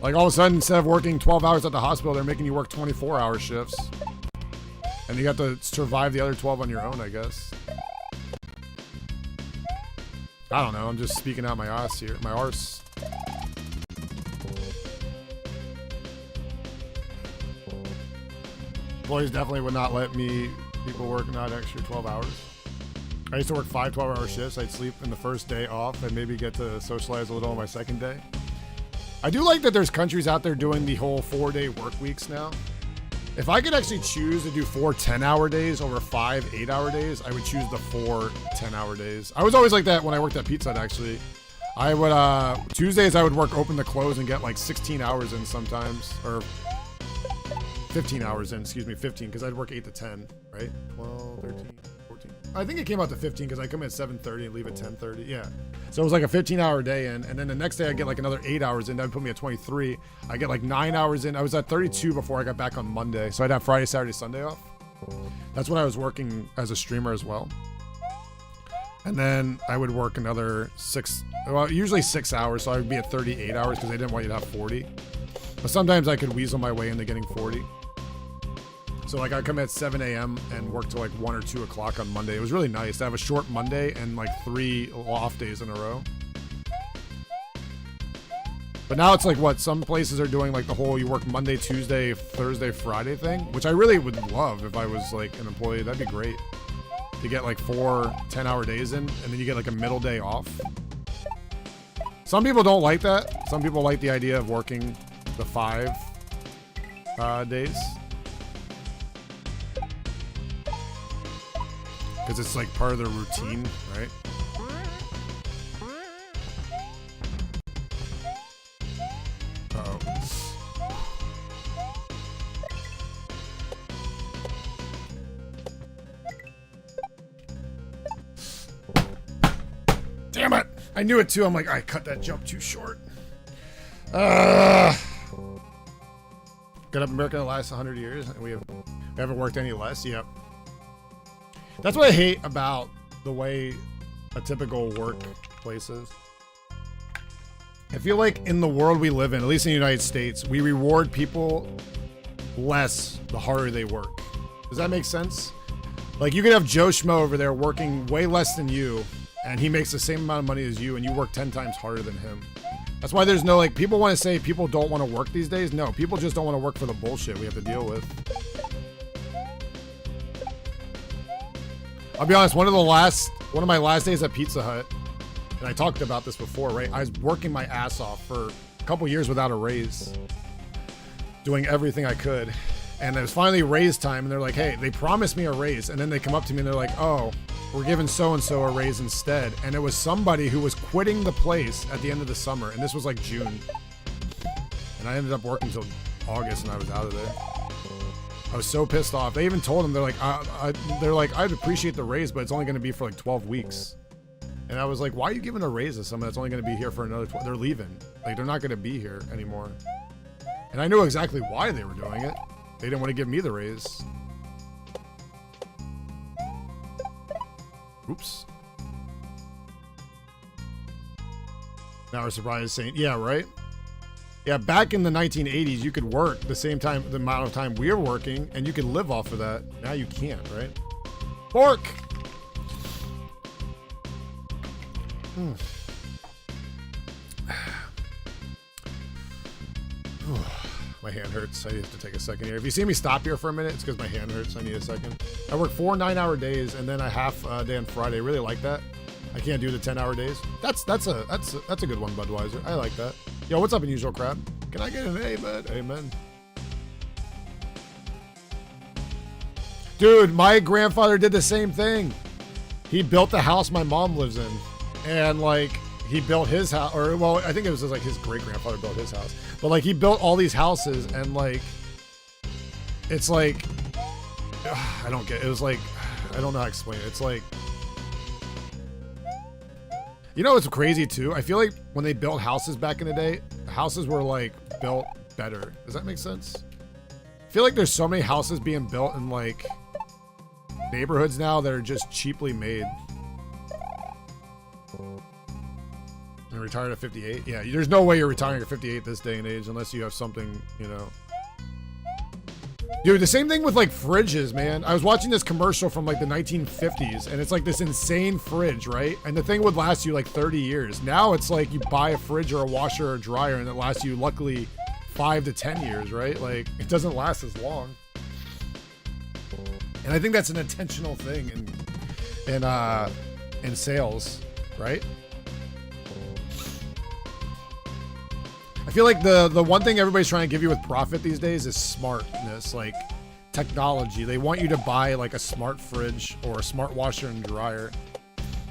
B: Like all of a sudden, instead of working 12 hours at the hospital, they're making you work 24-hour shifts. And you got to survive the other 12 on your own, I guess. I don't know, I'm just speaking out my ass here, my arse. Employees definitely would not let people work not extra 12 hours. I used to work 5 12-hour shifts. I'd sleep in the first day off and maybe get to socialize a little on my second day. I do like that there's countries out there doing the whole 4-day work weeks now. If I could actually choose to do 4 10-hour days over 5 8-hour days, I would choose the 4 10-hour days. I was always like that when I worked at Pizza Hut, actually. I would, Tuesdays I would work open to close and get like 16 hours in sometimes, or 15 hours in, excuse me, 15, because I'd work 8 to 10, right? 12, 13, 14. I think it came out to 15 because I come in at 7:30 and leave at 10:30, yeah. So it was like a 15-hour day in, and then the next day I'd get like another 8 hours in. That would put me at 23. I get like 9 hours in. I was at 32 before I got back on Monday, so I'd have Friday, Saturday, Sunday off. That's when I was working as a streamer as well. And then I would work another usually 6 hours, so I would be at 38 hours because they didn't want you to have 40. But sometimes I could weasel my way into getting 40. So like I'd come at 7 a.m. and work till like 1 or 2 o'clock on Monday. It was really nice to have a short Monday and like 3 off days in a row. But now it's like what some places are doing, like the whole you work Monday, Tuesday, Thursday, Friday thing, which I really would love if I was like an employee. That'd be great. To get like 4 10-hour days in, and then you get like a middle day off. Some people don't like that. Some people like the idea of working the 5 days. Because it's like part of their routine, right? Uh-oh. Damn it! I knew it too. I'm like, I cut that jump too short. Got up America in the last 100 years, and we haven't worked any less. Yep. That's what I hate about the way a typical workplace is. I feel like in the world we live in, at least in the United States, we reward people less the harder they work. Does that make sense? Like you could have Joe Schmo over there working way less than you, and he makes the same amount of money as you, and you work 10 times harder than him. That's why there's no, like, people want to say people don't want to work these days. No, people just don't want to work for the bullshit we have to deal with. I'll be honest, one of my last days at Pizza Hut, and I talked about this before, right? I was working my ass off for a couple years without a raise, doing everything I could. And it was finally raise time, and they're like, hey, they promised me a raise. And then they come up to me and they're like, oh, we're giving so-and-so a raise instead. And it was somebody who was quitting the place at the end of the summer. And this was like June. And I ended up working until August, and I was out of there. I was so pissed off. They even told them, they're like, I'd appreciate the raise, but it's only going to be for like 12 weeks. And I was like, why are you giving a raise to someone that's only going to be here for another 12? They're leaving. Like, they're not going to be here anymore. And I knew exactly why they were doing it. They didn't want to give me the raise. Oops. Now we're surprised saying, yeah, right? Yeah, back in the 1980s, you could work the same time, the amount of time we're working, and you could live off of that. Now you can't, right? Pork! My hand hurts. I have to take a second here. If you see me stop here for a minute, it's because my hand hurts. I need a second. I work 4 9-hour days and then a half day on Friday. I really like that. I can't do the 10-hour days. That's a good one, Budweiser. I like that. Yo, what's up, Unusual Crab? Can I get an amen? Amen. Dude, my grandfather did the same thing. He built the house my mom lives in, and like he built his house, or well, I think it was like his great grandfather built his house, but like he built all these houses, and like it's like I don't get. It was like I don't know how to explain it. It's like, you know what's crazy too? I feel like when they built houses back in the day, the houses were like built better. Does that make sense? I feel like there's so many houses being built in like neighborhoods now that are just cheaply made. And retired at 58? Yeah, there's no way you're retiring at 58 this day and age unless you have something, you know. Dude, the same thing with like fridges, man. I was watching this commercial from like the 1950s, and it's like this insane fridge, right? And the thing would last you like 30 years. Now it's like you buy a fridge or a washer or a dryer and it lasts you luckily 5 to 10 years, right? Like it doesn't last as long. And I think that's an intentional thing in sales, right? I feel like the one thing everybody's trying to give you with profit these days is smartness, like technology. They want you to buy like a smart fridge or a smart washer and dryer,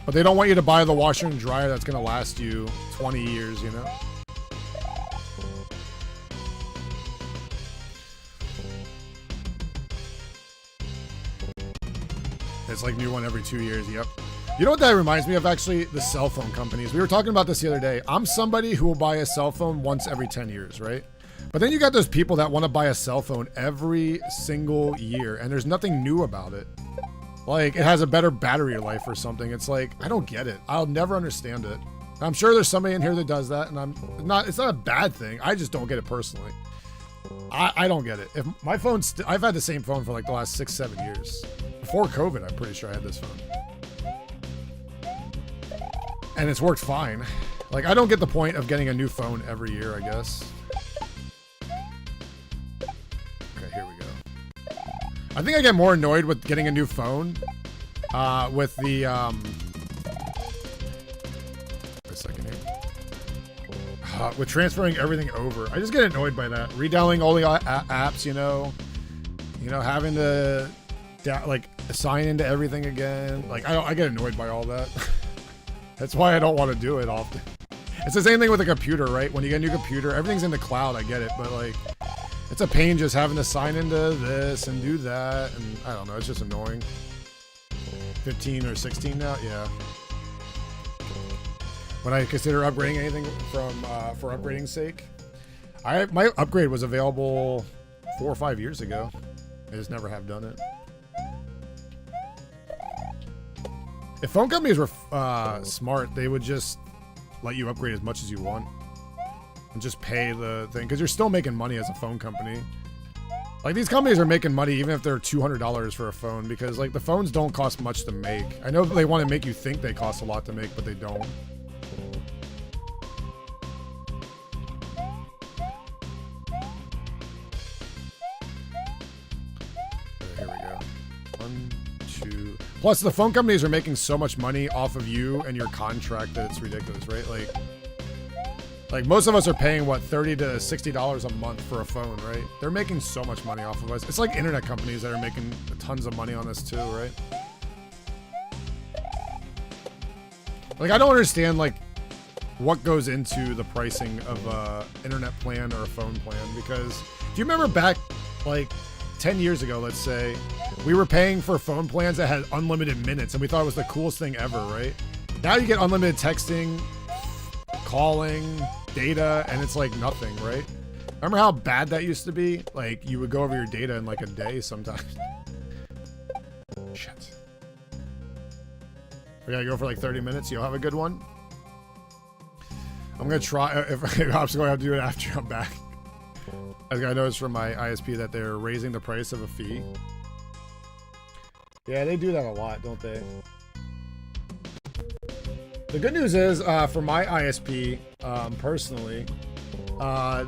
B: but they don't want you to buy the washer and dryer that's going to last you 20 years, you know? It's like new one every 2 years. Yep. You know what that reminds me of, actually? The cell phone companies. We were talking about this the other day. I'm somebody who will buy a cell phone once every 10 years, right? But then you got those people that want to buy a cell phone every single year, and there's nothing new about it. Like, it has a better battery life or something. It's like, I don't get it. I'll never understand it. I'm sure there's somebody in here that does that, and it's not a bad thing. I just don't get it personally. I don't get it. If my phone's, I've had the same phone for like the last 6-7 years. Before COVID, I'm pretty sure I had this phone. And it's worked fine. Like, I don't get the point of getting a new phone every year, I guess. Okay, here we go. I think I get more annoyed with getting a new phone with the, wait a second here. With transferring everything over. I just get annoyed by that. Redownloading all the apps, you know, having to, like, sign into everything again. Like, I get annoyed by all that. That's why I don't want to do it often. It's the same thing with a computer, right? When you get a new computer, everything's in the cloud, I get it, but like, it's a pain just having to sign into this and do that, and I don't know, it's just annoying. 15 or 16 now? Yeah. When I consider upgrading anything from for upgrading's sake, my upgrade was available 4 or 5 years ago. I just never have done it. If phone companies were smart, they would just let you upgrade as much as you want and just pay the thing, because you're still making money as a phone company. Like, these companies are making money even if they're $200 for a phone, because like the phones don't cost much to make. I know they want to make you think they cost a lot to make, but they don't. Here we go. 1, 2. Plus, the phone companies are making so much money off of you and your contract that it's ridiculous, right? Like most of us are paying what, $30 to $60 a month for a phone, right? They're making so much money off of us. It's like internet companies that are making tons of money on this too, right? Like I don't understand like what goes into the pricing of a internet plan or a phone plan, because if you remember back like 10 years ago, let's say, we were paying for phone plans that had unlimited minutes and we thought it was the coolest thing ever, right? Now you get unlimited texting, calling, data, and it's like nothing, right? Remember how bad that used to be? Like you would go over your data in like a day sometimes. Shit. We gotta go for like 30 minutes. You'll have a good one. I'm gonna try, if I'm just gonna have to do it after I'm back. I got notice from my ISP that they're raising the price of a fee. Yeah, they do that a lot, don't they? The good news is, for my ISP, personally,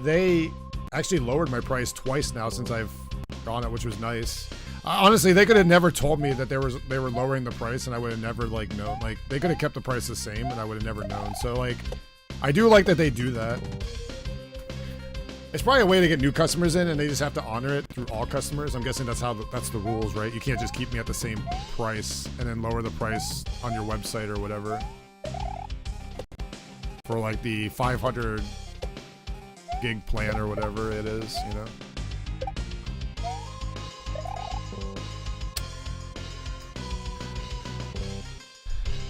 B: they actually lowered my price twice now since I've gone it, which was nice. Honestly, they could have never told me that they were lowering the price, and I would have never like known. Like they could have kept the price the same, and I would have never known. So like, I do like that they do that. It's probably a way to get new customers in, and they just have to honor it through all customers. I'm guessing that's that's the rules, right? You can't just keep me at the same price and then lower the price on your website or whatever. For like the 500 gig plan or whatever it is, you know?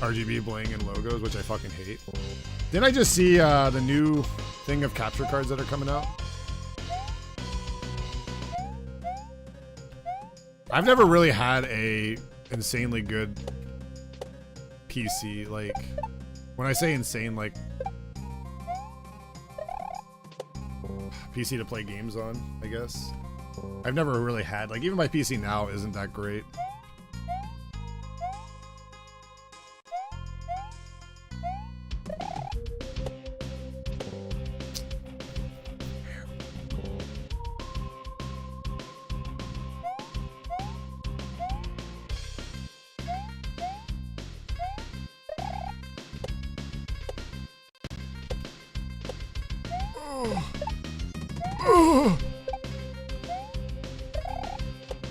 B: RGB bling and logos, which I fucking hate. Didn't I just see the new thing of capture cards that are coming out? I've never really had a insanely good PC. Like, when I say insane, like PC to play games on, I guess. I've never really had, like, even my PC now isn't that great.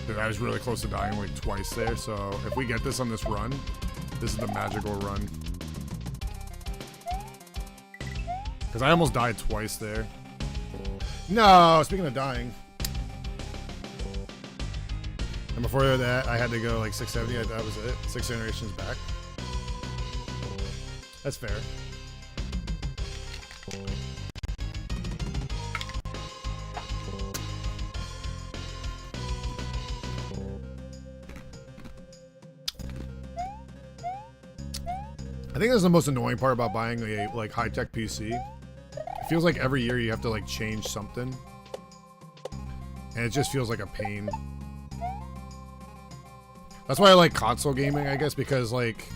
B: Dude, I was really close to dying like twice there, so if we get this on this run, this is the magical run. Because I almost died twice there. No, speaking of dying. And before that, I had to go like 670, that was it. 6 generations back. That's fair. I think that's the most annoying part about buying a like high-tech PC. It feels like every year you have to like change something. And it just feels like a pain. That's why I like console gaming, I guess, because like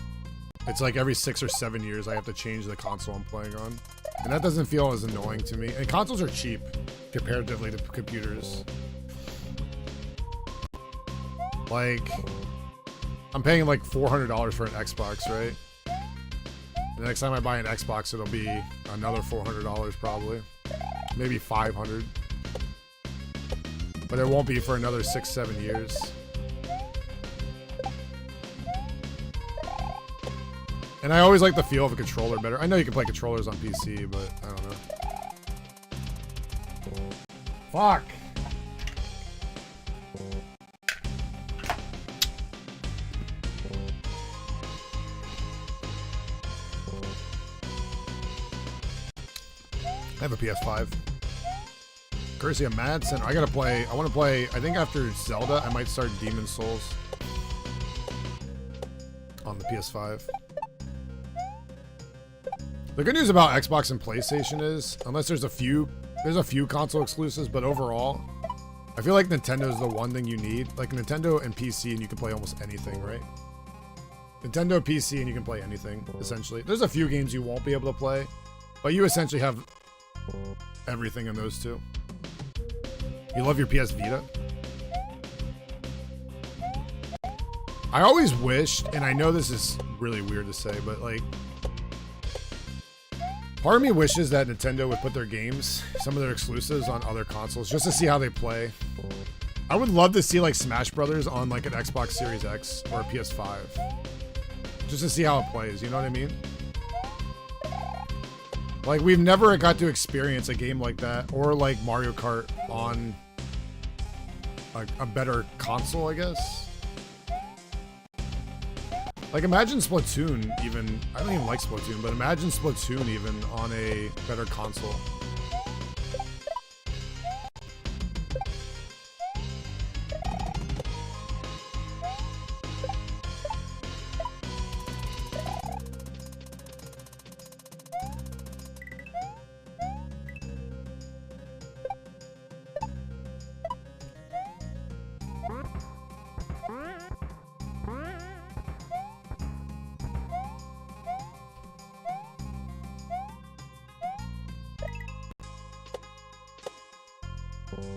B: it's like every 6 or 7 years I have to change the console I'm playing on. And that doesn't feel as annoying to me. And consoles are cheap comparatively to computers. Like, I'm paying like $400 for an Xbox, right? The next time I buy an Xbox, it'll be another $400 probably. Maybe $500. But it won't be for another 6-7 years. And I always like the feel of a controller better. I know you can play controllers on PC, but I don't know. Fuck! I have a PS5. Courtesy of Madsen. I gotta play. I want to play. I think after Zelda, I might start Demon's Souls on the PS5. The good news about Xbox and PlayStation is, unless there's a few console exclusives, but overall, I feel like Nintendo is the one thing you need. Like Nintendo and PC, and you can play almost anything, right? Nintendo, PC, and you can play anything essentially. There's a few games you won't be able to play, but you essentially have everything in those two. You love your PS Vita? I always wished, and I know this is really weird to say, but like, part of me wishes that Nintendo would put their games, some of their exclusives, on other consoles just to see how they play. I would love to see like Smash Brothers on like an Xbox Series X or a PS5, just to see how it plays. You know what I mean? Like, we've never got to experience a game like that, or like Mario Kart on a better console, I guess. Like, imagine Splatoon even. I don't even like Splatoon, but imagine Splatoon even on a better console.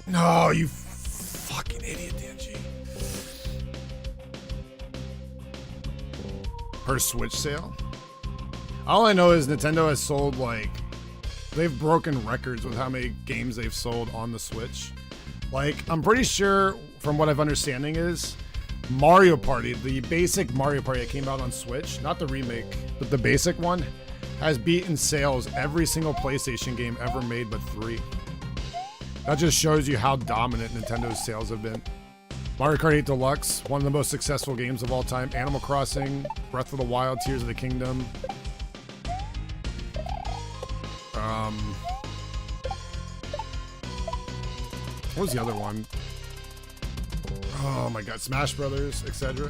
B: No, you fucking idiot, DMG. Per Switch sale? All I know is Nintendo has sold, like, they've broken records with how many games they've sold on the Switch. Like, I'm pretty sure, from what I've understanding is, Mario Party, the basic Mario Party that came out on Switch, not the remake, but the basic one, has beaten sales every single PlayStation game ever made but 3. That just shows you how dominant Nintendo's sales have been. Mario Kart 8 Deluxe, one of the most successful games of all time. Animal Crossing, Breath of the Wild, Tears of the Kingdom. What was the other one? Oh my god, Smash Brothers, etc.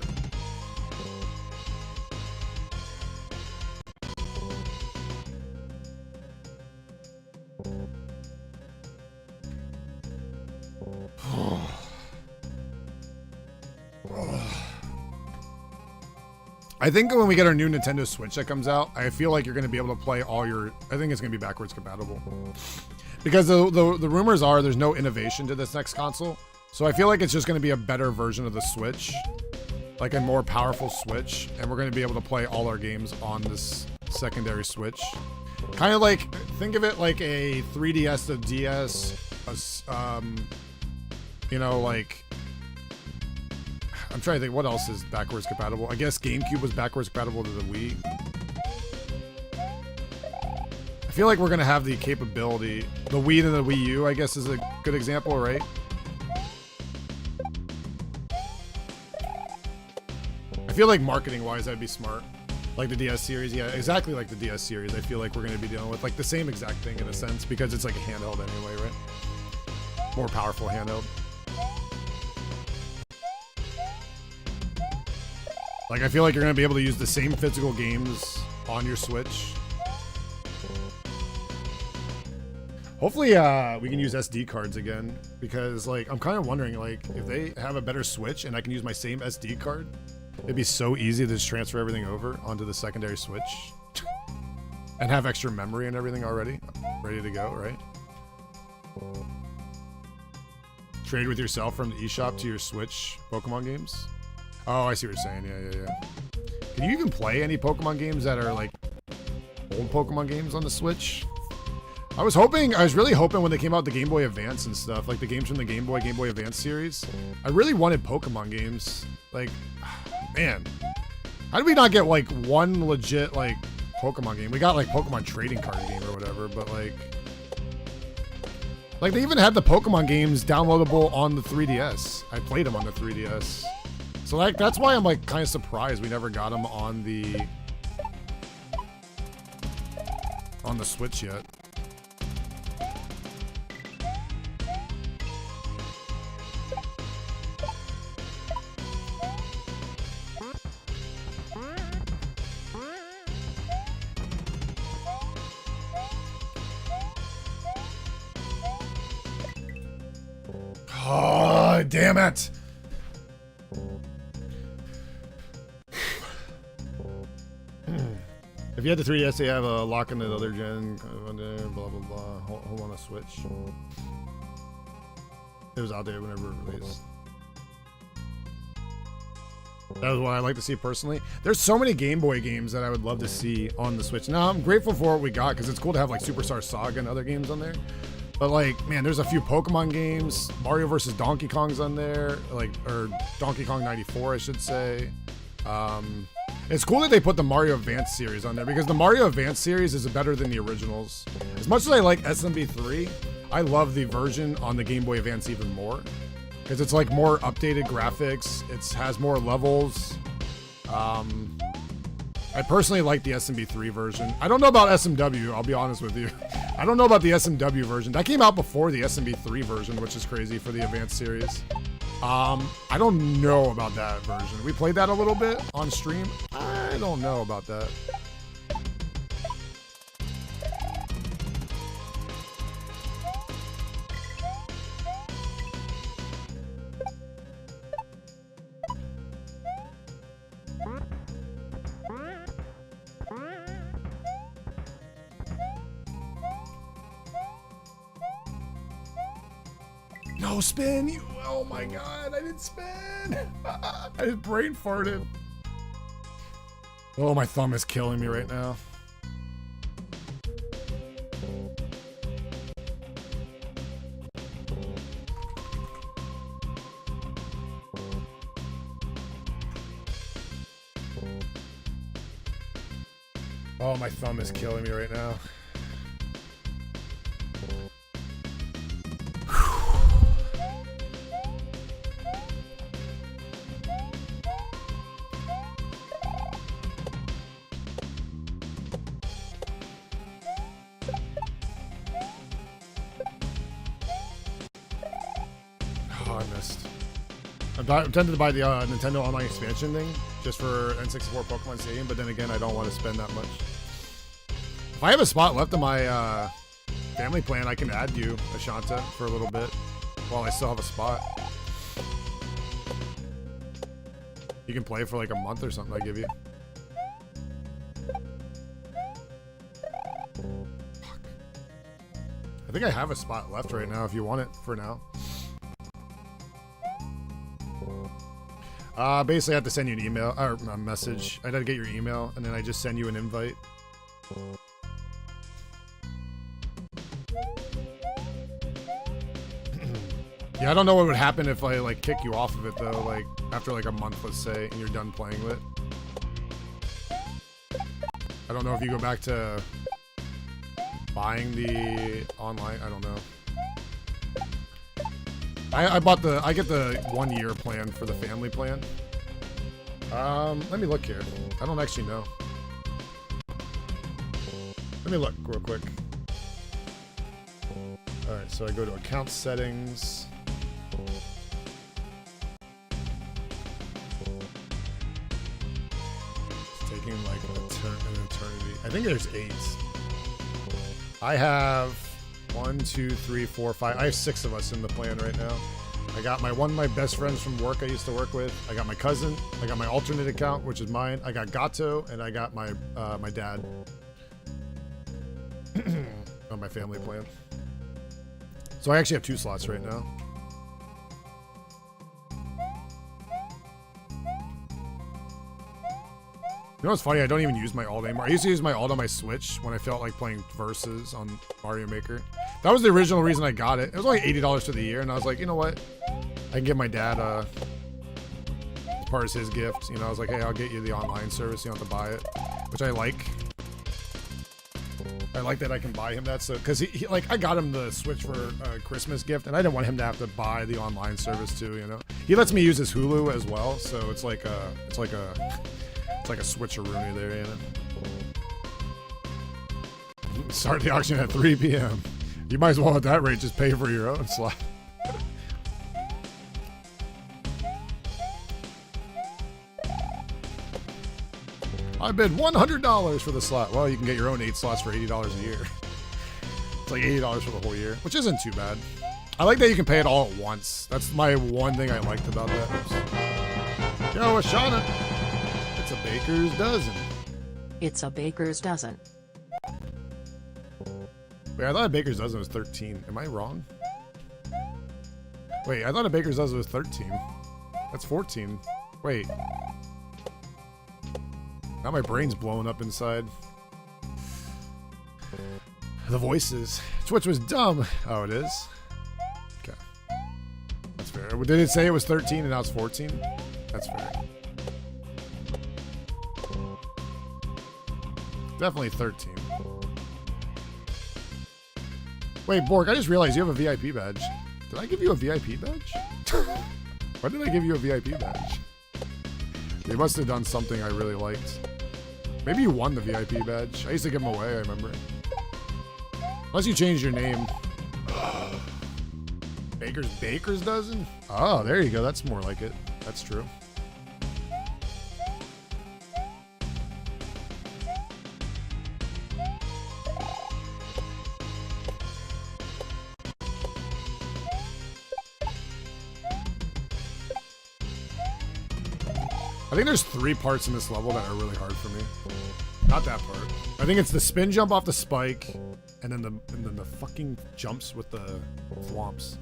B: I think when we get our new Nintendo Switch that comes out, I feel like you're going to be able to play all your... I think it's going to be backwards compatible. Because the rumors are there's no innovation to this next console. So I feel like it's just going to be a better version of the Switch. Like a more powerful Switch. And we're going to be able to play all our games on this secondary Switch. Kind of like... Think of it like a 3DS to DS. You know, like... I'm trying to think what else is backwards compatible. I guess GameCube was backwards compatible to the Wii. I feel like we're going to have the capability. The Wii to the Wii U, I guess, is a good example, right? I feel like marketing-wise, that'd be smart. Like the DS series, yeah, exactly like the DS series. I feel like we're going to be dealing with like the same exact thing in a sense, because it's like a handheld anyway, right? More powerful handheld. Like, I feel like you're going to be able to use the same physical games on your Switch. Hopefully, we can use SD cards again. Because, like, I'm kind of wondering, like, if they have a better Switch and I can use my same SD card, it'd be so easy to just transfer everything over onto the secondary Switch. And have extra memory and everything already. Ready to go, right? Trade with yourself from the eShop to your Switch Pokemon games. Oh, I see what you're saying. Yeah. Can you even play any Pokemon games that are like old Pokemon games on the Switch? I was really hoping when they came out the Game Boy Advance and stuff, like the games from the Game Boy Advance series. I really wanted Pokemon games. Like, man, how did we not get like one legit like Pokemon game? We got like Pokemon trading card game or whatever, but like they even had the Pokemon games downloadable on the 3DS. I played them on the 3DS. So like that's why I'm like kind of surprised we never got them on the Switch yet. Oh, damn it. If you had the 3DS, they have a lock in the other gen, blah, blah, blah. Hold on a Switch. It was out there whenever it released. That is what I like to see personally. There's so many Game Boy games that I would love to see on the Switch. Now, I'm grateful for what we got because it's cool to have like Superstar Saga and other games on there. But like, man, there's a few Pokemon games. Mario vs. Donkey Kong's on there, like, or Donkey Kong 94, I should say. It's cool that they put the Mario Advance series on there because the Mario Advance series is better than the originals. As much as I like SMB3, I love the version on the Game Boy Advance even more because it's like more updated graphics. It has more levels. I personally like the SMB3 version. I don't know about SMW, I'll be honest with you. I don't know about the SMW version. That came out before the SMB3 version, which is crazy for the Advance series. I don't know about that version. We played that a little bit on stream. I don't know about that. No spin! Oh my god, I didn't spin! I just brain farted. Oh, my thumb is killing me right now. Oh, my thumb is killing me right now. I'm tempted to buy the Nintendo Online expansion thing just for N64 Pokemon Stadium, but then again, I don't want to spend that much. If I have a spot left in my family plan, I can add you, Ashanta, for a little bit while I still have a spot. You can play for like a month or something, I give you. Fuck. I think I have a spot left right now if you want it for now. Basically I have to send you an email, or a message. I gotta get your email, and then I just send you an invite. Yeah, I don't know what would happen if I, like, kick you off of it, though, like, after, like, a month, let's say, and you're done playing with it. I don't know if you go back to buying the online, I don't know. I get the 1 year plan for the family plan. Let me look here. I don't actually know. Let me look real quick. Alright, so I go to account settings. It's taking like an eternity. I think there's 8. I have 1, 2, 3, 4, 5. I have 6 of us in the plan right now. I got one of my best friends from work I used to work with. I got my cousin. I got my alternate account, which is mine. I got Gato, and I got my my dad on my family plan. So I actually have 2 slots right now. You know what's funny? I don't even use my alt anymore. I used to use my alt on my Switch when I felt like playing Versus on Mario Maker. That was the original reason I got it. It was only $80 for the year, and I was like, you know what? I can give my dad as part of his gift. You know, I was like, hey, I'll get you the online service. You don't have to buy it, which I like. I like that I can buy him that, so because he like I got him the Switch for a Christmas gift, and I didn't want him to have to buy the online service too. You know, he lets me use his Hulu as well, so it's like a switcheroonie there, you know. Start the auction at 3 p.m. You might as well at that rate just pay for your own slot. I bid $100 for the slot. Well, you can get your own 8 slots for $80 a year. It's like $80 for the whole year, which isn't too bad. I like that you can pay it all at once. That's my one thing I liked about that. Oops. Yo, Ashana. It's a baker's dozen.
A: It's a baker's dozen.
B: Wait, I thought a baker's dozen was 13. Am I wrong? Wait, I thought a baker's dozen was 13. That's 14. Wait. Now my brain's blowing up inside. The voices. Twitch was dumb. Oh, it is? Okay. That's fair. Did it say it was 13 and now it's 14? That's fair. Definitely 13. Wait, Bork, I just realized you have a VIP badge. Did I give you a VIP badge? Why did I give you a VIP badge? They must have done something I really liked. Maybe you won the VIP badge. I used to give them away, I remember. Unless you changed your name. Baker's dozen? Oh, there you go. That's more like it. That's true. I think there's 3 parts in this level that are really hard for me. Not that part. I think it's the spin jump off the spike, and then the fucking jumps with the thwomps.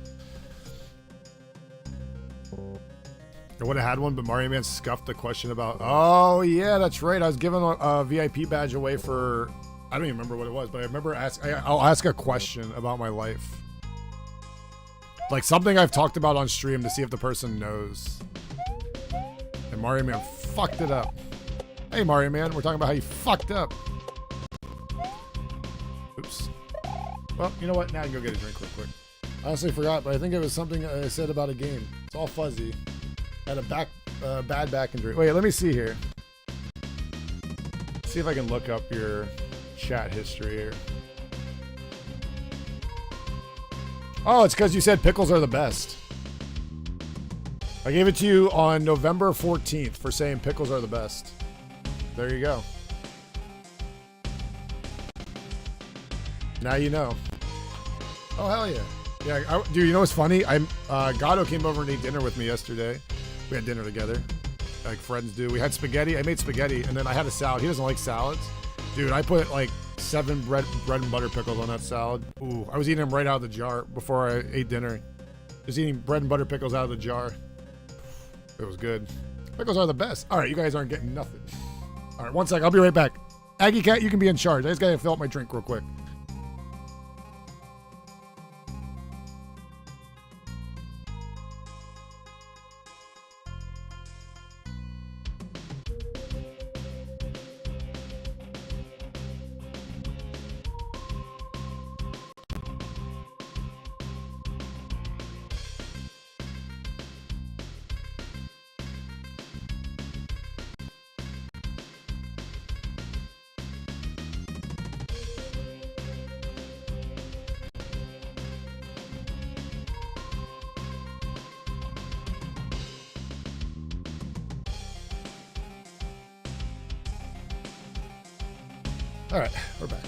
B: I would have had one, but Mario Man scuffed the question about. Oh yeah, that's right. I was giving a VIP badge away for. I don't even remember what it was, but I remember I'll ask a question about my life, like something I've talked about on stream to see if the person knows. And Mario Man fucked it up. Hey Mario Man, we're talking about how you fucked up. Oops. Well, you know what? Now I can go get a drink real quick. I honestly forgot, but I think it was something I said about a game. It's all fuzzy. I had a bad back injury. Wait, let me see here. See if I can look up your chat history here. Oh, it's because you said pickles are the best. I gave it to you on November 14th for saying pickles are the best. There you go. Now you know. Oh, hell yeah. Yeah, dude, you know what's funny? Gato came over and ate dinner with me yesterday. We had dinner together, like friends do. We had spaghetti. I made spaghetti, and then I had a salad. He doesn't like salads. Dude, I put like 7 bread and butter pickles on that salad. Ooh, I was eating them right out of the jar before I ate dinner. Just eating bread and butter pickles out of the jar. It was good. Pickles are the best. All right, you guys aren't getting nothing. All right, one sec. I'll be right back. Aggie Cat, you can be in charge. I just gotta fill up my drink real quick. All right, we're back.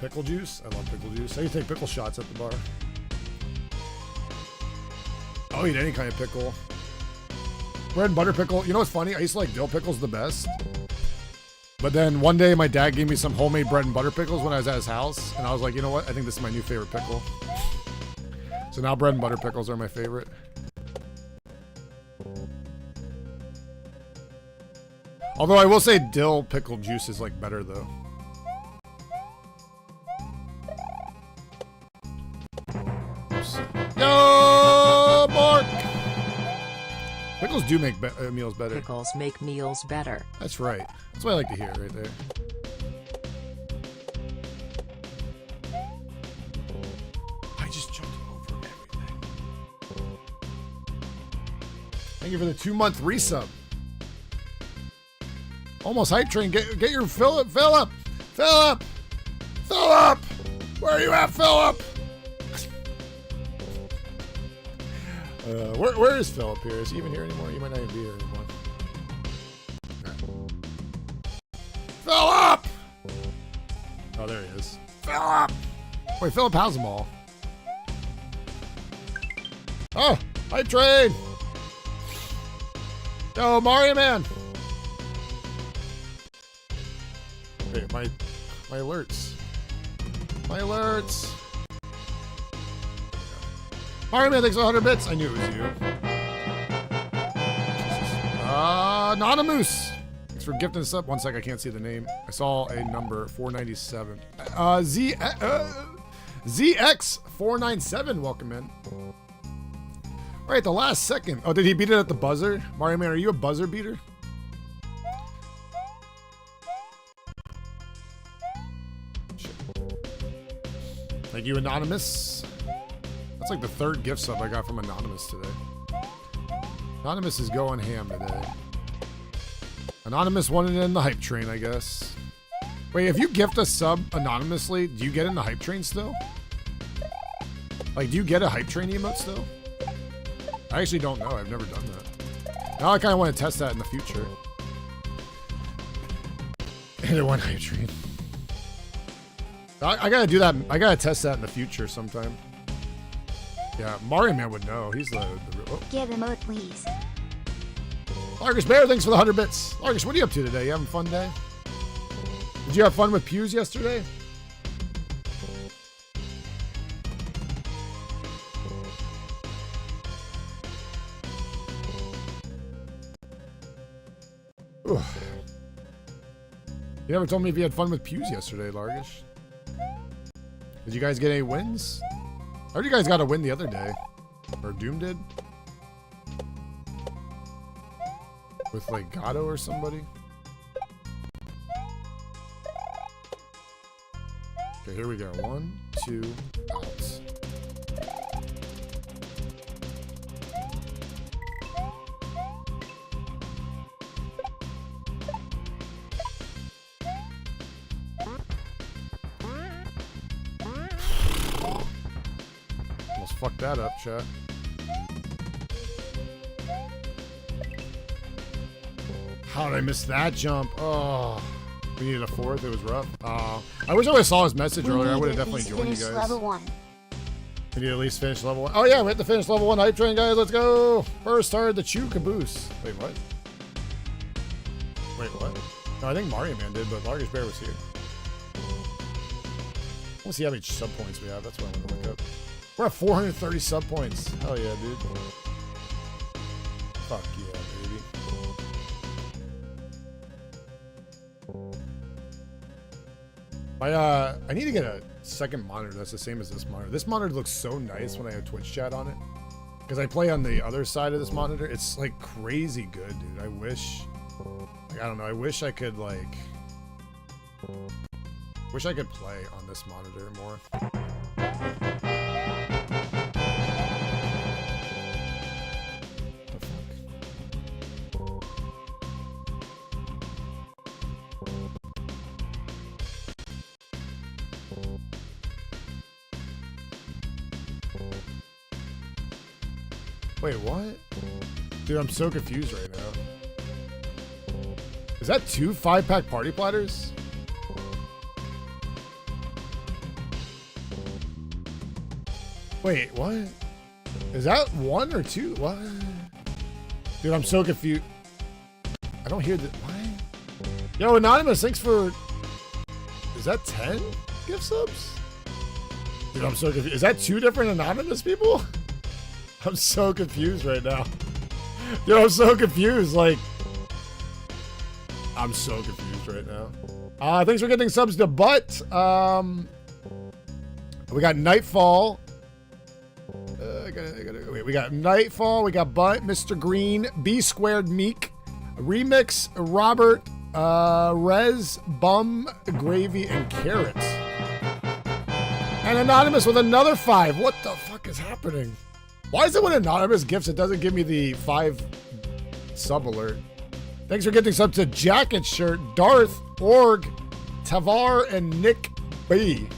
B: Pickle juice. I love pickle juice. I used to take pickle shots at the bar. I'll eat any kind of pickle. Bread and butter pickle. You know what's funny? I used to like dill pickles the best. But then one day my dad gave me some homemade bread and butter pickles when I was at his house. And I was like, you know what? I think this is my new favorite pickle. So now bread and butter pickles are my favorite. Although I will say dill pickle juice is like better though. Yo, Mark! Pickles do make meals better.
A: Pickles make meals better.
B: That's right. That's what I like to hear right there. I just jumped over everything. Thank you for the 2-month resub. Almost hype train. Get your Philip. Philip! Where are you at, Philip? Where is Philip here? Is he even here anymore? He might not even be here anymore. Right. Philip! Oh, there he is. Philip! Wait, Philip has them all. Oh, hype train! Yo, Mario Man! Wait, my alerts. My alerts! Mario Man, thanks for 100 bits. I knew it was you. Anonymous. Thanks for gifting us up. 1 sec, I can't see the name. I saw a number 497. ZX497, welcome in. All right, the last second. Oh, did he beat it at the buzzer? Mario Man, are you a buzzer beater? Shit. Thank you, Anonymous. That's like the 3rd gift sub I got from Anonymous today. Anonymous is going ham today. Anonymous wanted in the hype train, I guess. Wait, if you gift a sub anonymously, do you get in the hype train still? Like, do you get a hype train emote still? I actually don't know. I've never done that. Now I kind of want to test that in the future. And one hype train. I gotta do that. I gotta test that in the future sometime. Yeah, Mario Man would know. He's the oh.
C: Give emote, please.
B: Largus Bear, thanks for the 100 bits. Largus, what are you up to today? You having a fun day? Did you have fun with pews yesterday? Ooh. You never told me if you had fun with pews yesterday, Largus. Did you guys get any wins? I heard you guys got a win the other day. Or Doom did. With like Gato or somebody. Okay, here we go. 1, 2, out. Almost fucked that up, chat. How did I miss that jump? Oh, we needed a 4th. It was rough. I wish I would have saw his message earlier. I would have definitely joined you guys.
C: Level 1.
B: We need to at least finish level 1. Oh yeah, we have to finish level 1 hype train, guys. Let's go. First started the Chew Caboose. Wait, what? Wait, what? No, I think Mario Man did, but Largus Bear was here. Let's see how many sub points we have. That's what I want to look up. We're at 430 sub points. Hell yeah, dude. Fuck yeah, baby. I need to get a second monitor that's the same as this monitor. This monitor looks so nice when I have Twitch chat on it. Because I play on the other side of this monitor. It's like crazy good, dude. I wish, like, I don't know, I wish I could like, wish I could play on this monitor more. Wait, what? Dude, I'm so confused right now. Is that 2 5-pack party platters? Wait, what? Is that 1 or 2? What? Dude, I'm so confused. I don't hear the... What? Yo, Anonymous, thanks for... Is that 10 gift subs? Dude, I'm so confused. Is that 2 different Anonymous people? I'm so confused right now. Dude, I'm so confused. Like, I'm so confused right now. Thanks for getting subs to Butt. We got Nightfall. Wait, we got Nightfall. We got Butt, Mr. Green, B Squared Meek, Remix, Robert, Rez, Bum, Gravy, and Carrots. And Anonymous with another 5. What the fuck is happening? Why is it when Anonymous gifts, it doesn't give me the 5 sub alert? Thanks for getting sub to Jacket Shirt, Darth, Org, Tavar, and Nick B.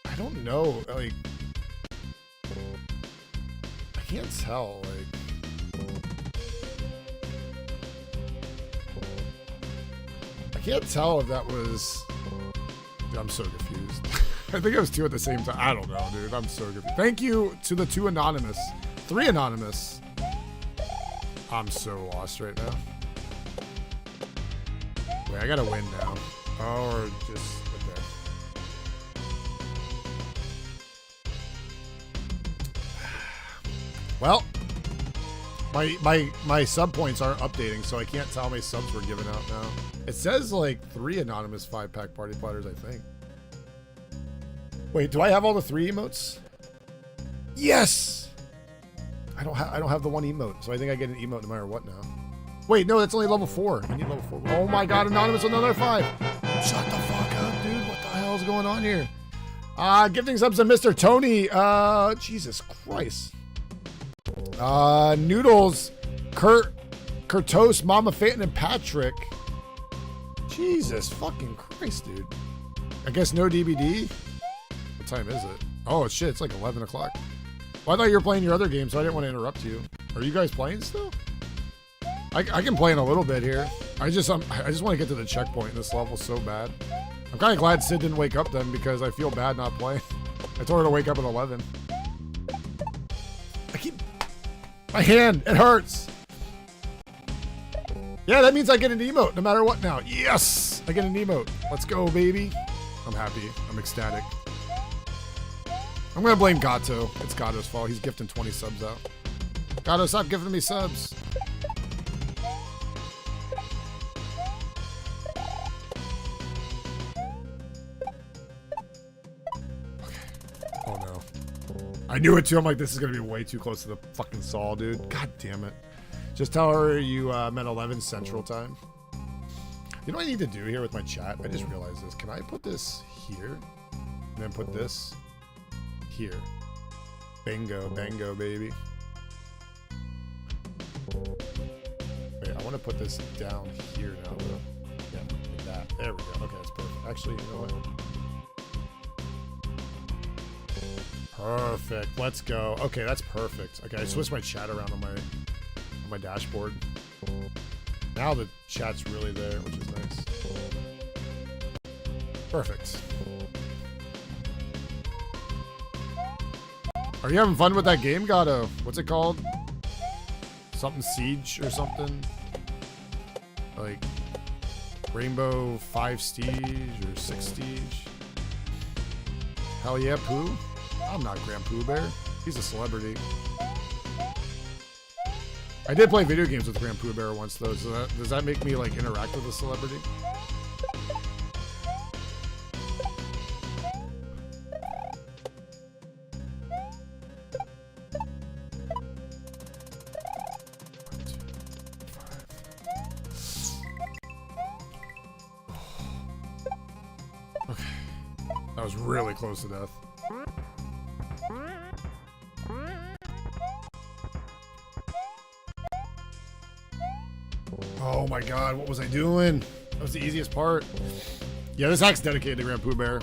B: I don't know, like... I can't tell, like... I can't tell if that was... Dude, I'm so confused. I think it was 2 at the same time. I don't know, dude. I'm so confused. Thank you to the 2 Anonymous. 3 Anonymous. I'm so lost right now. Wait, I gotta win now. Or just... Okay. Well, My sub points aren't updating, so I can't tell how many subs we're giving out now. It says like 3 anonymous 5-pack party platters, I think. Wait, do I have all the 3 emotes? Yes! I don't have the 1 emote, so I think I get an emote no matter what now. Wait, no, that's only level 4. I need level 4. Oh my god, anonymous with another 5. Shut the fuck up, dude. What the hell is going on here? Gifting subs to Mr. Tony. Jesus Christ. Noodles, Kurtos, Mama Phantom, and Patrick. Jesus fucking Christ, dude. I guess no DBD? What time is it? Oh shit, it's like 11 o'clock. Well, I thought you were playing your other game, so I didn't want to interrupt you. Are you guys playing still? I can play in a little bit here. I just want to get to the checkpoint. This level's so bad. I'm kind of glad Sid didn't wake up then because I feel bad not playing. I told her to wake up at 11. My hand, it hurts. Yeah, that means I get an emote no matter what now. Yes, I get an emote. Let's go, baby. I'm happy. I'm ecstatic. I'm gonna blame Gato. It's Gato's fault. He's gifting 20 subs out. Gato, stop gifting me subs. Oh no. I knew it too. I'm like, this is gonna be way too close to the fucking Saul, dude. God damn it. Just tell her you meant 11 Central Time. You know what I need to do here with my chat? I just realized this. Can I put this here? And then put this here. Bingo, bango, baby. Wait, I want to put this down here now, though. Yeah, like that. There we go. Okay, that's perfect. Actually, you know what? Perfect. Let's go. Okay, that's perfect. Okay, I switched my chat around on my dashboard. Now the chat's really there, which is nice. Perfect. Are you having fun with that game, Gato? What's it called? Something Siege or something? Like Rainbow 5 Siege or 6 Siege? Hell yeah, Pooh? I'm not Grand Pooh Bear. He's a celebrity. I did play video games with Grand Pooh Bear once, though. So does that make me like interact with a celebrity? Okay, that was really close to death. Oh my god, what was I doing? That was the easiest part. Yeah, this hack's dedicated to Grand Pooh Bear.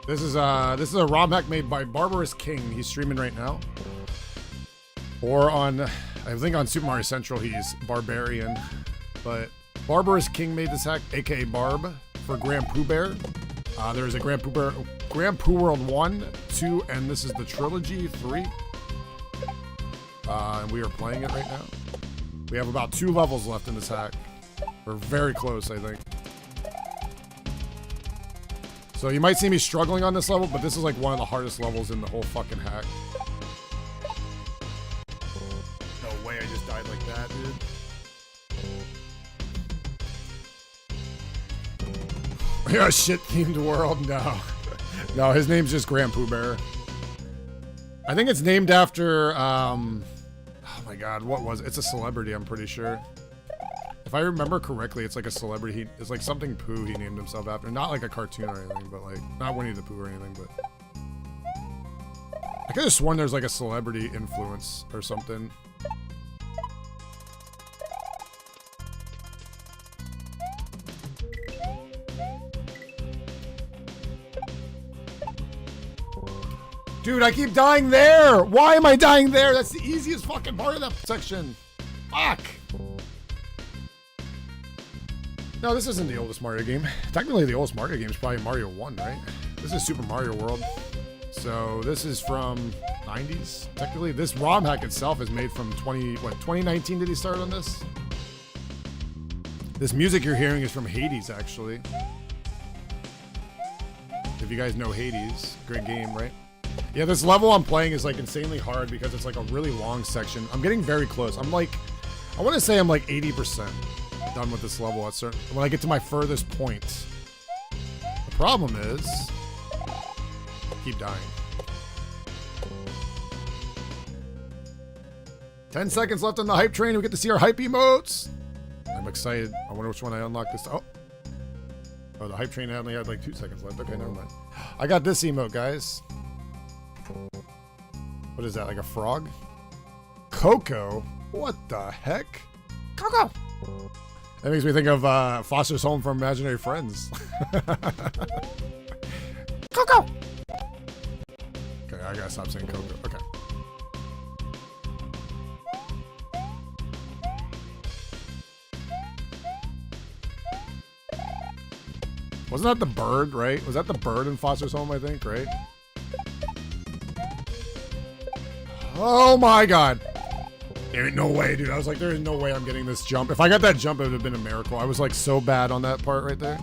B: This is a ROM hack made by Barbarous King. He's streaming right now. Or on, I think on Super Mario Central he's Barbarian. But Barbarous King made this hack, aka Barb, for Grand Pooh Bear. There's a Grand Pooh World 1, 2, and this is the Trilogy 3. And we are playing it right now. We have about 2 levels left in this hack. We're very close, I think. So you might see me struggling on this level, but this is like one of the hardest levels in the whole fucking hack. No way I just died like that, dude. Yeah, shit themed world, no. No, his name's just Grand Pooh Bear. I think it's named after, oh my god, what was it? It's a celebrity, I'm pretty sure. If I remember correctly, it's like a celebrity. It's like something Pooh he named himself after. Not like a cartoon or anything, but like, not Winnie the Pooh or anything, but. I could have sworn there's like a celebrity influence or something. Dude, I keep dying there! Why am I dying there? That's the easiest fucking part of that section. Fuck! No, this isn't the oldest Mario game. Technically, the oldest Mario game is probably Mario 1, right? This is Super Mario World. So, this is from 90s. Technically, this ROM hack itself is made from 2019 did he start on this? This music you're hearing is from Hades, actually. If you guys know Hades, great game, right? Yeah, this level I'm playing is like insanely hard because it's like a really long section. I'm getting very close. I'm like I want to say I'm like 80% done with this level at certain when I get to my furthest point. The problem is I keep dying. 10 seconds left on the hype train. We get to see our hype emotes. I'm excited. I wonder which one I unlocked this. Oh, the hype train only had like 2 seconds left. Okay, never mind. I got this emote, guys. What is that? Like a frog? Coco? What the heck? Coco! That makes me think of Foster's Home for Imaginary Friends. Coco! Okay, I gotta stop saying Coco. Okay. Wasn't that the bird, right? Was that the bird in Foster's Home, I think, right? Oh my god. There ain't no way, dude. I was like, there is no way I'm getting this jump. If I got that jump, it would have been a miracle. I was like so bad on that part right there.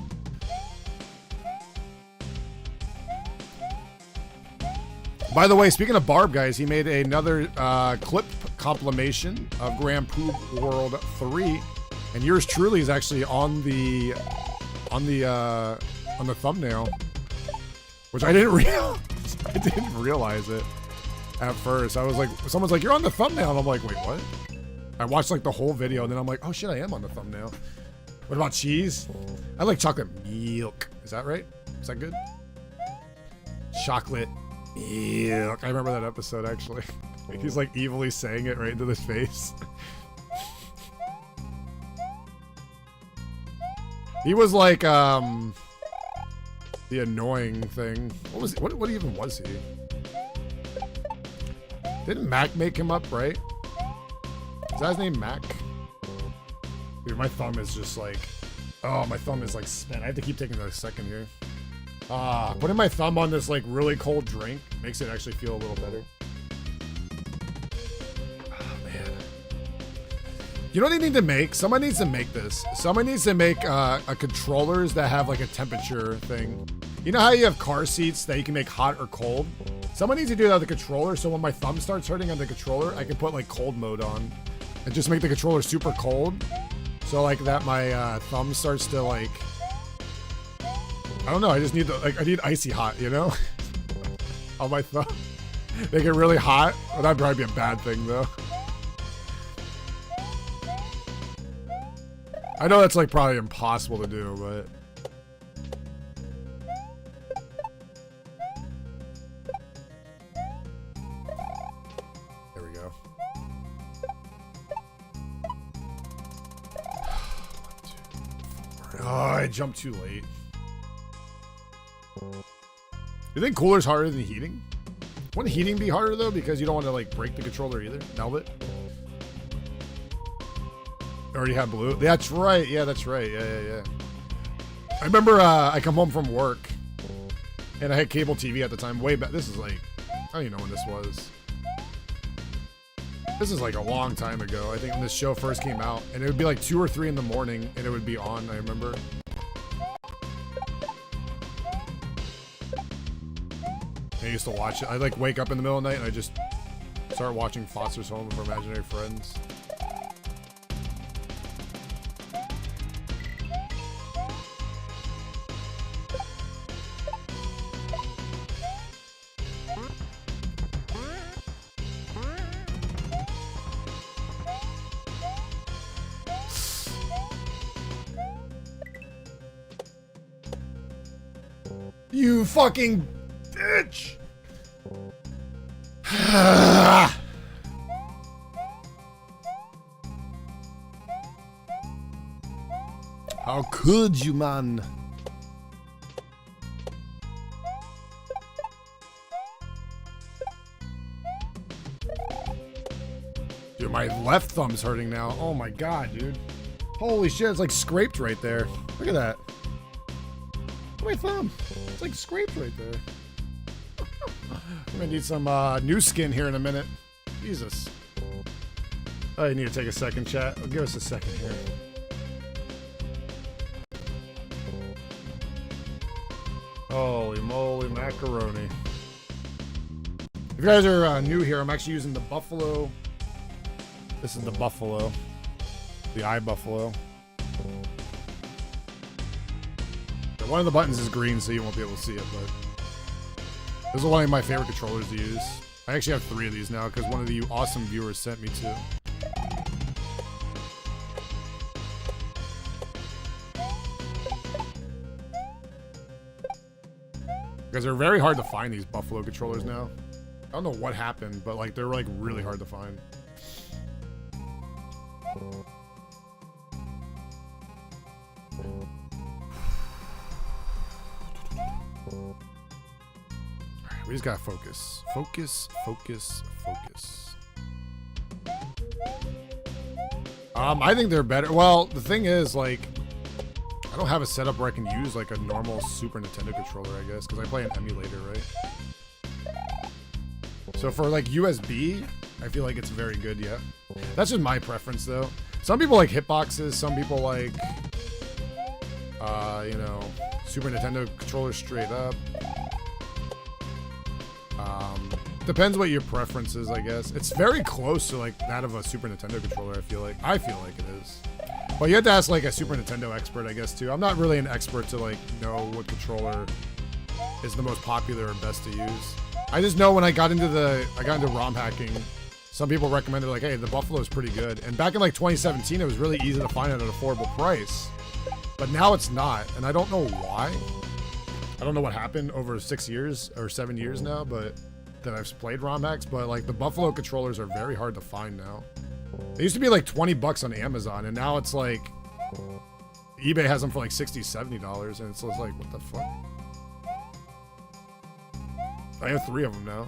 B: By the way, speaking of Barb, guys, he made another clip compilation of Grand Poop World 3. And yours truly is actually on the thumbnail, which I didn't realize it at first. I was like, someone's like, you're on the thumbnail, and I'm like, wait, what? I watched like the whole video, and then I'm like, oh shit, I am on the thumbnail. What about cheese? I like chocolate milk. Is that right? Is that good? Chocolate milk. I remember that episode actually. He's like evilly saying it right into his face. He was like, the annoying thing. What was, what even was he? Didn't Mac make him up, right? Is that his name, Mac? Dude, my thumb is just like, oh, my thumb is like spent. I have to keep taking a second here. Putting my thumb on this like really cold drink makes it actually feel a little better. You know what they need to make? Someone needs to make this. Someone needs to make a controllers that have like a temperature thing. You know how you have car seats that you can make hot or cold? Someone needs to do that on the controller, so when my thumb starts hurting on the controller, I can put like cold mode on and just make the controller super cold. So like that my thumb starts to like, I don't know, I just need the, like, I need icy hot, you know? On my thumb. Make it really hot. Well, that'd probably be a bad thing though. I know that's like probably impossible to do, but there we go. Oh, I jumped too late. You think cooler's harder than heating? Wouldn't heating be harder though, because you don't want to like break the controller either? Melt it? Already have blue. That's right. Yeah, that's right. Yeah. I remember I come home from work and I had cable TV at the time. Way back. This is like, I don't even know when this was. This is like a long time ago. I think when this show first came out, and it would be like 2 or 3 in the morning, and it would be on. I remember. I used to watch it. I'd like wake up in the middle of the night and I just start watching Foster's Home for Imaginary Friends. You fucking bitch! How could you, man? Dude, my left thumb's hurting now. Oh my god, dude. Holy shit, it's like scraped right there. Look at that. My thumb. It's like scraped right there. I'm gonna need some new skin here in a minute. Jesus. I need to take a second, chat. Give us a second here. Holy moly macaroni. If you guys are new here, I'm actually using the Buffalo. This is the Buffalo. The iBuffalo. One of the buttons is green, so you won't be able to see it, but those are one of my favorite controllers to use. I actually have 3 of these now because one of you awesome viewers sent me 2. Because they're very hard to find, these Buffalo controllers now. I don't know what happened, but like they're like really hard to find. We just gotta focus. Focus, focus, focus. I think they're better. Well, the thing is, like, I don't have a setup where I can use like a normal Super Nintendo controller, I guess, because I play an emulator, right? So for like USB, I feel like it's very good, yeah. That's just my preference, though. Some people like hitboxes, some people like, you know, Super Nintendo controllers straight up. Depends what your preference is, I guess. It's very close to like that of a Super Nintendo controller, I feel like. I feel like it is. But you have to ask like a Super Nintendo expert, I guess, too. I'm not really an expert to like know what controller is the most popular or best to use. I just know when I got into ROM hacking, some people recommended like, hey, the Buffalo is pretty good. And back in like 2017, it was really easy to find it at an affordable price. But now it's not, and I don't know why. I don't know what happened over 6 years or 7 years now, but that I've played ROM hacks, but like the Buffalo controllers are very hard to find now. They used to be like 20 bucks on Amazon, and now it's like eBay has them for like $60, $70, and it's just like, what the fuck? I have 3 of them now.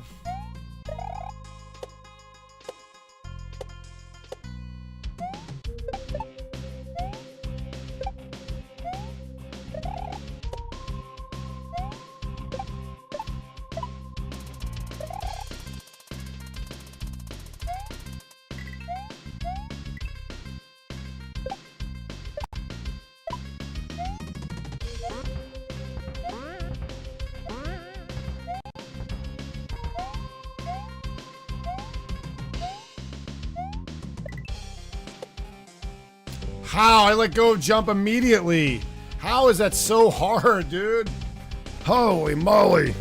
B: How? I let go of jump immediately. How is that so hard, dude? Holy moly.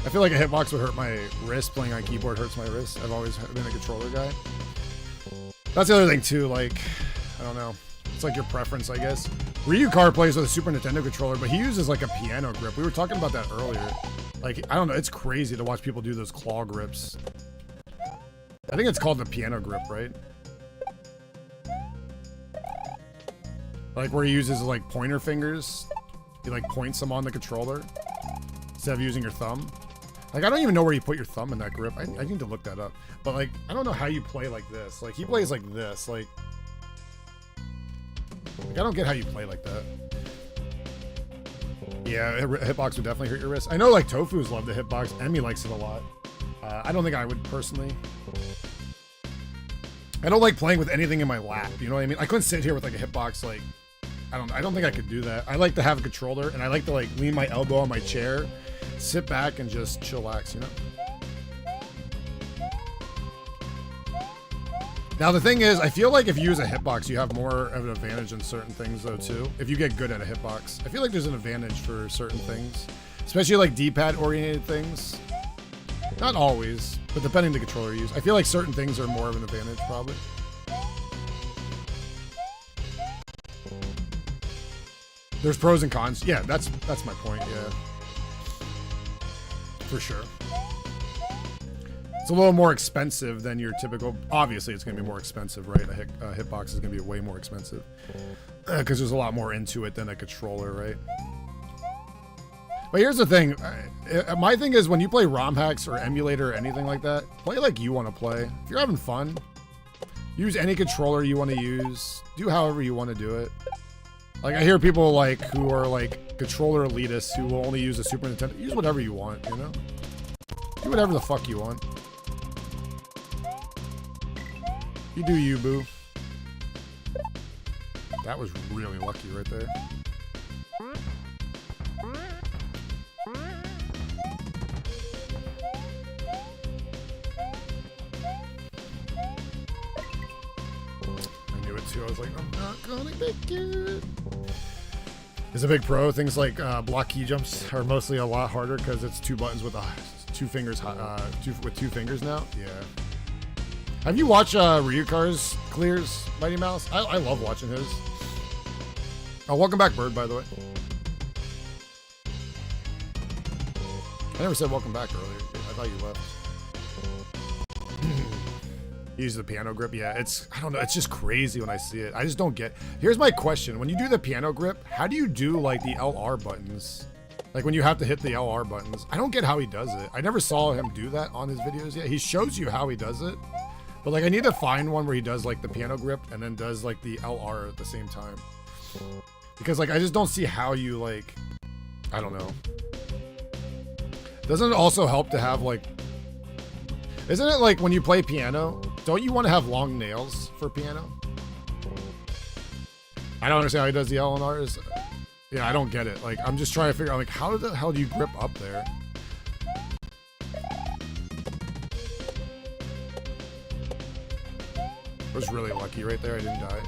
B: I feel like a hitbox would hurt my wrist. Playing on keyboard hurts my wrist. I've always been a controller guy. That's the other thing too, like, I don't know. It's like your preference, I guess. Ryucar plays with a Super Nintendo controller, but he uses like a piano grip. We were talking about that earlier. Like, I don't know, it's crazy to watch people do those claw grips. I think it's called the piano grip, right? Like where he uses like pointer fingers. He like points them on the controller instead of using your thumb. Like, I don't even know where you put your thumb in that grip. I need to look that up. But like, I don't know how you play like this. Like, he plays like this. Like I don't get how you play like that. Yeah, hitbox would definitely hurt your wrist. I know like Tofu's love the hitbox. Emmy likes it a lot. I don't think I would personally. I don't like playing with anything in my lap. You know what I mean? I couldn't sit here with like a hitbox. Like, I don't think I could do that. I like to have a controller, and I like to like lean my elbow on my chair, sit back, and just chillax. You know. Now the thing is, I feel like if you use a hitbox, you have more of an advantage in certain things though too. If you get good at a hitbox, I feel like there's an advantage for certain things, especially like D-pad oriented things. Not always, but depending on the controller you use. I feel like certain things are more of an advantage probably. There's pros and cons. Yeah, that's my point, yeah. For sure. It's a little more expensive than your typical. Obviously, it's going to be more expensive, right? A hitbox is going to be way more expensive because there's a lot more into it than a controller, right? But here's the thing. My thing is when you play ROM hacks or emulator or anything like that, play like you want to play. If you're having fun, use any controller you want to use. Do however you want to do it. Like, I hear people like who are like controller elitists who will only use a Super Nintendo. Use whatever you want, you know? Do whatever the fuck you want. You do you, boo. That was really lucky right there. I knew it. too. I was like, I'm not gonna make it. It's a big pro. Things like block key jumps are mostly a lot harder because it's 2 buttons with two fingers with 2 fingers now. Yeah. Have you watched Ryukar's clears, Mighty Mouse? I love watching his. Oh, welcome back, Bird, by the way. I never said welcome back earlier. I thought you left. Use the piano grip. Yeah, I don't know. It's just crazy when I see it. I just don't get. Here's my question. When you do the piano grip, how do you do like the LR buttons? Like when you have to hit the LR buttons. I don't get how he does it. I never saw him do that on his videos yet. He shows you how he does it. But like I need to find one where he does like the piano grip and then does like the LR at the same time. Because like I just don't see how you like, I don't know. Doesn't it also help to have like, isn't it like when you play piano, don't you want to have long nails for piano? I don't understand how he does the L and R's. Yeah, I don't get it. Like, I'm just trying to figure out, like, how the hell do you grip up there? I was really lucky right there. I didn't die.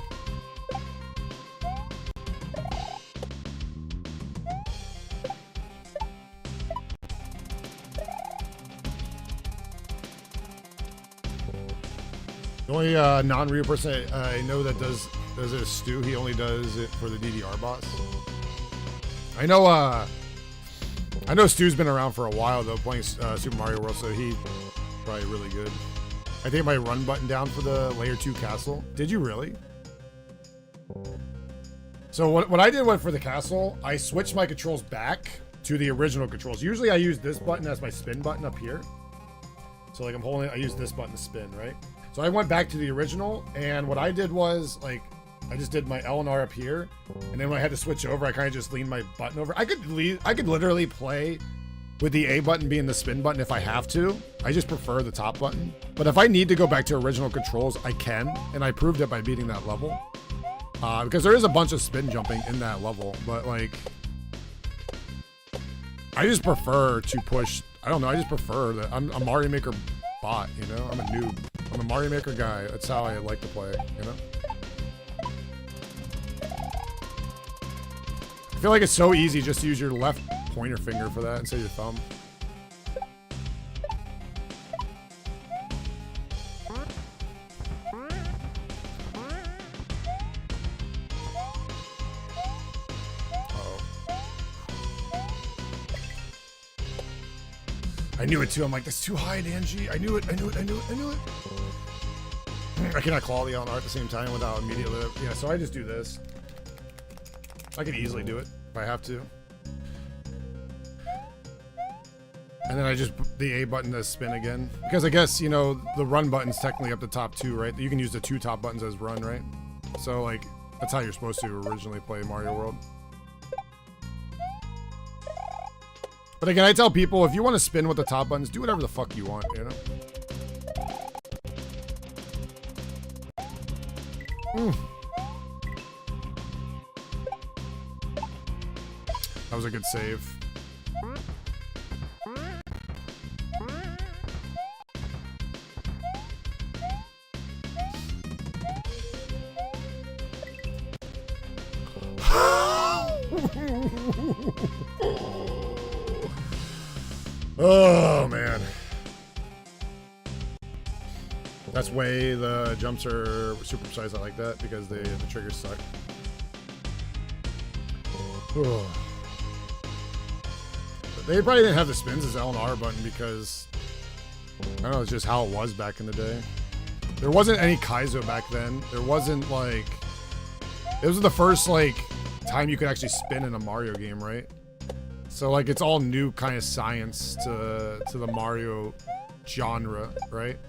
B: The only non-Ryu person I know that does it is Stu. He only does it for the DDR boss. I know Stu's been around for a while though, playing Super Mario World, so he's probably really good. I think my run button down for the layer 2 castle. Did you really? So what I did for the castle, I switched my controls back to the original controls. Usually I use this button as my spin button up here. So like I use this button to spin, right? So I went back to the original, and what I did was, like, I just did my L and R up here, and then when I had to switch over, I kind of just leaned my button over. I could literally play with the A button being the spin button if I have to. I just prefer the top button. But if I need to go back to original controls, I can, and I proved it by beating that level. Because there is a bunch of spin jumping in that level, but, like, I just prefer to push, I don't know, I just prefer that. I'm a Mario Maker bot, you know? I'm a noob. I'm a Mario Maker guy. That's how I like to play, you know? I feel like it's so easy just to use your left pointer finger for that instead of your thumb. I knew it too. I'm like, that's too high, Angie. I knew it. I cannot claw the L and R at the same time without immediately. Yeah, so I just do this. I could easily do it if I have to. And then I just the A button to spin again. Because I guess, you know, the run button's technically up the top 2, right? You can use the 2 top buttons as run, right? So, like, that's how you're supposed to originally play Mario World. But again, I tell people, if you want to spin with the top buttons, do whatever the fuck you want, you know? That was a good save. Oh, man. That's why the jumps are super precise. I like that because the triggers suck. They probably didn't have the spins as L and R button because, I don't know, it's just how it was back in the day. There wasn't any Kaizo back then. There wasn't, like... It was the first, like, time you could actually spin in a Mario game, right? So, like, it's all new kind of science to the Mario genre, right?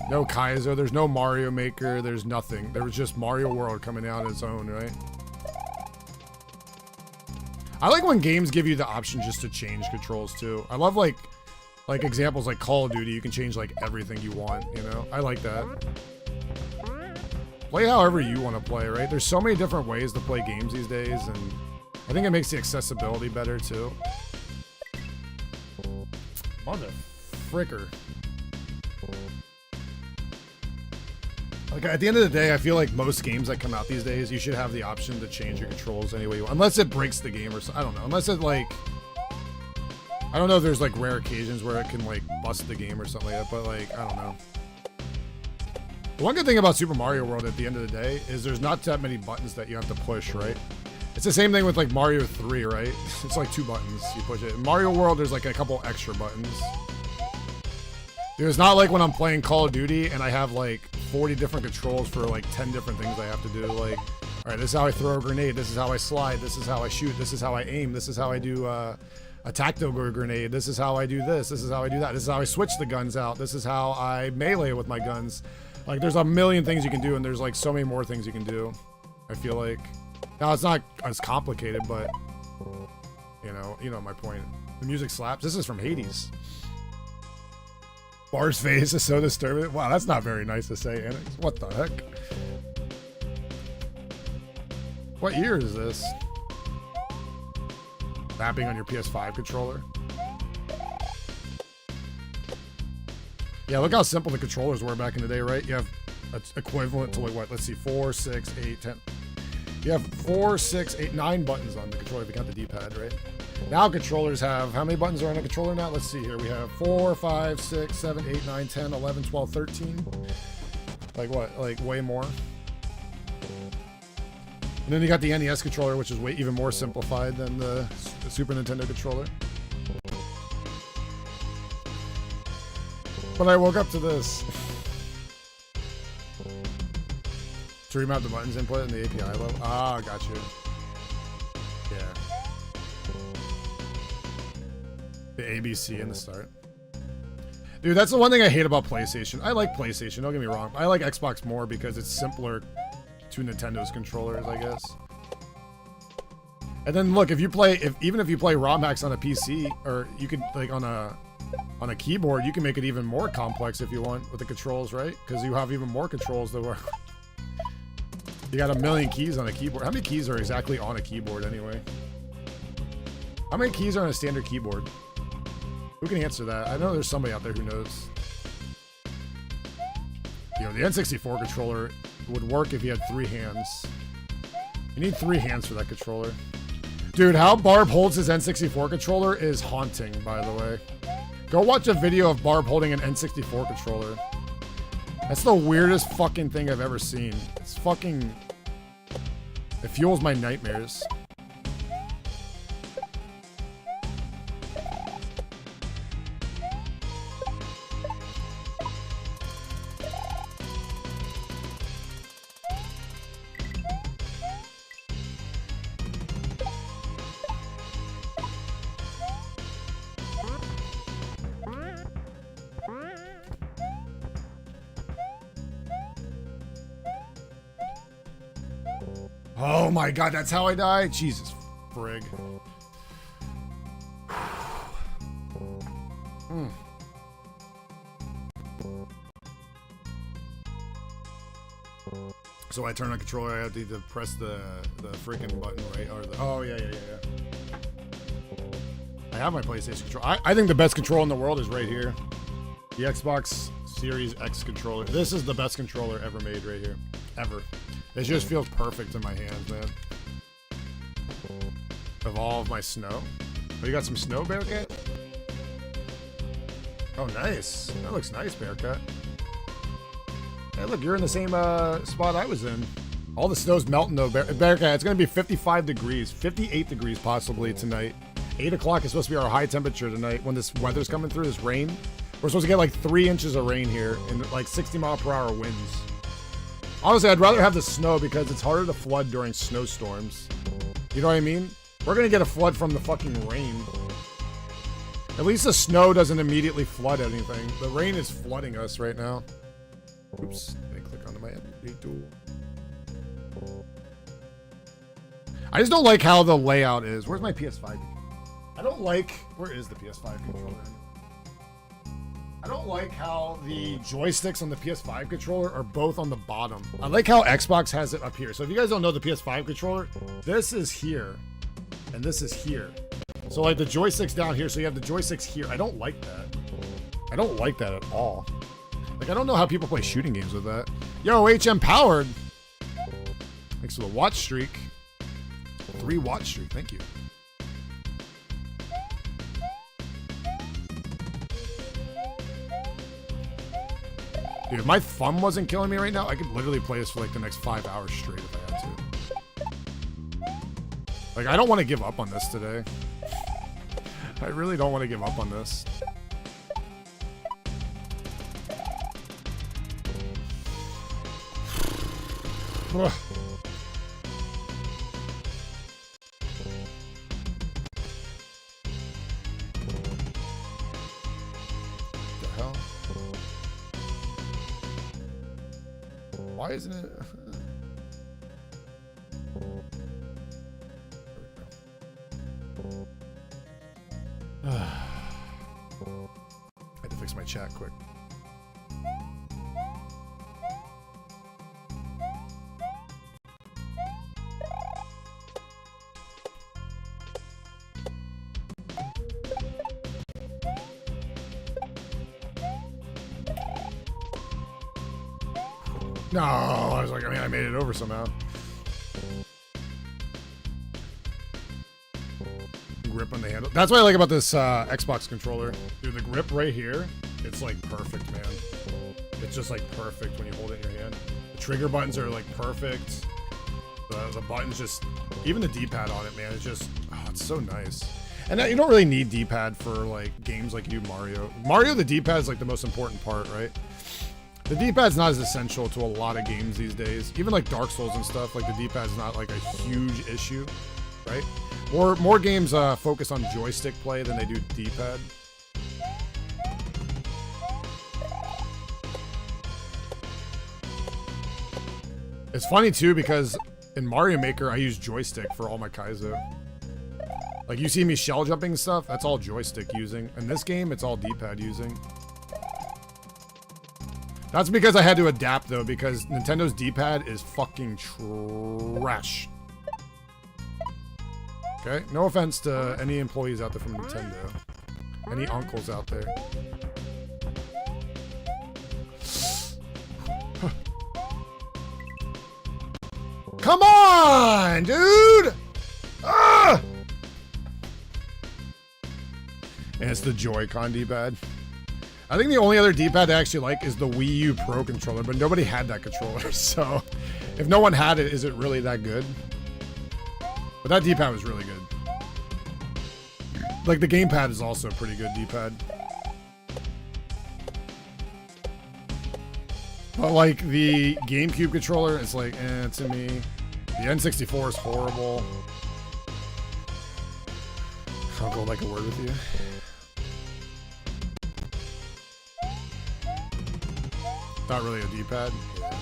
B: No Kaizo, there's no Mario Maker, there's nothing. There was just Mario World coming out on its own, right? I like when games give you the option just to change controls, too. I love, like examples like Call of Duty, you can change, like, everything you want, you know? I like that. Play however you want to play, right? There's so many different ways to play games these days, and I think it makes the accessibility better, too. Mother fricker. Like at the end of the day, I feel like most games that come out these days, you should have the option to change your controls any way you want, unless it breaks the game or something. I don't know. Unless it like, I don't know if there's like rare occasions where it can like bust the game or something like that, but like, I don't know. The one good thing about Super Mario World at the end of the day is there's not that many buttons that you have to push, right? It's the same thing with like Mario 3, right? It's like 2 buttons, you push it. In Mario World, there's like a couple extra buttons. Dude, it's not like when I'm playing Call of Duty and I have like 40 different controls for like 10 different things I have to do. Like, all right, this is how I throw a grenade. This is how I slide. This is how I shoot. This is how I aim. This is how I do a tactical grenade. This is how I do this. This is how I do that. This is how I switch the guns out. This is how I melee with my guns. Like, there's a million things you can do, and there's like so many more things you can do. I feel like now it's not as complicated, but you know my point. The music slaps. This is from Hades. Bar's face is so disturbing. Wow, that's not very nice to say, Annex. What the heck? What year is this? Tapping on your PS5 controller. Yeah, look how simple the controllers were back in the day, right? You have equivalent to like what? Let's see, 4, 6, 8, 10. You have 4, 6, 8, 9 buttons on the controller if you count the D-pad, right? Now controllers have, how many buttons are on a controller now? Let's see here. We have 4, 5, 6, 7, 8, 9, 10, 11, 12, 13. Like what? Like way more. And then you got the NES controller, which is way even more simplified than the Super Nintendo controller. But I woke up to this. To remap the buttons input in the API level. Ah, got you. Yeah. The ABC in the start. Dude, that's the one thing I hate about PlayStation. I like PlayStation, don't get me wrong. I like Xbox more because it's simpler to Nintendo's controllers, I guess. And then look, if you play, even if you play ROM hacks on a PC, or you could like on a keyboard, you can make it even more complex if you want with the controls, right? Because you have even more controls that work. You got a million keys on a keyboard. How many keys are exactly on a keyboard anyway? How many keys are on a standard keyboard? Who can answer that? I know there's somebody out there who knows. You know, the N64 controller would work if you had 3 hands. You need 3 hands for that controller. Dude, how Barb holds his N64 controller is haunting, by the way. Go watch a video of Barb holding an N64 controller. That's the weirdest fucking thing I've ever seen. It's fucking... It fuels my nightmares. Oh my god, that's how I die? Jesus frig. So I turn on controller, I have to either press the freaking button, right? Or the, oh yeah. I have my PlayStation controller. I think the best control in the world is right here. The Xbox Series X controller. This is the best controller ever made right here. Ever. It just feels perfect in my hands, man. Evolve my snow. Oh, you got some snow, Bearcat? Oh, nice. That looks nice, Bearcat. Hey, look, you're in the same spot I was in. All the snow's melting, though, Bearcat. It's going to be 55 degrees, 58 degrees possibly tonight. 8 o'clock is supposed to be our high temperature tonight when this weather's coming through, this rain. We're supposed to get like 3 inches of rain here and like 60-mile-per-hour winds. Honestly, I'd rather have the snow because it's harder to flood during snowstorms. You know what I mean? We're gonna get a flood from the fucking rain. At least the snow doesn't immediately flood anything. The rain is flooding us right now. Oops, let me click onto my editing tool. I just don't like how the layout is. Where's my PS5? I don't like... Where is the PS5 controller? I don't like how the joysticks on the PS5 controller are both on the bottom. I like how Xbox has it up here. So if you guys don't know the PS5 controller, this is here, and this is here. So like the joystick's down here, so you have the joysticks here. I don't like that. I don't like that at all. Like I don't know how people play shooting games with that. Yo, HM Powered. Thanks for the watch streak. 3 watch streak. Thank you. Dude, if my thumb wasn't killing me right now, I could literally play this for like the next 5 hours straight if I had to. Like, I don't want to give up on this today. I really don't want to give up on this. Ugh. The hell? Why isn't it? I had to fix my chat quick. No, I was like, I made it over somehow. Grip on the handle. That's what I like about this Xbox controller. Dude, the grip right here, it's like perfect, man. It's just like perfect when you hold it in your hand. The trigger buttons are like perfect. The buttons just, even the D-pad on it, man, it's just, oh, it's so nice. And you don't really need D-pad for like games like you do Mario. Mario, the D-pad is like the most important part, right? The D-pad's not as essential to a lot of games these days. Even like Dark Souls and stuff, like the D-pad's not like a huge issue, right? More games focus on joystick play than they do D-pad. It's funny too because in Mario Maker I use joystick for all my Kaizo. Like you see me shell jumping and stuff, that's all joystick using. In this game, it's all D-pad using. That's because I had to adapt though, because Nintendo's D-pad is fucking trash. Okay, no offense to any employees out there from Nintendo. Any uncles out there. Come on, dude! Ah! And it's the Joy-Con D-pad. I think the only other D-pad I actually like is the Wii U Pro controller, but nobody had that controller, so if no one had it, is it really that good? But that D-pad was really good. Like the gamepad is also a pretty good D-pad. But like the GameCube controller is like, to me. The N64 is horrible. I'll go like a word with you. Not really a D-pad. Yeah.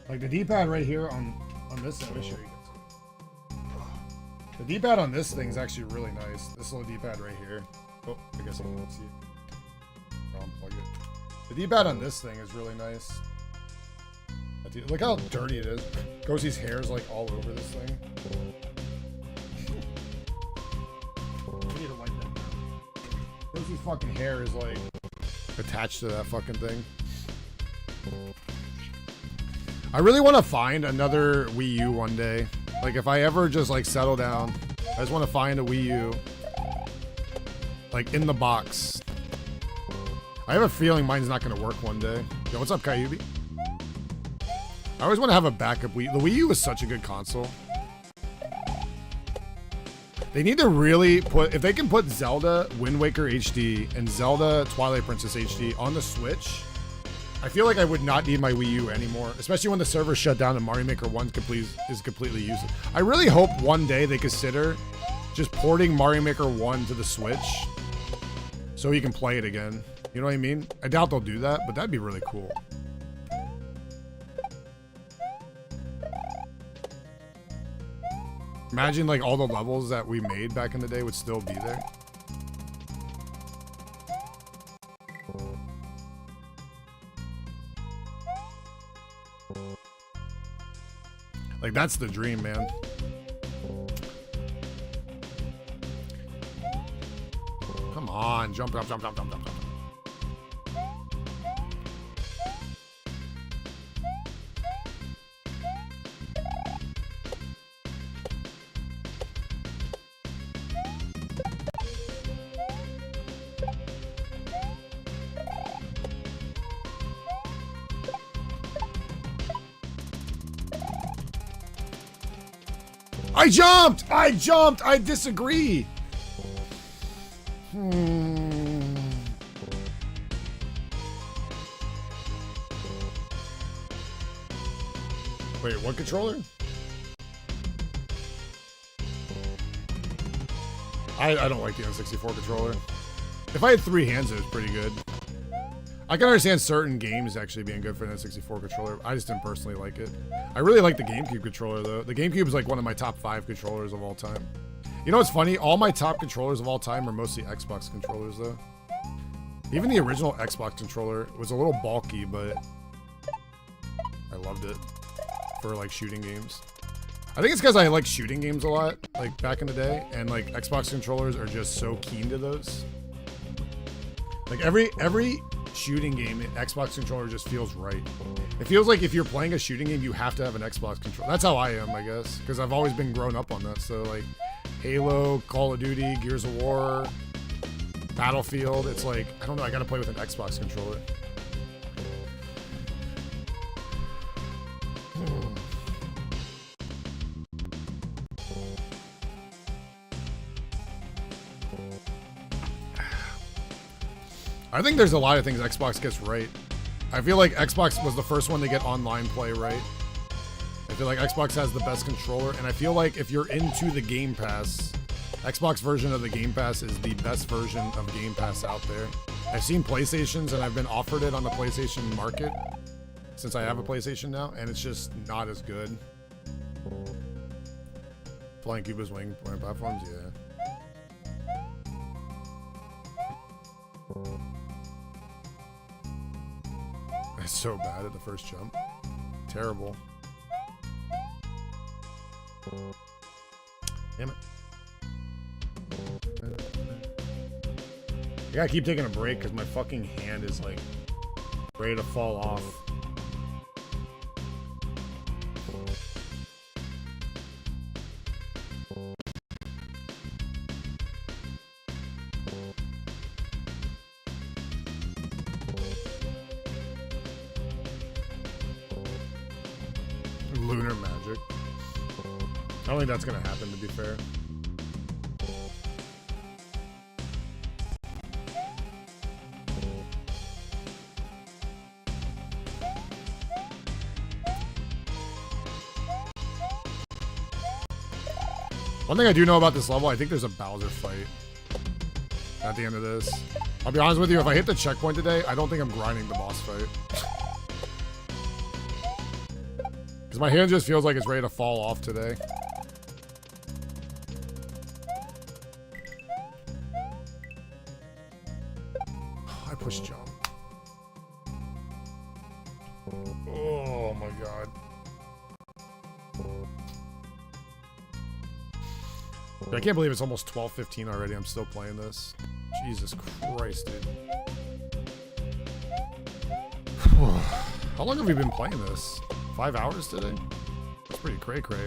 B: Like the D-pad right here on this, let me show you guys. The D-pad on this thing is actually really nice. This little D-pad right here. Oh, I guess I can see it. I'll unplug it. The D-pad on this thing is really nice. Look how dirty it is. Ghostie's hair is like all over this thing. We need to wipe that down. Ghostie's fucking hair is like attached to that fucking thing. I really want to find another Wii U one day. Like if I ever just like settle down, I just want to find a Wii U. Like in the box. I have a feeling mine's not going to work one day. Yo, what's up, Kyubi? I always want to have a backup Wii. The Wii U is such a good console. They need to really put, if they can put Zelda Wind Waker HD and Zelda Twilight Princess HD on the Switch, I feel like I would not need my Wii U anymore, especially when the server shut down and Mario Maker 1 is completely useless. I really hope one day they consider just porting Mario Maker 1 to the Switch so you can play it again. You know what I mean? I doubt they'll do that, but that'd be really cool. Imagine like all the levels that we made back in the day would still be there. Like that's the dream, man. on. Jump, jump, jump, jump, jump, jump, jump. I jumped! I jumped! I disagree! Wait, what controller? I don't like the N64 controller. If I had 3 hands, it was pretty good. I can understand certain games actually being good for an N64 controller. I just didn't personally like it. I really like the GameCube controller though. The GameCube is like one of my top 5 controllers of all time. You know what's funny? All my top controllers of all time are mostly Xbox controllers though. Even the original Xbox controller was a little bulky, but I loved it for like shooting games. I think it's because I like shooting games a lot, like back in the day, and like Xbox controllers are just so keen to those. Like every shooting game, Xbox controller just feels right. It feels like if you're playing a shooting game, you have to have an Xbox controller. That's how I am, I guess, because I've always been grown up on that. So like Halo, Call of Duty, Gears of War, Battlefield, it's like, I don't know, I gotta play with an Xbox controller. I think there's a lot of things Xbox gets right. I feel like Xbox was the first one to get online play right. I feel like Xbox has the best controller, and I feel like if you're into the Game Pass, Xbox version of the Game Pass is the best version of Game Pass out there. I've seen PlayStations, and I've been offered it on the PlayStation market since I have a PlayStation now, and it's just not as good. Flying Cuba's Wing platforms, yeah. It's so bad at the first jump. Terrible. Damn it. I gotta keep taking a break because my fucking hand is like ready to fall off. Lunar magic. I don't think that's gonna happen, to be fair. One thing I do know about this level, I think there's a Bowser fight at the end of this. I'll be honest with you, if I hit the checkpoint today, I don't think I'm grinding the boss fight. Because my hand just feels like it's ready to fall off today. I push jump. Oh my god. I can't believe it's almost 12:15 already. I'm still playing this. Jesus Christ, dude. How long have we been playing this? 5 hours today? That's pretty cray-cray.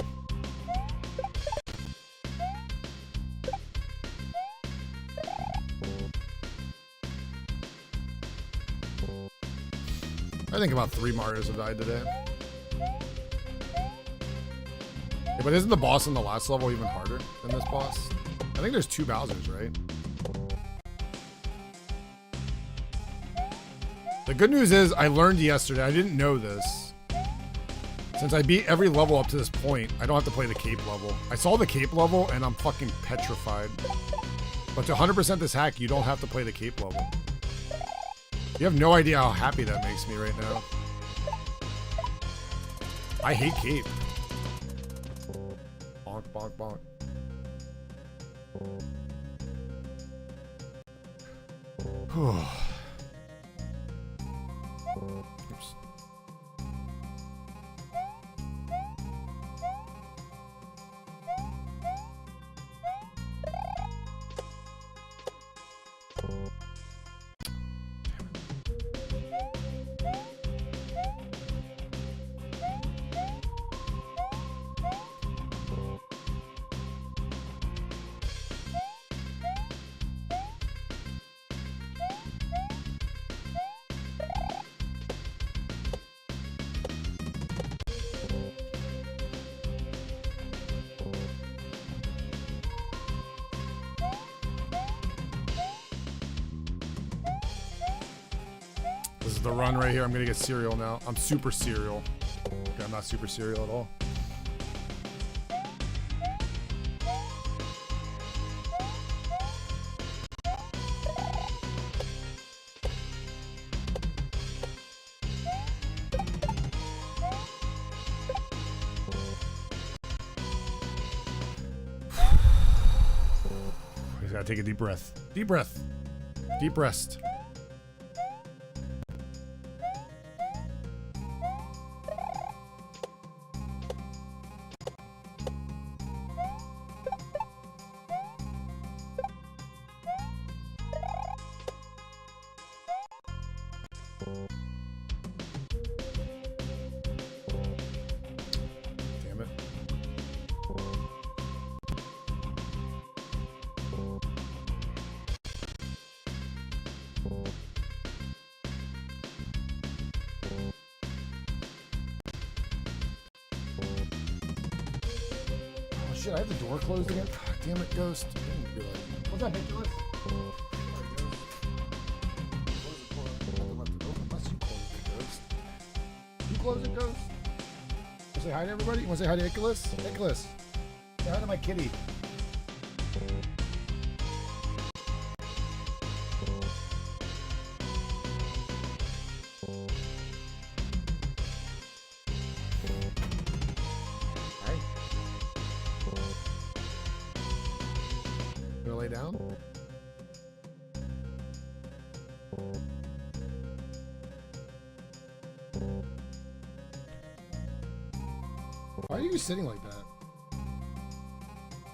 B: I think about 3 Marios have died today. Yeah, but isn't the boss in the last level even harder than this boss? I think there's 2 Bowsers, right? The good news is I learned yesterday, I didn't know this. Since I beat every level up to this point, I don't have to play the cape level. I saw the cape level and I'm fucking petrified. But to 100% this hack, you don't have to play the cape level. You have no idea how happy that makes me right now. I hate cape. Bonk, bonk, bonk. Oops. This is the run right here. I'm gonna get cereal now. I'm super cereal. Okay, I'm not super cereal at all. Just gotta take a deep breath. Deep breath. Deep rest. Damn it. Oh shit, I have the door closed again? God damn it, Ghost. I didn't realize. What's that, Nicholas? You close it, Ghost? You say hi to everybody? You want to say hi to Nicholas? Nicholas, say hi to my kitty. Hi. Gonna lay down? Why are you sitting like that?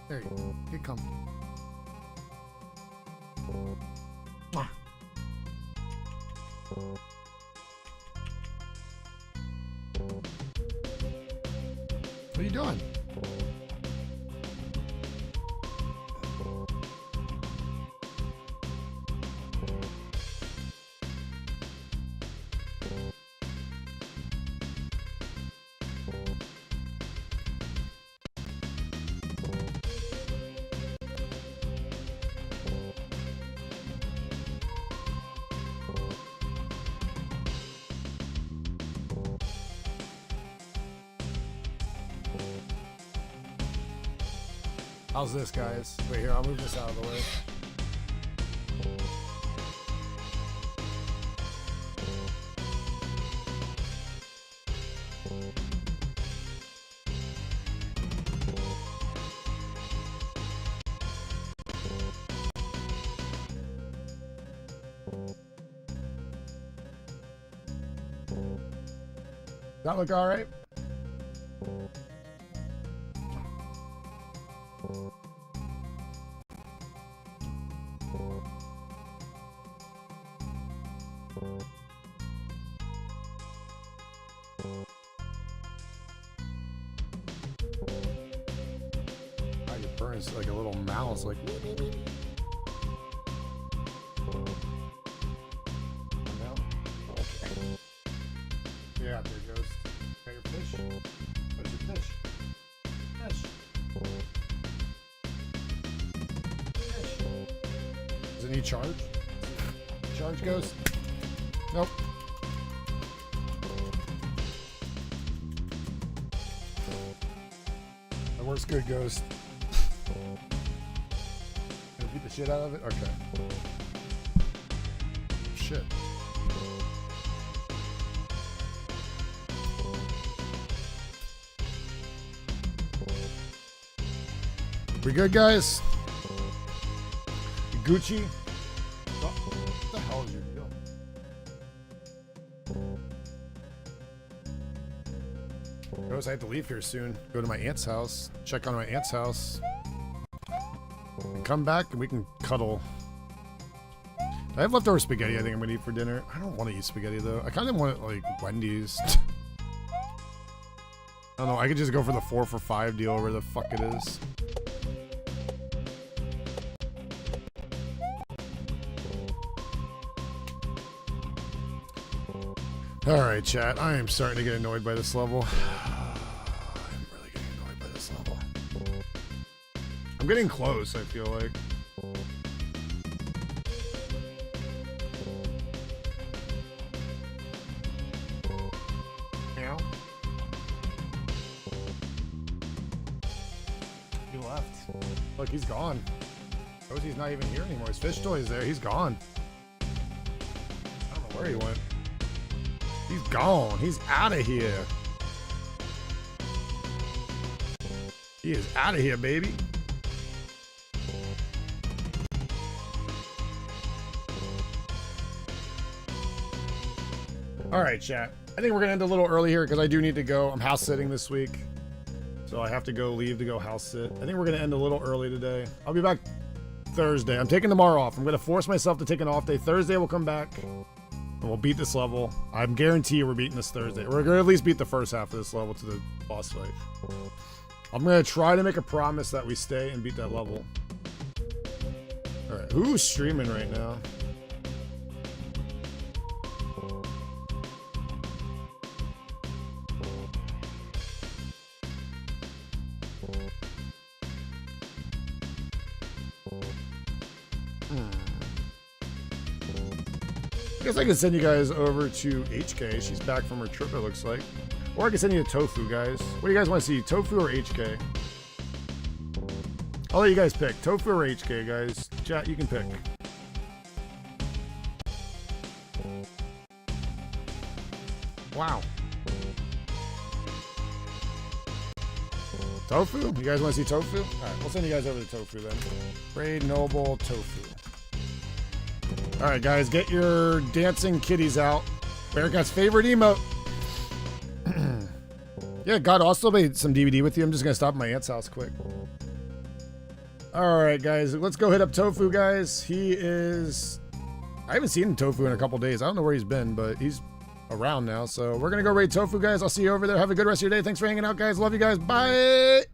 B: There you go. Get comfy. Mwah. What are you doing? How's this, guys? Wait, here, I'll move this out of the way. Does that look all right? Oh, your burns like a little mouse, like. Okay. Yeah, there it goes. Got your fish. Where's your fish? Fish. Fish. Does it need charge? Charge Ghost? Nope. That works good, Ghost. Gonna beat the shit out of it? Okay. Shit. We good, guys? Gucci? What the hell is your deal? Notice I have to leave here soon. Go to my aunt's house. Check on my aunt's house. And come back and we can cuddle. I have leftover spaghetti I think I'm gonna eat for dinner. I don't want to eat spaghetti though. I kind of want it like Wendy's. I don't know. I could just go for the 4 for $5 deal, where the fuck it is. Alright, chat. I am starting to get annoyed by this level. I'm really getting annoyed by this level. I'm getting close, I feel like. Look, he's gone. Rosie's not even here anymore. His fish toy's there. He's gone. I don't know where he went. He's gone. He's out of here. He is out of here, baby. All right, chat. I think we're gonna end a little early here because I do need to go. I'm house sitting this week, so I have to leave to go house sit. I think we're gonna end a little early today. I'll be back Thursday. I'm taking tomorrow off. I'm gonna force myself to take an off day. Thursday we'll come back and we'll beat this level. I'm guarantee you we're beating this Thursday. We're gonna at least beat the first half of this level to the boss fight. I'm gonna try to make a promise that we stay and beat that level. All right, who's streaming right now? I guess I can send you guys over to HK. She's back from her trip, it looks like. Or I can send you to Tofu, guys. What do you guys want to see, Tofu or HK? I'll let you guys pick. Tofu or HK, guys. Chat, you can pick. Wow. Tofu? You guys want to see Tofu? Alright, we'll send you guys over to Tofu then. Raid Noble Tofu. Alright, guys, get your dancing kitties out. Bearcat's favorite emote. Yeah, God also made some DVD with you. I'm just going to stop at my aunt's house quick. Alright, guys, let's go hit up Tofu, guys. He is... I haven't seen Tofu in a couple days. I don't know where he's been, but he's around now. So we're going to go raid Tofu, guys. I'll see you over there. Have a good rest of your day. Thanks for hanging out, guys. Love you guys. Bye!